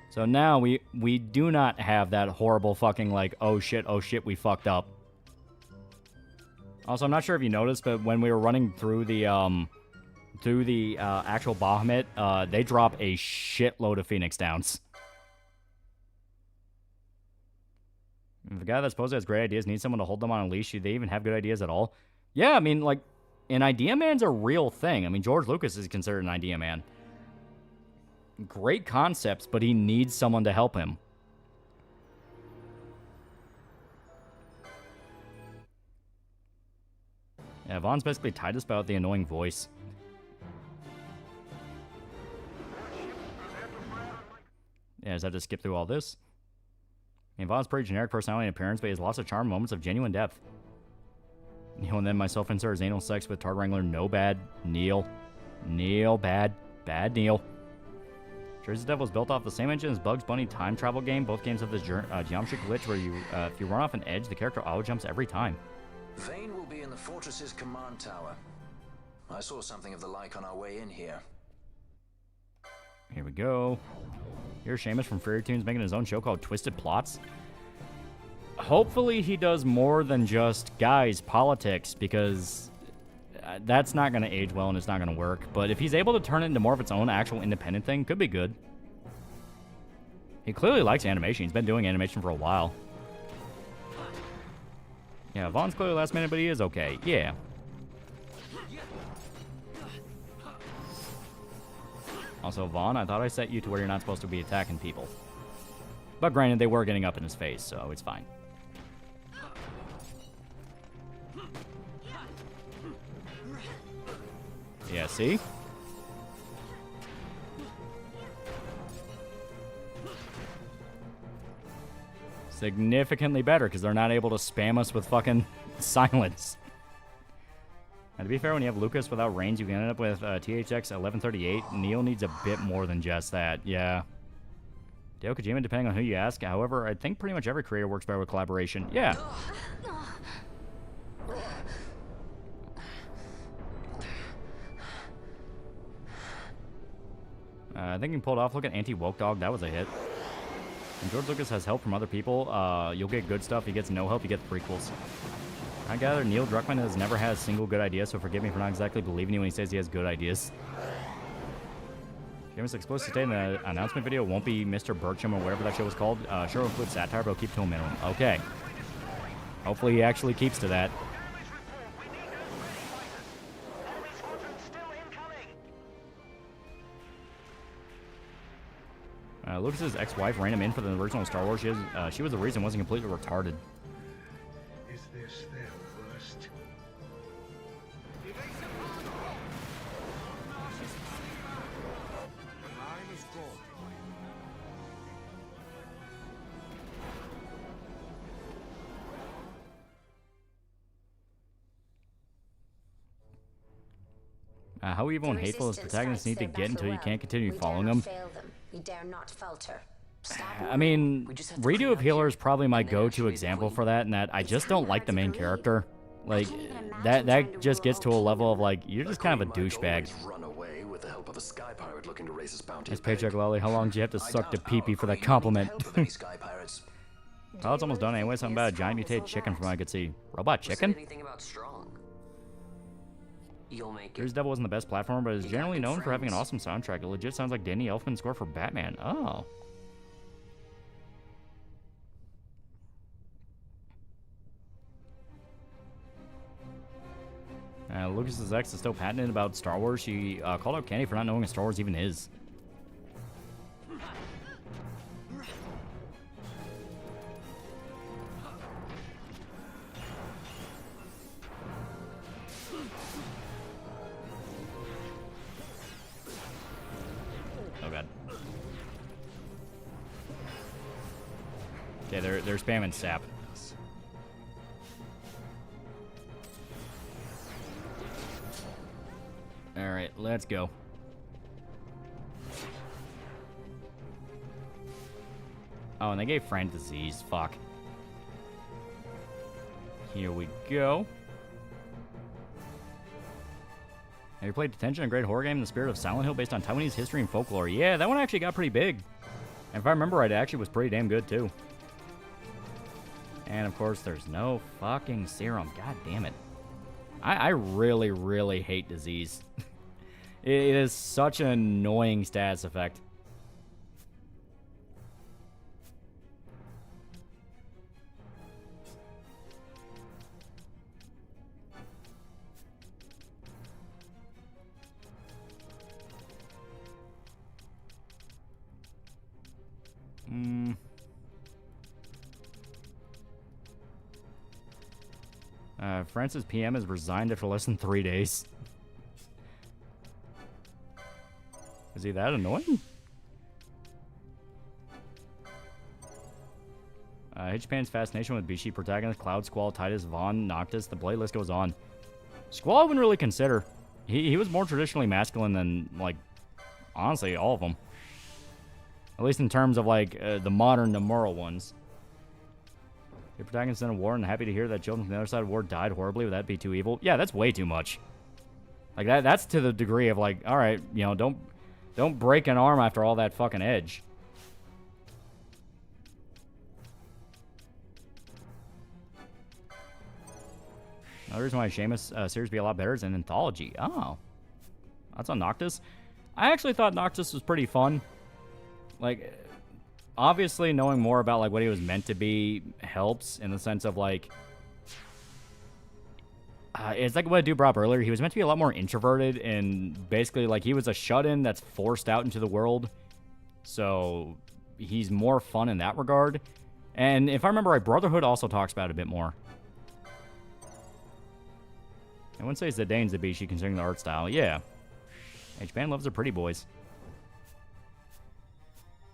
So now we do not have that horrible fucking like, oh shit, we fucked up. Also, I'm not sure if you noticed, but when we were running through the actual Bahamut, they drop a shitload of Phoenix Downs. If the guy that supposedly has great ideas needs someone to hold them on a leash, do they even have good ideas at all? Yeah, I mean, like, an idea man's a real thing. I mean, George Lucas is considered an idea man. Great concepts, but he needs someone to help him. Yeah, Vaughn's basically tied us about the annoying voice. Yeah, does that just skip through all this? I mean, Vaughn's pretty generic personality and appearance, but he has lots of charm, moments of genuine depth. Neil and then myself insert his anal sex with Tard Wrangler. No bad. Neil. Neil. Bad. Bad Neil. Jersey Devil is built off the same engine as Bugs Bunny time travel game. Both games have this geometry glitch where you, if you run off an edge, the character auto jumps every time. Vane will be in the fortress's command tower. I saw something of the like on our way in here. Here we go. Here's Seamus from Fairy Tunes making his own show called Twisted Plots. Hopefully he does more than just, guys, politics, because that's not going to age well and it's not going to work. But if he's able to turn it into more of its own actual independent thing, could be good. He clearly likes animation. He's been doing animation for a while. Yeah, Vaughn's clearly last minute, but he is okay. Yeah. Also, Vaughn, I thought I set you to where you're not supposed to be attacking people. But granted, they were getting up in his face, so it's fine. Yeah, see? Significantly better, because they're not able to spam us with fucking silence. Now, to be fair, when you have Lucas without range, you can end up with THX 1138. Neil needs a bit more than just that, yeah. Hideo Kojima, depending on who you ask. However, I think pretty much every creator works better with collaboration. Yeah. I think he pulled off. Look at Anti-Woke Dog. That was a hit. When George Lucas has help from other people, you'll get good stuff. He gets no help, you get the prequels. I gather Neil Druckmann has never had a single good idea, so forgive me for not exactly believing you when he says he has good ideas. James explicitly stated in the announcement video, it won't be Mr. Bircham or whatever that show was called. Sure will include satire, but it'll keep to a minimum. Okay. Hopefully he actually keeps to that. Lucas's ex-wife ran him in for the original Star Wars. She was the reason, wasn't completely retarded. Is this their worst? How evil and hateful does protagonists need to get until you can't continue following them? We dare not falter. I mean, Redo of Healer is probably my go-to example for that, in that I just don't like the main character. Like, that just gets to a level of, like, you're just kind of a douchebag. Run away with the help of a sky pirate looking to raise his bounty. Nice paycheck, Lolly. How long do you have to suck to pee-pee for that compliment? Pilot's almost done anyway. Something about a giant mutated chicken from what I could see. Robot chicken? Jersey Devil wasn't the best platformer, but is generally known for having an awesome soundtrack. It legit sounds like Danny Elfman's score for Batman. Oh. Lucas's ex is still patented about Star Wars. She called out Kenny for not knowing what Star Wars even is. Oh god. Okay, they're spamming sap. Alright, let's go. Oh, and they gave Fran disease. Fuck. Here we go. Have you played Detention, a great horror game in the spirit of Silent Hill based on Taiwanese history and folklore? Yeah, that one actually got pretty big. And if I remember right, it actually was pretty damn good, too. And, of course, there's no fucking serum. God damn it. I really, really hate disease. It is such an annoying stats effect. Francis PM has resigned after less than 3 days. Is he that annoying? H-Pan's fascination with Bishi protagonist, Cloud, Squall, Titus, Vaughn, Noctis, the blade list goes on. Squall I wouldn't really consider. He was more traditionally masculine than, like, honestly, all of them. At least in terms of, like, the modern Nomura ones. Your protagonist in a war, and happy to hear that children from the other side of war died horribly. Would that be too evil? Yeah, that's way too much. Like, that's to the degree of, like, alright, you know, don't break an arm after all that fucking edge. Another reason why Seamus series be a lot better is an anthology. Oh. That's on Noctis. I actually thought Noctis was pretty fun. Like, obviously knowing more about, like, what he was meant to be helps in the sense of, like... it's like what I do brought up earlier. He was meant to be a lot more introverted, and basically, like, he was a shut-in that's forced out into the world. So, he's more fun in that regard. And if I remember right, Brotherhood also talks about it a bit more. I wouldn't say Zidane's the Bishi considering the art style. Yeah. H-Band loves the pretty boys.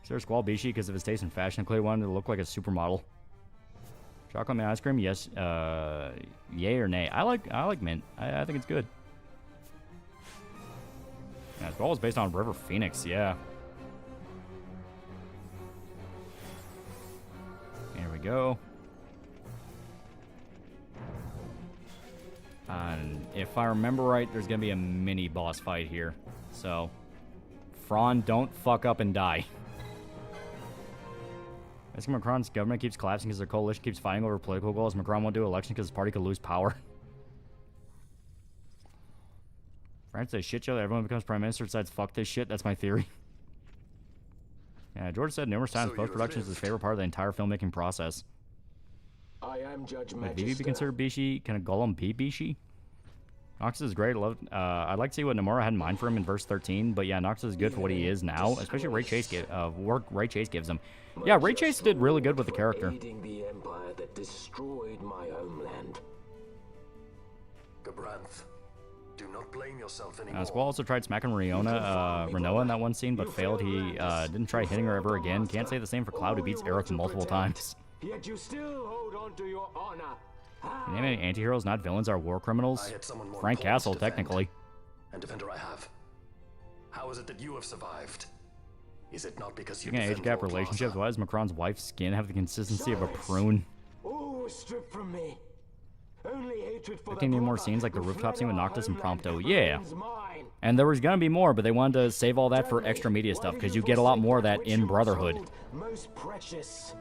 Is there a Squall Bishi because of his taste in fashion? Clearly wanted to look like a supermodel. Chocolate mint ice cream? Yes. Yay or nay? I like mint. I think it's good. Yeah, Squall is based on River Phoenix. Yeah. Here we go. And if I remember right, there's going to be a mini boss fight here. So, Fran, don't fuck up and die. I think Macron's government keeps collapsing because their coalition keeps fighting over political goals. Macron won't do election because his party could lose power. France is a shit show that everyone becomes prime minister decides fuck this shit. That's my theory. Yeah, George said numerous times post-production is his favorite part of the entire filmmaking process. I am Judge Would Vivi be considered Bishi? Can a Golem be Bishi? Noxus is great. I'd like to see what Nomura had in mind for him in verse 13, but yeah, Noxus is good for what he is now, especially Ray Chase Ray Chase gives him. Yeah, Ray Chase did really good with the character. The empire that destroyed my homeland. Gabranth, do not blame yourself anymore. Squall also tried smacking Renoa in that one scene, but failed. He didn't try hitting her ever again. Can't say the same for Cloud, who beats Eric multiple times. Yet you still hold on to your honor. Can you name any anti-heroes, not villains, are war criminals? Frank Castle, technically. And defender I have. How is it that you have survived? Is it not because you Speaking of age gap relationships, why does Macron's wife's skin have the consistency of a prune? All was stripped from me. Only hatred for I think need more scenes like the rooftop scene with Noctis and Prompto. Yeah. And there was gonna be more, but they wanted to save all that for extra media stuff, because you get a lot more of that in Brotherhood. Most precious.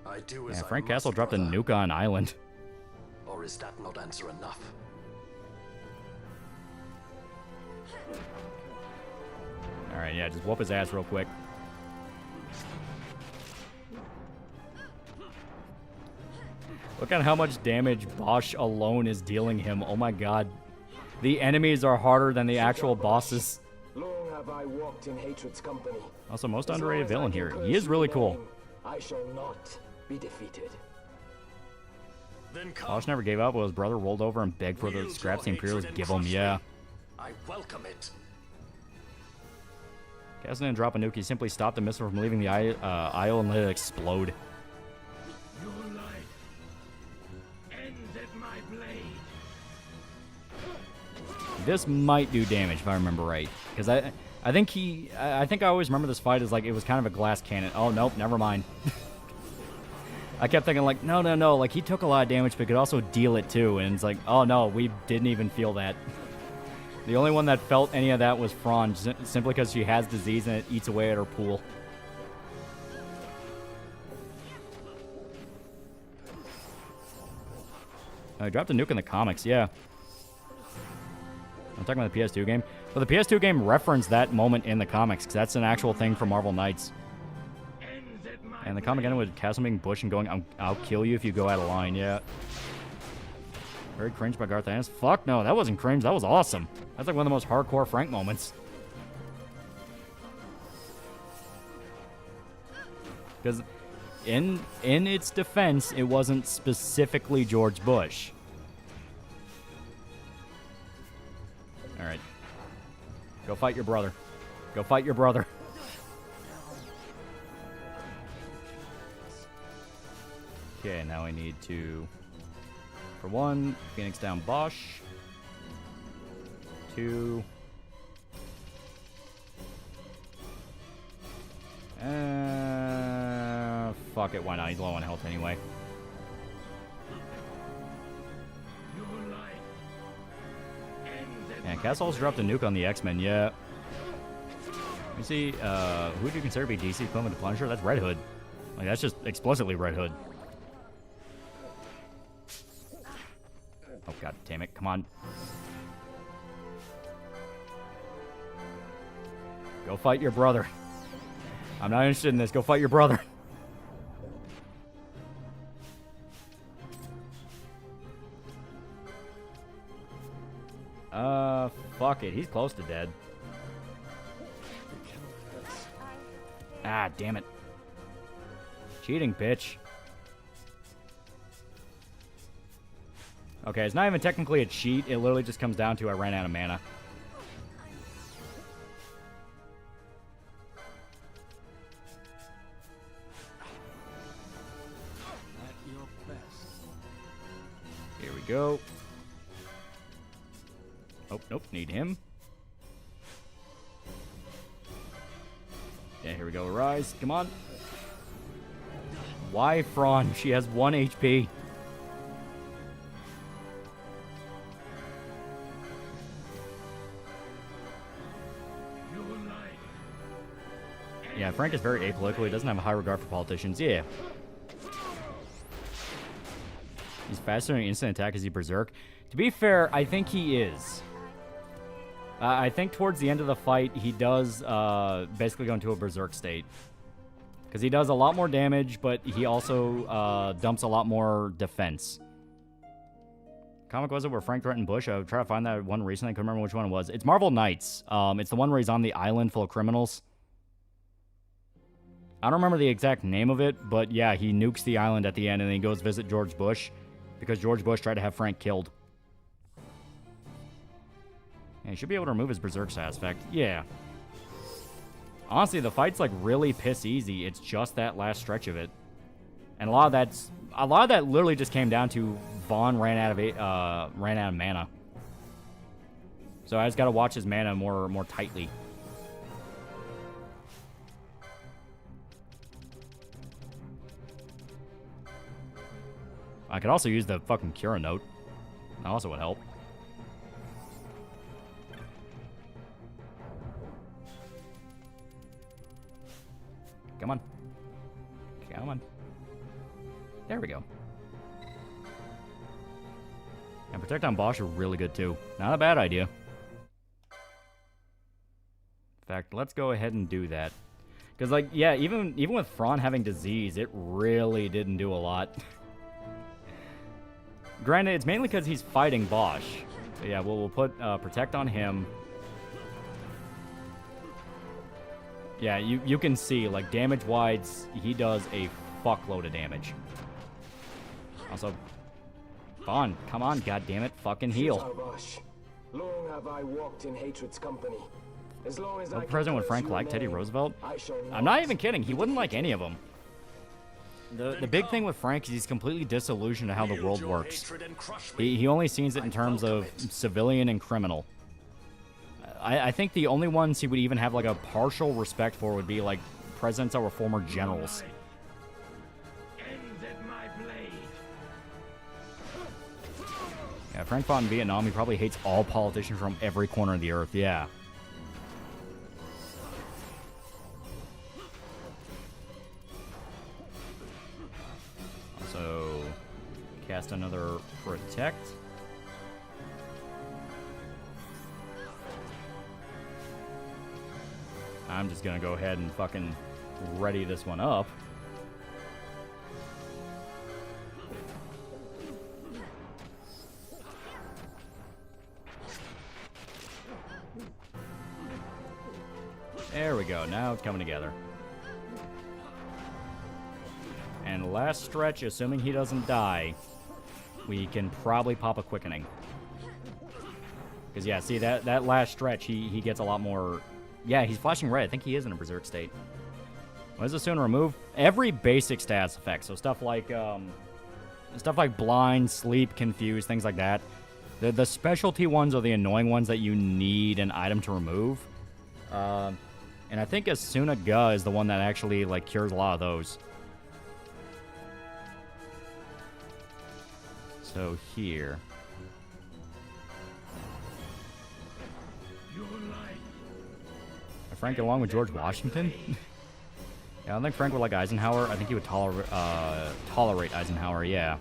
Yeah, Frank Castle dropped a nuke on Island. Or is that not answer enough? Alright, yeah, just whoop his ass real quick. Look at how much damage Bosch alone is dealing him. Oh my god. The enemies are harder than the actual bosses. Long have I walked in hatred's company. Also, most As long underrated as I villain can here. curse He is really your cool. name, I shall not be defeated. Bosch never gave up while his brother rolled over and begged for the scraps the Imperials give him. Yeah. I welcome it. Castle didn't drop a nuke. He simply stopped the missile from leaving the isle and let it explode. Your life ends at my blade. This might do damage if I remember right, because I think I always remember this fight as like it was kind of a glass cannon. Oh nope, never mind. I kept thinking like no, like he took a lot of damage, but could also deal it too, and it's like oh no, we didn't even feel that. The only one that felt any of that was Fran, simply because she has disease and it eats away at her pool. I dropped a nuke in the comics, yeah. I'm talking about the PS2 game. But the PS2 game referenced that moment in the comics, because that's an actual thing from Marvel Knights. And the comic ended with Castle being Bush and going, I'll kill you if you go out of line, yeah. Very cringe by Garth Ennis. Fuck no, that wasn't cringe, that was awesome. That's like one of the most hardcore Frank moments. Because in its defense, it wasn't specifically George Bush. Alright. Go fight your brother. Go fight your brother. Okay, now I need to... For one, Phoenix down Bosch. 2. Fuck it, why not? He's low on health anyway. Yeah, Castle's dropped a nuke on the X-Men, yeah. Let me see, who do you consider to be DC's equivalent to Punisher? That's Red Hood. Like, that's just explicitly Red Hood. Oh, god damn it, come on. Go fight your brother. I'm not interested in this, go fight your brother. Fuck it, he's close to dead. Ah, damn it. Cheating, bitch. Okay, it's not even technically a cheat. It literally just comes down to I ran out of mana. At your best. Here we go. Oh, nope, need him. Yeah, here we go, Rise. Come on. Why Fran? She has 1 HP. Yeah, Frank is very apolitical. He doesn't have a high regard for politicians. Yeah. He's faster in instant attack as he berserk. To be fair, I think he is. I think towards the end of the fight, he does basically go into a berserk state. Because he does a lot more damage, but he also dumps a lot more defense. Comic was it where Frank threatened Bush? I would try to find that one recently. I couldn't remember which one it was. It's Marvel Knights. It's the one where he's on the island full of criminals. I don't remember the exact name of it, but yeah, he nukes the island at the end and then he goes visit George Bush because George Bush tried to have Frank killed. Yeah, he should be able to remove his berserk side effect. Yeah. Honestly, the fight's like really piss easy. It's just that last stretch of it. And a lot of that literally just came down to Vaughn ran out of mana. So I just got to watch his mana more tightly. I could also use the fucking Cura note. That also would help. Come on. Come on. There we go. And Protect on Bosch are really good too. Not a bad idea. In fact, let's go ahead and do that. Because, like, yeah, even with Fran having disease, it really didn't do a lot. Granted, it's mainly because he's fighting Bosch. So yeah, we'll put protect on him. Yeah, you can see, like, damage-wise, he does a fuckload of damage. Also, Vaughn, come on, goddammit, fucking heal. Long have I walked in hatred's company. As long as What president would Frank like? Teddy Roosevelt? I'm not even kidding. He wouldn't like any of them. The big thing with Frank is he's completely disillusioned to how the world works. He only sees it in terms of civilian and criminal. I think the only ones he would even have like a partial respect for would be like presidents that were former generals. Yeah, Frank fought in Vietnam. He probably hates all politicians from every corner of the earth. Yeah. Also, cast another protect. I'm just gonna go ahead and fucking ready this one up. There we go. Now it's coming together. And last stretch, assuming he doesn't die, we can probably pop a quickening. Because, yeah, see, that last stretch, he gets a lot more... Yeah, he's flashing red. I think he is in a berserk state. What does this soon remove? Every basic stats effect. So stuff like blind, sleep, confused, things like that. The specialty ones are the annoying ones that you need an item to remove. And I think Asuna Ga is the one that actually like cures a lot of those. So here. Frank get along with George Washington? Yeah, I don't think Frank would like Eisenhower. I think he would tolerate Eisenhower, yeah.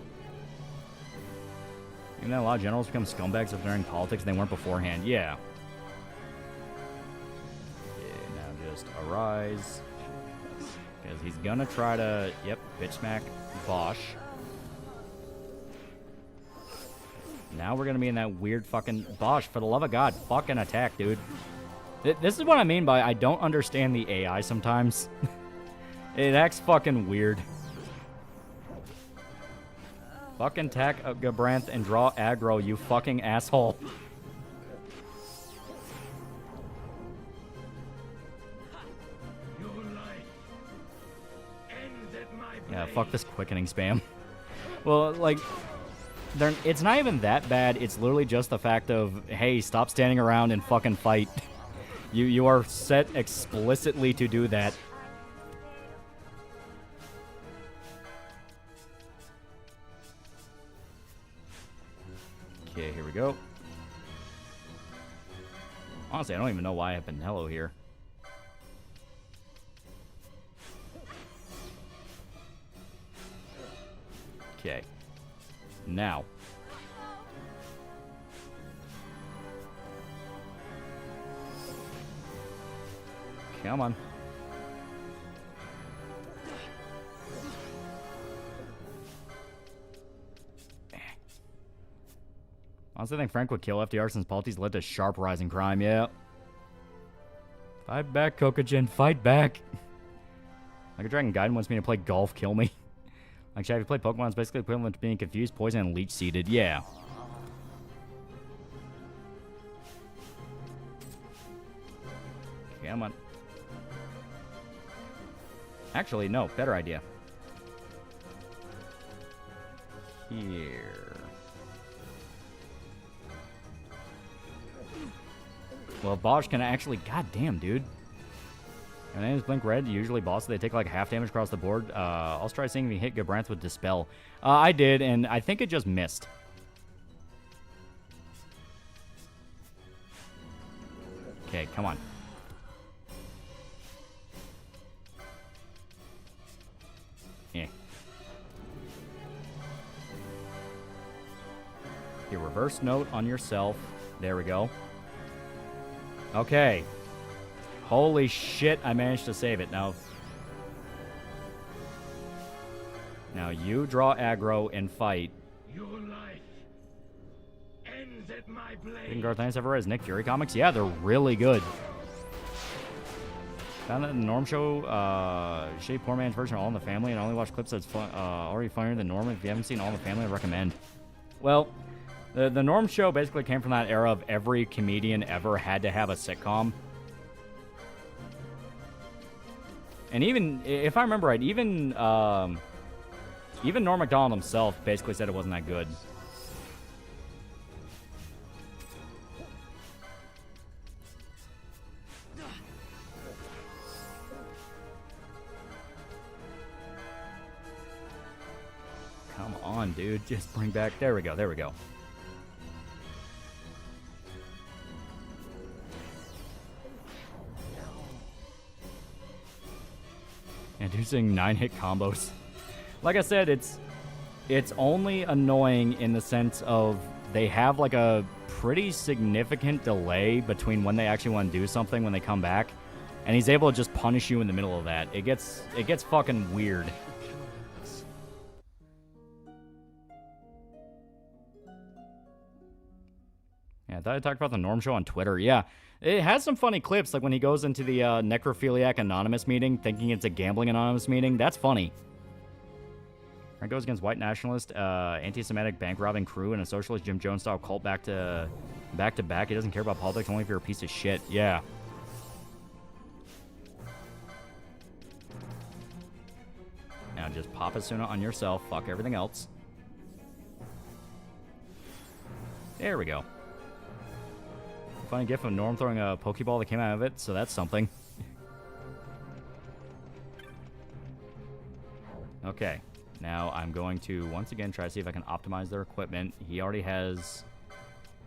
Even though a lot of generals become scumbags if they're in politics they weren't beforehand, yeah. Okay, now just arise. Because he's gonna try to, yep, bitch smack Bosch. Now we're gonna be in that weird fucking... Bosch, for the love of God, fucking attack, dude. This is what I mean by I don't understand the AI sometimes. It acts fucking weird. Fucking attack Gabranth and draw aggro, you fucking asshole. Yeah, fuck this quickening spam. Well, like... it's not even that bad. It's literally just the fact of, hey, stop standing around and fucking fight. You are set explicitly to do that. Okay, here we go. Honestly, I don't even know why I have Pinello here. Okay. Now. Come on. Honestly, I think Frank would kill FDR since politics led to sharp rise in crime, yeah. Fight back, Kokujin, fight back. Like a Dragon Gaiden wants me to play golf, kill me. Actually, if you play Pokemon, it's basically equivalent to being confused, poison, and leech-seeded, yeah. Come on. Actually, no. Better idea. Here. Well, Bosch can actually... God damn, dude. And then Blink Red, usually bosses, they take like half damage across the board. I'll try seeing if you hit Gabranth with Dispel. I did, and I think it just missed. Okay, come on. Yeah. Your reverse note on yourself. There we go. Okay. Holy shit, I managed to save it. Now you draw aggro and fight. Your life ends Didn't Garth ever read Nick Fury comics? Yeah, they're really good. Found that in the Norm show, shitty poor man's version of All in the Family, and I only watch clips that's already funnier than Norm. If you haven't seen All in the Family, I recommend. Well, the Norm show basically came from that era of every comedian ever had to have a sitcom. And even, if I remember right, even Norm Macdonald himself basically said it wasn't that good. Come on, dude. Just bring back... There we go. There we go. And using 9-hit combos. Like I said, it's only annoying in the sense of they have like a pretty significant delay between when they actually want to do something when they come back, and he's able to just punish you in the middle of that. It gets fucking weird. Yeah, I thought I talked about the Norm show on Twitter. Yeah, it has some funny clips, like when he goes into the Necrophiliac Anonymous meeting thinking it's a Gambling Anonymous meeting. That's funny. It goes against white nationalist, anti-Semitic bank-robbing crew and a socialist Jim Jones-style cult back to back. He doesn't care about politics, only if you're a piece of shit. Yeah. Now just pop Asuna on yourself. Fuck everything else. There we go. Funny gif of Norm throwing a Pokeball that came out of it, so that's something. Okay, now I'm going to once again try to see if I can optimize their equipment. He already has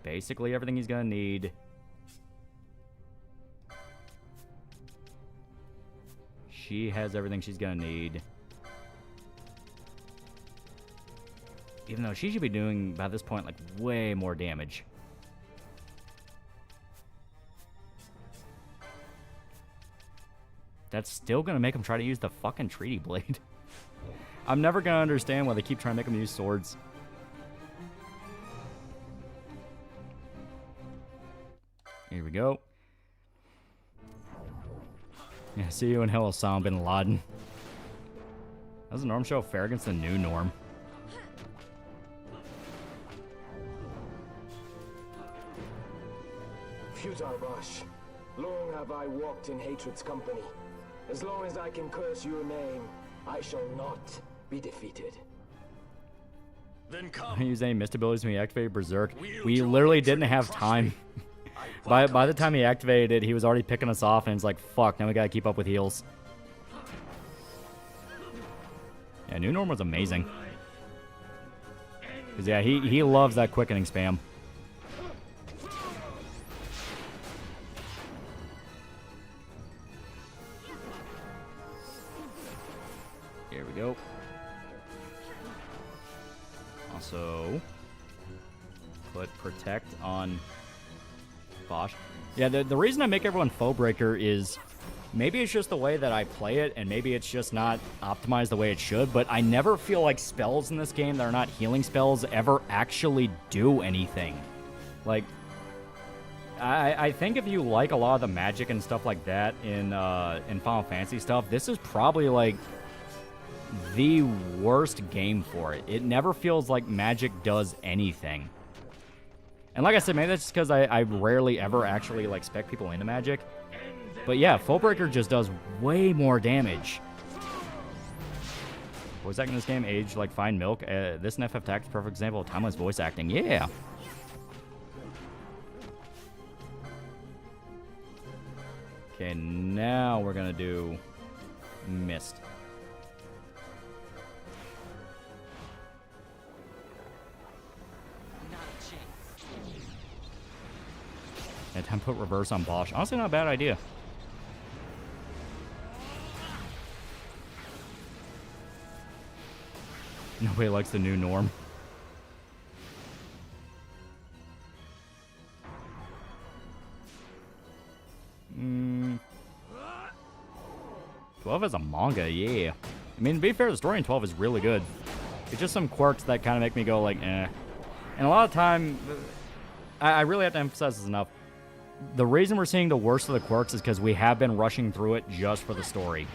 basically everything he's gonna need. She has everything she's gonna need. Even though she should be doing, by this point, like, way more damage. That's still going to make him try to use the fucking Treaty Blade. I'm never going to understand why they keep trying to make him use swords. Here we go. Yeah, see you in hell, Osama bin Laden. How's the Norm show fare against the new Norm? Futile Bosch, long have I walked in hatred's company. As long as I can curse your name, I shall not be defeated. Then come. I use any mist abilities when he activated Berserk. We literally didn't have time. By the time he activated it, he was already picking us off, and it's like, fuck, now we gotta keep up with heals. Yeah, New Norm was amazing. Because, yeah, he loves that quickening spam. Here we go. Also, put Protect on Bosch. Yeah, the reason I make everyone Foe Breaker is maybe it's just the way that I play it, and maybe it's just not optimized the way it should, but I never feel like spells in this game that are not healing spells ever actually do anything. Like, I think if you like a lot of the magic and stuff like that in Final Fantasy stuff, this is probably, like, the worst game for it. It never feels like magic does anything. And like I said, maybe that's just because I rarely ever actually, like, spec people into magic. But yeah, Foe Breaker just does way more damage. Voice acting in this game aged like fine milk. This and FF Tactics is a perfect example of timeless voice acting. Yeah. Okay, now we're gonna do Mist. And time put reverse on Bosch. Honestly, not a bad idea. Nobody likes the new Norm. Mm. 12 as a manga, yeah. I mean, to be fair, the story in 12 is really good. It's just some quirks that kind of make me go like, eh. And a lot of time, I really have to emphasize this enough. The reason we're seeing the worst of the quirks is because we have been rushing through it just for the story.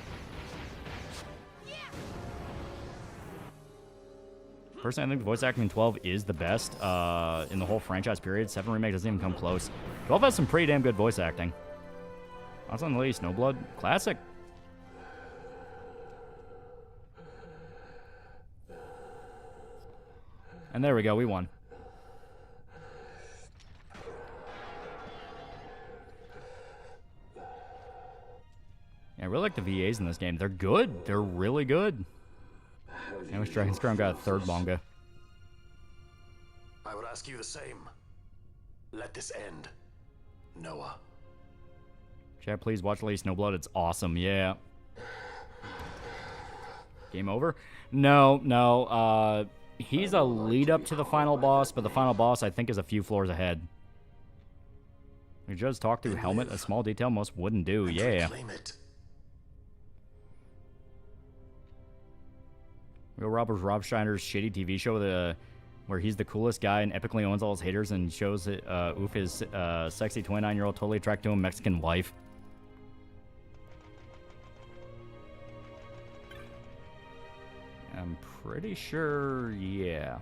Personally, I think the voice acting in 12 is the best in the whole franchise period. 7 Remake doesn't even come close. 12 has some pretty damn good voice acting. Also on the Lady Snowblood, classic. And there we go, we won. Yeah, I really like the VAs in this game. They're good. They're really good. I wish Dragon's Crown got a third manga. I would ask you the same. Let this end, Noah. Chat, please watch Lady Snowblood. It's awesome. Yeah. Game over? No. He's a lead up to the final boss, but the final boss, I think, is a few floors ahead. We just talked through Helmet, a small detail most wouldn't do. Yeah. Real Rob Schneider's shitty TV show where he's the coolest guy and epically owns all his haters and shows Oof his sexy 29-year-old totally attracted to him Mexican wife. I'm pretty sure, yeah.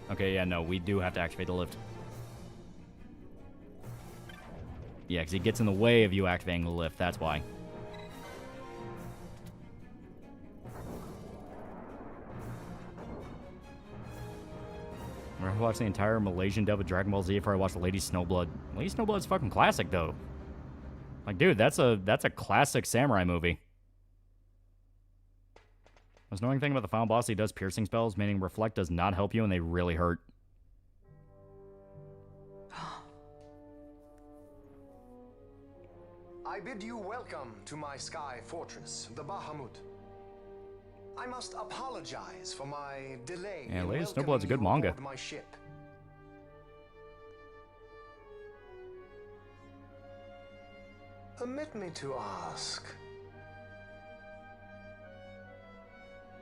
Okay, yeah, no, we do have to activate the lift. Yeah, because he gets in the way of you activating the lift, that's why. I'm gonna watch the entire Malaysian dub of Dragon Ball Z before I watch the Lady Snowblood. Lady Snowblood's fucking classic, though. Like, dude, that's a classic samurai movie. Most annoying thing about the final boss, he does piercing spells, meaning Reflect does not help you and they really hurt. I bid you welcome to my sky fortress, the Bahamut. I must apologize for my delay. Yeah, Lady Snowblood's a good manga. My ship. Permit me to ask,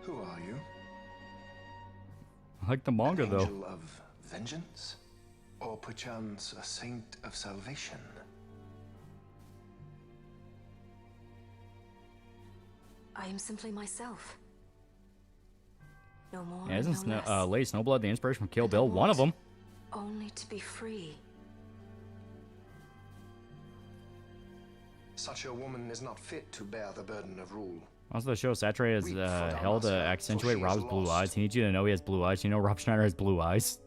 who are you? I like the manga, An though. angel of vengeance, or perchance a saint of salvation? I am simply myself. No more. Yeah, isn't no less. Lady Snowblood the inspiration from Kill Bill? One of them. Only to be free. Such a woman is not fit to bear the burden of rule. Also, the show saturated as hell to accentuate Rob's blue eyes. He needs you to know he has blue eyes. You know Rob Schneider has blue eyes.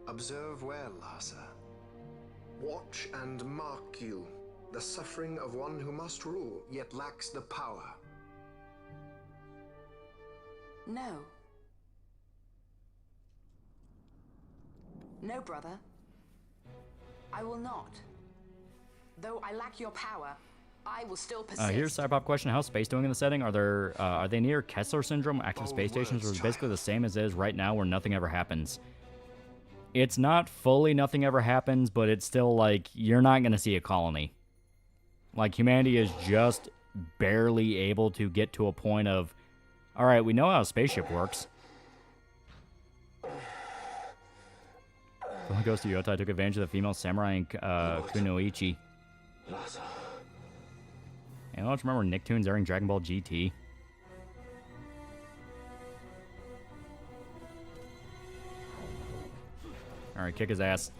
Observe well, Asa. Watch and mark you. The suffering of one who must rule, yet lacks the power. No. No, brother. I will not. Though I lack your power, I will still persist. Here's a side pop question. How's space doing in the setting? Are they near Kessler Syndrome, active space stations, or is it basically the same as it is right now where nothing ever happens? It's not fully nothing ever happens, but it's still like, you're not going to see a colony. Like, humanity is just barely able to get to a point of, alright, we know how a spaceship works. The Ghost of Yotai took advantage of the female samurai in Kunoichi. And I don't remember Nicktoons airing Dragon Ball GT. Alright, kick his ass.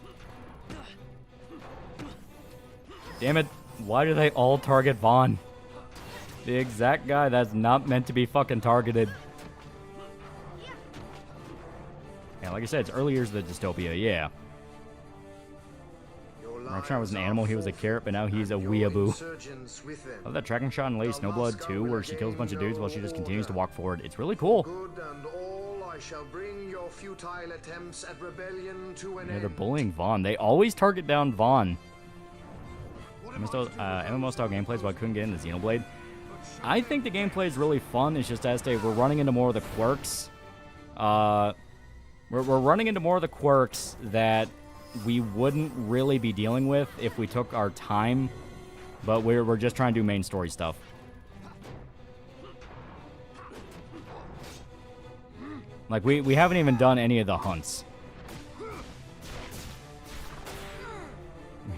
Damn it. Why do they all target Vaughn? The exact guy that's not meant to be fucking targeted. Yeah, like I said, it's early years of the dystopia, yeah. Rockstar was an animal, he was a carrot, but now he's a weeaboo. I love that tracking shot in Lady Snowblood too, where she kills a bunch of dudes while she just continues to walk forward. It's really cool. Good and all, I shall bring your futile attempts at rebellion to an Yeah, they're end. bullying Vaughn. They always target down Vaughn. MMO style gameplay is why I couldn't get into Xenoblade. I think the gameplay is really fun. It's just as we're running into more of the quirks. We're running into more of the quirks that we wouldn't really be dealing with if we took our time, but we're just trying to do main story stuff. Like, we haven't even done any of the hunts.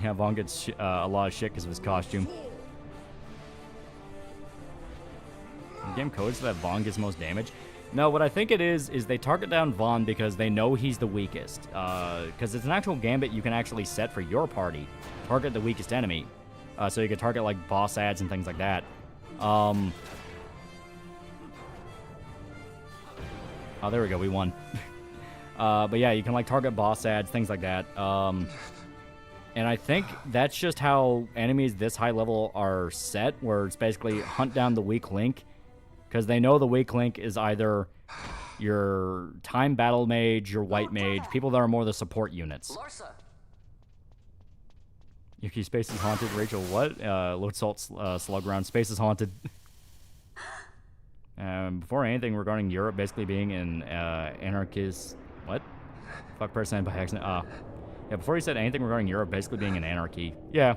Yeah, Vaughn gets a lot of shit because of his costume. The game codes that Vaughn gets most damage. No, what I think it is they target down Vaughn because they know he's the weakest. Because it's an actual gambit you can actually set for your party. Target the weakest enemy. So you can target, like, boss ads and things like that. Oh, there we go. We won. But yeah, you can, like, target boss ads, things like that. And I think that's just how enemies this high level are set, where it's basically hunt down the weak link. Because they know the weak link is either your time battle mage, your white mage, people that are more the support units. Yuki, space is haunted. Rachel, what? Load salt slug round. Space is haunted. Before anything regarding Europe basically being an anarchist... What? Fuck person by accident. Yeah, before he said anything regarding Europe basically being an anarchy. Yeah.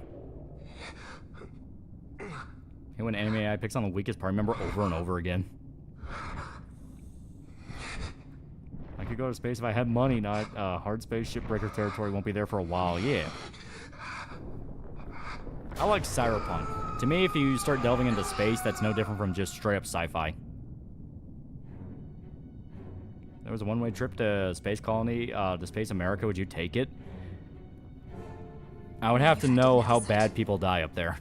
Hey, when anime AI picks on the weakest party member over and over again. I could go to space if I had money, not hard space. Shipbreaker territory won't be there for a while. Yeah. I like cyberpunk. To me, if you start delving into space, that's no different from just straight up sci-fi. There was a one-way trip to Space Colony, to Space America. Would you take it? I would have to know how bad people die up there.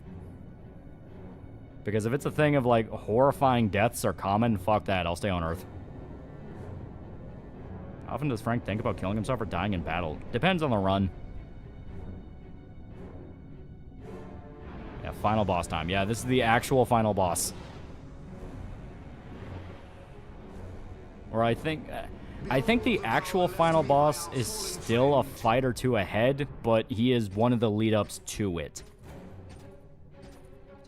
Because if it's a thing of, like, horrifying deaths are common, fuck that. I'll stay on Earth. How often does Frank think about killing himself or dying in battle? Depends on the run. Yeah, final boss time. Yeah, this is the actual final boss. Or I think the actual final boss is still a fight or two ahead, but he is one of the lead-ups to it.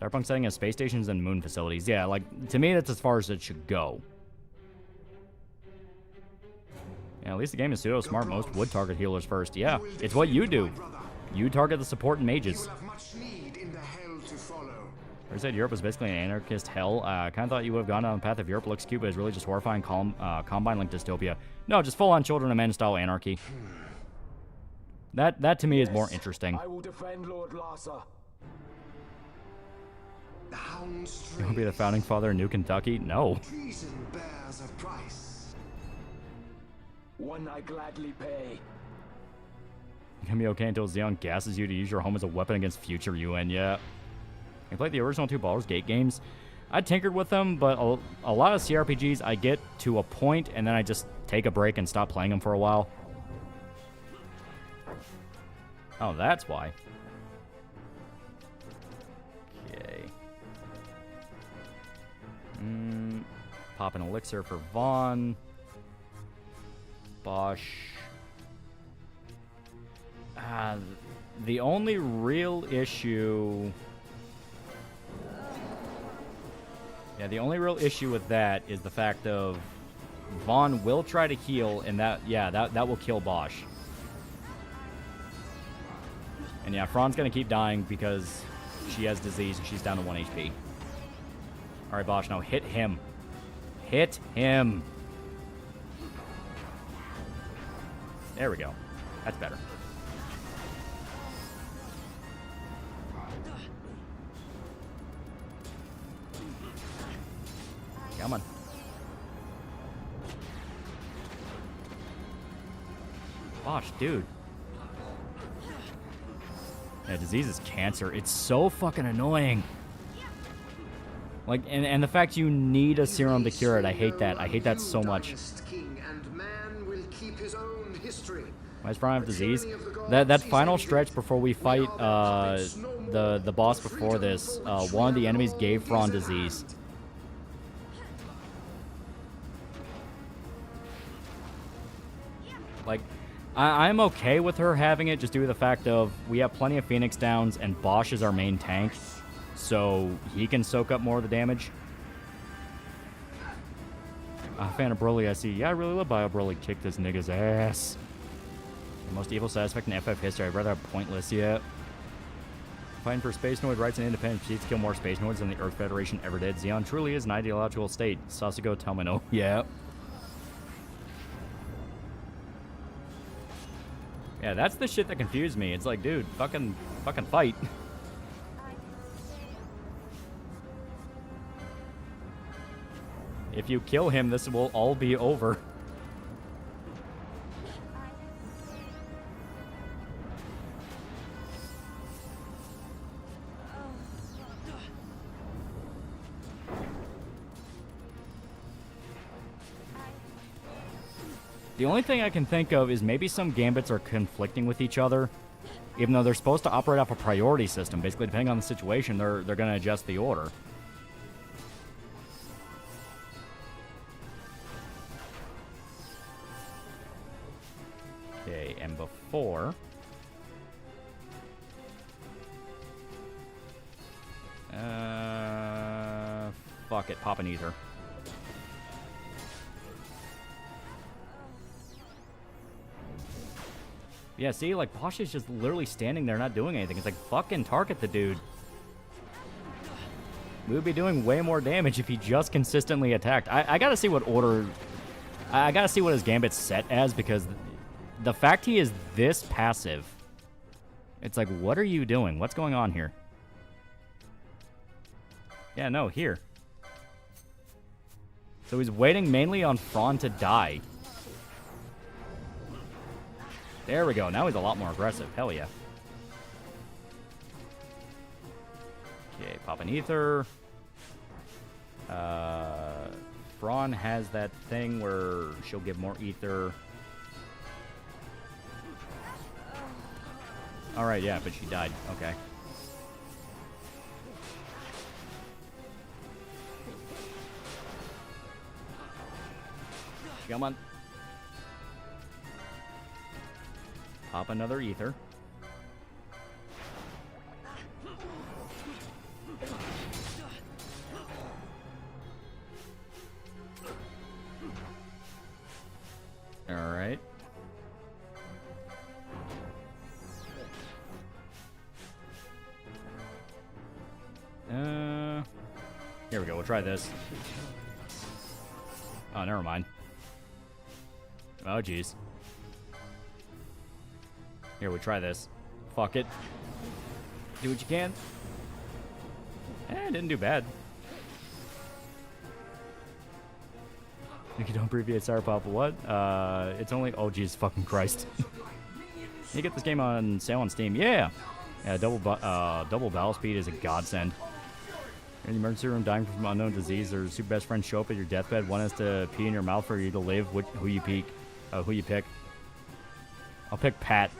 Cyberpunk setting as space stations and moon facilities. Yeah, like, to me, that's as far as it should go. Yeah, at least the game is pseudo-smart. Most would target healers first. Yeah, it's what you do. You target the support and mages. I said Europe was basically an anarchist hell. I kind of thought you would have gone down the path of Europe looks cute, but it's really just horrifying Combine-like dystopia. No, just full-on Children of Men style anarchy. That to me is more interesting. I will defend Lord Larsa. You want to be the founding father of New Kentucky? No. Treason bears a price. One I gladly pay. You can be okay until Xeon gasses you to use your home as a weapon against future UN. Yeah. I played the original two Baldur's Gate games. I tinkered with them, but a lot of CRPGs, I get to a point, and then I just take a break and stop playing them for a while. Oh, that's why. Okay. Pop an elixir for Vaughn. Bosch. The only real issue... Yeah, the only real issue with that is the fact of Vaughn will try to heal, and that will kill Bosch. And yeah, Fran's gonna keep dying because she has disease and she's down to 1 HP. Alright, Bosch, now hit him. Hit him. There we go. That's better. Come on. Bosch, dude. Yeah, disease is cancer. It's so fucking annoying. Like, and the fact you need a serum to cure it, I hate that. I hate that so much. Why does Fran have disease? That final stretch before we fight the boss before this, one of the enemies gave Fran disease. Like, I'm okay with her having it just due to the fact of we have plenty of Phoenix Downs and Bosch is our main tank, so he can soak up more of the damage. Fan of Broly, I see. Yeah, I really love Bio Broly. Kick this nigga's ass. The most evil side effect in FF history. I'd rather have Pointless yet. Fighting for Space Noid rights and independence proceeds to kill more Space Noids than the Earth Federation ever did. Xeon truly is an ideological state. Sasugo Tomino. Yeah. Yeah, that's the shit that confused me. It's like, dude, fucking fight. If you kill him, this will all be over. The only thing I can think of is maybe some gambits are conflicting with each other, even though they're supposed to operate off a priority system. Basically, depending on the situation, they're going to adjust the order. Okay, and before... fuck it, pop an ether. Yeah, see, like, Posh is just literally standing there not doing anything. It's like, fucking target the dude. We would be doing way more damage if he just consistently attacked. I gotta see what order... I gotta see what his gambit's set as, because the fact he is this passive... It's like, what are you doing? What's going on here? Yeah, no, here. So he's waiting mainly on Fran to die. There we go. Now he's a lot more aggressive. Hell yeah. Okay, pop an ether. Fran has that thing where she'll give more ether. Alright, yeah, but she died. Okay. Come on. Pop another ether. Alright. Here we go. We'll try this. Oh, never mind. Oh, jeez. Here, we try this. Fuck it. Do what you can. Didn't do bad. You don't abbreviate Sour Pop. What? It's only... Oh, jeez, fucking Christ. You get this game on sale on Steam. Yeah! Yeah, double battle speed is a godsend. You're in the emergency room dying from unknown disease, or super best friends show up at your deathbed. One has to pee in your mouth for you to live. Who you pick? I'll pick Pat.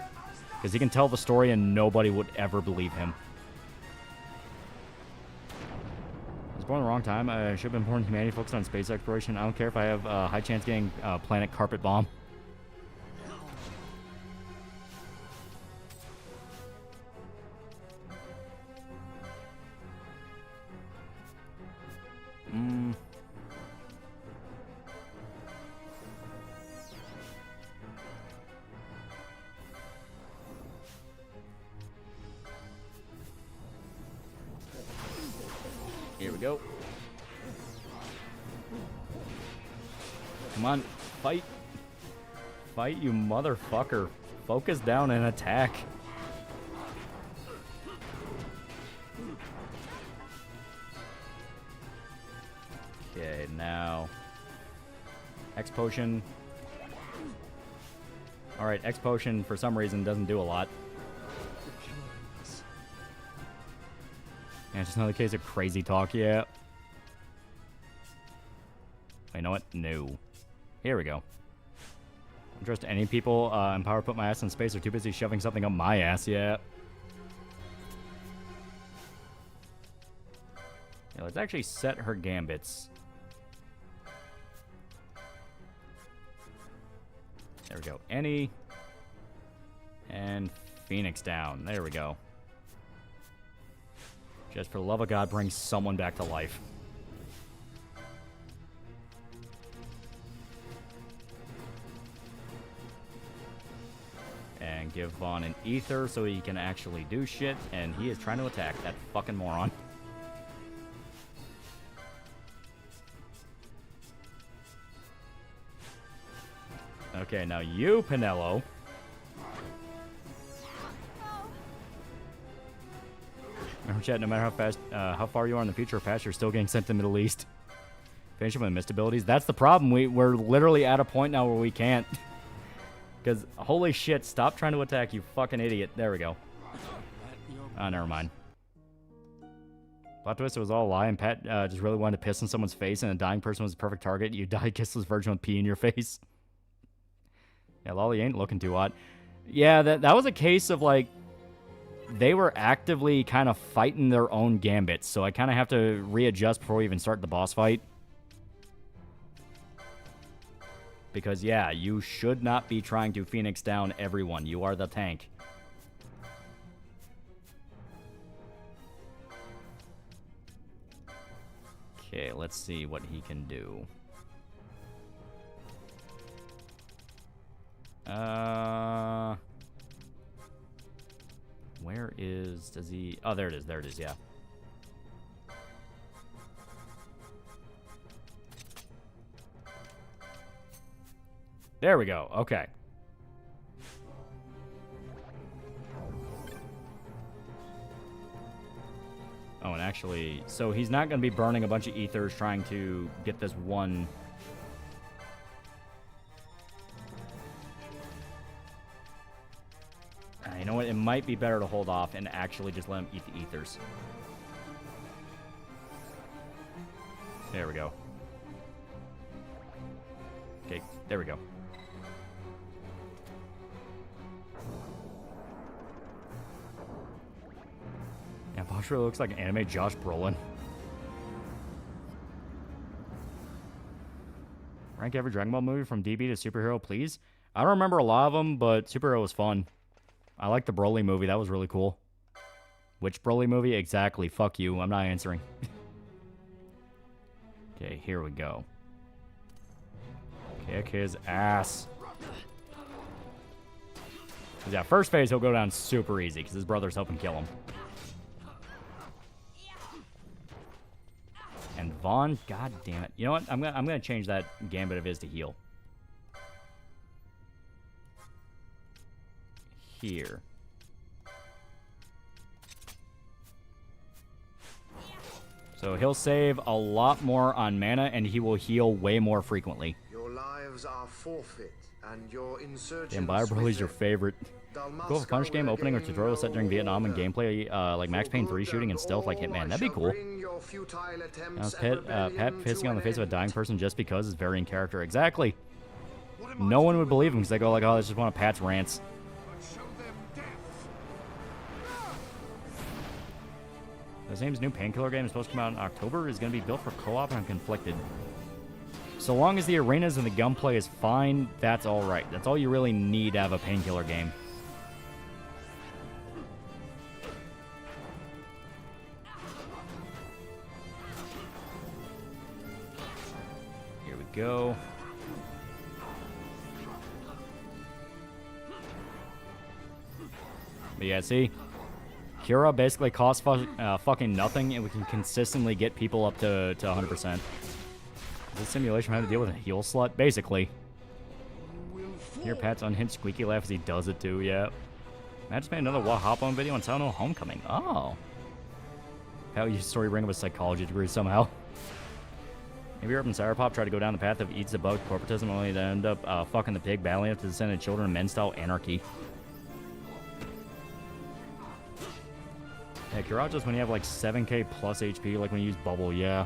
Because he can tell the story and nobody would ever believe him. I was born the wrong time. I should have been born in humanity focused on space exploration. I don't care if I have a high chance getting planet carpet bomb. Here we go. Come on, fight. Fight, you motherfucker. Focus down and attack. Okay, now... X potion. Alright, X potion for some reason doesn't do a lot. Yeah, just another case of crazy talk, yeah. You know what? No. Here we go. I don't trust any people in power put my ass in space. Are too busy shoving something up my ass, yeah. Yeah, let's actually set her gambits. There we go. Any. And Phoenix down. There we go. Just for the love of God, bring someone back to life. And give Vaughn an ether so he can actually do shit. And he is trying to attack that fucking moron. Okay, now you, Pinello. chat, no matter how far you are in the future or past, you're still getting sent to the Middle East. Finish him with missed abilities. That's the problem. We're literally at a point now where we can't. Because, holy shit, stop trying to attack, you fucking idiot. There we go. Oh, never mind. Plot twist, it was all a lie, and Pat just really wanted to piss in someone's face, and a dying person was the perfect target. You died kissless virgin with pee in your face. Yeah, Loli ain't looking too hot. Yeah, that was a case of, like, they were actively kind of fighting their own gambits, so I kind of have to readjust before we even start the boss fight. Because, yeah, you should not be trying to Phoenix down everyone. You are the tank. Okay, let's see what he can do. Where is... Does he... Oh, there it is. There it is, yeah. There we go. Okay. Oh, and actually... So he's not going to be burning a bunch of ethers trying to get this one... You know what? It might be better to hold off and actually just let him eat the ethers. There we go. Okay, there we go. Yeah, Bosch really looks like an anime Josh Brolin. Rank every Dragon Ball movie from DB to superhero, please. I don't remember a lot of them, but superhero was fun. I like the Broly movie. That was really cool. Which Broly movie? Exactly. Fuck you. I'm not answering. Okay, here we go. Kick his ass. Yeah, first phase he'll go down super easy because his brother's helping kill him. And Vaughn, god damn it. You know what? I'm gonna change that gambit of his to heal. Here. So he'll save a lot more on mana, and he will heal way more frequently. Your lives are forfeit, and your insurgents... Damn, Bio Broly's your favorite. Go for Punch game opening or tutorial set during Vietnam and gameplay like Max Payne 3 shooting and stealth like Hitman. That'd be cool. Pat pissing on the face of a dying person just because is very in character. Exactly. No one would believe him because they go like, oh, that's just one of Pat's rants. This game's new Painkiller game is supposed to come out in October. Is going to be built for co-op, and I'm conflicted. So long as the arenas and the gunplay is fine, that's all right. That's all you really need to have a Painkiller game. Here we go. But yeah, see? Cura basically costs fucking nothing, and we can consistently get people up to 100%. This simulation having to deal with a heal slut? Basically. Hear Pat's unhinged squeaky laugh as he does it too, yeah. Matt just made another hop-on video on Town Homecoming. Oh. Pat used story bring up a psychology degree somehow. Maybe Urban Cyberpop tried to go down the path of eats the bug corporatism, only to end up fucking the pig, battling up to descended children and men-style anarchy. Yeah, Cura just when you have like 7k plus HP, like when you use Bubble, yeah.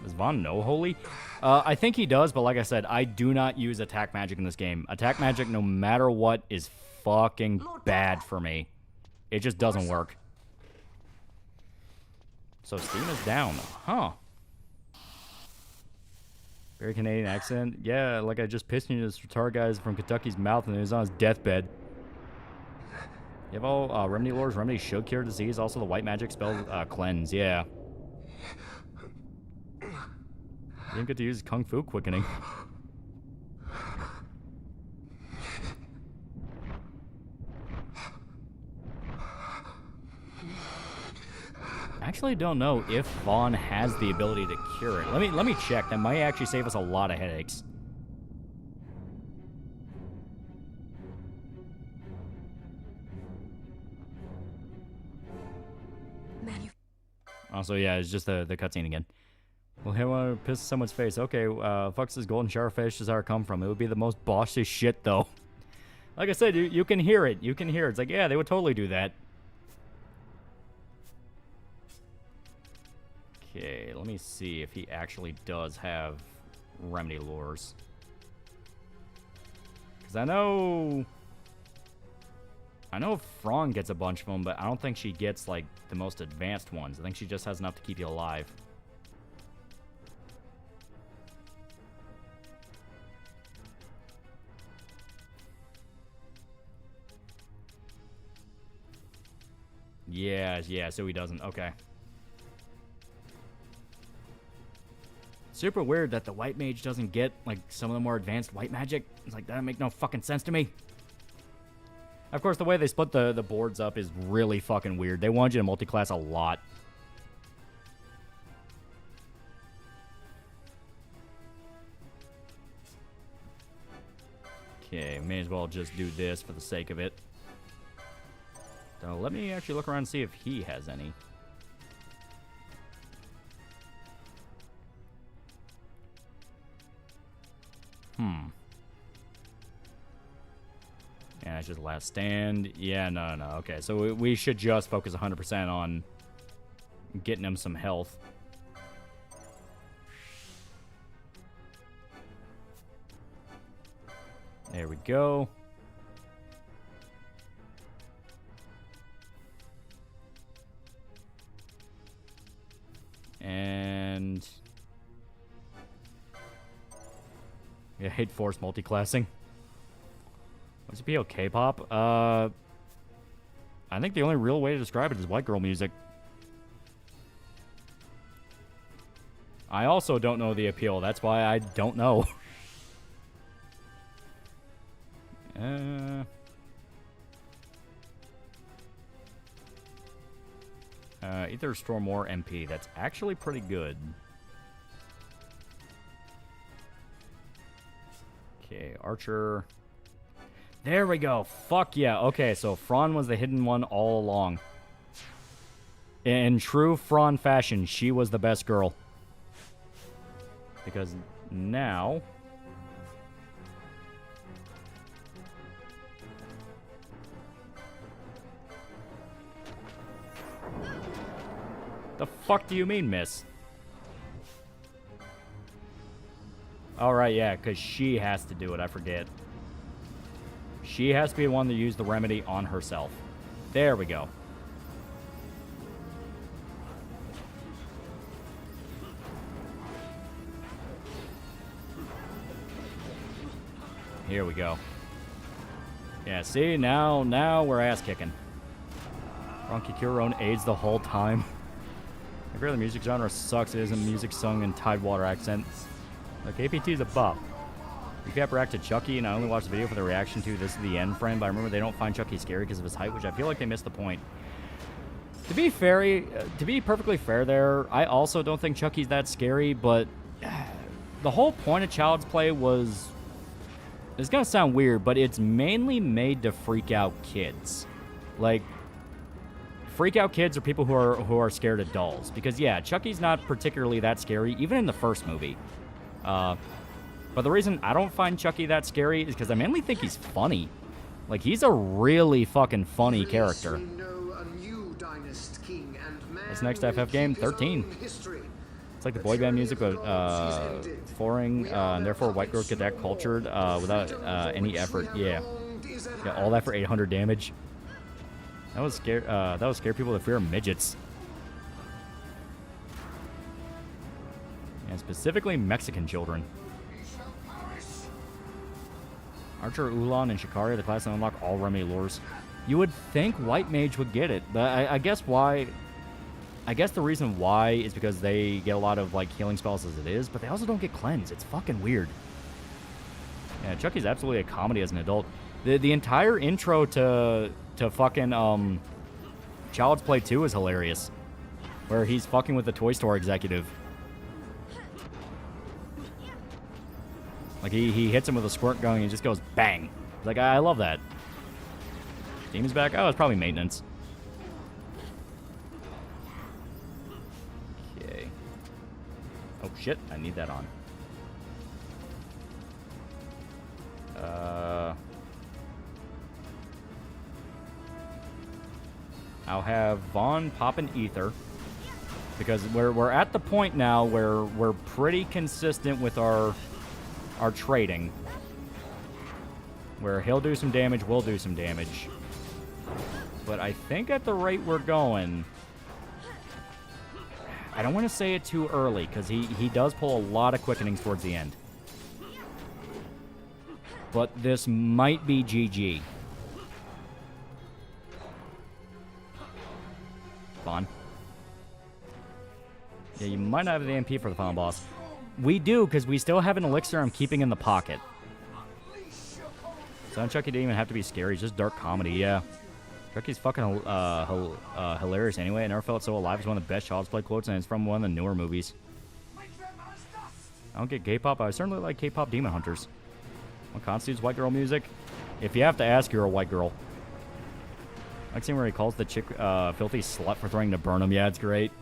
Does Vaughn know Holy? I think he does, but like I said, I do not use attack magic in this game. Attack magic, no matter what, is fucking bad for me. It just doesn't work. So Steam is down. Huh. Very Canadian accent. Yeah, like I just pissed in this retard guy's from Kentucky's mouth and he was on his deathbed. You have all remedy lores. Remedy should cure disease. Also the white magic spell cleanse. Yeah. You didn't get to use Kung Fu quickening. I actually don't know if Vaughn has the ability to cure it. Let me check. That might actually save us a lot of headaches. Also, yeah, it's just the cutscene again. Well, hey, I want to piss someone's face. Okay, fuck's this golden showerfish does our come from? It would be the most bossy shit, though. Like I said, you can hear it. You can hear it. It's like, yeah, they would totally do that. Okay, let me see if he actually does have remedy lures. Because I know Fran gets a bunch of them, but I don't think she gets, like, the most advanced ones. I think she just has enough to keep you alive. Yeah, so he doesn't. Okay. Super weird that the white mage doesn't get, like, some of the more advanced white magic. It's like, that doesn't make no fucking sense to me. Of course, the way they split the boards up is really fucking weird. They want you to multi-class a lot. Okay, may as well just do this for the sake of it. So let me actually look around and see if he has any. Yeah, it's just last stand. Yeah, no. Okay, so we should just focus 100% on getting him some health. There we go. And yeah, I hate forced multi-classing. What's PO K-pop? I think the only real way to describe it is white girl music. I also don't know the appeal. That's why I don't know. Either Storm or MP. That's actually pretty good. Okay, Archer. There we go. Fuck yeah. Okay, so Fran was the hidden one all along. In true Fran fashion, she was the best girl. Because now... The fuck do you mean, miss? Alright, yeah, because she has to do it. I forget. She has to be the one to use the remedy on herself. There we go. Here we go. Yeah, see, now we're ass-kicking. Ronki Kuron aids the whole time. I agree the music genre sucks. It isn't music sung in Tidewater accents. Like, APT's a buff. Recap react to Chucky, and I only watched the video for the reaction to This Is the End frame, but I remember they don't find Chucky scary because of his height, which I feel like they missed the point. To be perfectly fair there, I also don't think Chucky's that scary, but the whole point of Child's Play was... It's gonna sound weird, but it's mainly made to freak out kids. Like... Freak out kids are people who are scared of dolls. Because, yeah, Chucky's not particularly that scary, even in the first movie. But the reason I don't find Chucky that scary is because I mainly think he's funny. Like, he's a really fucking funny character. This next FF game, 13. It's like the boy band music, but foreign, and therefore white girls get that cultured without any effort. Yeah, all that for 800 damage. That would scare people to fear of midgets. And specifically Mexican children. Archer, Ulan, and Shikari are the class that unlock all remedy lures. You would think White Mage would get it, but I guess why... I guess the reason why is because they get a lot of, like, healing spells as it is, but they also don't get cleanse. It's fucking weird. Yeah, Chucky's absolutely a comedy as an adult. The entire intro to fucking, Child's Play 2 is hilarious. Where he's fucking with the toy store executive. Like, he hits him with a squirt gun and he just goes bang. Like, I love that. Demon's back? Oh, it's probably maintenance. Oh, shit. I need that on. I'll have Vaughn pop an ether. Because we're at the point now where we're pretty consistent with our trading. Where he'll do some damage, we'll do some damage. But I think at the rate we're going... I don't want to say it too early, because he does pull a lot of quickenings towards the end. But this might be GG. Vaughn. Yeah, you might not have the MP for the final boss. We do, because we still have an elixir I'm keeping in the pocket. So Chucky didn't even have to be scary. It's just dark comedy, yeah. Chucky's fucking hilarious anyway. I never felt so alive as one of the best Child's Play quotes, and it's from one of the newer movies. I don't get K-pop. I certainly like K-pop Demon Hunters. What constitutes white girl music? If you have to ask, you're a white girl. I like seeing where he calls the chick filthy slut for throwing to burn him. Yeah, it's great.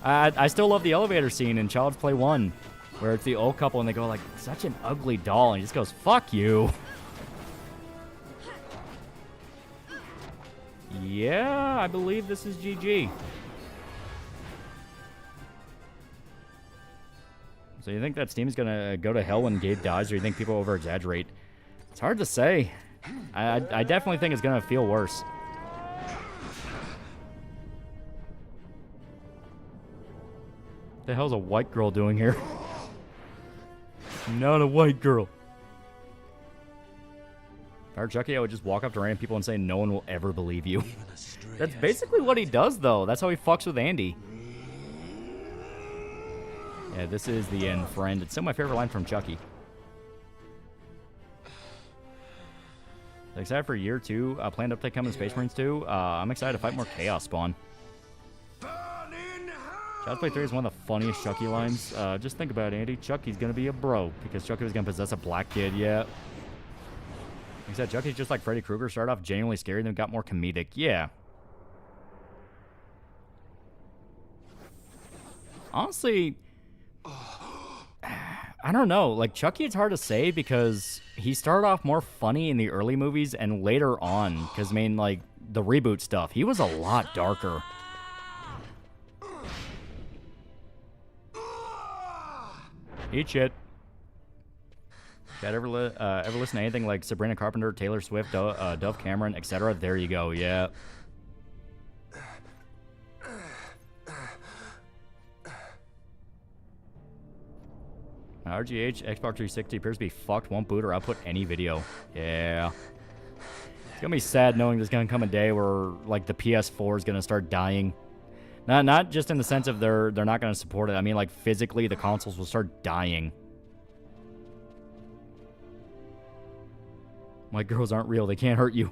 I still love the elevator scene in Child's Play 1, where it's the old couple and they go like, such an ugly doll, and he just goes, fuck you. Yeah, I believe this is GG. So you think that Steam is going to go to hell when Gabe dies, or you think people over-exaggerate? It's hard to say. I definitely think it's going to feel worse. What the hell's a white girl doing here? Not a white girl. If I were Chucky, I would just walk up to random people and say, no one will ever believe you. That's basically what he does, though. That's how he fucks with Andy. Yeah, this is the end, friend. It's still my favorite line from Chucky. Excited for year 2. Planned update coming to Space Marines 2. I'm excited to fight more Chaos Spawn. Child's Play 3 is one of the funniest Chucky lines. Just think about it, Andy. Chucky's gonna be a bro because Chucky was gonna possess a black kid. Yeah. Like I said, Chucky's just like Freddy Krueger. Started off genuinely scary, then got more comedic. Yeah. Honestly, I don't know. Like, Chucky, it's hard to say because he started off more funny in the early movies and later on, because, I mean, like, the reboot stuff, he was a lot darker. Eat shit. Ever listen to anything like Sabrina Carpenter, Taylor Swift, Dove Cameron, etc.? There you go, yeah. RGH, Xbox 360 appears to be fucked, won't boot or output any video. Yeah. It's gonna be sad knowing there's gonna come a day where, like, the PS4 is gonna start dying. Not just in the sense of they're not gonna support it. I mean, like, physically, the consoles will start dying. White girls aren't real. They can't hurt you.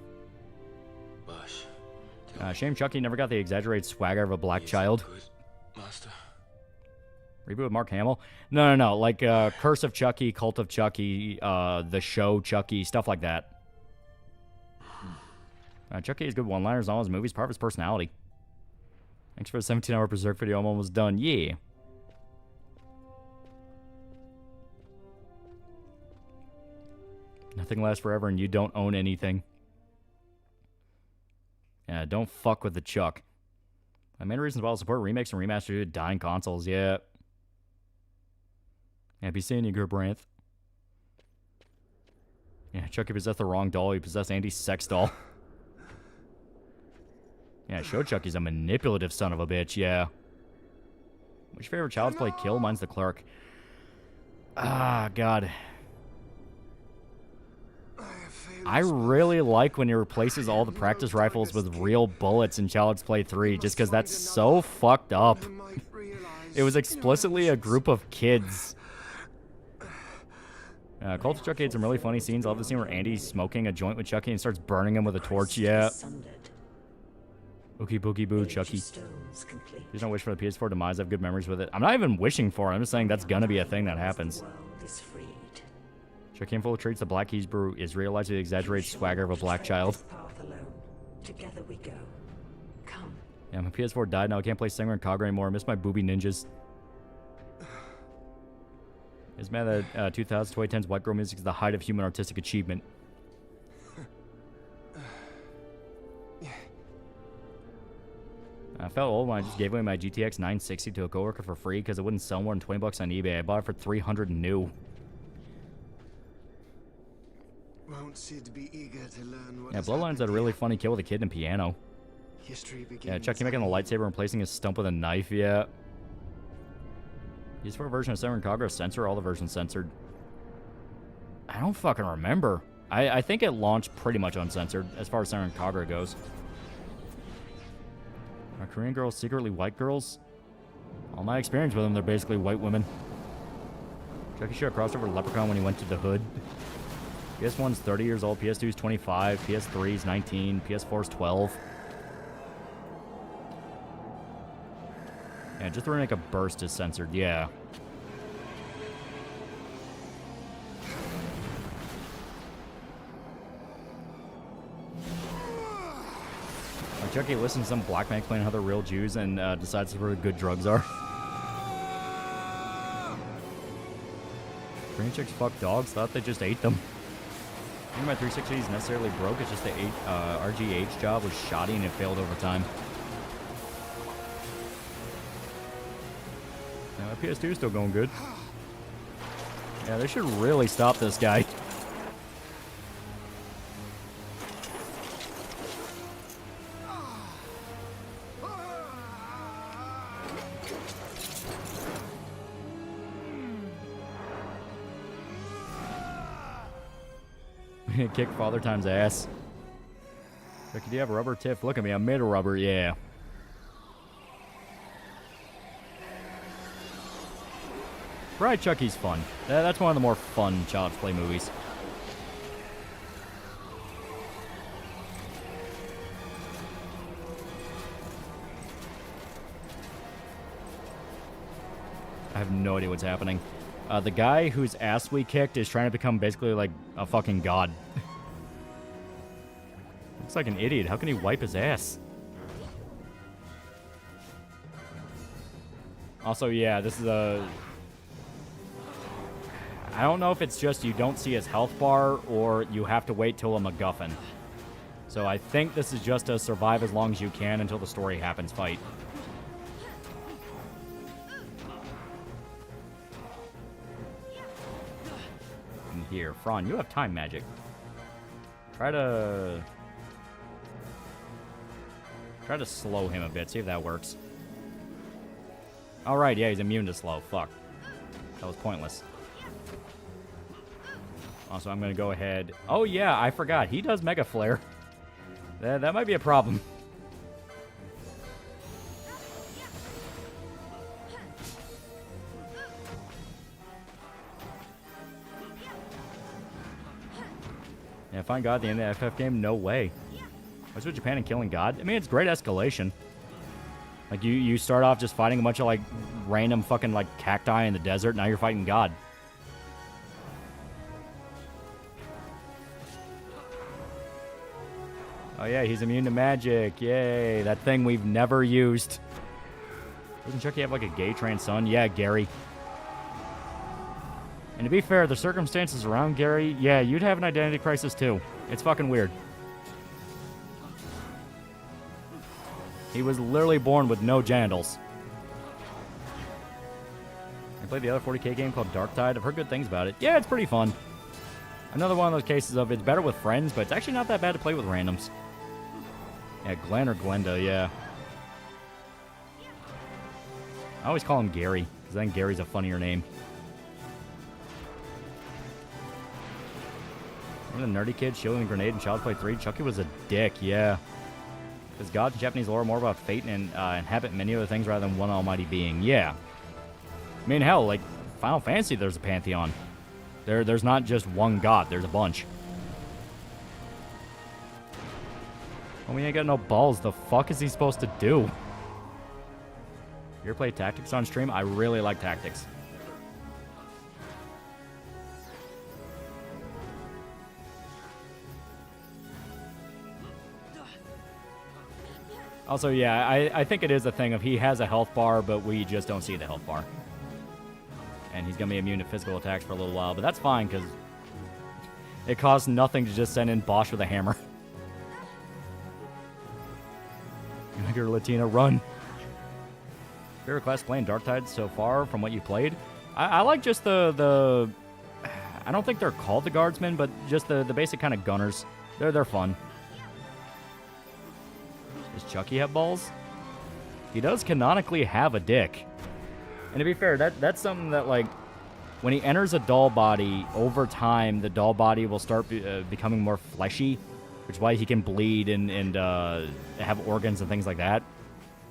Shame Chucky never got the exaggerated swagger of a black child. Master. Reboot with Mark Hamill? No. Like, Curse of Chucky, Cult of Chucky, The Show Chucky, stuff like that. Chucky has good one-liners in all his movies, part of his personality. Thanks for the 17-hour Berserk video. I'm almost done. Yeah. Nothing lasts forever and you don't own anything. Yeah, don't fuck with the Chuck. My main reasons why I'll support remakes and remasters to dying consoles, yeah. Yeah, be seeing you, Gerbranth. Yeah, Chucky possessed the wrong doll. He possessed Andy's sex doll. Yeah, show Chucky's a manipulative son of a bitch, yeah. What's your favorite Child's Play kill? Mine's the clerk. Ah, God. I really like when he replaces all the practice rifles with real bullets in Child's Play 3, just because that's so fucked up. It was explicitly a group of kids. Cult of Chucky had some really funny scenes. I love the scene where Andy's smoking a joint with Chucky and starts burning him with a torch. Yeah. Ookie boogie boo, Chucky. Please don't wish for the PS4 demise. I have good memories with it. I'm not even wishing for it. I'm just saying that's gonna be a thing that happens. Chucky infiltrates the Black Keys Brew. Israelites with the exaggerated swagger of a black child. Together we go. Come. Yeah, my PS4 died now. I can't play Singer and Cogger anymore. I miss my booby ninjas. It's mad that 2010's white girl music is the height of human artistic achievement. I felt old when I just gave away my GTX 960 to a coworker for free because it wouldn't sell more than $20 on eBay. I bought it for $300 new. Won't Sid be eager to learn what Yeah, Bloodlines had a really funny kill with a kid and piano. history begins? Yeah, Chucky making the lightsaber and replacing his stump with a knife, yeah. Used for a version of Severin Kagura censor, all the versions censored. I don't fucking remember. I think it launched pretty much uncensored as far as Severin Kagura goes. Are Korean girls secretly white girls? All my experience with them, they're basically white women. Chucky should have crossed over to Leprechaun when he went to the hood. PS1's 30 years old, PS2's 25, PS3's 19, PS4's 12. Yeah, just to remake a burst is censored, yeah. Chucky listens to some black man explain how they're real Jews and decides where good drugs are. Korean chicks fuck dogs, thought they just ate them. I think my 360 is necessarily broke, it's just the RGH job was shoddy and it failed over time. Now my PS2 is still going good. Yeah, they should really stop this guy. Kick Father Time's ass. Like, do you have a rubber tip? Look at me, I'm made of rubber, yeah. Bride Chucky's fun. That's one of the more fun Child's Play movies. I have no idea what's happening. The guy whose ass we kicked is trying to become basically like a fucking god. Looks like an idiot. How can he wipe his ass? Also, yeah, this is a... I don't know if it's just you don't see his health bar or you have to wait till a MacGuffin. So I think this is just a survive as long as you can until the story happens fight. And here, Fran, you have time magic. Try to slow him a bit, see if that works. Alright, yeah, he's immune to slow. Fuck. That was pointless. Also, I'm going to go ahead... Oh, yeah, I forgot. He does Mega Flare. That might be a problem. Yeah, find God at the end of the FF game? No way. What's with Japan and killing God? I mean, it's great escalation. Like, you start off just fighting a bunch of, like, random fucking, like, cacti in the desert. Now you're fighting God. Oh, yeah, he's immune to magic. Yay. That thing we've never used. Doesn't Chucky have, like, a gay trans son? Yeah, Gary. And to be fair, the circumstances around Gary, yeah, you'd have an identity crisis, too. It's fucking weird. He was literally born with no genitals. I played the other 40k game called Dark Tide. I've heard good things about it. Yeah, it's pretty fun. Another one of those cases of it's better with friends, but it's actually not that bad to play with randoms. Yeah, Glenn or Glenda, yeah. I always call him Gary, because I think Gary's a funnier name. Remember the nerdy kid shielding the grenade in Child's Play 3? Chucky was a dick, yeah. Because gods in Japanese lore are more about fate and inhabit many other things rather than one almighty being. Yeah. I mean, hell, like, Final Fantasy, there's a pantheon. There's not just one god, there's a bunch. Well, we ain't got no balls. The fuck is he supposed to do? You ever play Tactics on stream? I really like Tactics. Also, yeah, I think it is a thing of he has a health bar, but we just don't see the health bar. And he's going to be immune to physical attacks for a little while. But that's fine, because it costs nothing to just send in Bosch with a hammer. You're Latina, run. Favorite class playing Darktide so far from what you played? I like just the I don't think they're called the guardsmen, but just the basic kind of gunners. They're fun. Does Chucky have balls? He does canonically have a dick. And to be fair, that's something that, like, when he enters a doll body, over time, the doll body will start becoming more fleshy, which is why he can bleed and have organs and things like that.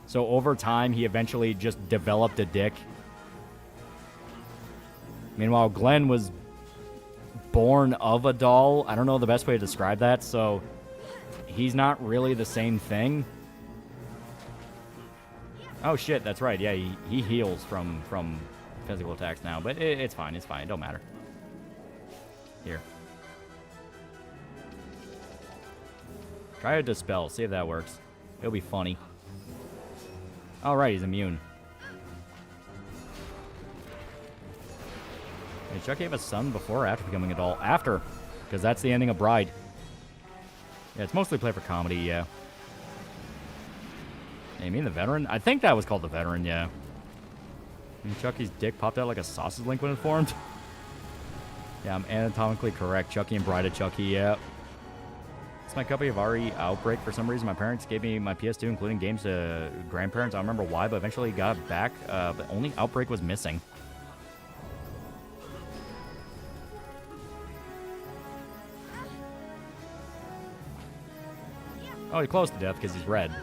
So over time, he eventually just developed a dick. Meanwhile, Glenn was born of a doll. I don't know the best way to describe that, so he's not really the same thing. Oh shit, that's right. Yeah, he heals from physical attacks now, but it's fine. It's fine. It don't matter. Here. Try to dispel. See if that works. It'll be funny. All right, he's immune. Did Chucky have a son before or after becoming a doll? After, because that's the ending of Bride. Yeah, it's mostly played for comedy, yeah. Hey, you mean the Veteran? I think that was called the Veteran, yeah. And Chucky's dick popped out like a sausage link when it formed. Yeah, I'm anatomically correct. Chucky and Bride of Chucky, yeah. It's my copy of RE Outbreak. For some reason, my parents gave me my PS2, including games to grandparents. I don't remember why, but eventually got it back. But only Outbreak was missing. Oh, he's close to death because he's red.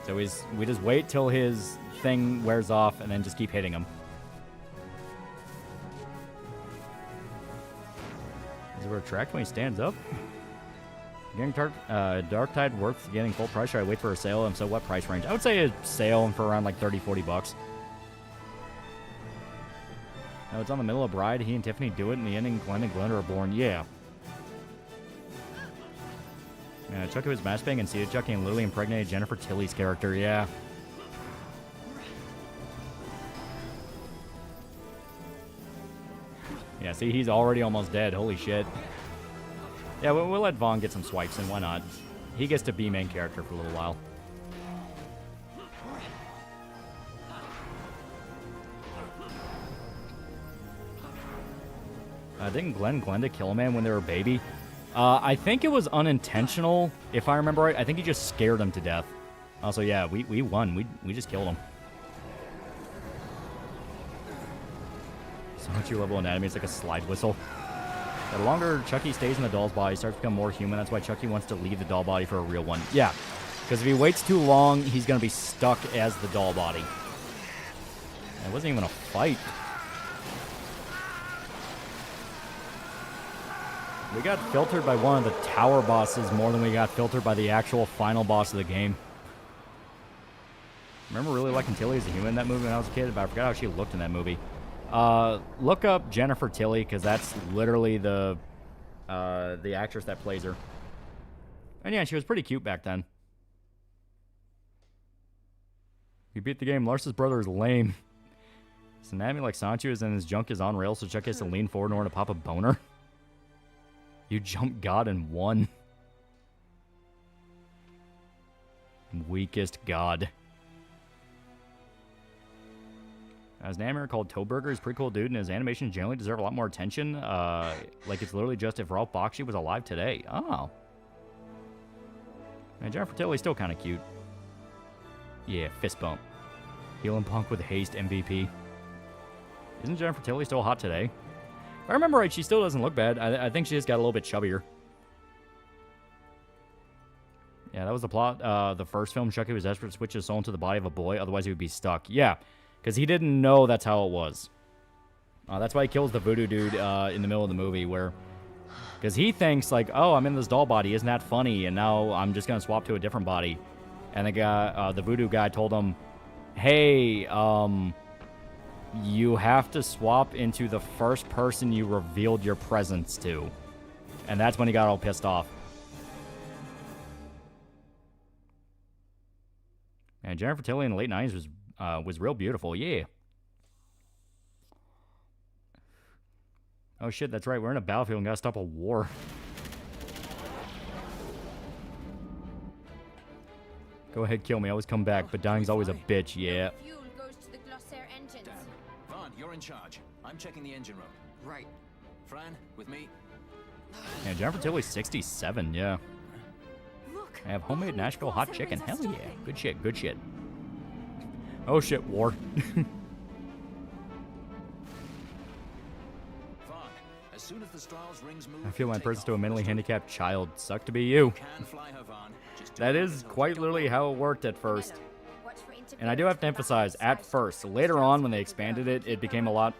So we just wait till his thing wears off and then just keep hitting him. Does it retract when he stands up? Getting Darktide worth getting full price? Should I wait for a sale? And so what price range? I would say a sale for around like 30, 40 bucks. Oh, it's on the middle of Bride. He and Tiffany do it in the ending. Glenn and Glenn are born. Yeah. Chucky was masturbating and seated Chucky and Lily impregnated Jennifer Tilly's character, yeah. Yeah, see, he's already almost dead. Holy shit. Yeah, we'll let Vaughn get some swipes in. Why not? He gets to be main character for a little while. Didn't Glenda kill a man when they were a baby? I think it was unintentional, if I remember right. I think he just scared him to death. Also, yeah, we won. We just killed him. So much your level anatomy, it's like a slide whistle. The longer Chucky stays in the doll's body, he starts to become more human. That's why Chucky wants to leave the doll body for a real one. Yeah, because if he waits too long, he's going to be stuck as the doll body. It wasn't even a fight. We got filtered by one of the tower bosses more than we got filtered by the actual final boss of the game. I remember really liking Tilly as a human in that movie when I was a kid, but I forgot how she looked in that movie. Look up Jennifer Tilly, because that's literally the actress that plays her. And yeah, she was pretty cute back then. You beat the game. Lars's brother is lame. His anatomy like Sancho's and his junk is on rails, so Chuck has to lean forward in order to pop a boner. You jumped God and won. Weakest God. As an animator called Toeburger, he's a pretty cool dude, and his animations generally deserve a lot more attention. Like it's literally just if Ralph Bakshi was alive today. Oh. And Jennifer Tilly's still kind of cute. Yeah, fist bump. Healing Punk with haste MVP. Isn't Jennifer Tilly still hot today? If I remember right, she still doesn't look bad. I think she just got a little bit chubbier. Yeah, that was the plot. The first film, Chucky was desperate to switch his soul into the body of a boy, otherwise he would be stuck. Yeah, because he didn't know that's how it was. That's why he kills the voodoo dude in the middle of the movie, where... Because he thinks, like, oh, I'm in this doll body, isn't that funny? And now I'm just going to swap to a different body. And the guy, the voodoo guy told him, hey, you have to swap into the first person you revealed your presence to. And that's when he got all pissed off. And Jennifer Tilly in the late 90s was real beautiful, yeah. Oh shit, that's right. We're in a battlefield and gotta stop a war. Go ahead, kill me. I always come back, but dying's always a bitch. Yeah. Fuel goes to the Glossair engines. Vaughn, you're in charge. I'm checking the engine room. Right. Fran, with me. Yeah, Jennifer Tilly's 67. Yeah. Look. I have homemade Nashville hot chicken. Hell yeah. Good shit. Good shit. Oh shit, war. As soon as the Strahls rings move, I feel my presence to a mentally handicapped child. Suck to be you. That is quite literally how it worked at first. And I do have to emphasize, at first. Later on, when they expanded it, it became a lot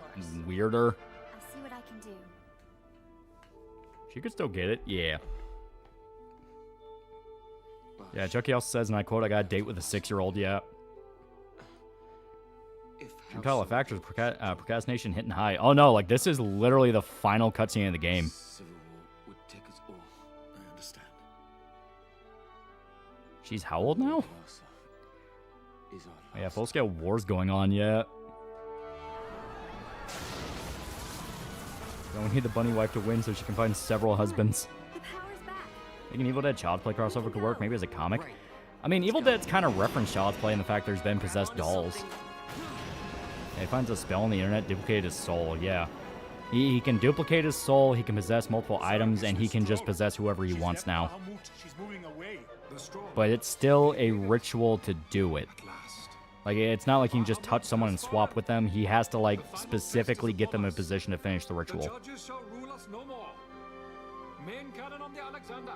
weirder. I'll see what I can do. She could still get it. Yeah. Yeah, Chucky also says, and I quote, I got a date with a 6-year-old. Yeah. You can tell a factor is procrastination hitting high. Oh no, like this is literally the final cutscene of the game. Would take us all. I understand. She's how old now? Oh, yeah, full-scale war's going on, yeah. Don't need the bunny wife to win so she can find several husbands. Think an Evil Dead Child's Play crossover could work, maybe as a comic? I mean, Evil Dead's kind of referenced Child's Play in the fact there's been possessed dolls. Yeah, he finds a spell on the internet, duplicate his soul, yeah. He can duplicate his soul, he can possess multiple items, and he can just possess whoever he wants now. But it's still a ritual to do it. Like, it's not like he can just touch someone and swap with them. He has to, like, specifically get them in position to finish the ritual. Judges shall rule us no more. Main cannon on the Alexander.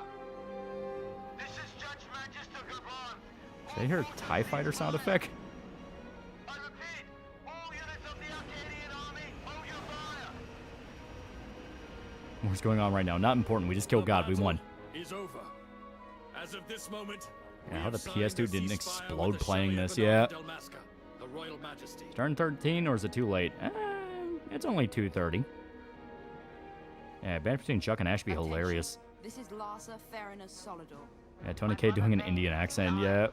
This is Judge Magister Gabon. Did I hear a TIE fighter sound effect? What's going on right now? Not important. We just killed God. We won. Is over. As of this moment, yeah, how the PS2 didn't explode playing this. Yeah. The Royal Majesty. Turn 13, or is it too late? It's only 2:30. Yeah, banter between Chuck and Ash be hilarious. This is Larsa Farina Solidor. Yeah, Tony K doing an Indian accent. Yeah.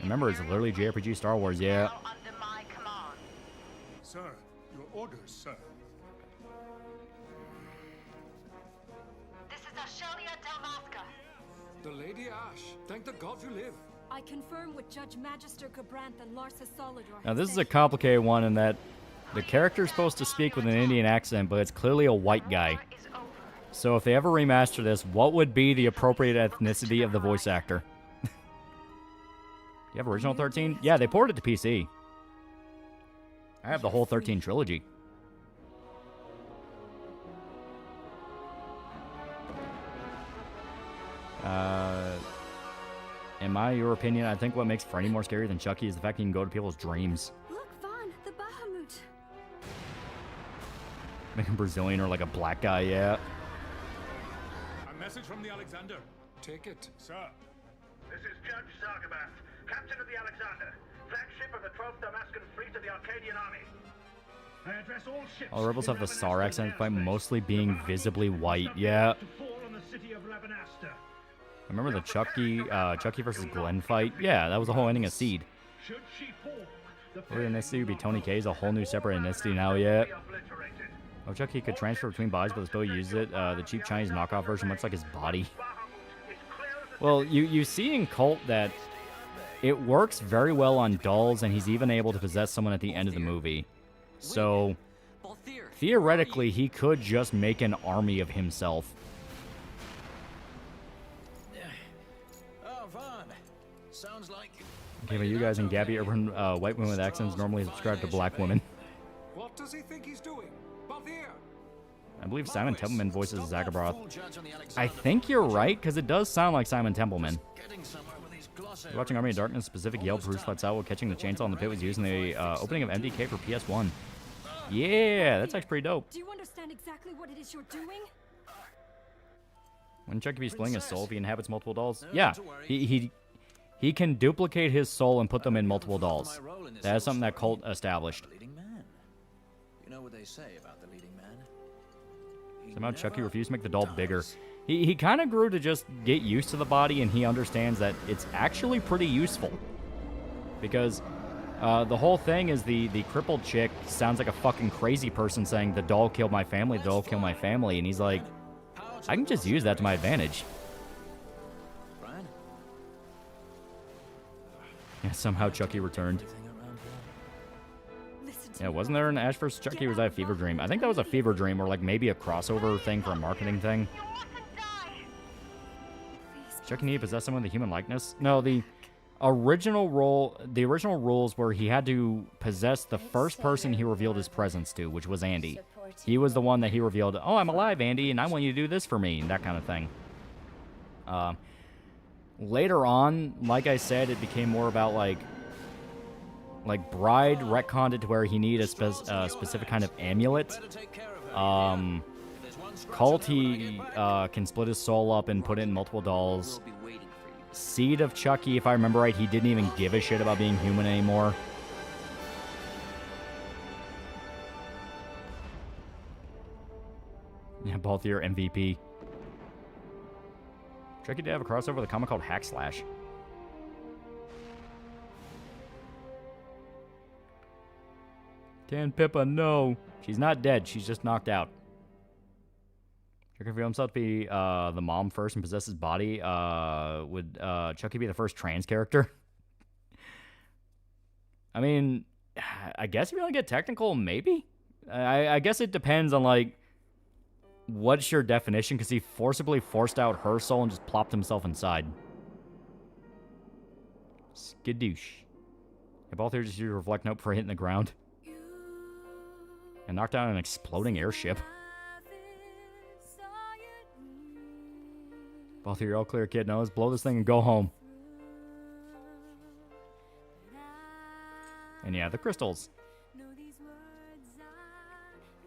Remember, it's literally JRPG Star Wars. Yeah. Sir, your orders, sir. The Lady Ash. Thank the gods you live. I confirm with Judge Magister Cabranth and Larsa Solidor. Now, this is a complicated one in that the character's supposed to speak with an Indian accent, but it's clearly a white guy. So if they ever remaster this, what would be the appropriate ethnicity of the voice actor? You have original 13? Yeah, they ported it to PC. I have the whole 13 trilogy. In your opinion, I think what makes Freddy more scary than Chucky is the fact he can go to people's dreams. Look, Vaughn, the Bahamut. Make him Brazilian or like a black guy, yeah. A message from the Alexander. Take it. Sir. This is Judge Zargabath, Captain of the Alexander, flagship of the 12th Damascus Fleet of the Arcadian Army. I address all ships. All rebels have the SAR accent by mostly being visibly white, yeah. Remember the Chucky versus Glenn fight? Yeah, that was the whole ending of Seed. Every ethnicity would be Tony K's a whole new separate ethnicity now, yeah. Oh, Chucky could transfer between bodies, but the spell uses it. The cheap Chinese knockoff version looks like his body. Well, you see in Cult that it works very well on dolls, and he's even able to possess someone at the end of the movie. So, theoretically, he could just make an army of himself. Okay, but you guys and Gabby, urban white women with accents, normally subscribe to black women. What does he think he's doing? Balthier. I believe Simon Templeman voices Zagaroth. I think you're right, because it does sound like Simon Templeman. You're watching Army of Darkness, specific yell Bruce lets out while catching the chainsaw in the pit was used in the opening of MDK for PS1. Yeah, that's actually pretty dope. Do you understand exactly what it is you're doing? Wouldn't Chucky be splitting his soul if he inhabits multiple dolls? Yeah, he can duplicate his soul and put them in multiple dolls. That is something that Cult established. You know what they say about the leading man? Somehow Chucky refused to make the doll bigger. He kind of grew to just get used to the body, and he understands that it's actually pretty useful. Because The whole thing is the crippled chick sounds like a fucking crazy person saying, the doll killed my family, the doll killed my family. And he's like, I can just use that to my advantage. Yeah, somehow Chucky returned. Yeah, wasn't there an Ash vs. Chucky, or was that a fever dream? I think that was a fever dream, or like maybe a crossover thing for a marketing thing. Chucky need to possess someone with a human likeness? No, the original rules were he had to possess the first person he revealed his presence to, which was Andy. He was the one that he revealed, oh, I'm alive, Andy, and I want you to do this for me, and that kind of thing. Later on, like I said, it became more about like Bride retconned it to where he needed a specific kind of amulet. Cult, he can split his soul up and put it in multiple dolls. Seed of Chucky, if I remember right, he didn't even give a shit about being human anymore. Yeah, Balthier MVP. Chucky did have a crossover with a comic called Hack Slash. Dan Pippa, no. She's not dead. She's just knocked out. Chucky revealed himself to be the mom first and possess his body. Would Chucky be the first trans character? I mean, I guess if you want to get technical, maybe. I guess it depends on, like, what's your definition? Because he forcibly forced out her soul and just plopped himself inside. Skadoosh. Yeah, both here just use reflect note for hitting the ground. And knocked down an exploding airship. Both of you are all clear, kid. Now let's blow this thing and go home. And yeah, the crystals.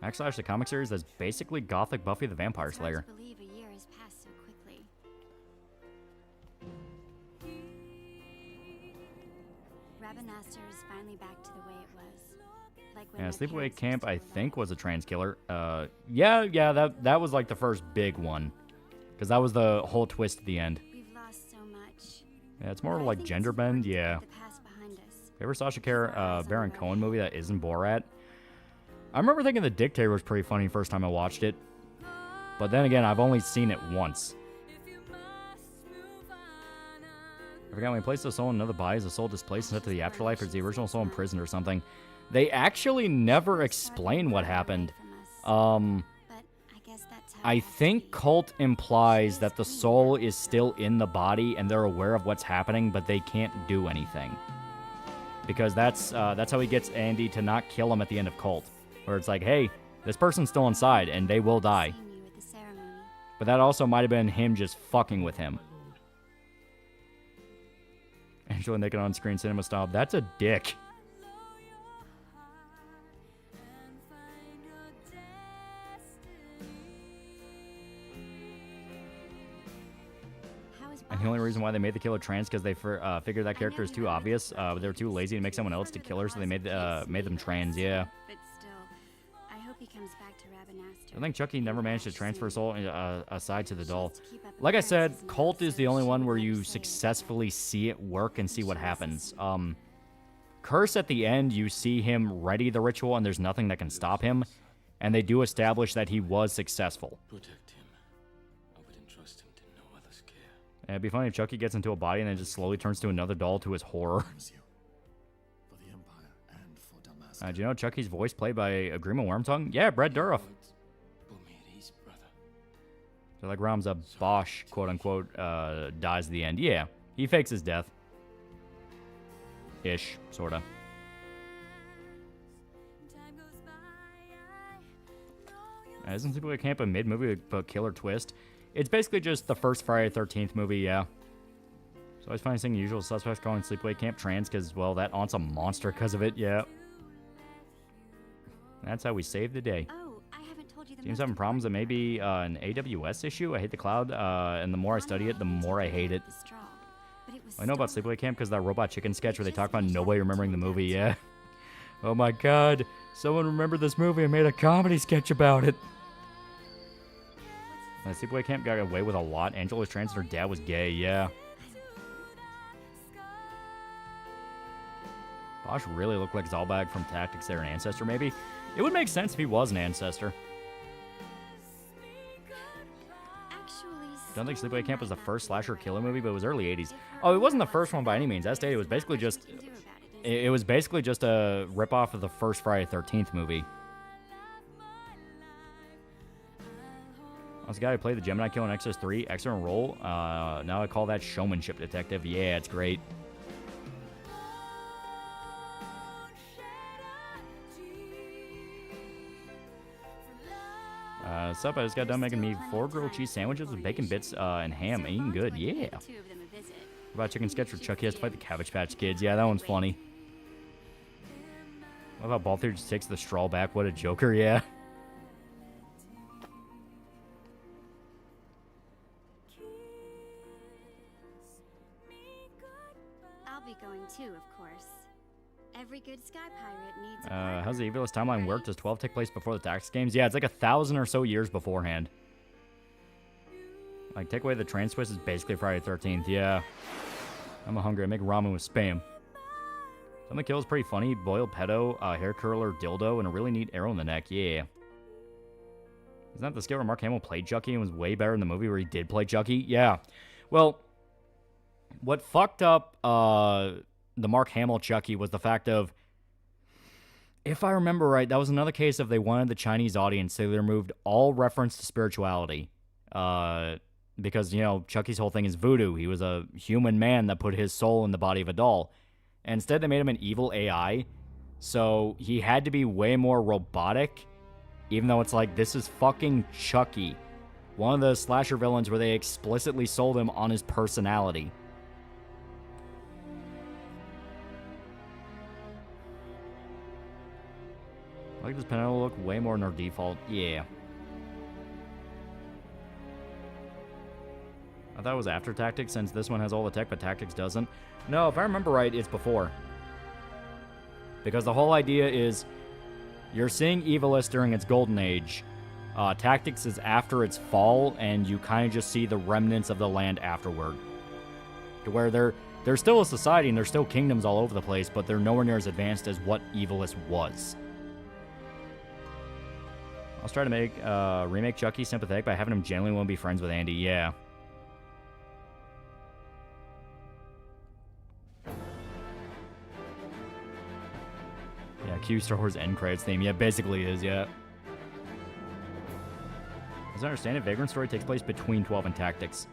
Max Slash, the comic series that's basically gothic Buffy the Vampire Slayer. I believe a year has passed so quickly. Rabanastor is finally back to the way it was. Like when Yeah, my Sleepaway parents Camp, were I still think, was a trans killer. Yeah, that was like the first big one. Because that was the whole twist at the end. We've lost so much. Yeah, it's more like gender bend, yeah. The past behind us. You ever Sasha Baron Cohen movie that isn't Borat? I remember thinking The Dictator was pretty funny first time I watched it. But then again, I've only seen it once. I forgot when he placed the soul in another body, is the soul displaced and sent to the afterlife, or is the original soul imprisoned or something? They actually never explain what happened. I think Cult implies that the soul is still in the body and they're aware of what's happening, but they can't do anything. Because that's how he gets Andy to not kill him at the end of Cult. Where it's like, hey, this person's still inside and they will die. But that also might have been him just fucking with him. Angela naked on screen cinema style. That's a dick. And the only reason why they made the killer trans because they figured that character is too obvious. But they were too lazy to make someone else to kill her, so they made them trans. Yeah. But still, I hope he comes back to Rabanastor. I think Chucky never managed to transfer soul aside to the doll. Like I said, Cult is the only one where you successfully see it work and see what happens. Curse at the end, you see him ready the ritual and there's nothing that can stop him. And they do establish that he was successful. Protect him. I would entrust him to no other's care. It'd be funny if Chucky gets into a body and then just slowly turns to another doll to his horror. Do you know Chucky's voice played by Agrima Wormtongue? Yeah, Brett Dourif. So like Ramza Bosch, quote unquote, dies at the end. Yeah, he fakes his death. Ish, sorta. Isn't Sleepaway Camp a mid-movie but killer twist? It's basically just the first Friday the 13th movie, yeah. So I was finding seeing Usual Suspects calling Sleepaway Camp trans because, well, that aunt's a monster because of it, yeah. That's how we save the day. Oh, I haven't told you the Team's having problems. It may be an AWS issue. I hate the cloud, and the more I study it, the more I hate it. I know about Sleepaway Camp because that Robot Chicken sketch where they talk about nobody remembering the movie, yeah. Oh my god, someone remembered this movie and made a comedy sketch about it. Sleepaway Camp got away with a lot. Angela was trans and her dad was gay, yeah. Bosch really looked like Zalbag from Tactics there, an ancestor maybe. It would make sense if he was an ancestor. Don't think Sleepaway Camp was the first slasher killer movie, but it was early 80s. Oh, it wasn't the first one by any means. That stated it was basically just... It was basically just a ripoff of the first Friday the 13th movie. I was the guy who played the Gemini kill in Exorcist 3. Excellent role. Now I call that showmanship detective. Yeah, it's great. Sup, I just got done making me 4 grilled cheese sandwiches with bacon bits and ham. Eating good, yeah. What about chicken sketch where Chucky has to fight the Cabbage Patch Kids? Yeah, that one's funny. What about Ball 36, the straw back? What a joker, yeah. I'll be going too, of course. Every good sky pirate needs a How's the Evilist timeline work? Does 12 take place before the Tactics games? Yeah, it's like 1,000 or so years beforehand. Like, take away the trans twist is basically Friday the 13th. Yeah. I'm hungry. I make ramen with Spam. Some of the kills pretty funny. Boiled pedo, hair curler, dildo, and a really neat arrow in the neck. Yeah. Isn't that the scale where Mark Hamill played Chucky and was way better in the movie where he did play Chucky? Yeah. Well, what fucked up the Mark Hamill Chucky was the fact of, if I remember right, that was another case of they wanted the Chinese audience, so they removed all reference to spirituality. Because, you know, Chucky's whole thing is voodoo. He was a human man that put his soul in the body of a doll. And instead, they made him an evil AI. So he had to be way more robotic, even though it's like, this is fucking Chucky. One of the slasher villains where they explicitly sold him on his personality. I like this panel look way more than our default. Yeah. I thought it was after Tactics, since this one has all the tech, but Tactics doesn't. No, if I remember right, it's before. Because the whole idea is, you're seeing Evilist during its golden age. Tactics is after its fall, and you kind of just see the remnants of the land afterward. To where they're still a society, and there's still kingdoms all over the place, but they're nowhere near as advanced as what Evilist was. I was trying to make remake Chucky sympathetic by having him genuinely want to be friends with Andy. Yeah. Yeah, Q Star Wars end credits theme. Yeah, basically is, yeah. As I understand it, Vagrant Story takes place between 12 and Tactics.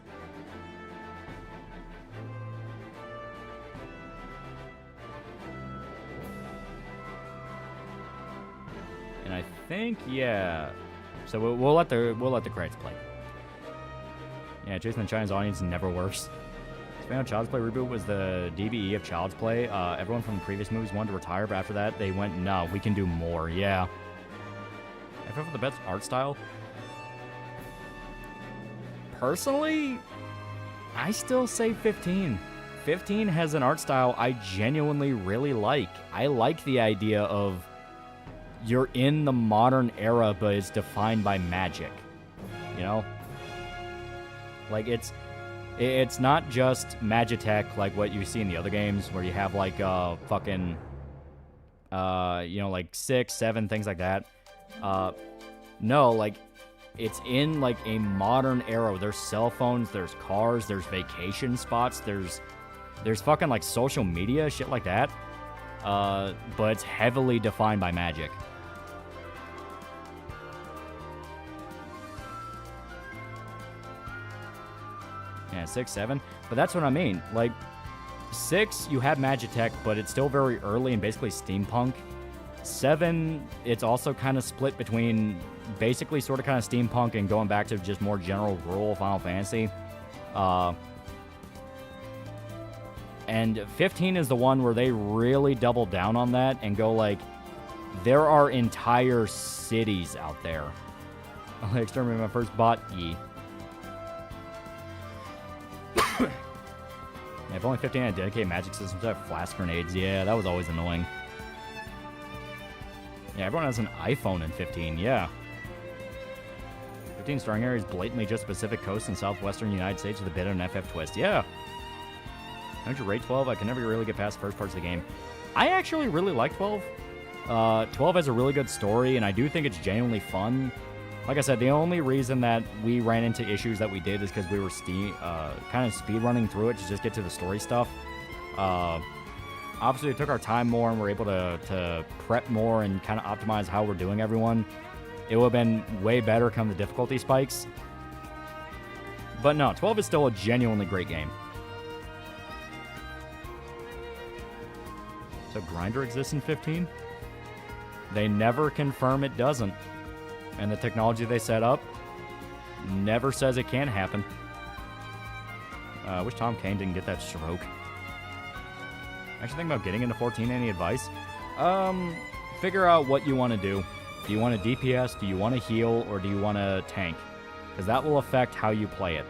And I think, yeah. So we'll let the credits play. Yeah, chasing the Chinese audience never works. Spanish Child's Play reboot was the DBE of Child's Play. Everyone from the previous movies wanted to retire, but after that, they went, no, we can do more. Yeah. I feel for the best art style. Personally, I still say 15. 15 has an art style I genuinely really like. I like the idea of you're in the modern era, but it's defined by magic. You know? Like, it's not just Magitech like what you see in the other games, where you have, like, fucking, you know, like 6, 7, things like that. No, like, it's in, like, a modern era. There's cell phones, there's cars, there's vacation spots, there's fucking, like, social media, shit like that. But it's heavily defined by magic. Yeah, 6, 7. But that's what I mean. Like, 6, you have Magitech, but it's still very early and basically steampunk. 7, it's also kind of split between basically sort of kind of steampunk and going back to just more general rural Final Fantasy. And 15 is the one where they really double down on that and go like, there are entire cities out there. I exterminated my first bot, ye. If only 15 had dedicated magic systems to have flash grenades, yeah, that was always annoying. Yeah, everyone has an iPhone in 15, yeah. 15 starring area is blatantly just Pacific Coast and southwestern United States with a bit of an FF twist, yeah. How would you rate 12? I can never really get past the first parts of the game. I actually really like 12. 12 has a really good story, and I do think it's genuinely fun. Like I said, the only reason that we ran into issues that we did is because we were kind of speed running through it to just get to the story stuff. Obviously, we took our time more, and we're able to prep more and kind of optimize how we're doing everyone. It would have been way better come the difficulty spikes. But no, 12 is still a genuinely great game. So Grinder exists in 15? They never confirm it doesn't. And the technology they set up never says it can't happen. I wish Tom Kane didn't get that stroke. Actually think about getting into 14. Any advice? Figure out what you want to do. Do you want to DPS, do you want to heal, or do you want to tank? Because that will affect how you play it.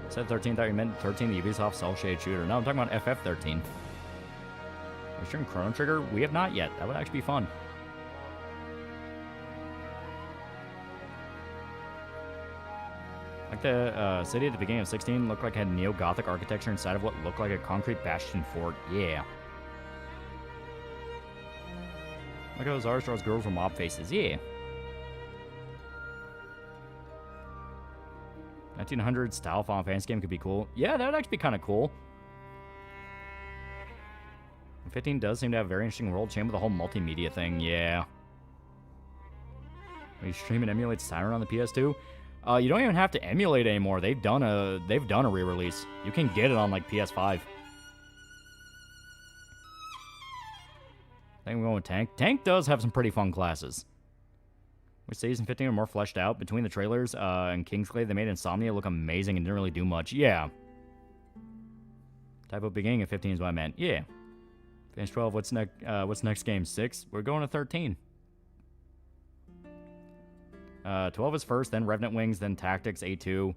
Said 13, thought you meant 13, the Ubisoft cel-shaded shooter. No, I'm talking about FF13. Are you streaming Chrono Trigger? We have not yet. That would actually be fun. Like the city at the beginning of 16 looked like it had neo-Gothic architecture inside of what looked like a concrete bastion fort. Yeah. Look at those artists draws girls with mob faces. Yeah. 1900s style Final Fantasy game could be cool. Yeah, that would actually be kind of cool. 15 does seem to have a very interesting world chain with the whole multimedia thing. Yeah. You stream and emulate Siren on the PS2. You don't even have to emulate anymore. They've done a re-release. You can get it on like PS5. I think we're going with Tank. Tank does have some pretty fun classes. Which season 15 are more fleshed out. Between the trailers and Kingsglaive, they made Insomnia look amazing and didn't really do much. Yeah. Type of beginning of 15 is what I meant. Yeah. Finish 12. What's next game? 6? We're going to 13. 12 is first, then Revenant Wings, then Tactics, A2,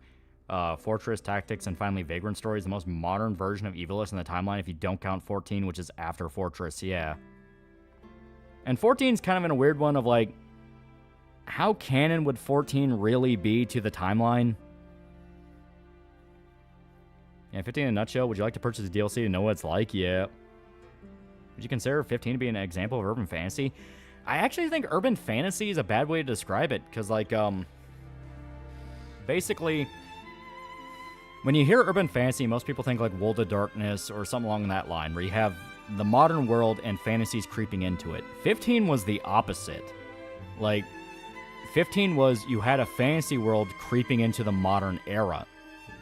Fortress, Tactics, and finally Vagrant Stories, the most modern version of Evilus in the timeline if you don't count 14, which is after Fortress, yeah. And 14's kind of in a weird one of like, how canon would 14 really be to the timeline? Yeah, 15 in a nutshell. Would you like to purchase the DLC to know what it's like? Yeah. Would you consider 15 to be an example of urban fantasy? I actually think urban fantasy is a bad way to describe it, because, like, basically, when you hear urban fantasy, most people think, like, World of Darkness or something along that line, where you have the modern world and fantasies creeping into it. 15 was the opposite. Like, 15 was you had a fantasy world creeping into the modern era,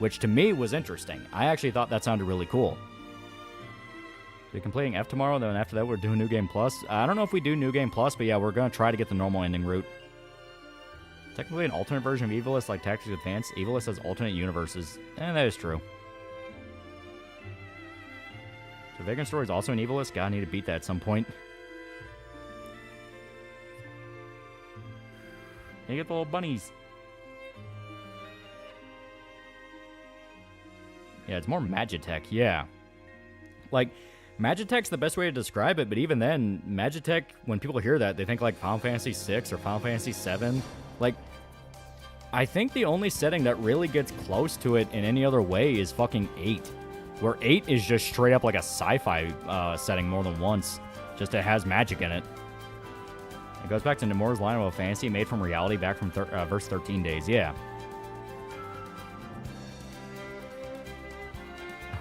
which to me was interesting. I actually thought that sounded really cool. We're completing F tomorrow, then after that we're doing New Game Plus. I don't know if we do New Game Plus, but yeah, we're going to try to get the normal ending route. Technically an alternate version of Evilus, like Tactics Advance. Evilus has alternate universes. And that is true. So Vagrant Story is also an Evilus? God, I need to beat that at some point. You get the little bunnies. Yeah, it's more Magitech, yeah. Like, Magitech's the best way to describe it, but even then, Magitech, when people hear that, they think like Final Fantasy VI or Final Fantasy VII. Like, I think the only setting that really gets close to it in any other way is fucking 8. Where 8 is just straight up like a sci-fi setting more than once. Just it has magic in it. It goes back to Nomura's line of a fantasy made from reality back from verse 13 days. Yeah.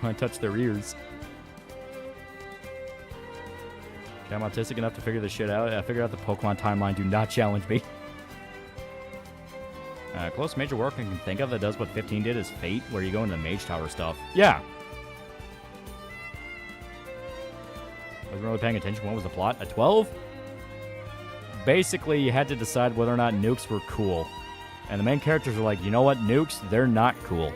I touched their ears. I'm autistic enough to figure this shit out. I figured out the Pokemon timeline. Do not challenge me. Close major work I can think of that does what 15 did is Fate, where you go into the Mage Tower stuff. Yeah. Wasn't really paying attention. What was the plot? At 12? Basically, you had to decide whether or not nukes were cool. And the main characters were like, you know what? Nukes, they're not cool.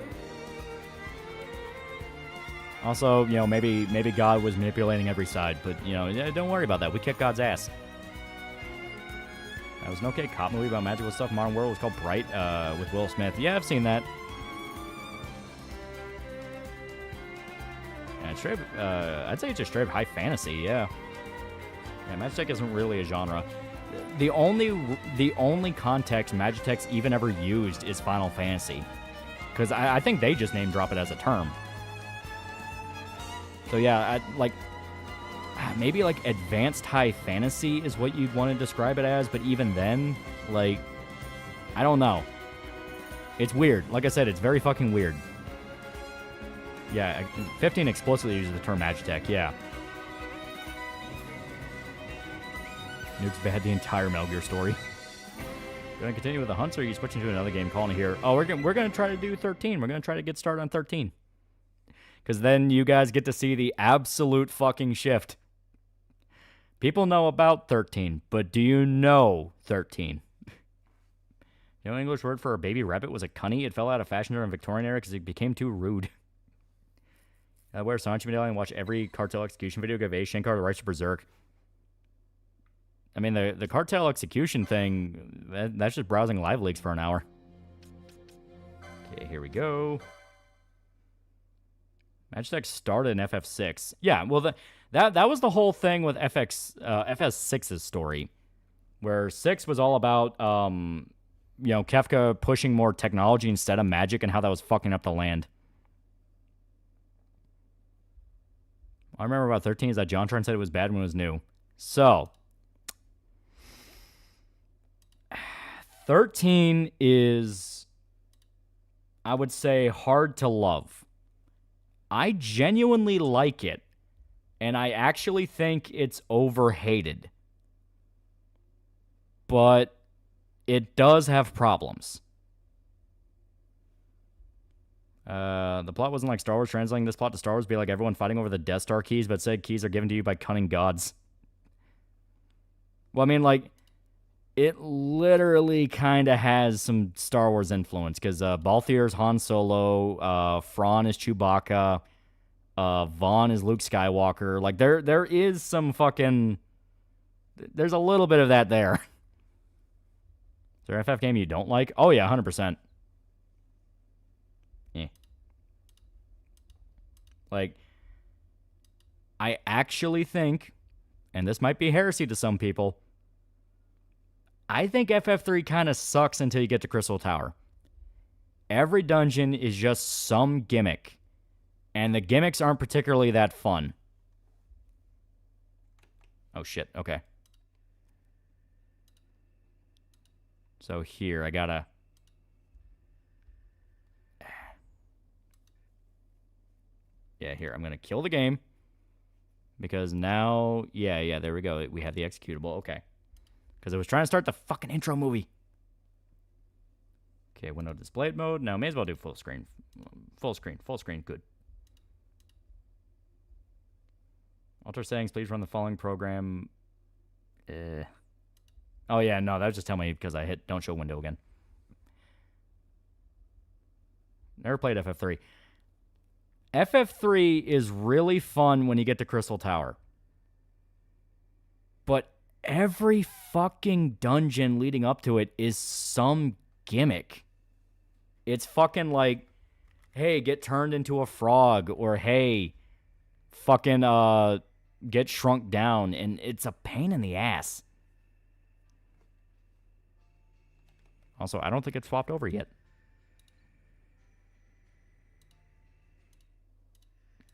Also, you know, maybe God was manipulating every side, but, you know, don't worry about that. We kicked God's ass. That was an okay cop movie about magical stuff. Modern World was called Bright with Will Smith. Yeah, I've seen that. And straight, I'd say it's just straight high fantasy, yeah. Yeah, Magitech isn't really a genre. The only context Magitech's even ever used is Final Fantasy. Because I think they just name drop it as a term. So yeah, maybe like advanced high fantasy is what you'd want to describe it as, but even then, like, I don't know. It's weird. Like I said, it's very fucking weird. Yeah, 15 explicitly uses the term Magitech, yeah. Nuke's bad the entire Metal Gear story. Gonna continue with the hunts, or are you switching to another game calling it here? Oh, we're gonna try to do 13. We're gonna try to get started on 13. Because then you guys get to see the absolute fucking shift. People know about 13, but do you know 13? You know, English word for a baby rabbit was a cunny. It fell out of fashion during Victorian era because it became too rude. Wear a Sanchi medallion and watch every cartel execution video. Give A. Shankar the rights to Berserk. I mean, the cartel execution thing, that's just browsing live leaks for an hour. Okay, here we go. Magitech started in FF6. Yeah, well, that was the whole thing with FS6's story, where 6 was all about, you know, Kefka pushing more technology instead of magic and how that was fucking up the land. I remember about 13 is that JonTron said it was bad when it was new. So, 13 is, I would say, hard to love. I genuinely like it, and I actually think it's overhated. But it does have problems. The plot wasn't like Star Wars. Translating this plot to Star Wars be like everyone fighting over the Death Star keys, but said keys are given to you by cunning gods. Well, I mean, like, it literally kind of has some Star Wars influence, because Balthier's Han Solo, Thrawn is Chewbacca, Vaughn is Luke Skywalker. Like, there is some fucking... There's a little bit of that there. Is there an FF game you don't like? Oh, yeah, 100%. Eh. Like, I actually think, and this might be heresy to some people, I think FF3 kind of sucks until you get to Crystal Tower. Every dungeon is just some gimmick, and the gimmicks aren't particularly that fun. Oh, shit. Okay. So here, I gotta... Yeah, here, I'm gonna kill the game. Because now... Yeah, there we go. We have the executable. Okay. Because I was trying to start the fucking intro movie. Okay, window displayed mode. Now, may as well do full screen. Full screen, good. Alter settings, please run the following program. Oh, yeah, no, that was just telling me because I hit don't show window again. Never played FF3. FF3 is really fun when you get to Crystal Tower. But every fucking dungeon leading up to it is some gimmick. It's fucking like, hey, get turned into a frog, or hey, fucking get shrunk down, and it's a pain in the ass. Also, I don't think it's swapped over yet.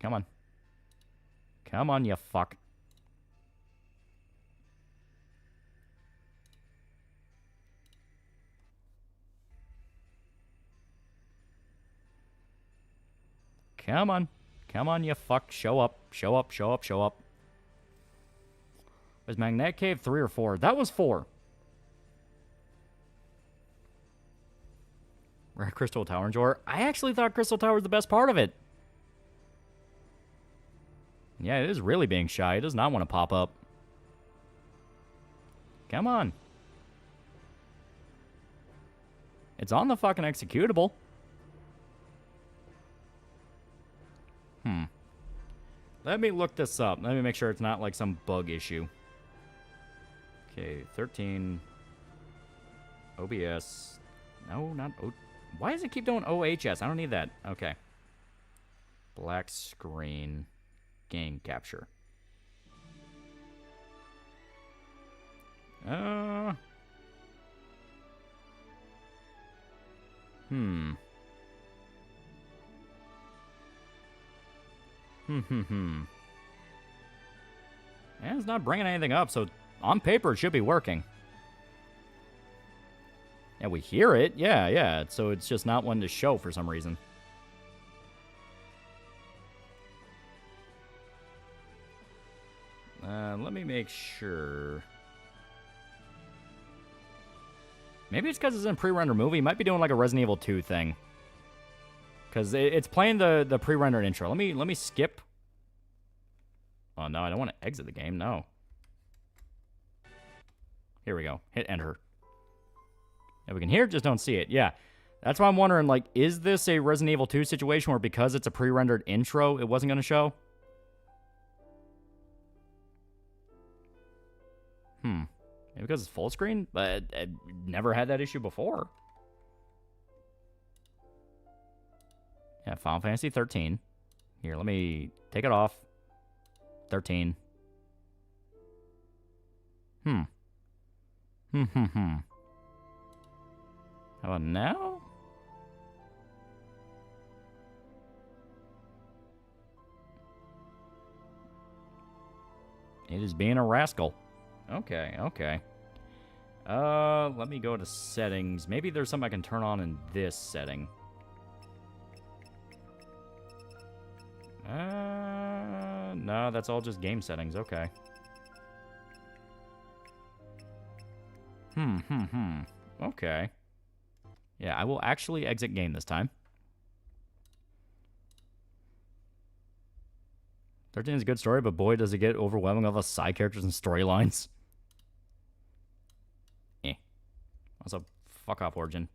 Come on. Come on, you fuck. Come on. Come on, you fuck. Show up. Show up, show up, show up. Was Magnetic Cave 3 or 4? That was 4. Rare Crystal Tower Enjoyer. I actually thought Crystal Tower was the best part of it. Yeah, it is really being shy. It does not want to pop up. Come on. It's on the fucking executable. Let me look this up. Let me make sure it's not like some bug issue. Okay, 13. OBS. No, not O. Why does it keep doing OHS? I don't need that. Okay. Black screen. Game capture. Yeah, it's not bringing anything up, so on paper it should be working. Yeah, we hear it. Yeah. So it's just not one to show for some reason. Let me make sure. Maybe it's because it's in a pre-render movie. It might be doing like a Resident Evil 2 thing. Because it's playing the pre-rendered intro. Let me skip. Oh, no, I don't want to exit the game. No. Here we go. Hit enter. Yeah, we can hear it, just don't see it. Yeah. That's why I'm wondering, like, is this a Resident Evil 2 situation where because it's a pre-rendered intro, it wasn't going to show? Maybe because it's full screen? But I never had that issue before. Yeah, Final Fantasy 13. Here, let me take it off. 13. How about now? It is being a rascal. Okay. Let me go to settings. Maybe there's something I can turn on in this setting. No, that's all just game settings. Okay. Okay. Yeah, I will actually exit game this time. 13 is a good story, but boy, does it get overwhelming with all the side characters and storylines. Also, fuck off, Origin.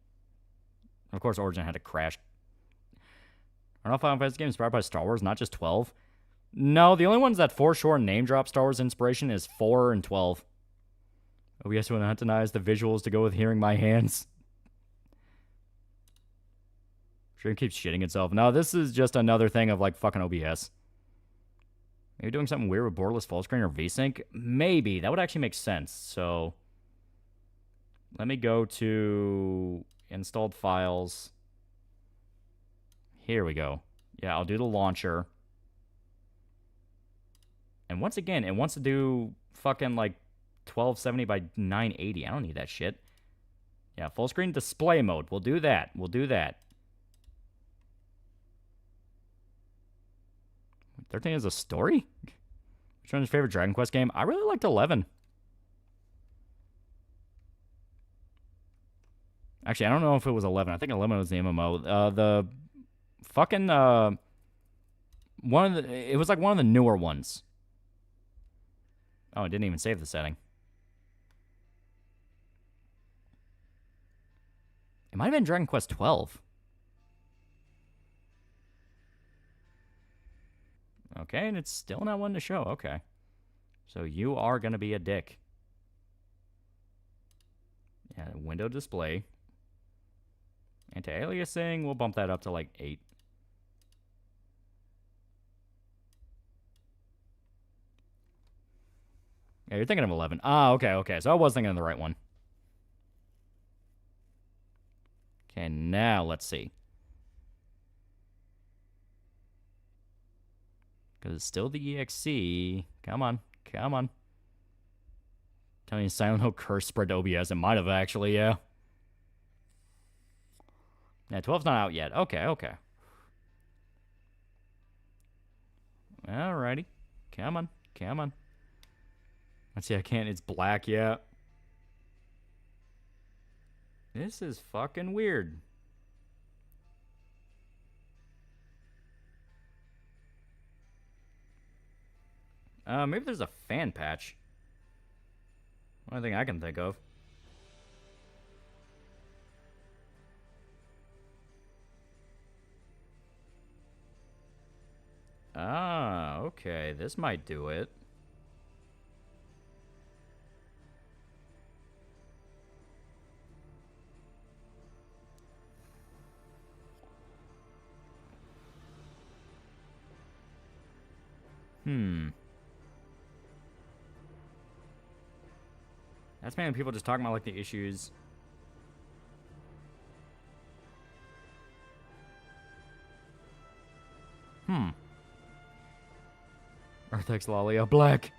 Of course, Origin had to crash. Are not Final Fantasy games inspired by Star Wars, not just 12? No, the only ones that for sure name drop Star Wars inspiration is 4 and 12. OBS would not deny the visuals to go with hearing my hands. Sure, it keeps shitting itself. No, this is just another thing of like fucking OBS. Maybe doing something weird with borderless full screen or VSync? Maybe. That would actually make sense. So let me go to installed files. Here we go. Yeah, I'll do the launcher. And once again, it wants to do fucking like 1270 by 980. I don't need that shit. Yeah, full screen display mode. We'll do that. 13 is a story? Which one's your favorite Dragon Quest game? I really liked 11. Actually, I don't know if it was 11. I think 11 was the MMO. The fucking it was like one of the newer ones. Oh, it didn't even save the setting. It might have been Dragon Quest 12. Okay, and it's still not one to show. Okay. So you are going to be a dick. Yeah, window display. Anti-aliasing, we'll bump that up to like 8. Yeah, you're thinking of 11. Ah, okay. So I was thinking of the right one. Okay, now let's see. Because it's still the EXE. Come on. Telling you Silent Hill curse spread to OBS. It might have actually, yeah. Yeah, 12's not out yet. Okay. Alrighty. Come on. Let's see, I can't. It's black, yeah. This is fucking weird. Maybe there's a fan patch. Only thing I can think of. Ah, okay. This might do it. That's mainly people just talking about like the issues. Earth X Lolly, a black.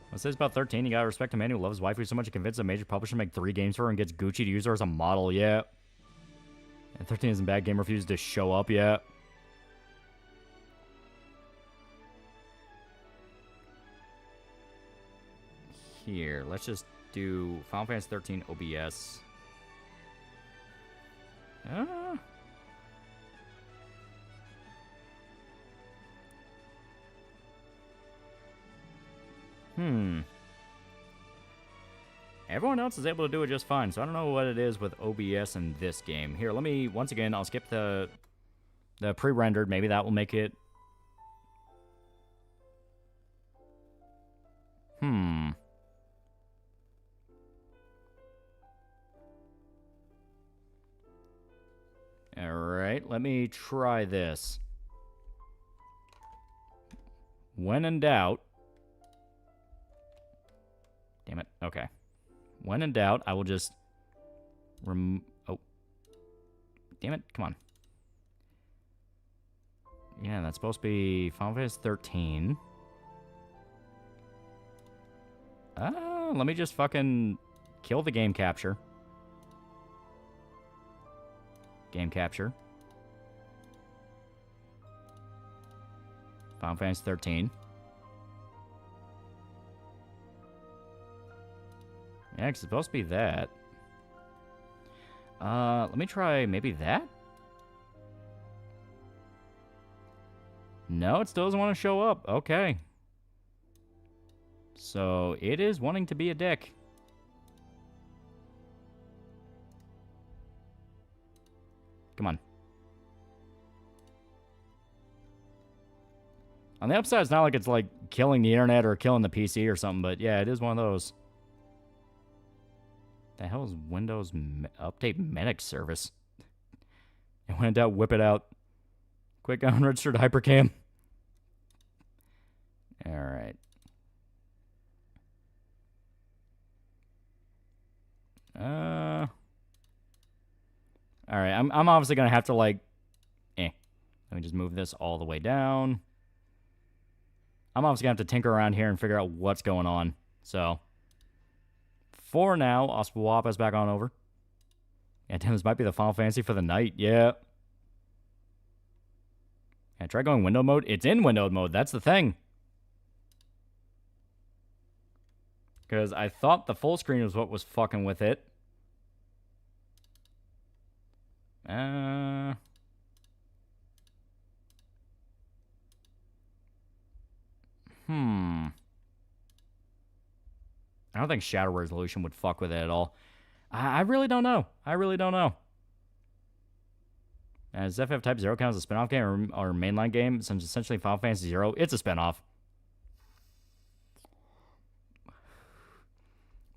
What says about 13? You gotta respect a man who loves his waifu so much he convinced a major publisher to make 3 games for her and gets Gucci to use her as a model. Yeah. And 13 isn't bad. Game refused to show up. Yeah. Here, let's just do Final Fantasy 13 OBS. Everyone else is able to do it just fine, so I don't know what it is with OBS in this game. Here, let me, once again, I'll skip the pre-rendered. Maybe that will make it... Alright, let me try this. When in doubt... Damn it, okay. When in doubt, I will just... Oh. Damn it, come on. Yeah, that's supposed to be Final Fantasy 13. Let me just fucking kill the game capture. Game capture. Final Fantasy 13. Yeah, it's supposed to be that. Let me try maybe that? No, it still doesn't want to show up. Okay. So, it is wanting to be a dick. Come on. On the upside, it's not like it's like killing the internet or killing the PC or something, but yeah, it is one of those. The hell is Windows Update Medic Service? And when in doubt, whip it out. Quick unregistered hypercam. Alright. Alright, I'm obviously gonna have to like... Let me just move this all the way down. I'm obviously gonna have to tinker around here and figure out what's going on. So... For now, I'll swap us back on over. Yeah, damn, this might be the Final Fantasy for the night. Yeah. Yeah, try going window mode. It's in window mode. That's the thing. Because I thought the full screen was what was fucking with it. I don't think shadow resolution would fuck with it at all. I really don't know. I really don't know. Does FF Type 0 count as a spinoff game or mainline game? Since essentially Final Fantasy 0, it's a spinoff.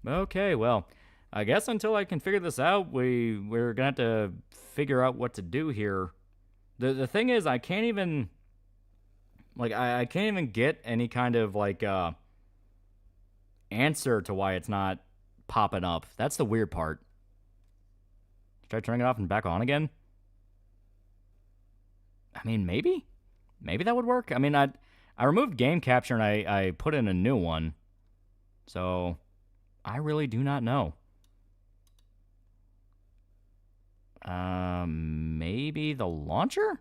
Okay, well, I guess until I can figure this out, we're gonna have to figure out what to do here. The thing is, I can't even... Like, I can't even get any kind of, like, answer to why it's not popping up. That's the weird part. Try turning it off and back on again? I mean, maybe? Maybe that would work? I mean, I removed game capture and I put in a new one. So, I really do not know. Maybe the launcher?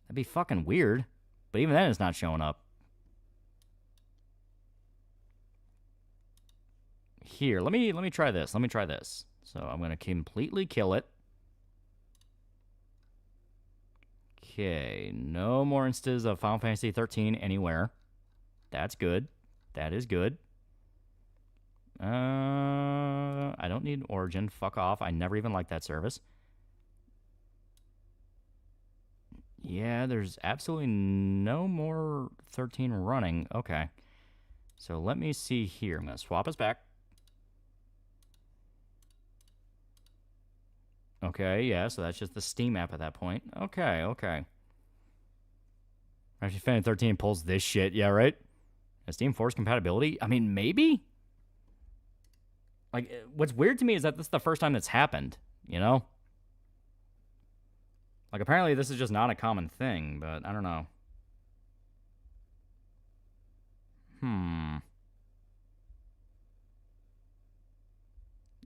That'd be fucking weird. But even then, it's not showing up. Here, let me try this. Let me try this. So I'm going to completely kill it. Okay, no more instances of Final Fantasy 13 anywhere. That's good. That is good. I don't need Origin. Fuck off. I never even liked that service. Yeah, there's absolutely no more 13 running. Okay. So let me see here. I'm going to swap us back. Okay, yeah, so that's just the Steam app at that point. Okay, okay. Actually, Final Fantasy 13 pulls this shit. Yeah, right? Has Steam Force compatibility? I mean, maybe? Like, what's weird to me is that this is the first time that's happened, you know? Like, apparently this is just not a common thing, but I don't know.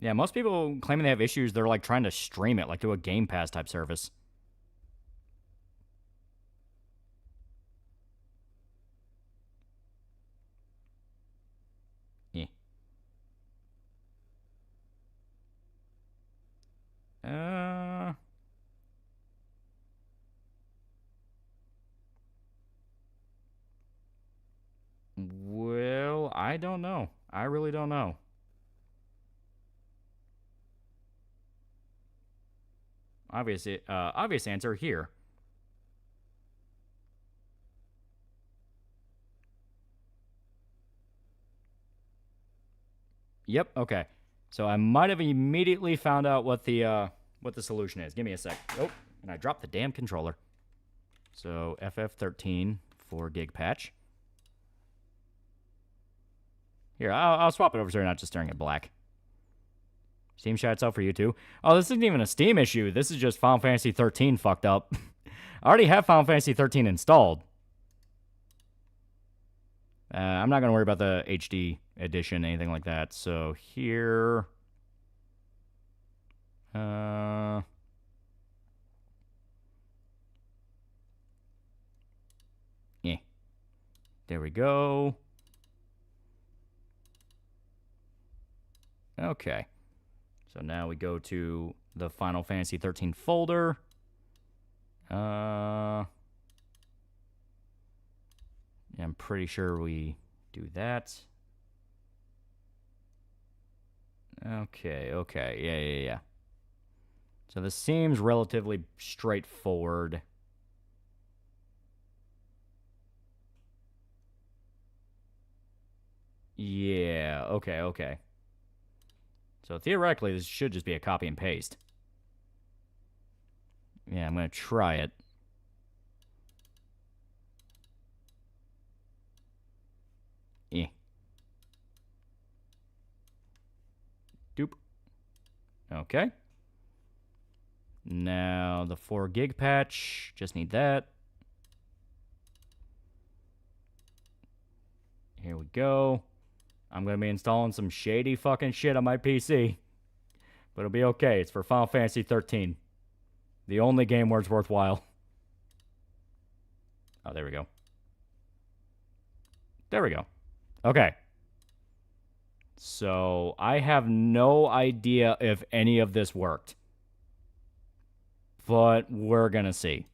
Yeah, most people claiming they have issues, they're like trying to stream it, like do a Game Pass type service. Yeah. Well, I don't know. I really don't know. Obvious answer here. Yep, okay. So I might have immediately found out what the solution is. Give me a sec. Oh, and I dropped the damn controller. So FF13 4 gig patch. Here, I'll swap it over so you're not just staring at black. Steam shouts out for you too. Oh, this isn't even a Steam issue. This is just Final Fantasy 13 fucked up. I already have Final Fantasy 13 installed. I'm not going to worry about the HD edition, anything like that. So here... yeah. There we go. Okay. So now we go to the Final Fantasy 13 folder. Yeah, I'm pretty sure we do that. Okay. Yeah. So this seems relatively straightforward. Yeah, okay. So theoretically, this should just be a copy and paste. Yeah, I'm going to try it. Eh. Doop. Okay. Now, the 4 gig patch. Just need that. Here we go. I'm going to be installing some shady fucking shit on my PC. But it'll be okay. It's for Final Fantasy 13. The only game where it's worthwhile. Oh, there we go. There we go. Okay. So, I have no idea if any of this worked. But we're going to see.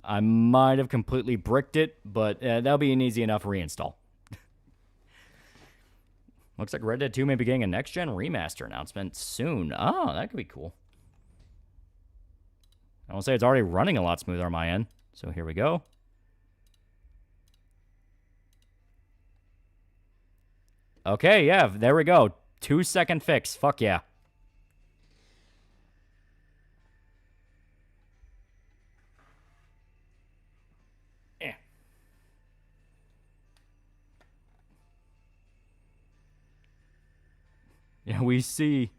I might have completely bricked it, but that'll be an easy enough reinstall. Looks like Red Dead 2 may be getting a next-gen remaster announcement soon. Oh, that could be cool. I will say it's already running a lot smoother on my end. So here we go. Okay, yeah, there we go. 2-second fix. Fuck yeah. Yeah, we see.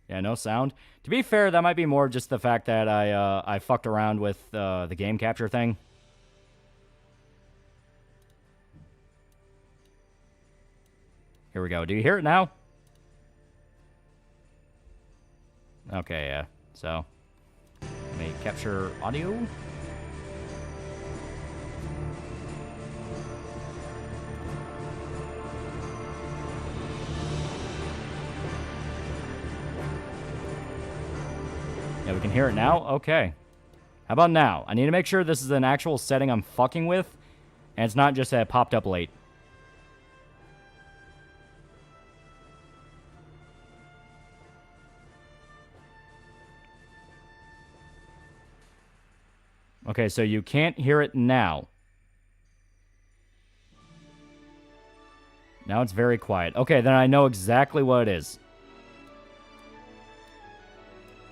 Yeah, no sound. To be fair, that might be more just the fact that I fucked around with the game capture thing. Here we go. Do you hear it now? Okay, yeah. So, let me capture audio. Yeah, we can hear it now? Okay. How about now? I need to make sure this is an actual setting I'm fucking with, and it's not just that it popped up late. Okay, so you can't hear it now. Now it's very quiet. Okay, then I know exactly what it is.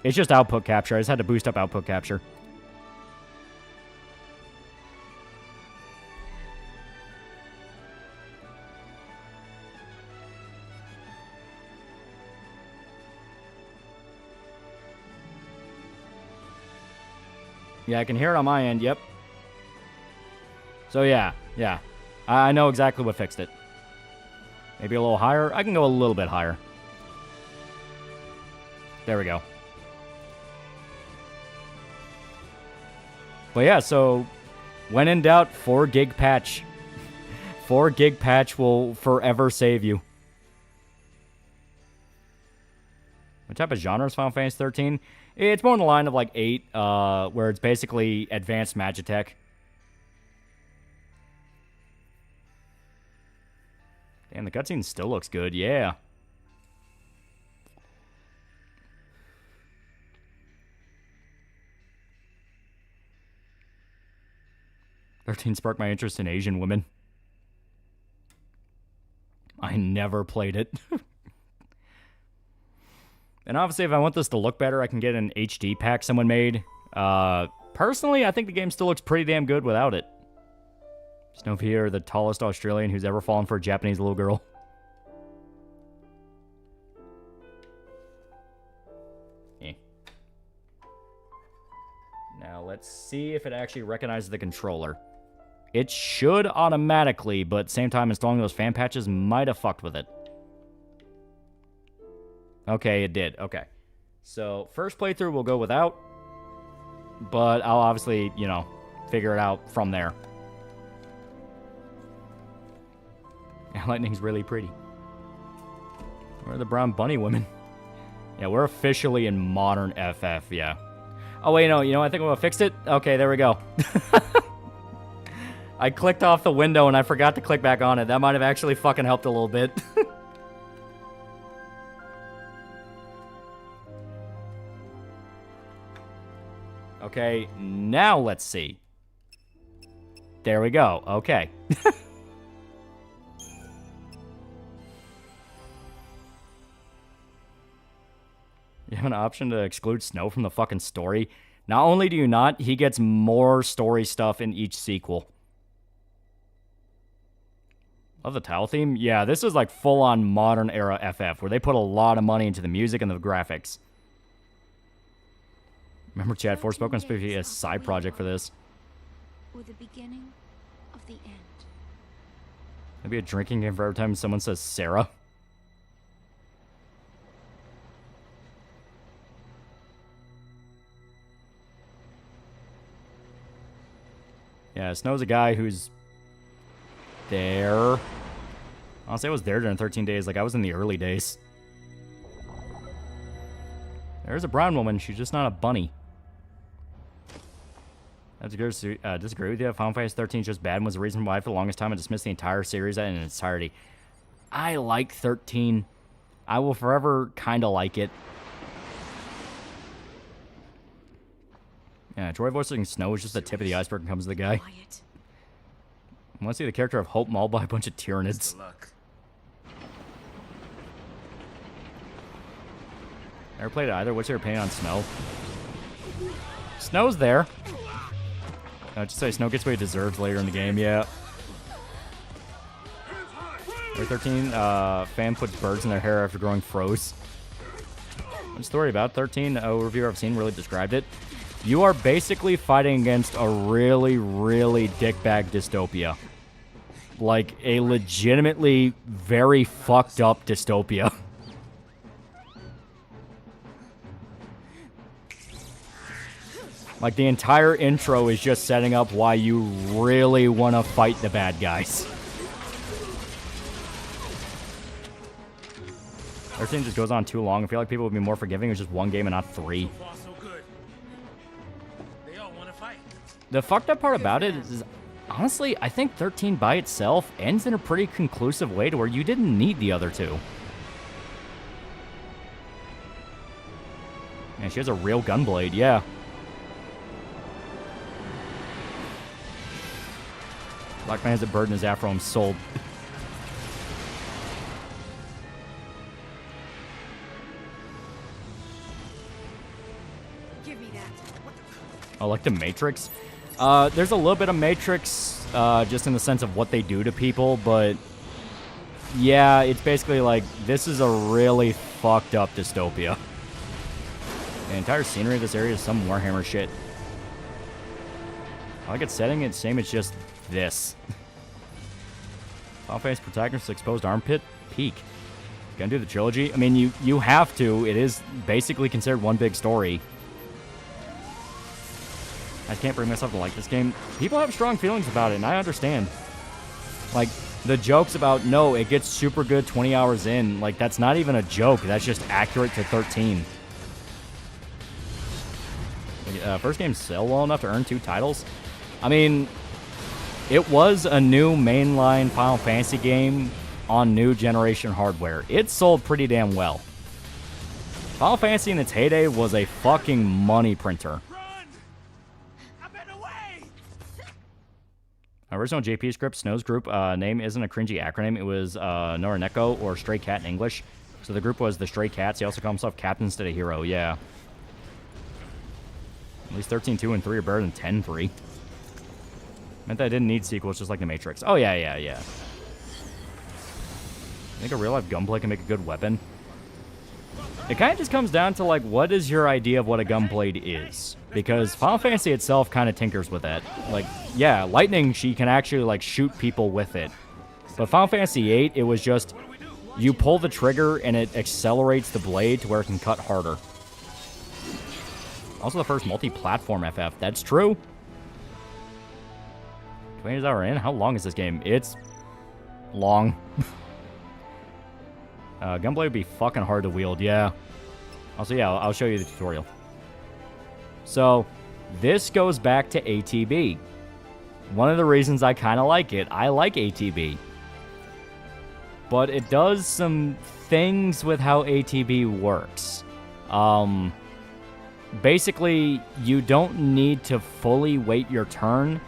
It's just output capture. I just had to boost up output capture. Yeah, I can hear it on my end. Yep. So yeah. I know exactly what fixed it. Maybe a little higher? I can go a little bit higher. There we go. But yeah, so when in doubt, 4 gig patch. 4 gig patch will forever save you. What type of genre is Final Fantasy 13? It's more in the line of like 8, where it's basically advanced Magitech. Damn, the cutscene still looks good, yeah. "13 sparked my interest in Asian women." I never played it. And obviously, if I want this to look better, I can get an HD pack someone made. Personally, I think the game still looks pretty damn good without it. Snowpiercer, the tallest Australian who's ever fallen for a Japanese little girl. Now, let's see if it actually recognizes the controller. It should automatically, but at the same time, installing those fan patches might have fucked with it. Okay, it did. Okay. So, first playthrough will go without, but I'll obviously, you know, figure it out from there. Yeah, Lightning's really pretty. Where are the brown bunny women? Yeah, we're officially in modern FF, yeah. Oh, wait, no, you know, I think I'm gonna fix it. Okay, there we go. I clicked off the window and I forgot to click back on it. That might have actually fucking helped a little bit. Okay, now let's see. There we go. Okay. You have an option to exclude Snow from the fucking story. Not only do you not, he gets more story stuff in each sequel. Love the towel theme. Yeah, this is like full-on modern era FF, where they put a lot of money into the music and the graphics. Remember, Chad, Forspoken supposed to be a side project for this. Or the beginning of the end. Maybe a drinking game for every time someone says Sarah. Yeah, Snow's a guy who's there. Honestly, I was there during 13 days. Like, I was in the early days. There's a brown woman. She's just not a bunny. I disagree with you. Final Fantasy 13 is just bad and was the reason why for the longest time I dismissed the entire series in its entirety. I like 13. I will forever kind of like it. Yeah, Troy voicing Snow is just the tip of the iceberg when it comes to the guy. I want to see the character of Hope mauled by a bunch of Tyranids. Never played it either. What's your opinion on Snow? Snow's there. Just say Snow gets what he deserves later in the game, yeah. Number 13, fan puts birds in their hair after growing froze. What's the story about 13? A reviewer I've seen really described it. You are basically fighting against a really, really dickbag dystopia. Like, a legitimately very fucked up dystopia. Like, the entire intro is just setting up why you really want to fight the bad guys. 13 just goes on too long. I feel like people would be more forgiving with just one game and not 3. The fucked up part about it is, honestly, I think 13 by itself ends in a pretty conclusive way to where you didn't need the other two. Man, she has a real gunblade, yeah. Black man has a bird in his afro, I'm sold. Give me that. Oh, like the Matrix? There's a little bit of Matrix, just in the sense of what they do to people, but yeah, it's basically like, this is a really fucked up dystopia. The entire scenery of this area is some Warhammer shit. I like its setting. It's same. It's just this. Final Fantasy protagonist exposed armpit peak. Gonna do the trilogy. I mean, you have to. It is basically considered one big story. I can't bring myself to like this game. People have strong feelings about it, and I understand. Like, the jokes about, no, it gets super good 20 hours in, like, that's not even a joke. That's just accurate to 13. First game sell well enough to earn 2 titles? I mean, it was a new mainline Final Fantasy game on new generation hardware. It sold pretty damn well. Final Fantasy in its heyday was a fucking money printer. Original JP script, Snow's group name isn't a cringy acronym. It was Norineko, or Stray Cat in English. So the group was the Stray Cats. He also called himself Captain instead of Hero, yeah. At least 13.2 and 3 are better than 10.3. Meant that I didn't need sequels, just like The Matrix. Oh, yeah. I think a real-life gunplay can make a good weapon. It kind of just comes down to, like, what is your idea of what a gunblade is? Because Final Fantasy itself kind of tinkers with that. Like, yeah, lightning, she can actually, like, shoot people with it. But Final Fantasy VIII, it was just, you pull the trigger and it accelerates the blade to where it can cut harder. Also the first multi-platform FF. That's true. 20 hours in? How long is this game? It's long. Gunblade would be fucking hard to wield, yeah. Also, yeah, I'll show you the tutorial. So, this goes back to ATB. One of the reasons I kind of like it, I like ATB. But it does some things with how ATB works. Basically, you don't need to fully wait your turn.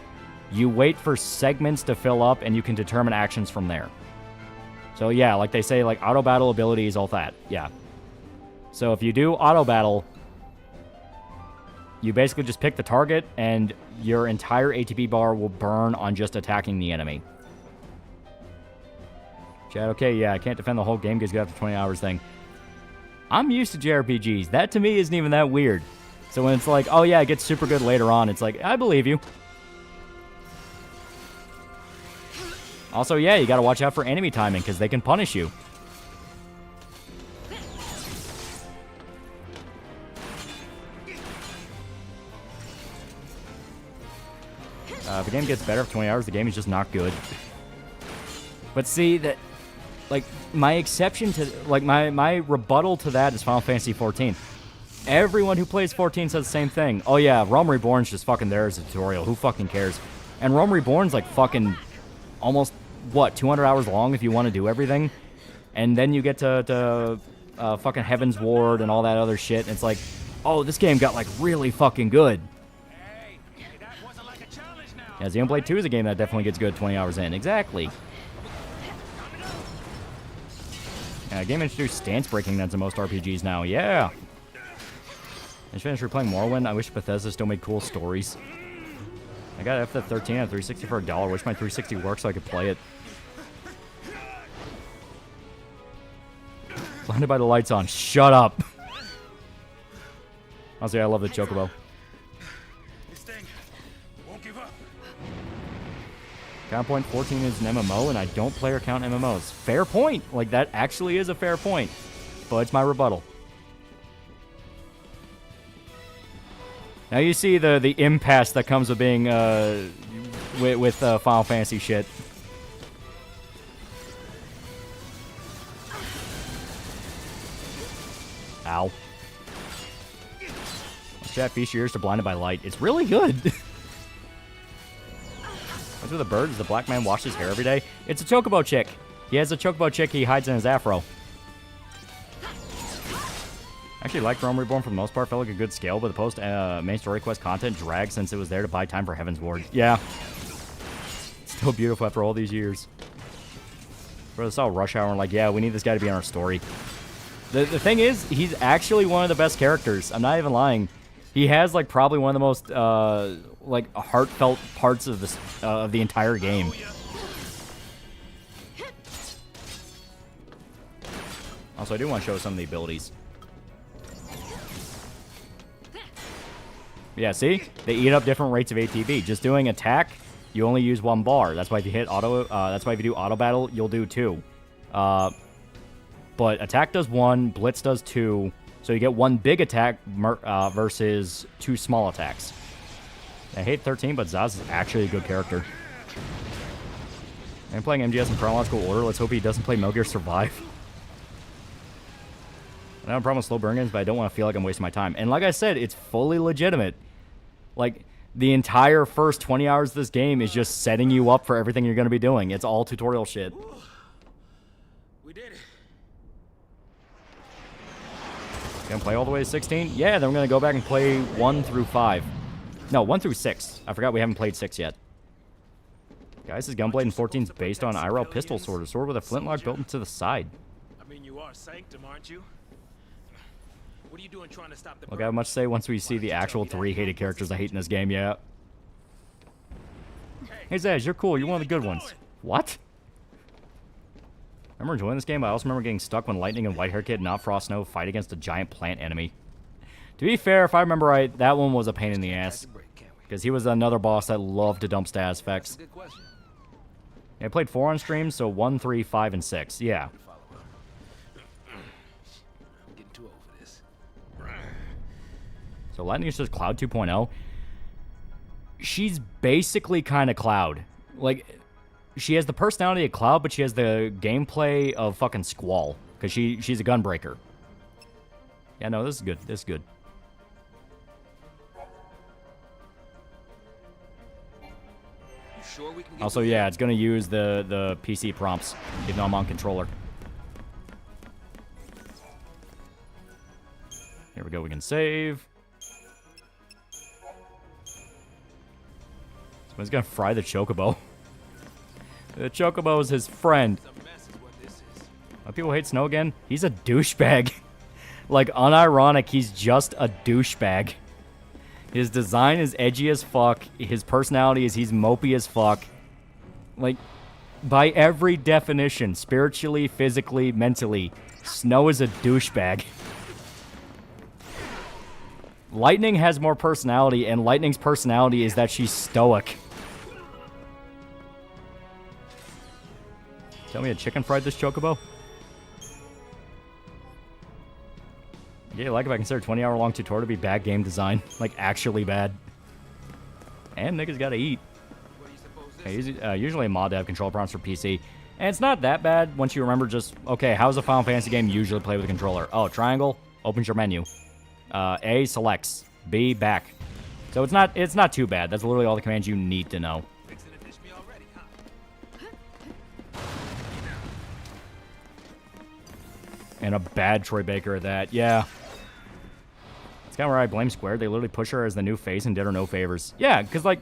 You wait for segments to fill up, and you can determine actions from there. So yeah, like they say, like auto battle abilities, all that. Yeah. So if you do auto battle, you basically just pick the target and your entire ATB bar will burn on just attacking the enemy. Chad, okay, yeah, I can't defend the whole game because you have the 20 hours thing. I'm used to JRPGs. That to me isn't even that weird. So when it's like, oh yeah, it gets super good later on, it's like, I believe you. Also, yeah, you gotta watch out for enemy timing, because they can punish you. If the game gets better for 20 hours, the game is just not good. But see, that, like, my exception to, like, my rebuttal to that is Final Fantasy 14. Everyone who plays 14 says the same thing. Oh yeah, Realm Reborn's just fucking there as a tutorial. Who fucking cares? And Realm Reborn's like fucking almost, what, 200 hours long if you want to do everything? And then you get to fucking Heaven's Ward and all that other shit, and it's like, oh, this game got, like, really fucking good. Yeah, Xenoblade 2 is a game that definitely gets good 20 hours in. Exactly. Yeah, a game introduced stance breaking that's in most RPGs now. Yeah. I just finished replaying Morrowind. I wish Bethesda still made cool stories. I got FF13 at 360 for $1. Wish my 360 worked so I could play it. Blinded by the lights on. Shut up. Honestly, I love the Chocobo. Counterpoint 14 is an MMO, and I don't play or count MMOs. Fair point. Like, that actually is a fair point. But it's my rebuttal. Now you see the impasse that comes with being with Final Fantasy shit. Ow. Chat, feast your ears to Blinded by Light. It's really good. What's with the bird? Does the black man wash his hair every day? It's a Chocobo chick. He has a Chocobo chick he hides in his afro. Actually, like Realm Reborn for the most part. Felt like a good scale, but the post main story quest content dragged since it was there to buy time for Heaven's Ward. Yeah. Still beautiful after all these years. Bro, saw Rush Hour and like, yeah, we need this guy to be on our story. The thing is, he's actually one of the best characters. I'm not even lying. He has like probably one of the most like heartfelt parts of the entire game. Also, I do want to show some of the abilities. Yeah, see? They eat up different rates of ATB. Just doing attack, you only use 1 bar. That's why if you hit auto, that's why if you do auto battle, you'll do 2. But attack does 1, blitz does 2, so you get 1 big attack versus 2 small attacks. I hate 13, but Zaz is actually a good character. I'm playing MGS in chronological order. Let's hope he doesn't play Metal Gear Survive. I don't have a problem with slow burn games, but I don't want to feel like I'm wasting my time. And like I said, it's fully legitimate. Like, the entire first 20 hours of this game is just setting you up for everything you're going to be doing. It's all tutorial shit. We did it. Gonna play all the way to 16? Yeah, then we're gonna go back and play 1 through 5. No, 1 through 6. I forgot we haven't played 6 yet. Guys, this Gunblade in 14 is based on IRL pistol sword, a sword with a flintlock built into the side. I mean, you are Sanctum, aren't you? What are you doing trying to stop the Look, I have much to say once we see the actual 3 hated characters I hate in this game, yeah. Hey, Zaz, you're cool. You're one of the good ones. What? I remember enjoying this game, but I also remember getting stuck when Lightning and Whitehair Kid, not Frost Snow, fight against a giant plant enemy. To be fair, if I remember right, that one was a pain in the ass. Because he was another boss that loved to dump status effects. Yeah, I played 4 on stream, so 1, 3, 5, and 6. Yeah. So Lightning is just Cloud 2.0. She's basically kind of Cloud. Like, she has the personality of Cloud, but she has the gameplay of fucking Squall. Because she's a gunbreaker. Yeah, no, this is good. This is good. Sure we can get Also, yeah, it's going to use the PC prompts, even though I'm on controller. Here we go. We can save. Someone's going to fry the Chocobo. The Chocobo is his friend. Why people hate Snow again? He's a douchebag. Like, unironic, he's just a douchebag. His design is edgy as fuck. His personality is he's mopey as fuck. Like, by every definition, spiritually, physically, mentally, Snow is a douchebag. Lightning has more personality, and Lightning's personality is that she's stoic. Tell me a chicken fried this Chocobo? Yeah, like if I consider 20-hour-long tutorial to be bad game design. Like, actually bad. And niggas gotta eat. Okay, usually a mod to have control prompts for PC. And it's not that bad once you remember just, okay, how's a Final Fantasy game usually play with a controller? Oh, triangle opens your menu. A selects. B, back. So it's not too bad. That's literally all the commands you need to know. And a bad Troy Baker at that. Yeah. It's kind of where I blame Square. They literally push her as the new face and did her no favors. Yeah, because, like,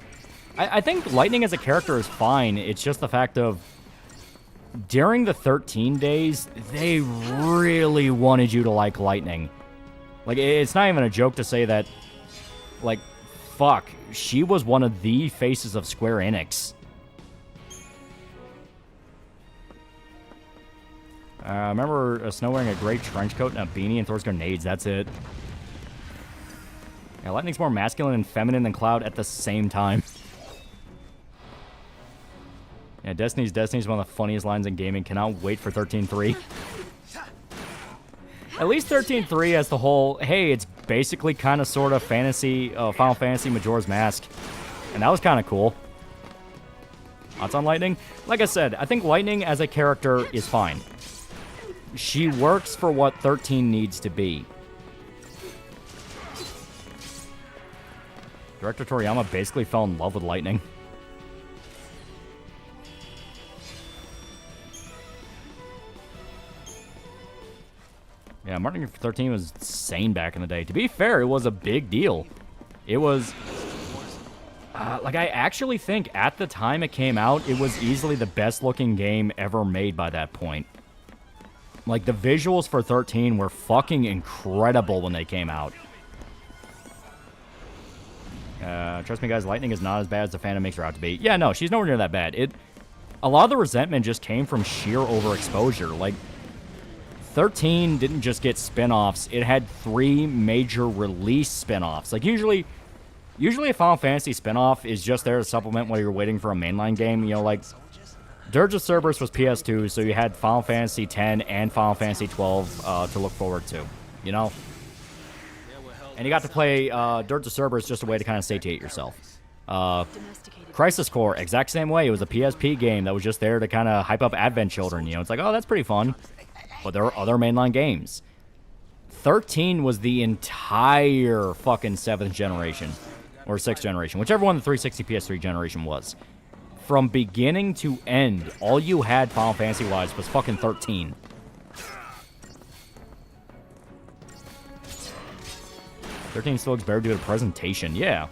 I think Lightning as a character is fine. It's just the fact of, during the 13 days, they really wanted you to like Lightning. Like, it's not even a joke to say that, like, fuck, she was one of the faces of Square Enix. I remember Snow wearing a gray trench coat and a beanie and throws grenades. That's it. Yeah, Lightning's more masculine and feminine than Cloud at the same time. Yeah, Destiny's one of the funniest lines in gaming. Cannot wait for 13.3. At least 13.3 has the whole, hey, it's basically kind of sort of fantasy, Final Fantasy Majora's Mask. And that was kind of cool. Thoughts on Lightning? Like I said, I think Lightning as a character is fine. She works for what 13 needs to be. Director Toriyama basically fell in love with Lightning. Yeah, Martin 13 was insane back in the day. To be fair, it was a big deal. It was... like, I actually think at the time it came out, it was easily the best-looking game ever made by that point. Like, the visuals for 13 were fucking incredible when they came out. Trust me, guys, Lightning is not as bad as the fandom makes her out to be. Yeah, no, she's nowhere near that bad. A lot of the resentment just came from sheer overexposure. Like, 13 didn't just get spin-offs. It had 3 major release spin-offs. Like, usually, Usually a Final Fantasy spinoff is just there to supplement while you're waiting for a mainline game. You know, like, Dirge of Cerberus was PS2, so you had Final Fantasy X and Final Fantasy XII to look forward to, you know? And you got to play Dirge of Cerberus just a way to kind of satiate yourself. Crisis Core, exact same way. It was a PSP game that was just there to kind of hype up Advent Children, you know? It's like, oh, that's pretty fun. But there are other mainline games. 13 was the entire fucking 7th generation. Or 6th generation. Whichever one the 360 PS3 generation was. From beginning to end, all you had Final Fantasy-wise was fucking 13. '13 still looks better due to presentation. Yeah.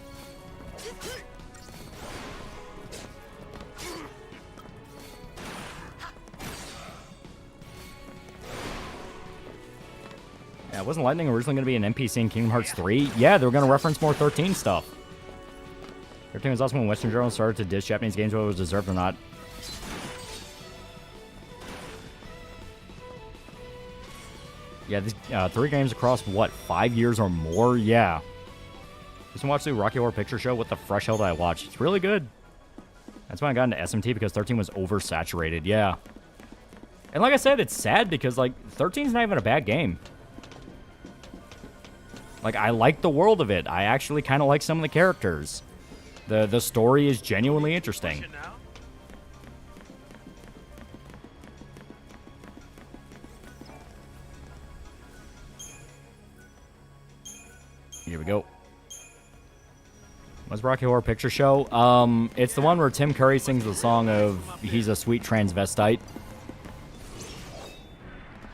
Yeah, wasn't Lightning originally going to be an NPC in Kingdom Hearts 3? Yeah, they were going to reference more 13 stuff. 13 was also when Western journals started to diss Japanese games whether it was deserved or not. Yeah, these 3 games across, what, 5 years or more? Yeah. Just watch the Rocky Horror Picture Show. What the fresh hell did I watch? It's really good. That's why I got into SMT, because 13 was oversaturated. Yeah. And like I said, it's sad because, like, 13's not even a bad game. Like, I like the world of it. I actually kind of like some of the characters. The story is genuinely interesting. Here we go. What's Rocky Horror Picture Show? It's the one where Tim Curry sings the song of He's a Sweet Transvestite.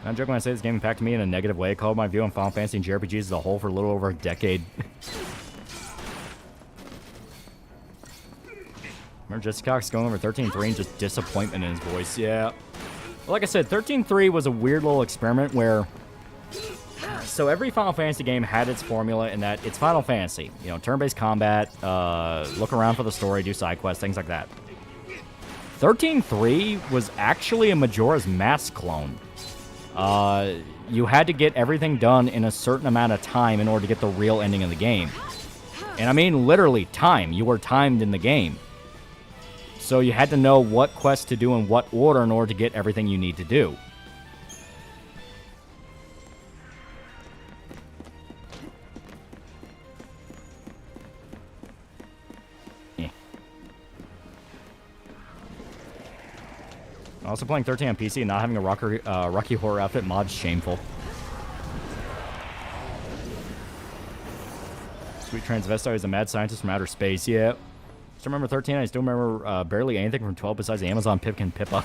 I'm joking when I say this game impacted me in a negative way. It called my view on Final Fantasy and JRPGs as a whole for a little over a decade. Remember Jesse Cox going over 13.3 and just disappointment in his voice. Yeah. Well, like I said, 13.3 was a weird little experiment where... So every Final Fantasy game had its formula in that it's Final Fantasy. You know, turn-based combat, look around for the story, do side quests, things like that. 13.3 was actually a Majora's Mask clone. You had to get everything done in a certain amount of time in order to get the real ending of the game. And I mean literally time. You were timed in the game. So you had to know what quests to do in what order in order to get everything you need to do. Yeah. Also playing 13 on PC and not having a Rocky Horror outfit mod is shameful. Sweet Transvestite is a mad scientist from outer space. Yeah. Still remember 13. I still remember barely anything from 12 besides the Amazon Pipkin Pippa.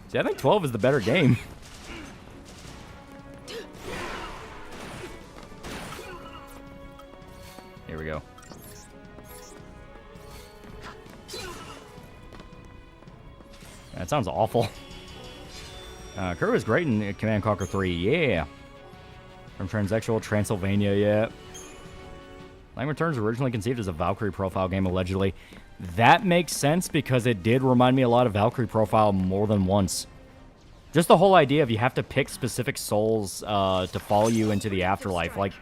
See, I think 12 is the better game. Here we go. That sounds awful. Kerr was great in Command & Conquer 3. Yeah. From Transsexual Transylvania. Yeah. Lang Returns originally conceived as a Valkyrie profile game, allegedly. That makes sense because it did remind me a lot of Valkyrie profile more than once. Just the whole idea of you have to pick specific souls to follow you into the afterlife. Like,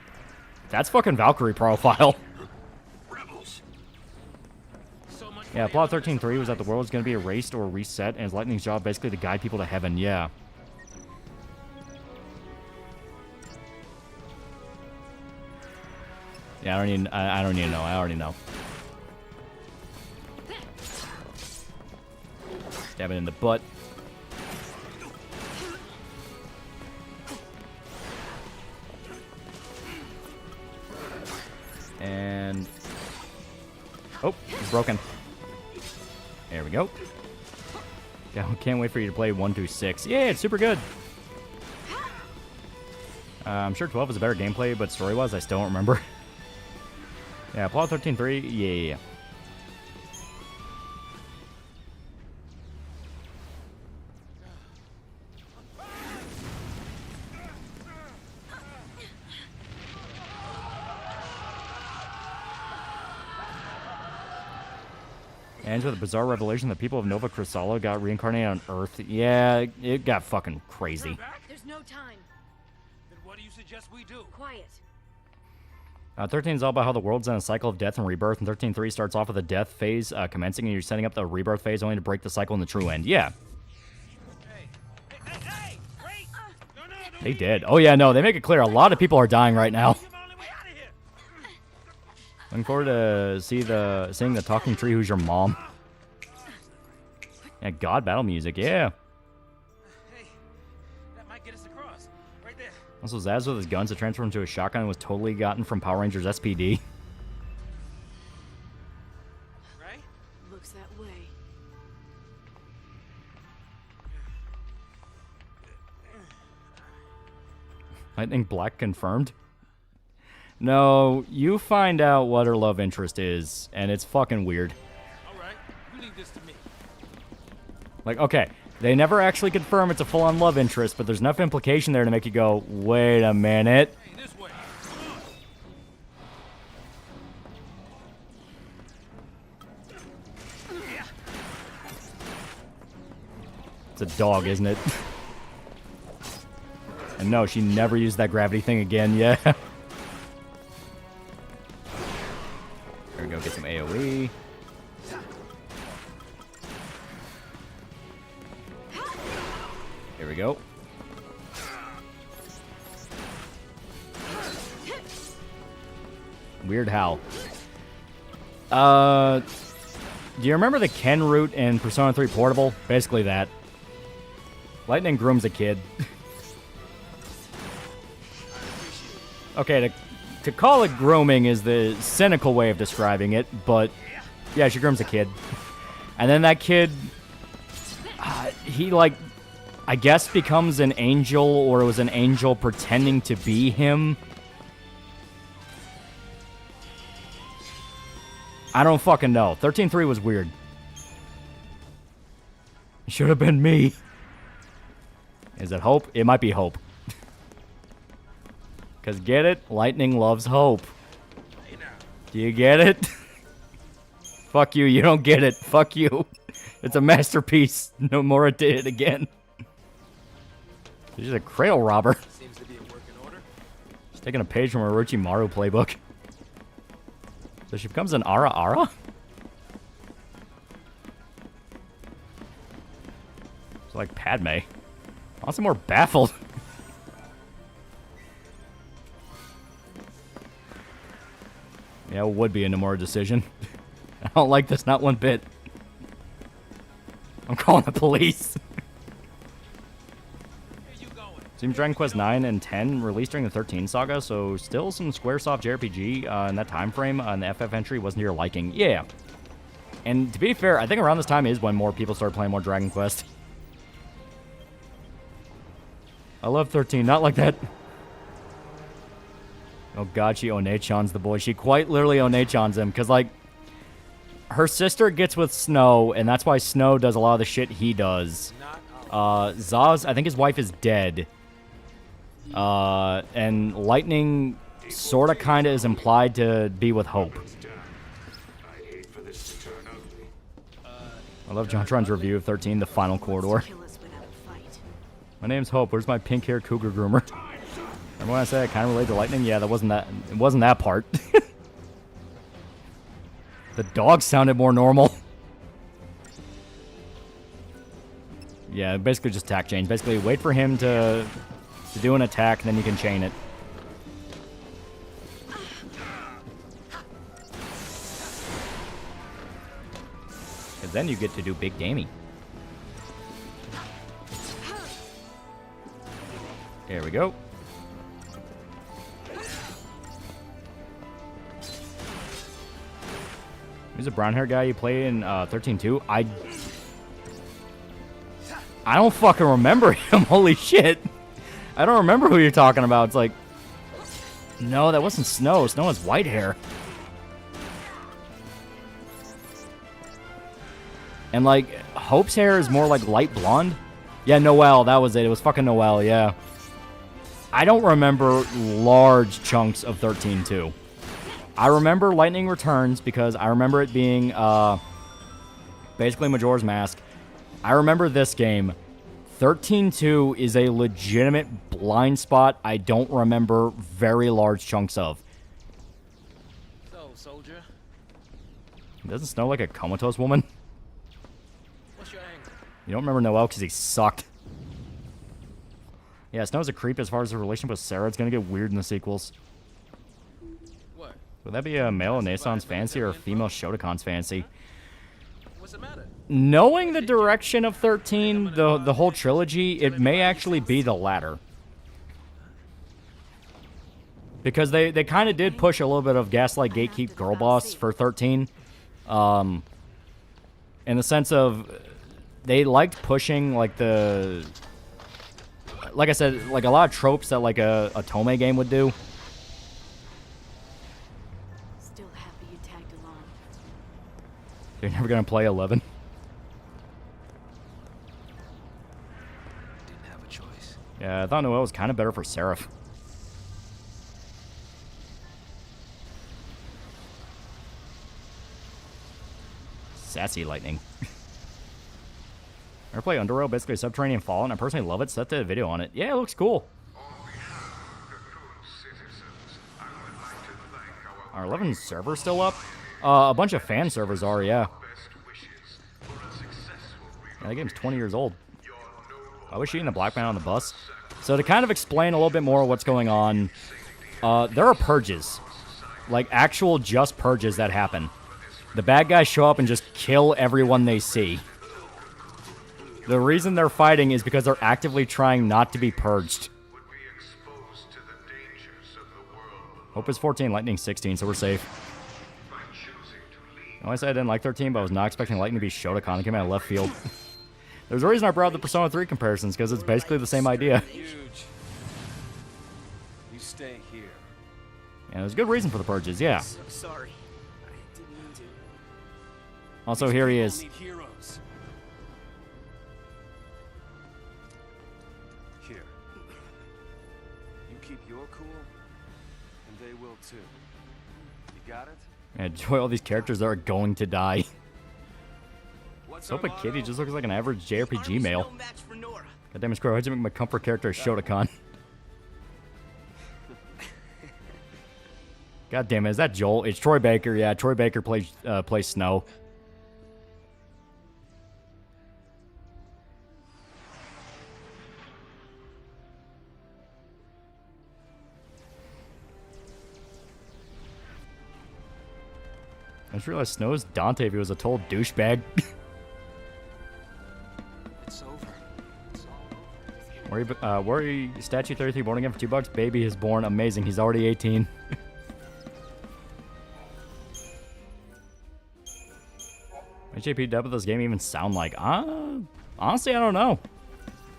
that's fucking Valkyrie profile. Yeah, plot 13.3 was that the world was going to be erased or reset, and it's Lightning's job basically to guide people to heaven. Yeah. Yeah, I don't need to know. I already know. Stab it in the butt. And... oh, it's broken. There we go. Yeah, can't wait for you to play 1 through 6. Yeah, it's super good. I'm sure 12 is a better gameplay, but story-wise, I still don't remember. Yeah, plot 13.3, yeah. Ends with a bizarre revelation that people of Nova Chrysala got reincarnated on Earth. Yeah, it got fucking crazy. There's no time. Then what do you suggest we do? Quiet. 13 is all about how the world's in a cycle of death and rebirth, and 13.3 starts off with a death phase commencing, and you're setting up the rebirth phase only to break the cycle in the true end. Yeah. They did. Oh, yeah, no, they make it clear. A lot of people are dying right now. Looking forward to seeing the talking tree who's your mom. Yeah, God battle music, yeah. Also, Zaz with his guns that transformed into a shotgun was totally gotten from Power Rangers SPD. Right? Looks that way. Lightning Black confirmed. No, you find out what her love interest is, and it's fucking weird. Alright, you leave this to me. Like, okay, they never actually confirm it's a full-on love interest, but there's enough implication there to make you go, wait a minute. Hey, this way. It's a dog, isn't it? And no, she never used that gravity thing again, yeah. There we go, get some AoE. Here we go. Weird Howl. Do you remember the Ken route in Persona 3 Portable? Basically that. Lightning grooms a kid. Okay, to call it grooming is the cynical way of describing it, but yeah, she grooms a kid. And then that kid, he, like, I guess becomes an angel, or it was an angel pretending to be him. I don't fucking know. 13.3 was weird. It should have been me. Is it Hope? It might be Hope. Because get it? Lightning loves Hope. Do you get it? Fuck you, you don't get it. Fuck you. It's a masterpiece. Nomura did it again. She's a cradle robber. Seems to be in working order. She's taking a page from Orochimaru playbook. So she becomes an Ara? It's like Padme. Honestly, more baffled. Yeah, it would be a Nomura decision. I don't like this, not one bit. I'm calling the police. Seems Dragon Quest 9 and 10 released during the 13 saga, so still some Squaresoft JRPG in that time frame, and the FF entry wasn't to your liking. Yeah. And to be fair, I think around this time is when more people start playing more Dragon Quest. I love 13, not like that. Oh god, she One-chans the boy. She quite literally One-chans him, because, like, her sister gets with Snow, and that's why Snow does a lot of the shit he does. Zaz, I think his wife is dead. And Lightning sorta kinda is implied to be with Hope. I love JonTron's review of 13, The Final Corridor. My name's Hope. Where's my pink-haired cougar groomer? Remember when I said I kind of relate to Lightning? Yeah, it wasn't that part. The dog sounded more normal. Yeah, basically just attack chain. Basically, wait for him to do an attack, and then you can chain it. Because then you get to do big damage. There we go. Who's a brown hair guy you play in 13-2? I don't fucking remember him. Holy shit. I don't remember who you're talking about. It's like, no, that wasn't Snow. Snow has white hair. And, like, Hope's hair is more like light blonde. Yeah, Noelle, that was it. It was fucking Noelle, yeah. I don't remember large chunks of 13-2. I remember Lightning Returns because I remember it being basically Majora's Mask. I remember this game. 13-2 is a legitimate blind spot I don't remember very large chunks of. snow, soldier. It doesn't snow like a comatose woman. What's your angle? You don't remember Noel because he sucked. Yeah, Snow's a creep as far as the relationship with Sarah. It's gonna get weird in the sequels. What? Would that be a male Naissan's fantasy or a female Shotokan's fantasy? What's the matter? Knowing the direction of 13, the whole trilogy, it may actually be the latter. Because they kind of did push a little bit of Gaslight Gatekeep Girl Boss for 13. In the sense of, they liked pushing, like, like I said, like, a lot of tropes that, like, a Tomei game would do. Still happy you tagged along. You're never gonna play 11. Didn't have a choice. Yeah, I thought Noel was kind of better for Seraph. Sassy lightning. Ever play Underworld, basically Subterranean Fallout, and I personally love it. Set the video on it. Yeah, it looks cool. Are 11 servers still up? A bunch of fan servers are, yeah. Yeah, that game's 20 years old. I was shooting the black man on the bus. So to kind of explain a little bit more what's going on, there are purges. Like, actual just purges that happen. The bad guys show up and just kill everyone they see. The reason they're fighting is because they're actively trying not to be purged. Hope is 14, Lightning 16, so we're safe. I said I didn't like 13, but I was not expecting Lightning to be Shotokan. It came out of left field. There's a reason I brought up the Persona 3 comparisons, because it's basically the same idea. Huge. You stay here. And there's a good reason for the purges, yeah. I'm sorry. I didn't mean to. Also, here he is. Need heroes. Here. You keep your cool, and they will too. You got it? I enjoy all these characters that are going to die. Sopa Kitty just looks like an average JRPG male. Goddamn it, Screw, how'd you make my comfort character a Shotokan? God damn it, is that Joel? It's Troy Baker, yeah. Troy Baker plays Snow. I just realized Snow's Dante if he was a total douchebag. It's over. It's all Worry Statue 33 born again for $2. Baby is born. Amazing. He's already 18. What JP dub of this game even sound like? Honestly, I don't know.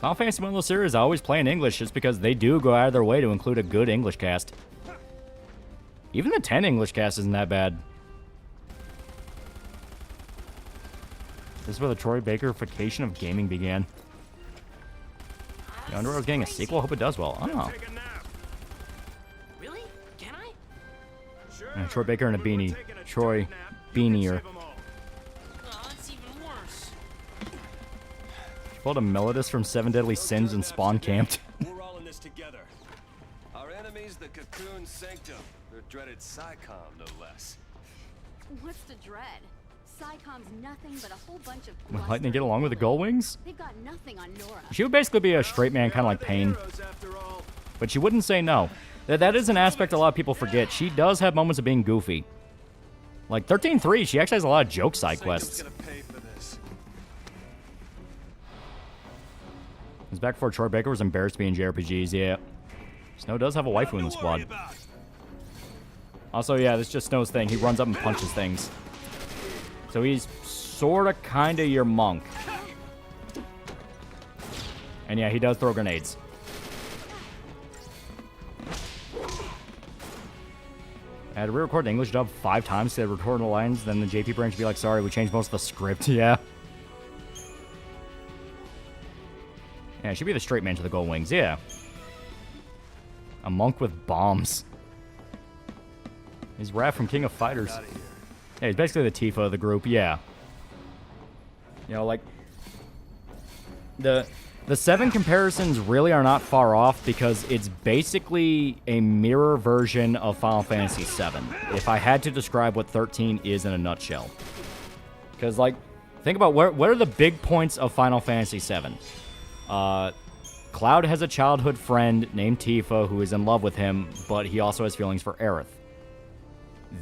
Final Fantasy one of those series I always play in English just because they do go out of their way to include a good English cast. Even the 10 English cast isn't that bad. This is where the Troy Bakerification of gaming began. The Underworld's getting a sequel. Hope it does well. Oh. Really? Can I? Sure. Troy Baker in a beanie. Troy Beanier. Oh, it's even worse. She pulled a Melodus from Seven Deadly Sins and spawn camped. We're all in this together. Our enemy's the Cocoon Sanctum. Their dreaded Psycom, no less. What's the dread? Psycom's nothing but a whole bunch of Will Lightning get along with the Gull Wings? They've got nothing on Nora. She would basically be a straight man, kind of like Pain. But she wouldn't say no. That is an aspect a lot of people forget. She does have moments of being goofy. Like 13-3, she actually has a lot of joke side quests. It's back before Troy Baker was embarrassed to be in JRPGs, yeah. Snow does have a waifu in the squad. Also, yeah, this is just Snow's thing. He runs up and punches things. So he's sorta kinda your monk. And yeah, he does throw grenades. I had to re-record the English dub 5 times to record the lines, then the JP branch would be like, sorry, we changed most of the script, yeah. Yeah, it should be the straight man to the Gold Wings, yeah. A monk with bombs. He's Raph from King of Fighters. Yeah, he's basically the Tifa of the group, yeah. You know, like, the The 7 comparisons really are not far off because it's basically a mirror version of Final Fantasy VII. If I had to describe what 13 is in a nutshell. Because, like, think about what are the big points of Final Fantasy VII? Cloud has a childhood friend named Tifa who is in love with him, but he also has feelings for Aerith.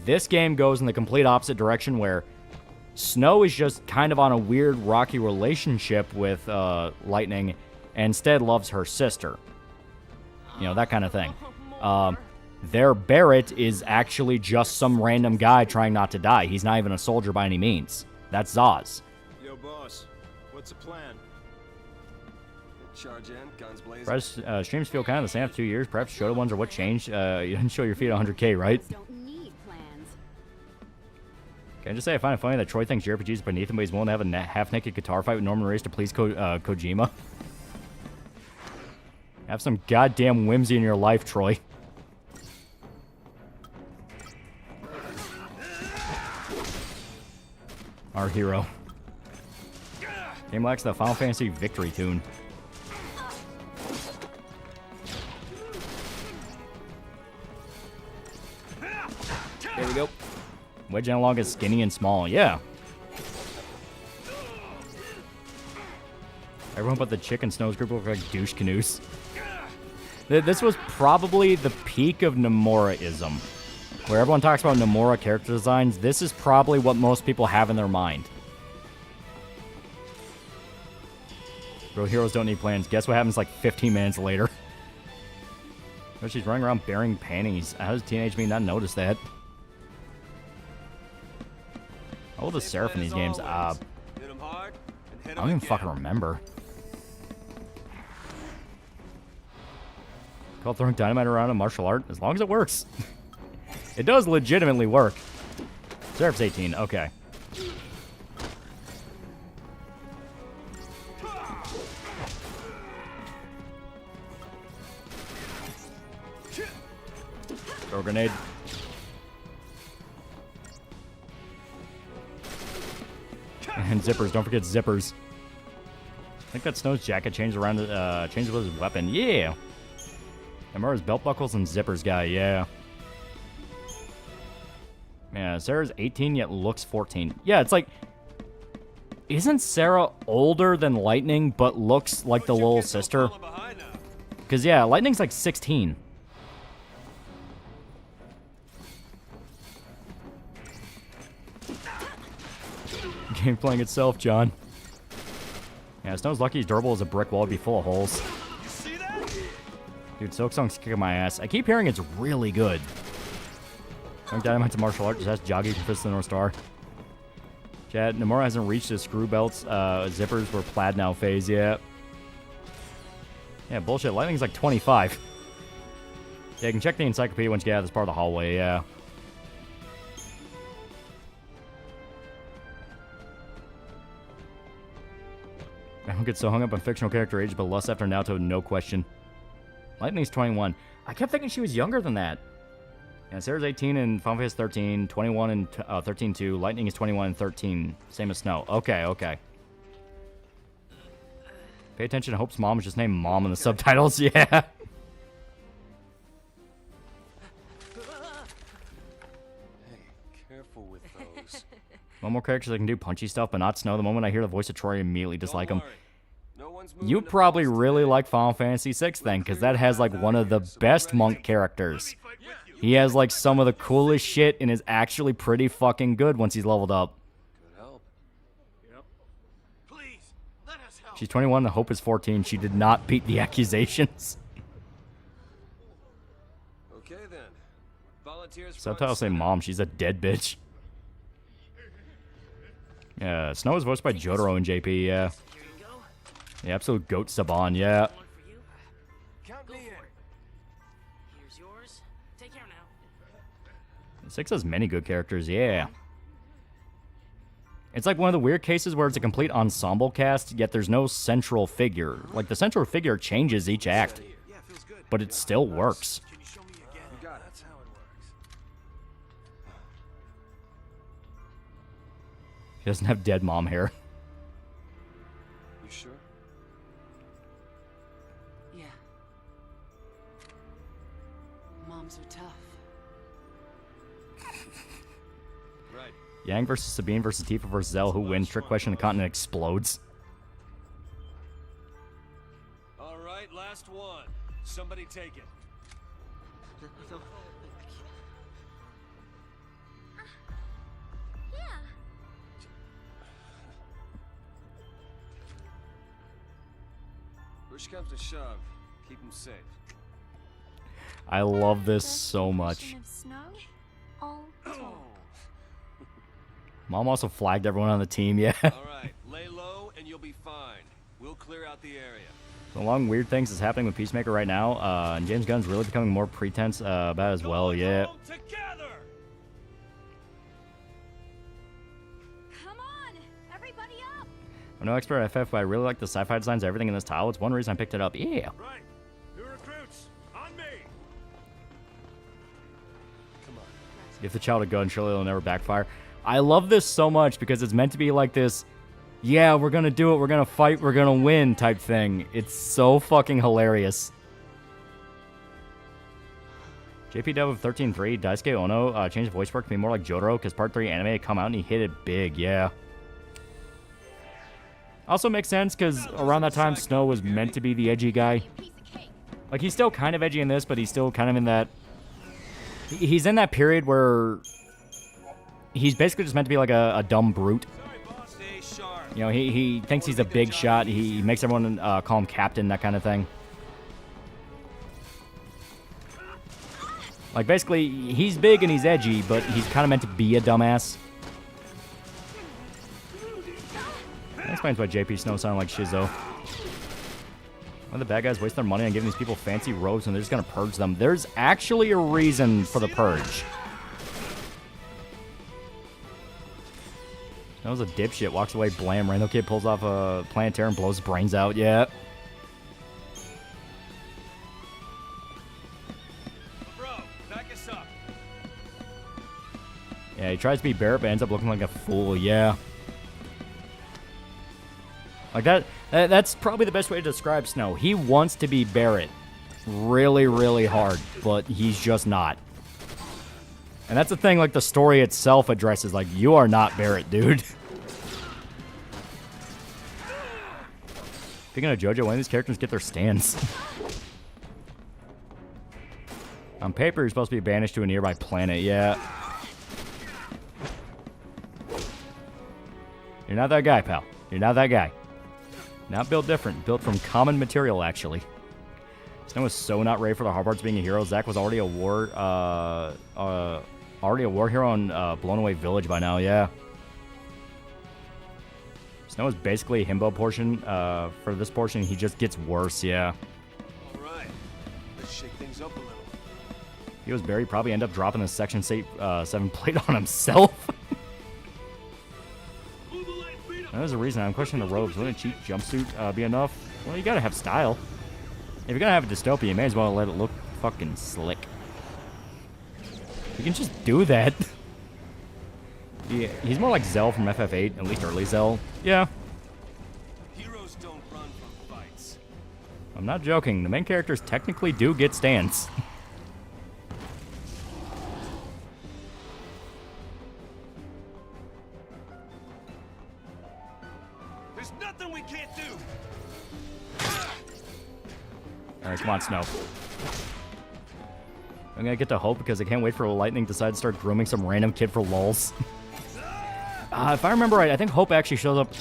This game goes in the complete opposite direction where Snow is just kind of on a weird, rocky relationship with Lightning and instead loves her sister. You know, that kind of thing. Their Barrett is actually just some random guy trying not to die. He's not even a soldier by any means. That's Zaz. Yo, boss. What's the plan? Charge in, guns blazing. Perhaps streams feel kind of the same after 2 years. Perhaps Shota ones are what changed. You didn't show your feet at 100K, right? Can I just say I find it funny that Troy thinks JRPG is beneath him, but he's willing to have a half-naked guitar fight with Norman Reedus to please Kojima? Have some goddamn whimsy in your life, Troy. Our hero. Game lacks the Final Fantasy victory tune. There we go. Wedge analog is skinny and small. Yeah. Everyone but the chicken Snow's group look like douche canoes. This was probably the peak of Nomura-ism. Where everyone talks about Nomura character designs, this is probably what most people have in their mind. Real heroes don't need plans. Guess what happens like 15 minutes later? Oh, she's running around bearing panties. How does teenage me not notice that? How old is Seraph in these games? I don't even fucking remember. Call throwing dynamite around a martial art? As long as it works. It does legitimately work. Seraph's 18, okay. Throw a grenade. And zippers, don't forget zippers. I think that Snow's jacket changed around, changed with his weapon. Yeah! Amura's belt buckles and zippers guy, yeah. Yeah, Sarah's 18 yet looks 14. Yeah, it's like... Isn't Sarah older than Lightning but looks like the little sister? Because, yeah, Lightning's like 16. Game playing itself, John. Yeah, Snow's lucky he's durable as a brick wall. Would be full of holes. Dude, Silksong's kicking my ass. I keep hearing it's really good. Don't dynamite to martial art. Just ask Joggy from Fist of the North Star. Chad, Nomura hasn't reached his screw belts. Zippers were plaid now phase yet. Yeah, bullshit. Lightning's like 25. Yeah, you can check the encyclopedia once you get out of this part of the hallway, yeah. I don't get so hung up on fictional character age, but lust after Naruto, no question. Lightning's 21. I kept thinking she was younger than that. Yeah, Sarah's 18 in Final Fantasy 13, 21 in 13-2. Lightning is 21 and 13. Same as Snow. Okay, okay. Pay attention to Hope's mom is just named Mom in the subtitles. Yeah. Hey, careful with those. One more characters that can do punchy stuff, but not Snow. The moment I hear the voice of Troy, I immediately dislike him. You probably really like Final Fantasy VI then, because that has like one of the best monk characters. He has like some of the coolest shit and is actually pretty fucking good once he's leveled up. She's 21 and Hope is 14. She did not beat the accusations. Okay then. Volunteers. Subtitles say Mom. She's a dead bitch. Yeah, Snow is voiced by Jotaro and JP, yeah. The absolute goat Saban, yeah. Six has many good characters, yeah. It's like one of the weird cases where it's a complete ensemble cast, yet there's no central figure. Like, the central figure changes each act, but it still works. He doesn't have dead mom hair. You sure? Yang versus Sabine versus Tifa versus Zell. Who wins? Trick question. The continent explodes. All right, last one. Somebody take it. Yeah. Push comes to shove. Keep him safe. I love this so much. Mom also flagged everyone on the team, yeah. All right, lay low and you'll be fine. We'll clear out the area. So long weird things is happening with Peacemaker right now, and James Gunn's really becoming more pretense about it as well, yeah. Come on, everybody up! I'm no expert at FF, but I really like the sci-fi designs of everything in this tile. It's one reason I picked it up, yeah. Right, new recruits, on me! Come on. Give the child a gun, surely it'll never backfire. I love this so much because it's meant to be like this, yeah, we're gonna do it, we're gonna fight, we're gonna win type thing. It's so fucking hilarious. JP Dev of 13.3, Daisuke Ono changed the voice work to be more like Jotaro because Part 3 anime had come out and he hit it big, yeah. Also makes sense because around that time Snow was meant to be the edgy guy. Like, he's still kind of edgy in this, but he's still kind of in that... He's in that period where... He's basically just meant to be like a dumb brute. You know, he thinks he's a big shot. He makes everyone call him Captain, that kind of thing. Like, basically, he's big and he's edgy, but he's kind of meant to be a dumbass. That explains why JP Snow sounded like Shizzo. Why the bad guys waste their money on giving these people fancy robes and they're just going to purge them. There's actually a reason for the purge. That was a dipshit. Walks away, blam. Random kid pulls off a planetary and blows his brains out. Yeah. Bro, back us up. Yeah, he tries to be Barrett, but ends up looking like a fool. Yeah. Like that's probably the best way to describe Snow. He wants to be Barrett really, really hard, but he's just not. And that's the thing, like, the story itself addresses, like, you are not Barrett, dude. Speaking of JoJo, when do these characters get their stands? On paper, you're supposed to be banished to a nearby planet, yeah. You're not that guy, pal. You're not that guy. Not built different. Built from common material, actually. Snow was so not ready for the hard parts being a hero. Zack was already a war hero on Blown Away Village by now, yeah. Snow is basically a himbo portion. For this portion, he just gets worse, yeah. Alright, let's shake things up a little. If he was Barry, probably end up dropping the Section 7 plate on himself. There's a reason I'm questioning the robes. Wouldn't a cheap jumpsuit be enough? Well, you gotta have style. If you're gonna have a dystopia, you may as well let it look fucking slick. You can just do that. Yeah, he's more like Zell from FF8, at least early Zell. Yeah. Heroes don't run from fights. I'm not joking. The main characters technically do get stands. There's nothing we can't do. Alright, come on, Snow. I'm gonna get to Hope because I can't wait for Lightning to decide to start grooming some random kid for lulz. If I remember right, I think Hope actually shows up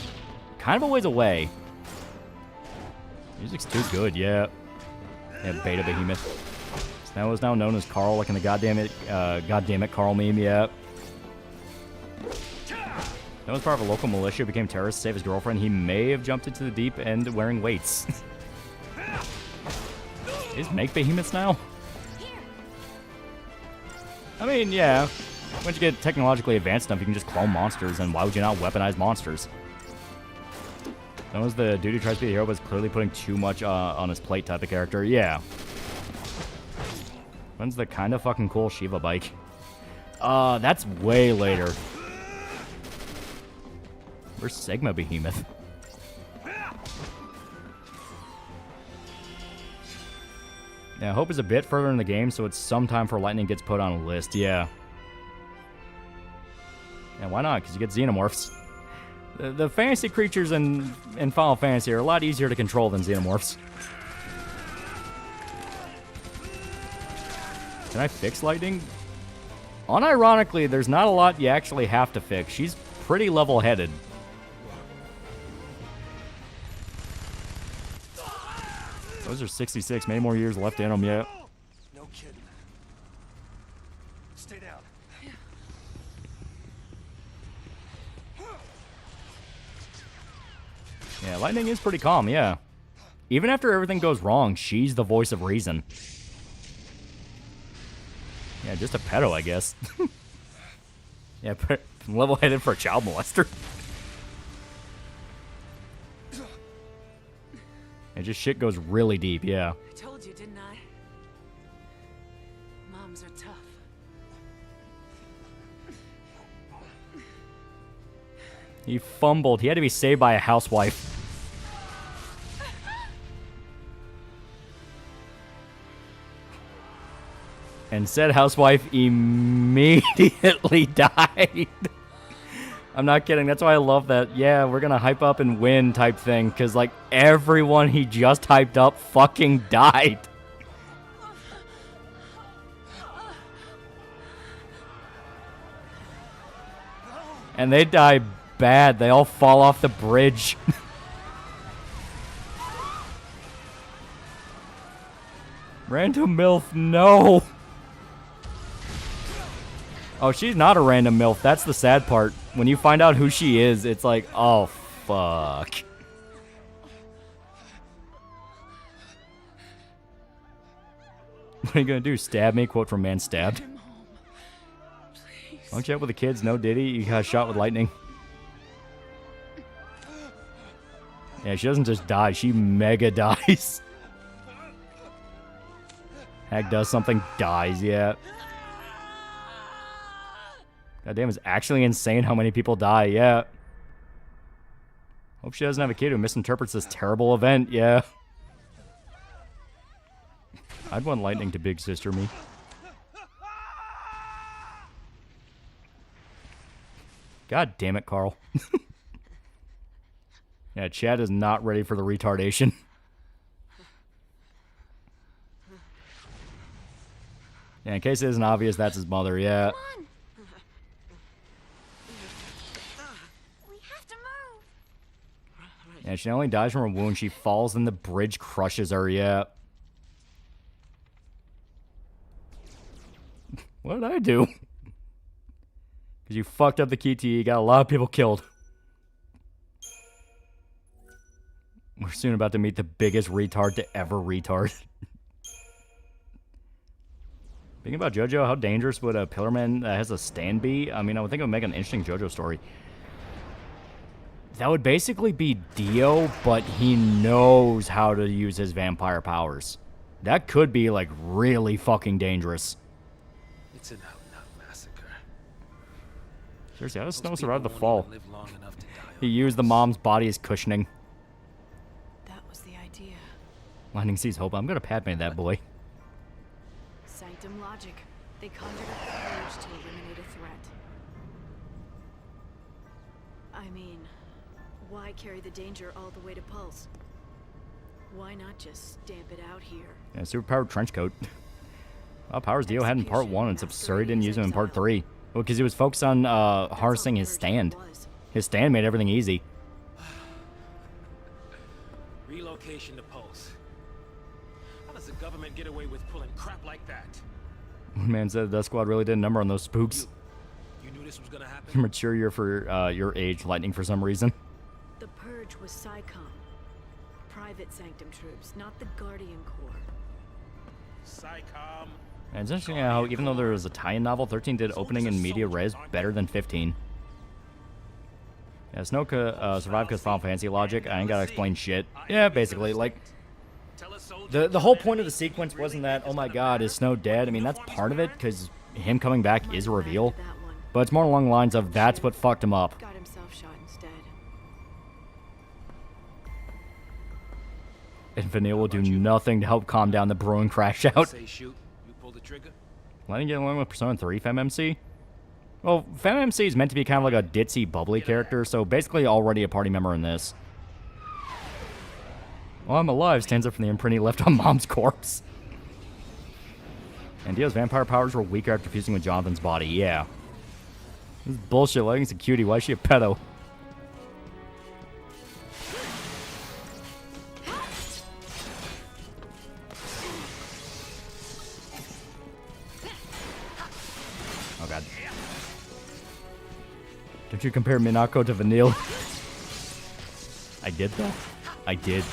kind of a ways away. Music's too good, yeah. Yeah, Beta Behemoth. Snow is now known as Carl, like in the goddammit Carl meme, yeah. That was part of a local militia, became terrorist to save his girlfriend. He may have jumped into the deep end wearing weights. Is make Behemoths now? I mean, yeah. Once you get technologically advanced enough, you can just clone monsters, and why would you not weaponize monsters? That was the dude who tries to be a hero, but is clearly putting too much on his plate type of character. Yeah. When's the kind of fucking cool Shiva bike? That's way later. Where's Sigma Behemoth? Yeah, Hope is a bit further in the game, so it's some time before Lightning gets put on a list, yeah. And why not? Because you get xenomorphs. The fantasy creatures in Final Fantasy are a lot easier to control than xenomorphs. Can I fix lightning? Unironically, there's not a lot you actually have to fix. She's pretty level-headed. Those are 66. Many more years left in them yet. No kidding. Stay down. Yeah, lightning is pretty calm, yeah. Even after everything goes wrong, she's the voice of reason. Yeah, just a pedo, I guess. Yeah, level-headed for a child molester. And just shit goes really deep, yeah. I told you, didn't I? Moms are tough. He fumbled. He had to be saved by a housewife. And said housewife immediately died. I'm not kidding. That's why I love that. Yeah, we're gonna hype up and win type thing. Because, like, everyone he just hyped up fucking died. And they die bad. They all fall off the bridge. Random MILF, no. Oh, she's not a random MILF. That's the sad part. When you find out who she is, it's like, oh, fuck. What are you gonna do? Stab me? Quote from Man Stabbed. Don't you out with the kids? No, did he? You got shot with lightning. Yeah, she doesn't just die. She mega dies. Hag does something, dies, yeah. Goddamn, it's actually insane how many people die, yeah. Hope she doesn't have a kid who misinterprets this terrible event, yeah. I'd want lightning to big sister me. God damn it, Carl. Yeah, Chad is not ready for the retardation. Yeah, in case it isn't obvious, that's his mother, yeah. Yeah, she not only dies from a wound, she falls and the bridge crushes her, yeah. What did I do? Because you fucked up the KT, got a lot of people killed. We're soon about to meet the biggest retard to ever retard. Thinking about JoJo, how dangerous would a Pillarman that has a stand be? I mean, I would think it would make an interesting JoJo story. That would basically be Dio, but he knows how to use his vampire powers. That could be, like, really fucking dangerous. It's an out-and-out massacre. Seriously, how does Snow survive the fall? He used the mom's body as cushioning. That was the idea. Lightning sees hope. I'm gonna Padme that boy. Sanctum logic. They conjured up the courage to eliminate a threat. I mean, why carry the danger all the way to Pulse? Why not just stamp it out here? Yeah, superpowered trench coat. Well, powers Dio had in part 1. It's absurd he didn't use him in part 3. Well, because he was focused on harnessing his stand. His stand made everything easy. Relocation to Pulse. How does the government get away with pulling crap like that? One man said the Death Squad really did a number on those spooks. You knew this was gonna happen? You're mature year for your age, Lightning, for some reason. The Purge was PSICOM. Private Sanctum troops, not the Guardian Corps. PSICOM. And it's interesting how, even though there was a tie-in novel, 13 did opening in media res better than 15. Yeah, Snoke survived because Final Fantasy logic. I ain't gotta explain shit. Yeah, basically, like, the whole point of the sequence wasn't that, oh my god, is Snow dead? I mean, that's part of it, because him coming back is a reveal. But it's more along the lines of, that's what fucked him up. Got himself shot instead. And Vanille will do nothing to help calm down the brewing crash out. Say shoot, you pull the trigger. Lightning get along with Persona 3 FMMC? Well, Femme MC is meant to be kind of like a ditzy, bubbly character, so basically already a party member in this. Well, I'm alive stands up from the imprint he left on Mom's corpse. And Dio's vampire powers were weaker after fusing with Jonathan's body. Yeah. This is bullshit. Lightning's a cutie. Why is she a pedo? Oh, God. Don't you compare Minako to Vanille? I did, though. I did.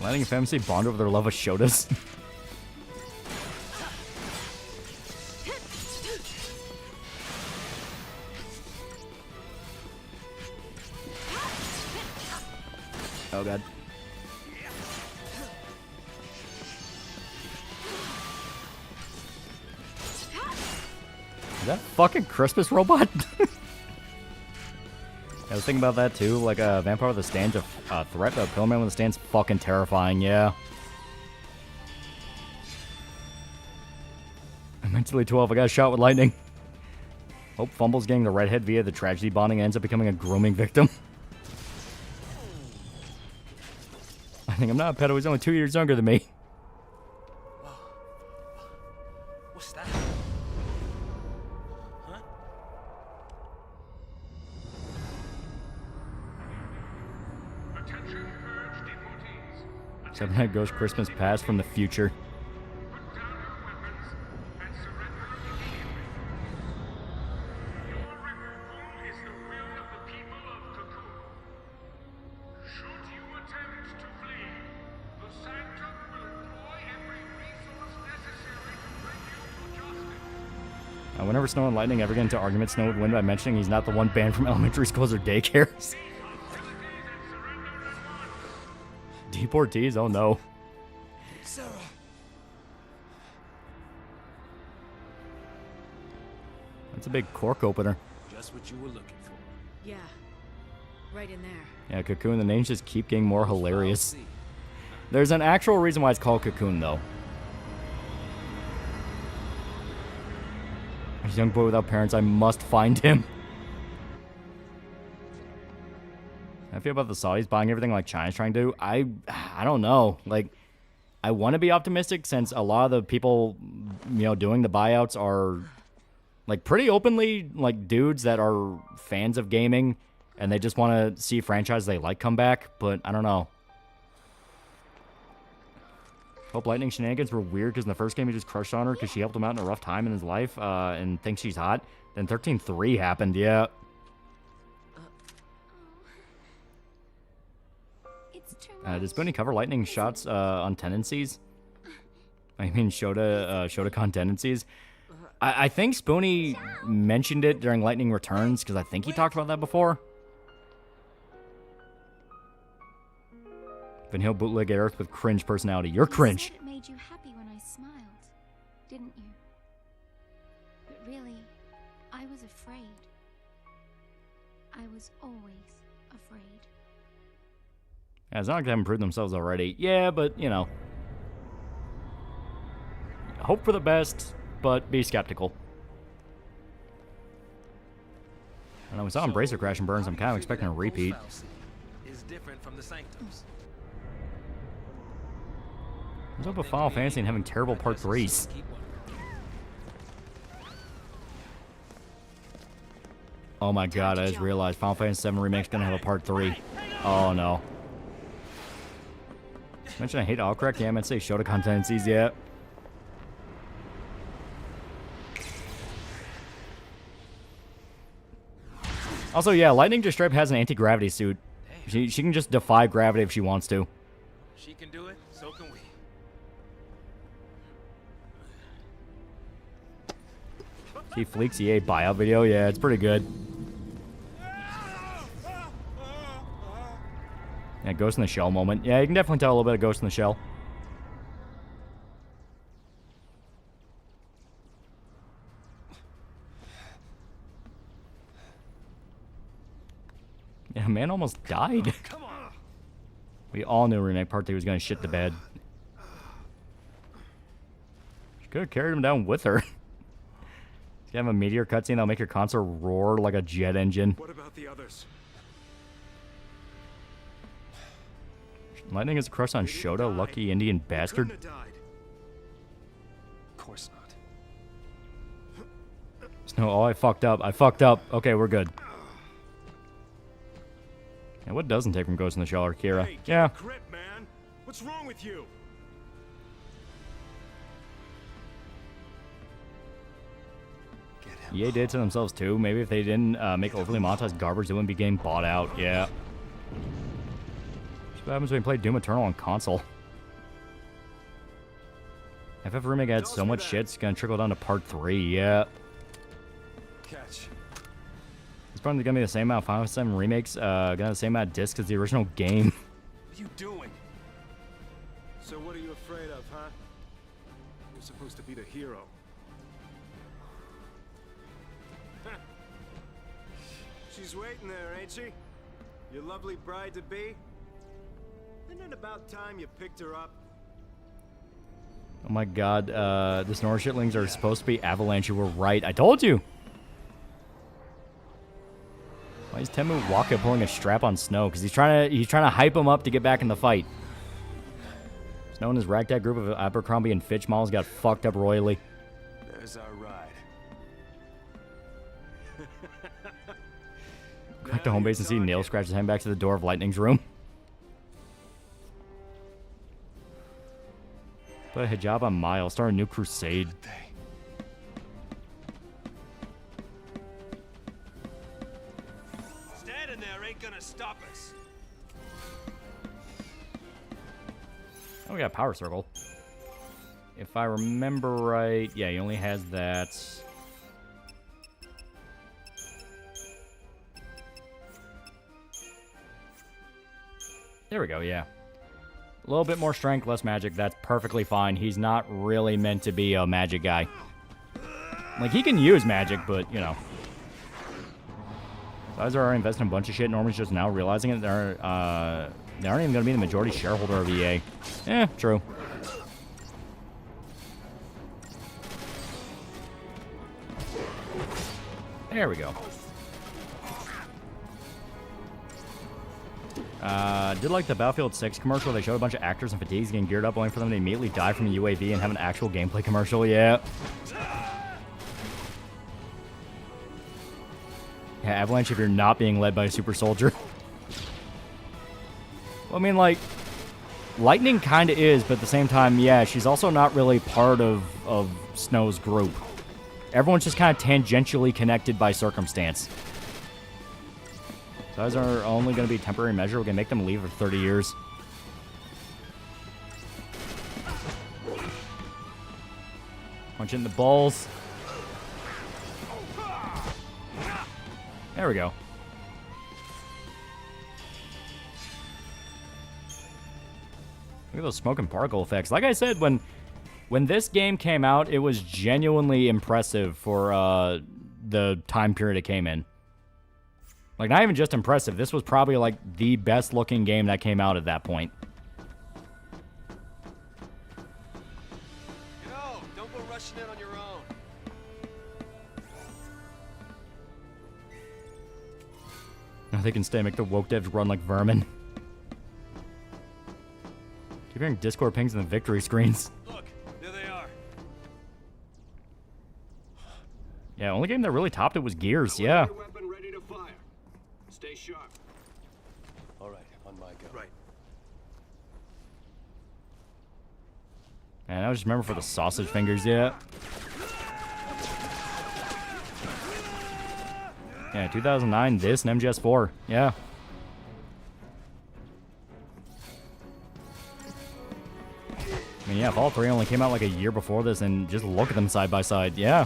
Lightning and Fantasy bond over their love of Shotas. Oh, God. Is that fucking Christmas robot? I was thinking about that too, like a vampire with a stand's a threat, but a pillman with a stand's fucking terrifying, yeah. I'm mentally 12, I got shot with lightning. Hope fumbles getting the redhead via the tragedy bonding and ends up becoming a grooming victim. I think I'm not a pedo, he's only 2 years younger than me. What's that? Huh? Seven-Head Ghost Christmas Past from the future. Whenever Snow and Lightning ever get into arguments, Snow would win by mentioning he's not the one banned from elementary schools or daycares. Deep Ortiz? Oh no. Sarah. That's a big cork opener. Just what you were looking for. Yeah. Right in there. Yeah, Cocoon, the names just keep getting more hilarious. There's an actual reason why it's called Cocoon, though. As a young boy without parents, I must find him. I feel about the Saudis buying everything like China's trying to do. I don't know. Like, I want to be optimistic since a lot of the people, you know, doing the buyouts are like pretty openly like dudes that are fans of gaming and they just want to see franchises they like come back. But I don't know. Hope Lightning shenanigans were weird because in the first game he just crushed on her because she helped him out in a rough time in his life and thinks she's hot. Then 13-3 happened, yeah. Does Booney cover Lightning shots on tendencies? I mean Shota-con tendencies. I think Spoony mentioned it during Lightning Returns because I think he talked about that before. Van Hill bootleg Earth with cringe personality. You're cringe. You said it made you happy when I smiled, didn't you? But really, I was afraid. I was always afraid. Yeah, it's not like they haven't proved themselves already. Yeah, but, you know. Hope for the best, but be skeptical. I know we saw Embracer crash and burn, so I'm kind of expecting a repeat. Is different from the Sanctums. What's up with Final Fantasy and having terrible part 3s? Oh my god, I just realized Final Fantasy VII Remake's gonna have a part 3. Oh no. Mention I hate autocorrect? Yeah, I meant to say Shota-con tendencies, yeah. Also, yeah, Lightning just straight has an anti-gravity suit. She can just defy gravity if she wants to. She can do it, so can we. See Fleek's EA buyout video? Yeah, it's pretty good. Yeah, Ghost in the Shell moment. Yeah, you can definitely tell a little bit of Ghost in the Shell. Yeah, man almost died. Come on. We all knew Remake Part 2 was going to shit the bed. She could have carried him down with her. you have a meteor cutscene that'll make your console roar like a jet engine. What about the others? Lightning is a crush on Shota, lucky Indian bastard. Of course not. Snow, oh, I fucked up. Okay, we're good. And what doesn't take from Ghost in the Shell or Kira? Hey, Yeah. Grip, man. What's wrong with you? EA did it to themselves too. Maybe if they didn't make overly monetized garbage, they wouldn't be getting bought out. Yeah. What happens when you play Doom Eternal on console? FF Remake had so much shit, it's gonna trickle down to part 3. Yeah. Catch. It's probably gonna be the same amount of Final Fantasy VII remakes. Gonna have the same amount of discs as the original game. What are you doing? So what are you afraid of, huh? You're supposed to be the hero. She's waiting there, ain't she? Your lovely bride-to-be? Isn't it about time you picked her up? Oh my god, the Snore Shitlings are supposed to be Avalanche. You were right. I told you! Why is Temu Waka pulling a strap on Snow? Because he's trying to hype him up to get back in the fight. Snow and his ragtag group of Abercrombie and Fitch models got fucked up royally. There's our ride. Back to home base and see Nail scratch his hand back to the door of Lightning's room. Put a hijab on Miles. Start a new crusade. Standing there ain't gonna stop us. Oh, we got Power Circle. If I remember right, yeah, he only has that. There we go, yeah. A little bit more strength, less magic. That's perfectly fine. He's not really meant to be a magic guy. Like, he can use magic, but, you know. Guys are already investing in a bunch of shit. Norman's just now realizing it. They aren't even going to be the majority shareholder of EA. Eh, true. There we go. Did like the Battlefield 6 commercial. They showed a bunch of actors and fatigues getting geared up, only for them to immediately die from a UAV and have an actual gameplay commercial. Yeah. Yeah, Avalanche if you're not being led by a super soldier. Well, I mean, like, Lightning kind of is, but at the same time, yeah, she's also not really part of Snow's group. Everyone's just kind of tangentially connected by circumstance. Those are only going to be a temporary measure. We're going to make them leave for 30 years. Punch in the balls. There we go. Look at those smoke and particle effects. Like I said, when this game came out, it was genuinely impressive for the time period it came in. Like, not even just impressive. This was probably, like, the best-looking game that came out at that point. Yo, don't go rushing in on your own. No, they can stay, make the woke devs run like vermin. Keep hearing Discord pings in the victory screens. Look, there they are. Yeah, only game that really topped it was Gears, yeah. Weapon ready to fire. Stay sharp. All right, on my go. Right. And I just remember for the sausage fingers, yeah. Yeah, 2009, this, and MGS4, yeah. I mean, yeah, if all three only came out like a year before this, and just look at them side by side, yeah.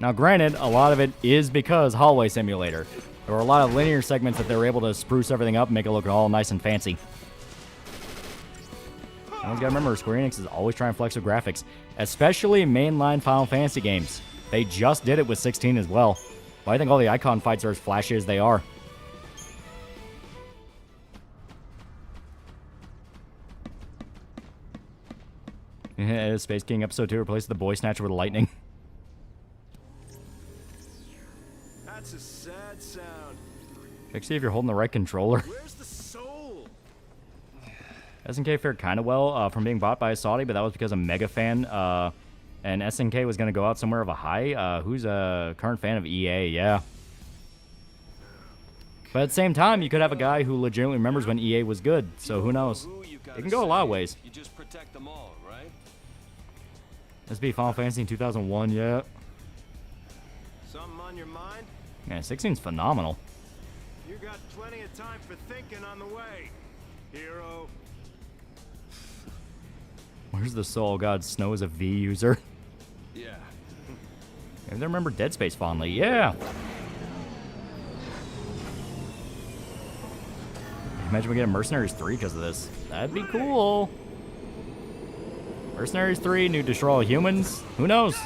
Now, granted, a lot of it is because Hallway Simulator. There were a lot of linear segments that they were able to spruce everything up and make it look all nice and fancy. You always gotta remember, Square Enix is always trying to flex with graphics, especially mainline Final Fantasy games. They just did it with 16 as well. But I think all the icon fights are as flashy as they are. Space King Episode 2 replaced the Boy Snatcher with lightning. That's a sad sound. Check see if you're holding the right controller. Where's the soul? SNK fared kind of well from being bought by a Saudi, but that was because a mega fan. And SNK was going to go out somewhere of a high. Who's a current fan of EA? Yeah. But at the same time, you could have a guy who legitimately remembers when EA was good. So who knows? It can go a lot of ways. You just protect them all, right? This be Final Fantasy in 2001, yeah. Something on your mind? Man, 16's phenomenal. You got plenty of time for thinking on the way, hero. Where's the soul? God, Snow is a V user. Yeah. I remember Dead Space fondly. Yeah. Imagine we get a Mercenaries 3 because of this. That'd be cool. Mercenaries 3, new Destroy All Humans. Who knows?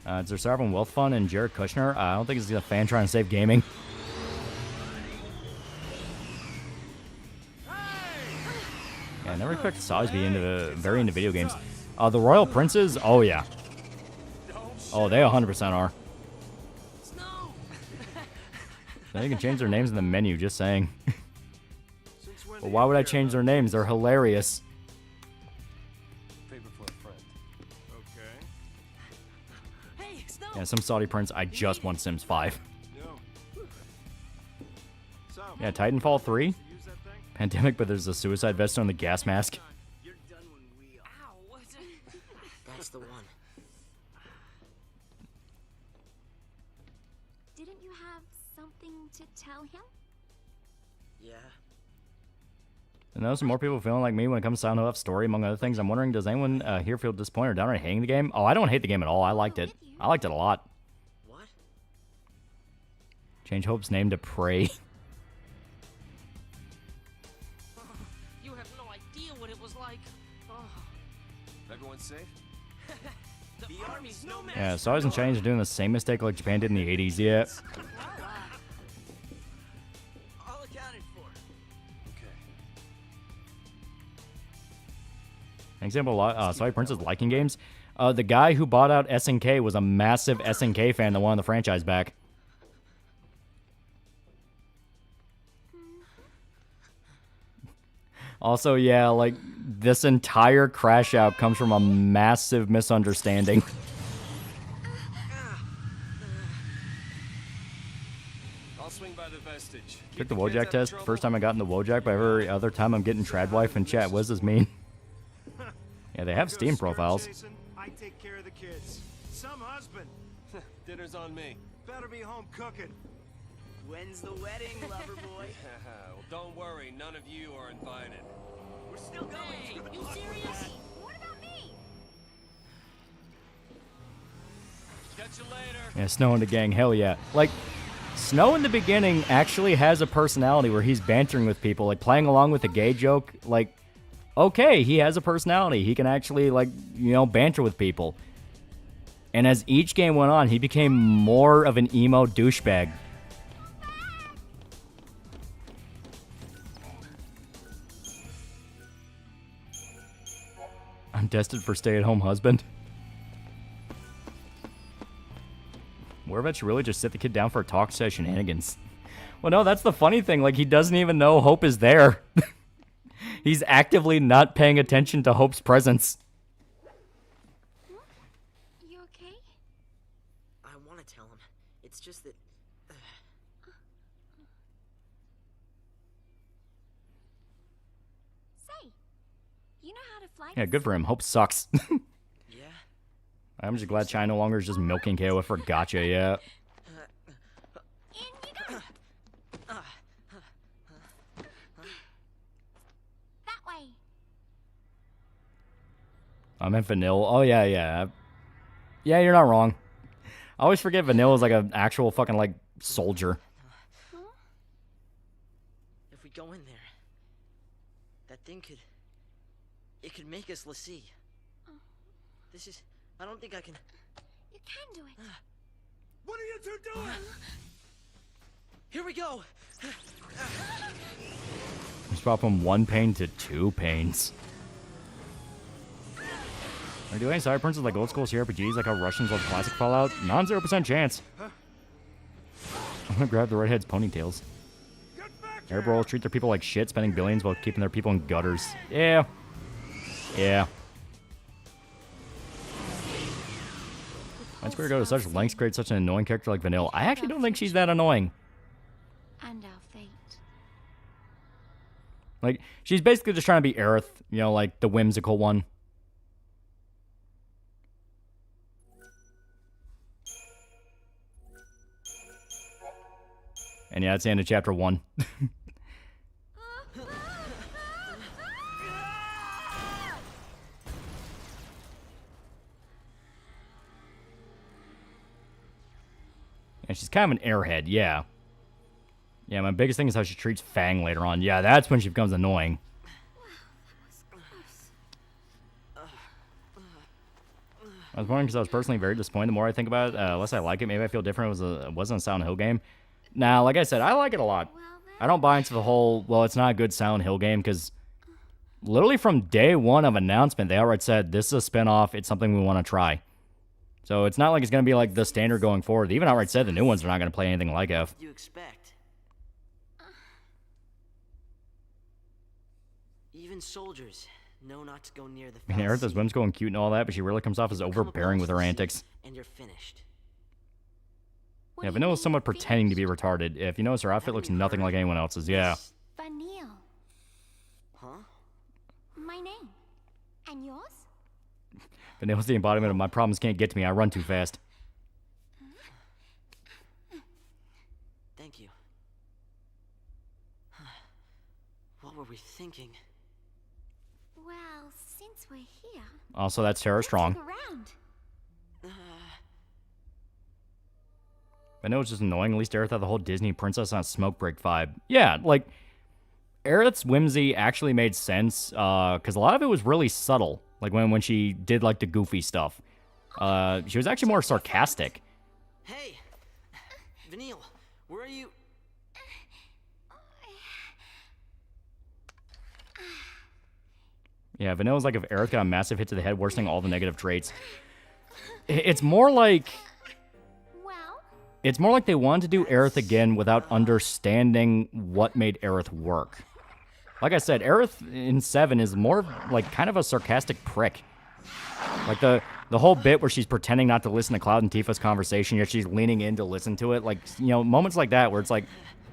It's their Sovereign Wealth Fund and Jared Kushner. I don't think he's a fan trying to save gaming. Yeah, I never expected Saudis to be very into video games. The Royal Princes, oh yeah. Oh, they 100% are. They can change their names in the menu, just saying. But why would I change their names? They're hilarious. Favor for a friend. Okay. Yeah, some Saudi prince, I just want Sims 5. Yeah, Titanfall 3. Pandemic, but there's a suicide vest on the gas mask. That's the one. Didn't you have something to tell him? Yeah. I know some more people feeling like me when it comes to Silent Hill F story, among other things. I'm wondering, does anyone here feel disappointed or downright hating the game? Oh, I don't hate the game at all. I liked it. I liked it a lot. What? Change Hope's name to Prey. You have no idea what it was like. Oh. Everyone safe? The army's no match. Yeah, Saudis and Chinese are doing the same mistake like Japan did in the 80s, yeah. All accounted for. Okay. An example, a lot Saudi princes liking games. The guy who bought out SNK was a massive SNK fan that wanted the franchise back. Also, yeah, like, this entire crash out comes from a massive misunderstanding. I'll swing by the vestige. Took the Wojak test. First time I got in the Wojak, but every other time I'm getting Tradwife in chat. What does this mean? Yeah, they have Steam profiles. I take care of the kids. Some husband. Dinner's on me. Better be home cooking. When's the wedding, lover boy? Well, don't worry, none of you are invited. We're still going. Hey, you serious? What about me? Catch you later. Yeah, Snow and the gang, hell yeah. Like, Snow in the beginning actually has a personality where he's bantering with people, like playing along with a gay joke. Like, okay, he has a personality. He can actually, like, you know, banter with people. And as each game went on, he became more of an emo douchebag. I'm destined for stay-at-home husband. Where about you really just sit the kid down for a talk session, shenanigans? Well, no, that's the funny thing. Like, he doesn't even know Hope is there. He's actively not paying attention to Hope's presence. You okay? I want to tell him. It's just that... Say, you know how to fly? Yeah, good for him. Hope sucks. Yeah? I'm just glad China no longer is just milking KOF for gotcha, yeah. In you go! That way. I meant Vanille. Oh, yeah, yeah. Yeah, you're not wrong. I always forget Vanille is like an actual fucking, like, soldier. If we go in there, that thing could... It could make us l'Cie. This is... I don't think I can... You can do it. What are you two doing? Here we go. Let's drop from 1 pain to 2 pains. Are doing side prints like old school CRPGs, like how Russians love classic Fallout? Non-0% chance. I'm gonna grab the redhead's ponytails. Arab rollers treat their people like shit, spending billions while keeping their people in gutters. Yeah. Yeah. Why'd Square go to such lengths to create such an annoying character like Vanille? I actually don't think she's that annoying. And our fate. Like, she's basically just trying to be Aerith, you know, like the whimsical one. And yeah, that's the end of chapter 1. And she's kind of an airhead, yeah. Yeah, my biggest thing is how she treats Fang later on. Yeah, that's when she becomes annoying. I was wondering because I was personally very disappointed. The more I think about it, less I like it. Maybe I feel different. It wasn't a Silent Hill game. Now, like I said, I like it a lot. I don't buy into the whole, well, it's not a good Silent Hill game, because literally from day one of announcement, they outright said, this is a spinoff, it's something we want to try. So it's not like it's going to be like the standard going forward. They even outright said the new ones are not going to play anything like it. What do you expect? Even soldiers know not to go near the I mean, Aerith's whimsical and cute and all that, but she really comes off as overbearing with her antics. And you're finished. Yeah, Vanilla's somewhat pretending to be retarded. If you notice, her outfit looks nothing like anyone else's. Yeah. Vanille. Huh? My name. And yours? Vanilla's the embodiment of my problems can't get to me. I run too fast. Thank you. What were we thinking? Well, since we're here... Also, that's Tara Strong. Look around. Vanilla's just annoying. At least Aerith had the whole Disney princess on a smoke break vibe. Yeah, like, Aerith's whimsy actually made sense, because a lot of it was really subtle. Like, when she did, like, the goofy stuff. She was actually more sarcastic. Hey! Vanille, where are you? Yeah, Vanilla's like if Aerith got a massive hit to the head, worsening all the negative traits. It's more like... It's more like they wanted to do Aerith again without understanding what made Aerith work. Like I said, Aerith in 7 is more like kind of a sarcastic prick. Like the whole bit where she's pretending not to listen to Cloud and Tifa's conversation, yet she's leaning in to listen to it. Like, you know, moments like that where it's like,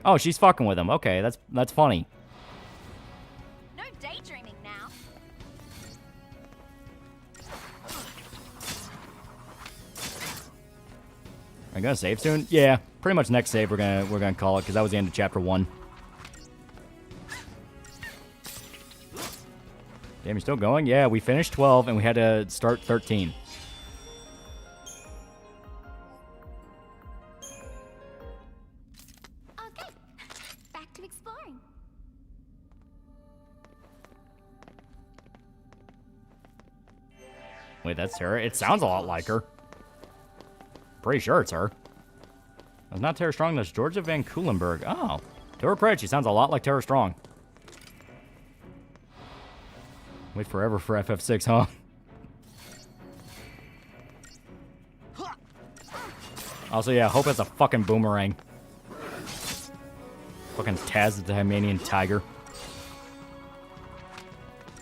oh, she's fucking with him. Okay, that's funny. No daydreaming now. Are you gonna save soon? Yeah, pretty much next save we're gonna call it, because that was the end of chapter 1. Damn, you're still going? Yeah, we finished 12 and we had to start 13. Okay, back to exploring. Wait, that's Tara? It sounds a lot like her. Pretty sure it's her. That's not Tara Strong, that's Georgia Van Cuylenburg. Oh, to her credit, she sounds a lot like Tara Strong. Wait forever for FF6, huh? Also, yeah, hope it's a fucking boomerang. Fucking Taz the Tasmanian tiger.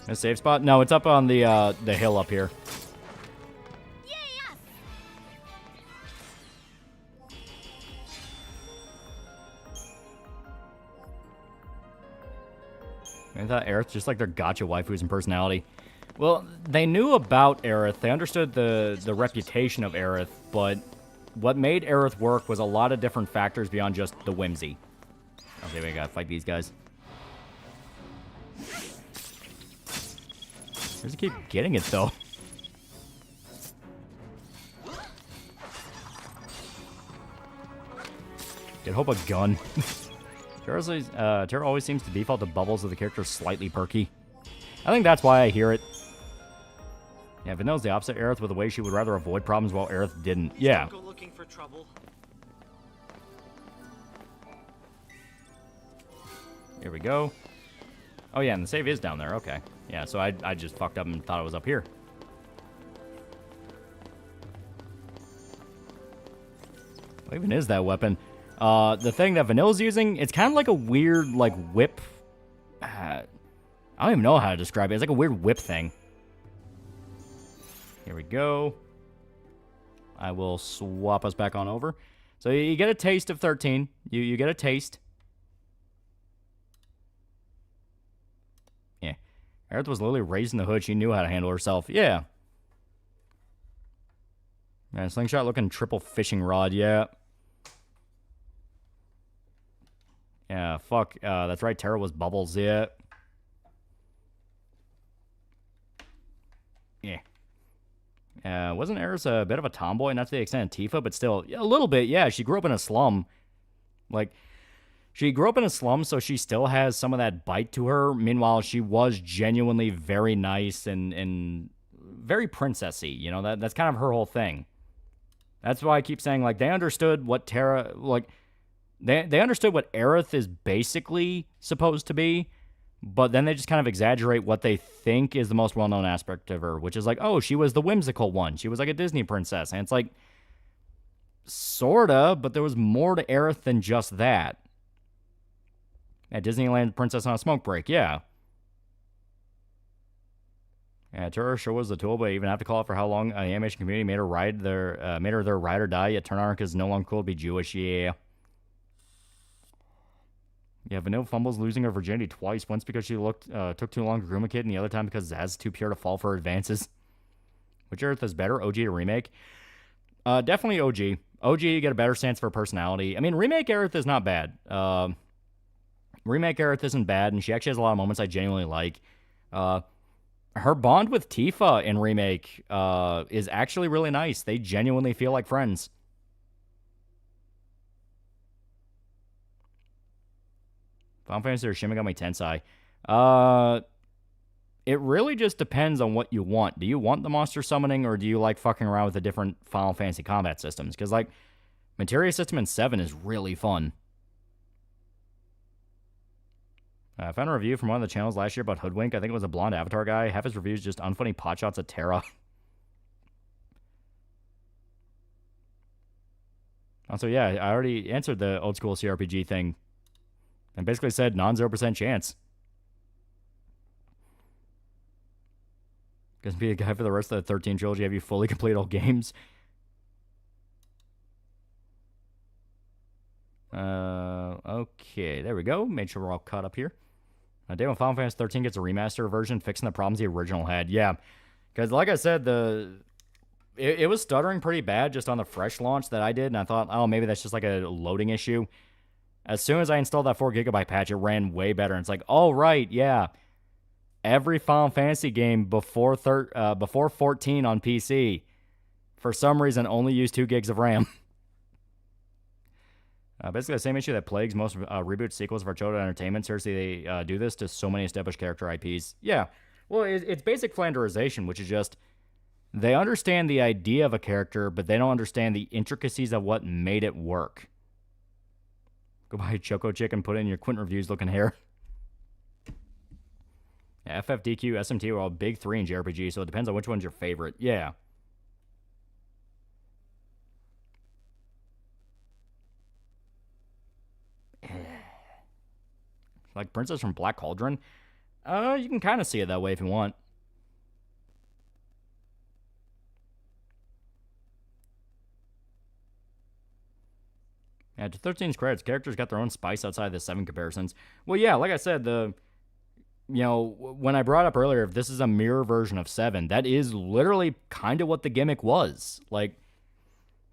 A safe spot? No, it's up on the hill up here. I thought Aerith just like their gotcha waifus and personality. Well, they knew about Aerith. They understood the reputation of Aerith, but what made Aerith work was a lot of different factors beyond just the whimsy. Okay, we gotta fight these guys. Where's he keep getting it, though? Get hope a gun. Tara always seems to default to bubbles of the character slightly perky. I think that's why I hear it. Yeah, Vanilla's the opposite Aerith with the way she would rather avoid problems while Aerith didn't. Yeah. Don't go looking for trouble. Here we go. Oh, yeah, and the save is down there. Okay. Yeah, so I just fucked up and thought it was up here. What even is that weapon? The thing that Vanilla's using, it's kind of like a weird, like, whip. I don't even know how to describe it. It's like a weird whip thing. Here we go. I will swap us back on over. So you get a taste of 13. You get a taste. Yeah. Aerith was literally raising the hood. She knew how to handle herself. Yeah. Yeah, slingshot looking triple fishing rod. Yeah. Yeah, fuck. That's right. Terra was Bubbles. Yeah. Yeah. Wasn't Eris a bit of a tomboy? Not to the extent of Tifa, but still, a little bit, yeah. She grew up in a slum. Like, she grew up in a slum, so she still has some of that bite to her. Meanwhile, she was genuinely very nice and very princessy. You know, that's kind of her whole thing. That's why I keep saying, like, they understood what Terra, like, they understood what Aerith is basically supposed to be. But then they just kind of exaggerate what they think is the most well-known aspect of her, which is like, oh, she was the whimsical one. She was like a Disney princess. And it's like, sorta, but there was more to Aerith than just that. At Disneyland Princess on a Smoke Break, yeah. Yeah, Terra sure was the tool, but even have to call it for how long the animation community made her their ride or die, yet turn on her because it's no longer cool to be Jewish, yeah. Yeah, Vanilla fumbles losing her virginity twice. Once because she took too long to groom a kid, and the other time because Zaz is too pure to fall for her advances. Which Aerith is better, OG or remake? Definitely OG. OG, you get a better sense for personality. I mean, remake Aerith is not bad. Remake Aerith isn't bad, and she actually has a lot of moments I genuinely like. Her bond with Tifa in remake is actually really nice. They genuinely feel like friends. Final Fantasy or Shin Megami Tensei. It really just depends on what you want. Do you want the monster summoning, or do you like fucking around with the different Final Fantasy combat systems? Because, like, Materia System in 7 is really fun. I found a review from one of the channels last year about Hoodwink. I think it was a blonde avatar guy. Half his reviews just unfunny potshots at Terra. Also, yeah, I already answered the old school CRPG thing. And basically said non-0% chance. Gonna be a guy for the rest of the 13 trilogy. Have you fully completed all games? Okay, there we go. Made sure we're all caught up here. Day when Final Fantasy 13 gets a remaster version, fixing the problems the original had. Yeah, because like I said, it was stuttering pretty bad just on the fresh launch that I did, and I thought, oh, maybe that's just like a loading issue. As soon as I installed that 4 GB patch, it ran way better. And it's like, oh, right, yeah. Every Final Fantasy game before 14 on PC, for some reason, only used 2 gigs of RAM. Basically the same issue that plagues most reboot sequels of our childhood entertainment. Seriously, they do this to so many established character IPs. Yeah, well, it's basic flanderization, which is just, they understand the idea of a character, but they don't understand the intricacies of what made it work. Go buy a Choco Chick and put it in your Quint Reviews looking hair. Yeah, FFDQ, SMT are all big 3 in JRPG, so it depends on which one's your favorite. Yeah. Like Princess from Black Cauldron? You can kind of see it that way if you want. Yeah, to 13's credits, characters got their own spice outside the 7 comparisons. Well, yeah, like I said, when I brought up earlier, if this is a mirror version of 7, that is literally kind of what the gimmick was. Like,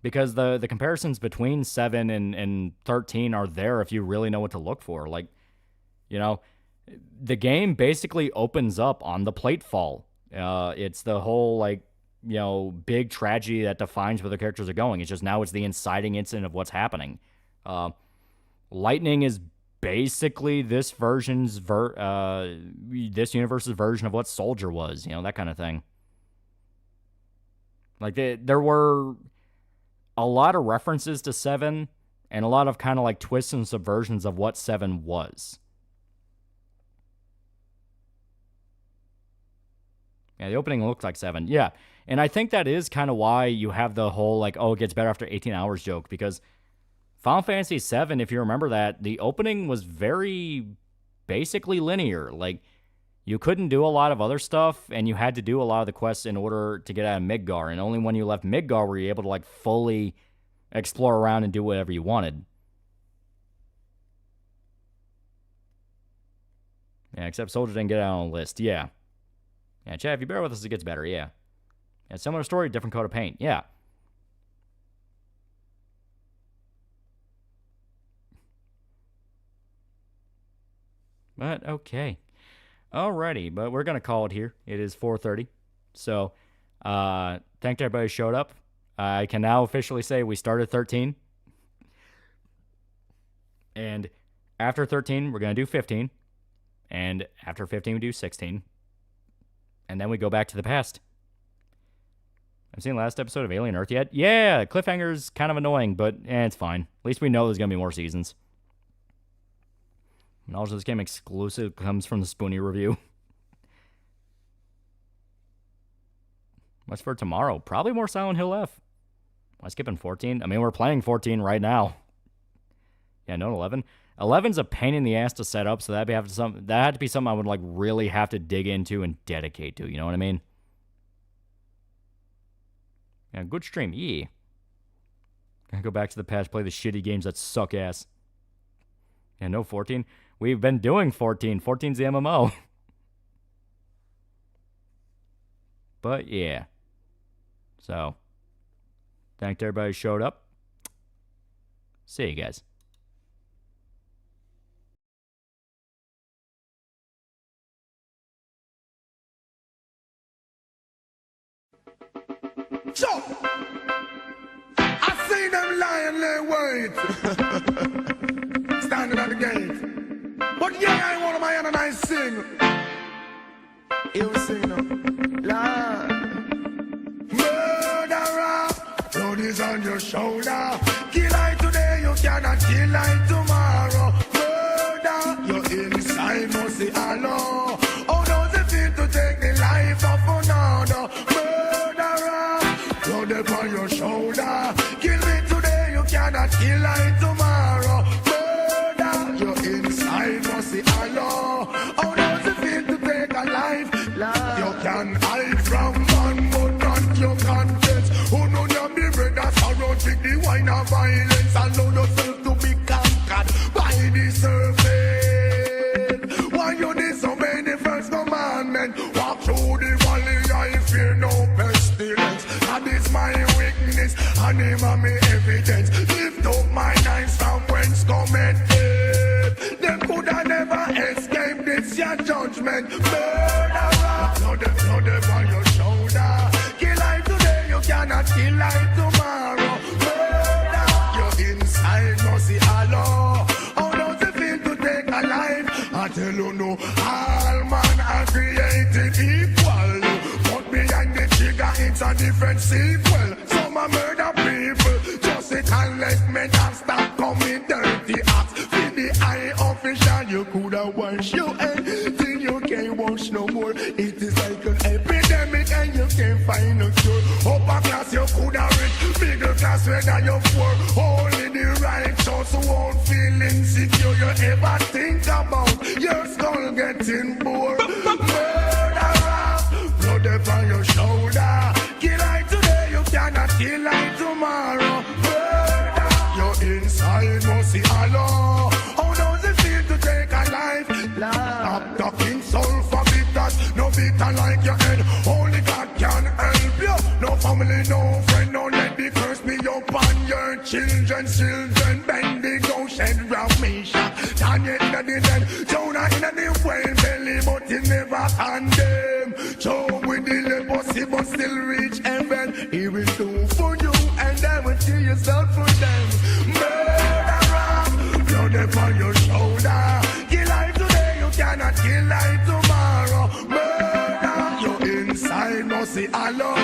because the comparisons between 7 and 13 are there if you really know what to look for. Like, the game basically opens up on the plate fall. It's the whole, like, big tragedy that defines where the characters are going. It's just now it's the inciting incident of what's happening. Lightning is basically this version's this universe's version of what Soldier was, that kind of thing. Like there were a lot of references to 7 and a lot of kind of like twists and subversions of what 7 was. Yeah, the opening looked like 7. Yeah, and I think that is kind of why you have the whole, like, oh, it gets better after 18 hours joke, because Final Fantasy VII, if you remember that, the opening was very basically linear. Like, you couldn't do a lot of other stuff, and you had to do a lot of the quests in order to get out of Midgar, and only when you left Midgar were you able to, like, fully explore around and do whatever you wanted. Yeah, except Soldier didn't get out on the list. Yeah. Yeah, Chad, if you bear with us, it gets better. Yeah. Yeah, similar story, different coat of paint. Yeah. But, okay. Alrighty, but we're going to call it here. It is 4:30. So, thank everybody who showed up. I can now officially say we started 13. And after 13, we're going to do 15. And after 15, we do 16. And then we go back to the past. I've seen the last episode of Alien Earth yet? Yeah, cliffhanger's kind of annoying, but it's fine. At least we know there's going to be more seasons. Knowledge of this game exclusive comes from the Spoonie review. What's for tomorrow? Probably more Silent Hill F. Am I skipping 14? I mean, we're playing 14 right now. Yeah, no 11. 11's a pain in the ass to set up, so that had to be something I would like really have to dig into and dedicate to. You know what I mean? Yeah, good stream. Yeah. Gotta go back to the past, play the shitty games that suck ass. Yeah, no 14. We've been doing 14. 14's the MMO. But yeah. So, thanked everybody who showed up. See you guys. So, I see them lying there wait. Standing at the gate. But yeah, I want my hand and I sing. You sing now. Lord. Murderer, blood is on your shoulder. Kill I today, you cannot kill I tomorrow. Murder, your inside must be alone. How does it feel to take the life of another? Murderer, blood upon your shoulder. Kill me today, you cannot kill I tomorrow. Murder, your inside must be alone. How does it feel to take a life? You can hide from man, but not your conscience. Who know you be brother sorrow, take the wine of violence. Allow yourself to be conquered by the serpent. Why you disobey the first commandment? Walk through the valley, I fear no pestilence. That is my weakness, and him and me evidence. Lift up my eyes from whence cometh death. Them coulda never escaped this your judgment. Murderer, blood upon your shoulder. Kill I today, you cannot kill I tomorrow. Murder, your inside must be hollow. How does it feel to take a life? I tell you no, all man are created equal. But behind the trigger, it's a different sequel. Some are murder people, just it and let me not stop coming dirty acts. With the eye official, you coulda washed your head till you can't wash no more. It is like an epidemic and you can't find a cure. Upper class you coulda rich, middle class whether you're poor. Only the righteous who won't feel insecure. You ever think about your skull getting bored? Murderer, blood upon your shoulder. Kill I today, you cannot kill I tomorrow. Murder, your inside must be hollow. How does it feel to take a life? Stop talking sulfur bitters, no bitter like your head. Only God can help you. No family, no friend, no let the curse be upon your children. Children bend the ghost shed round me shot. Daniel in the dead, Jonah in the whale belly, but he never condemn. Job with the leprosy, but still reach heaven. He will do for you, and I will see yourself for them. Murderer, blood upon your shoulder. Kill I today, you cannot kill I tomorrow. Murder, your inside must be hollow.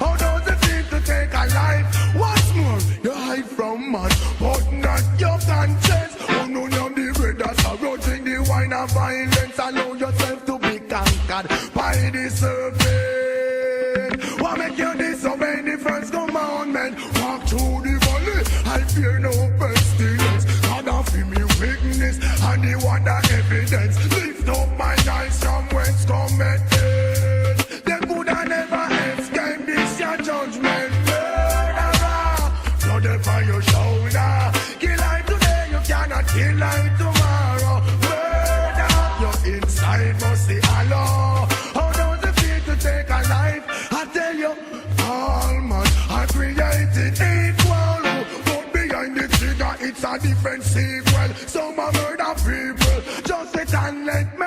How does it feel to take a life? What's more, you hide from man, but not your conscience. Oh no, no, the brothers are rotting the wine of violence. Allow yourself to be conquered by the serpent. What make you disobey the first commandment? Walk through the valley, I fear no pestilence. God offer me weakness, and the water evidence. Lift up my eyes from whence cometh help. They could have never escape this your judgment. Murderer, blood upon your shoulder. Kill I today, you cannot kill I tomorrow. Murder, your inside must see Allah. How does it feel to take a life? I tell you, all man are created equal. But behind the trigger, it's a different sequel. Some are murder people, just sit and let me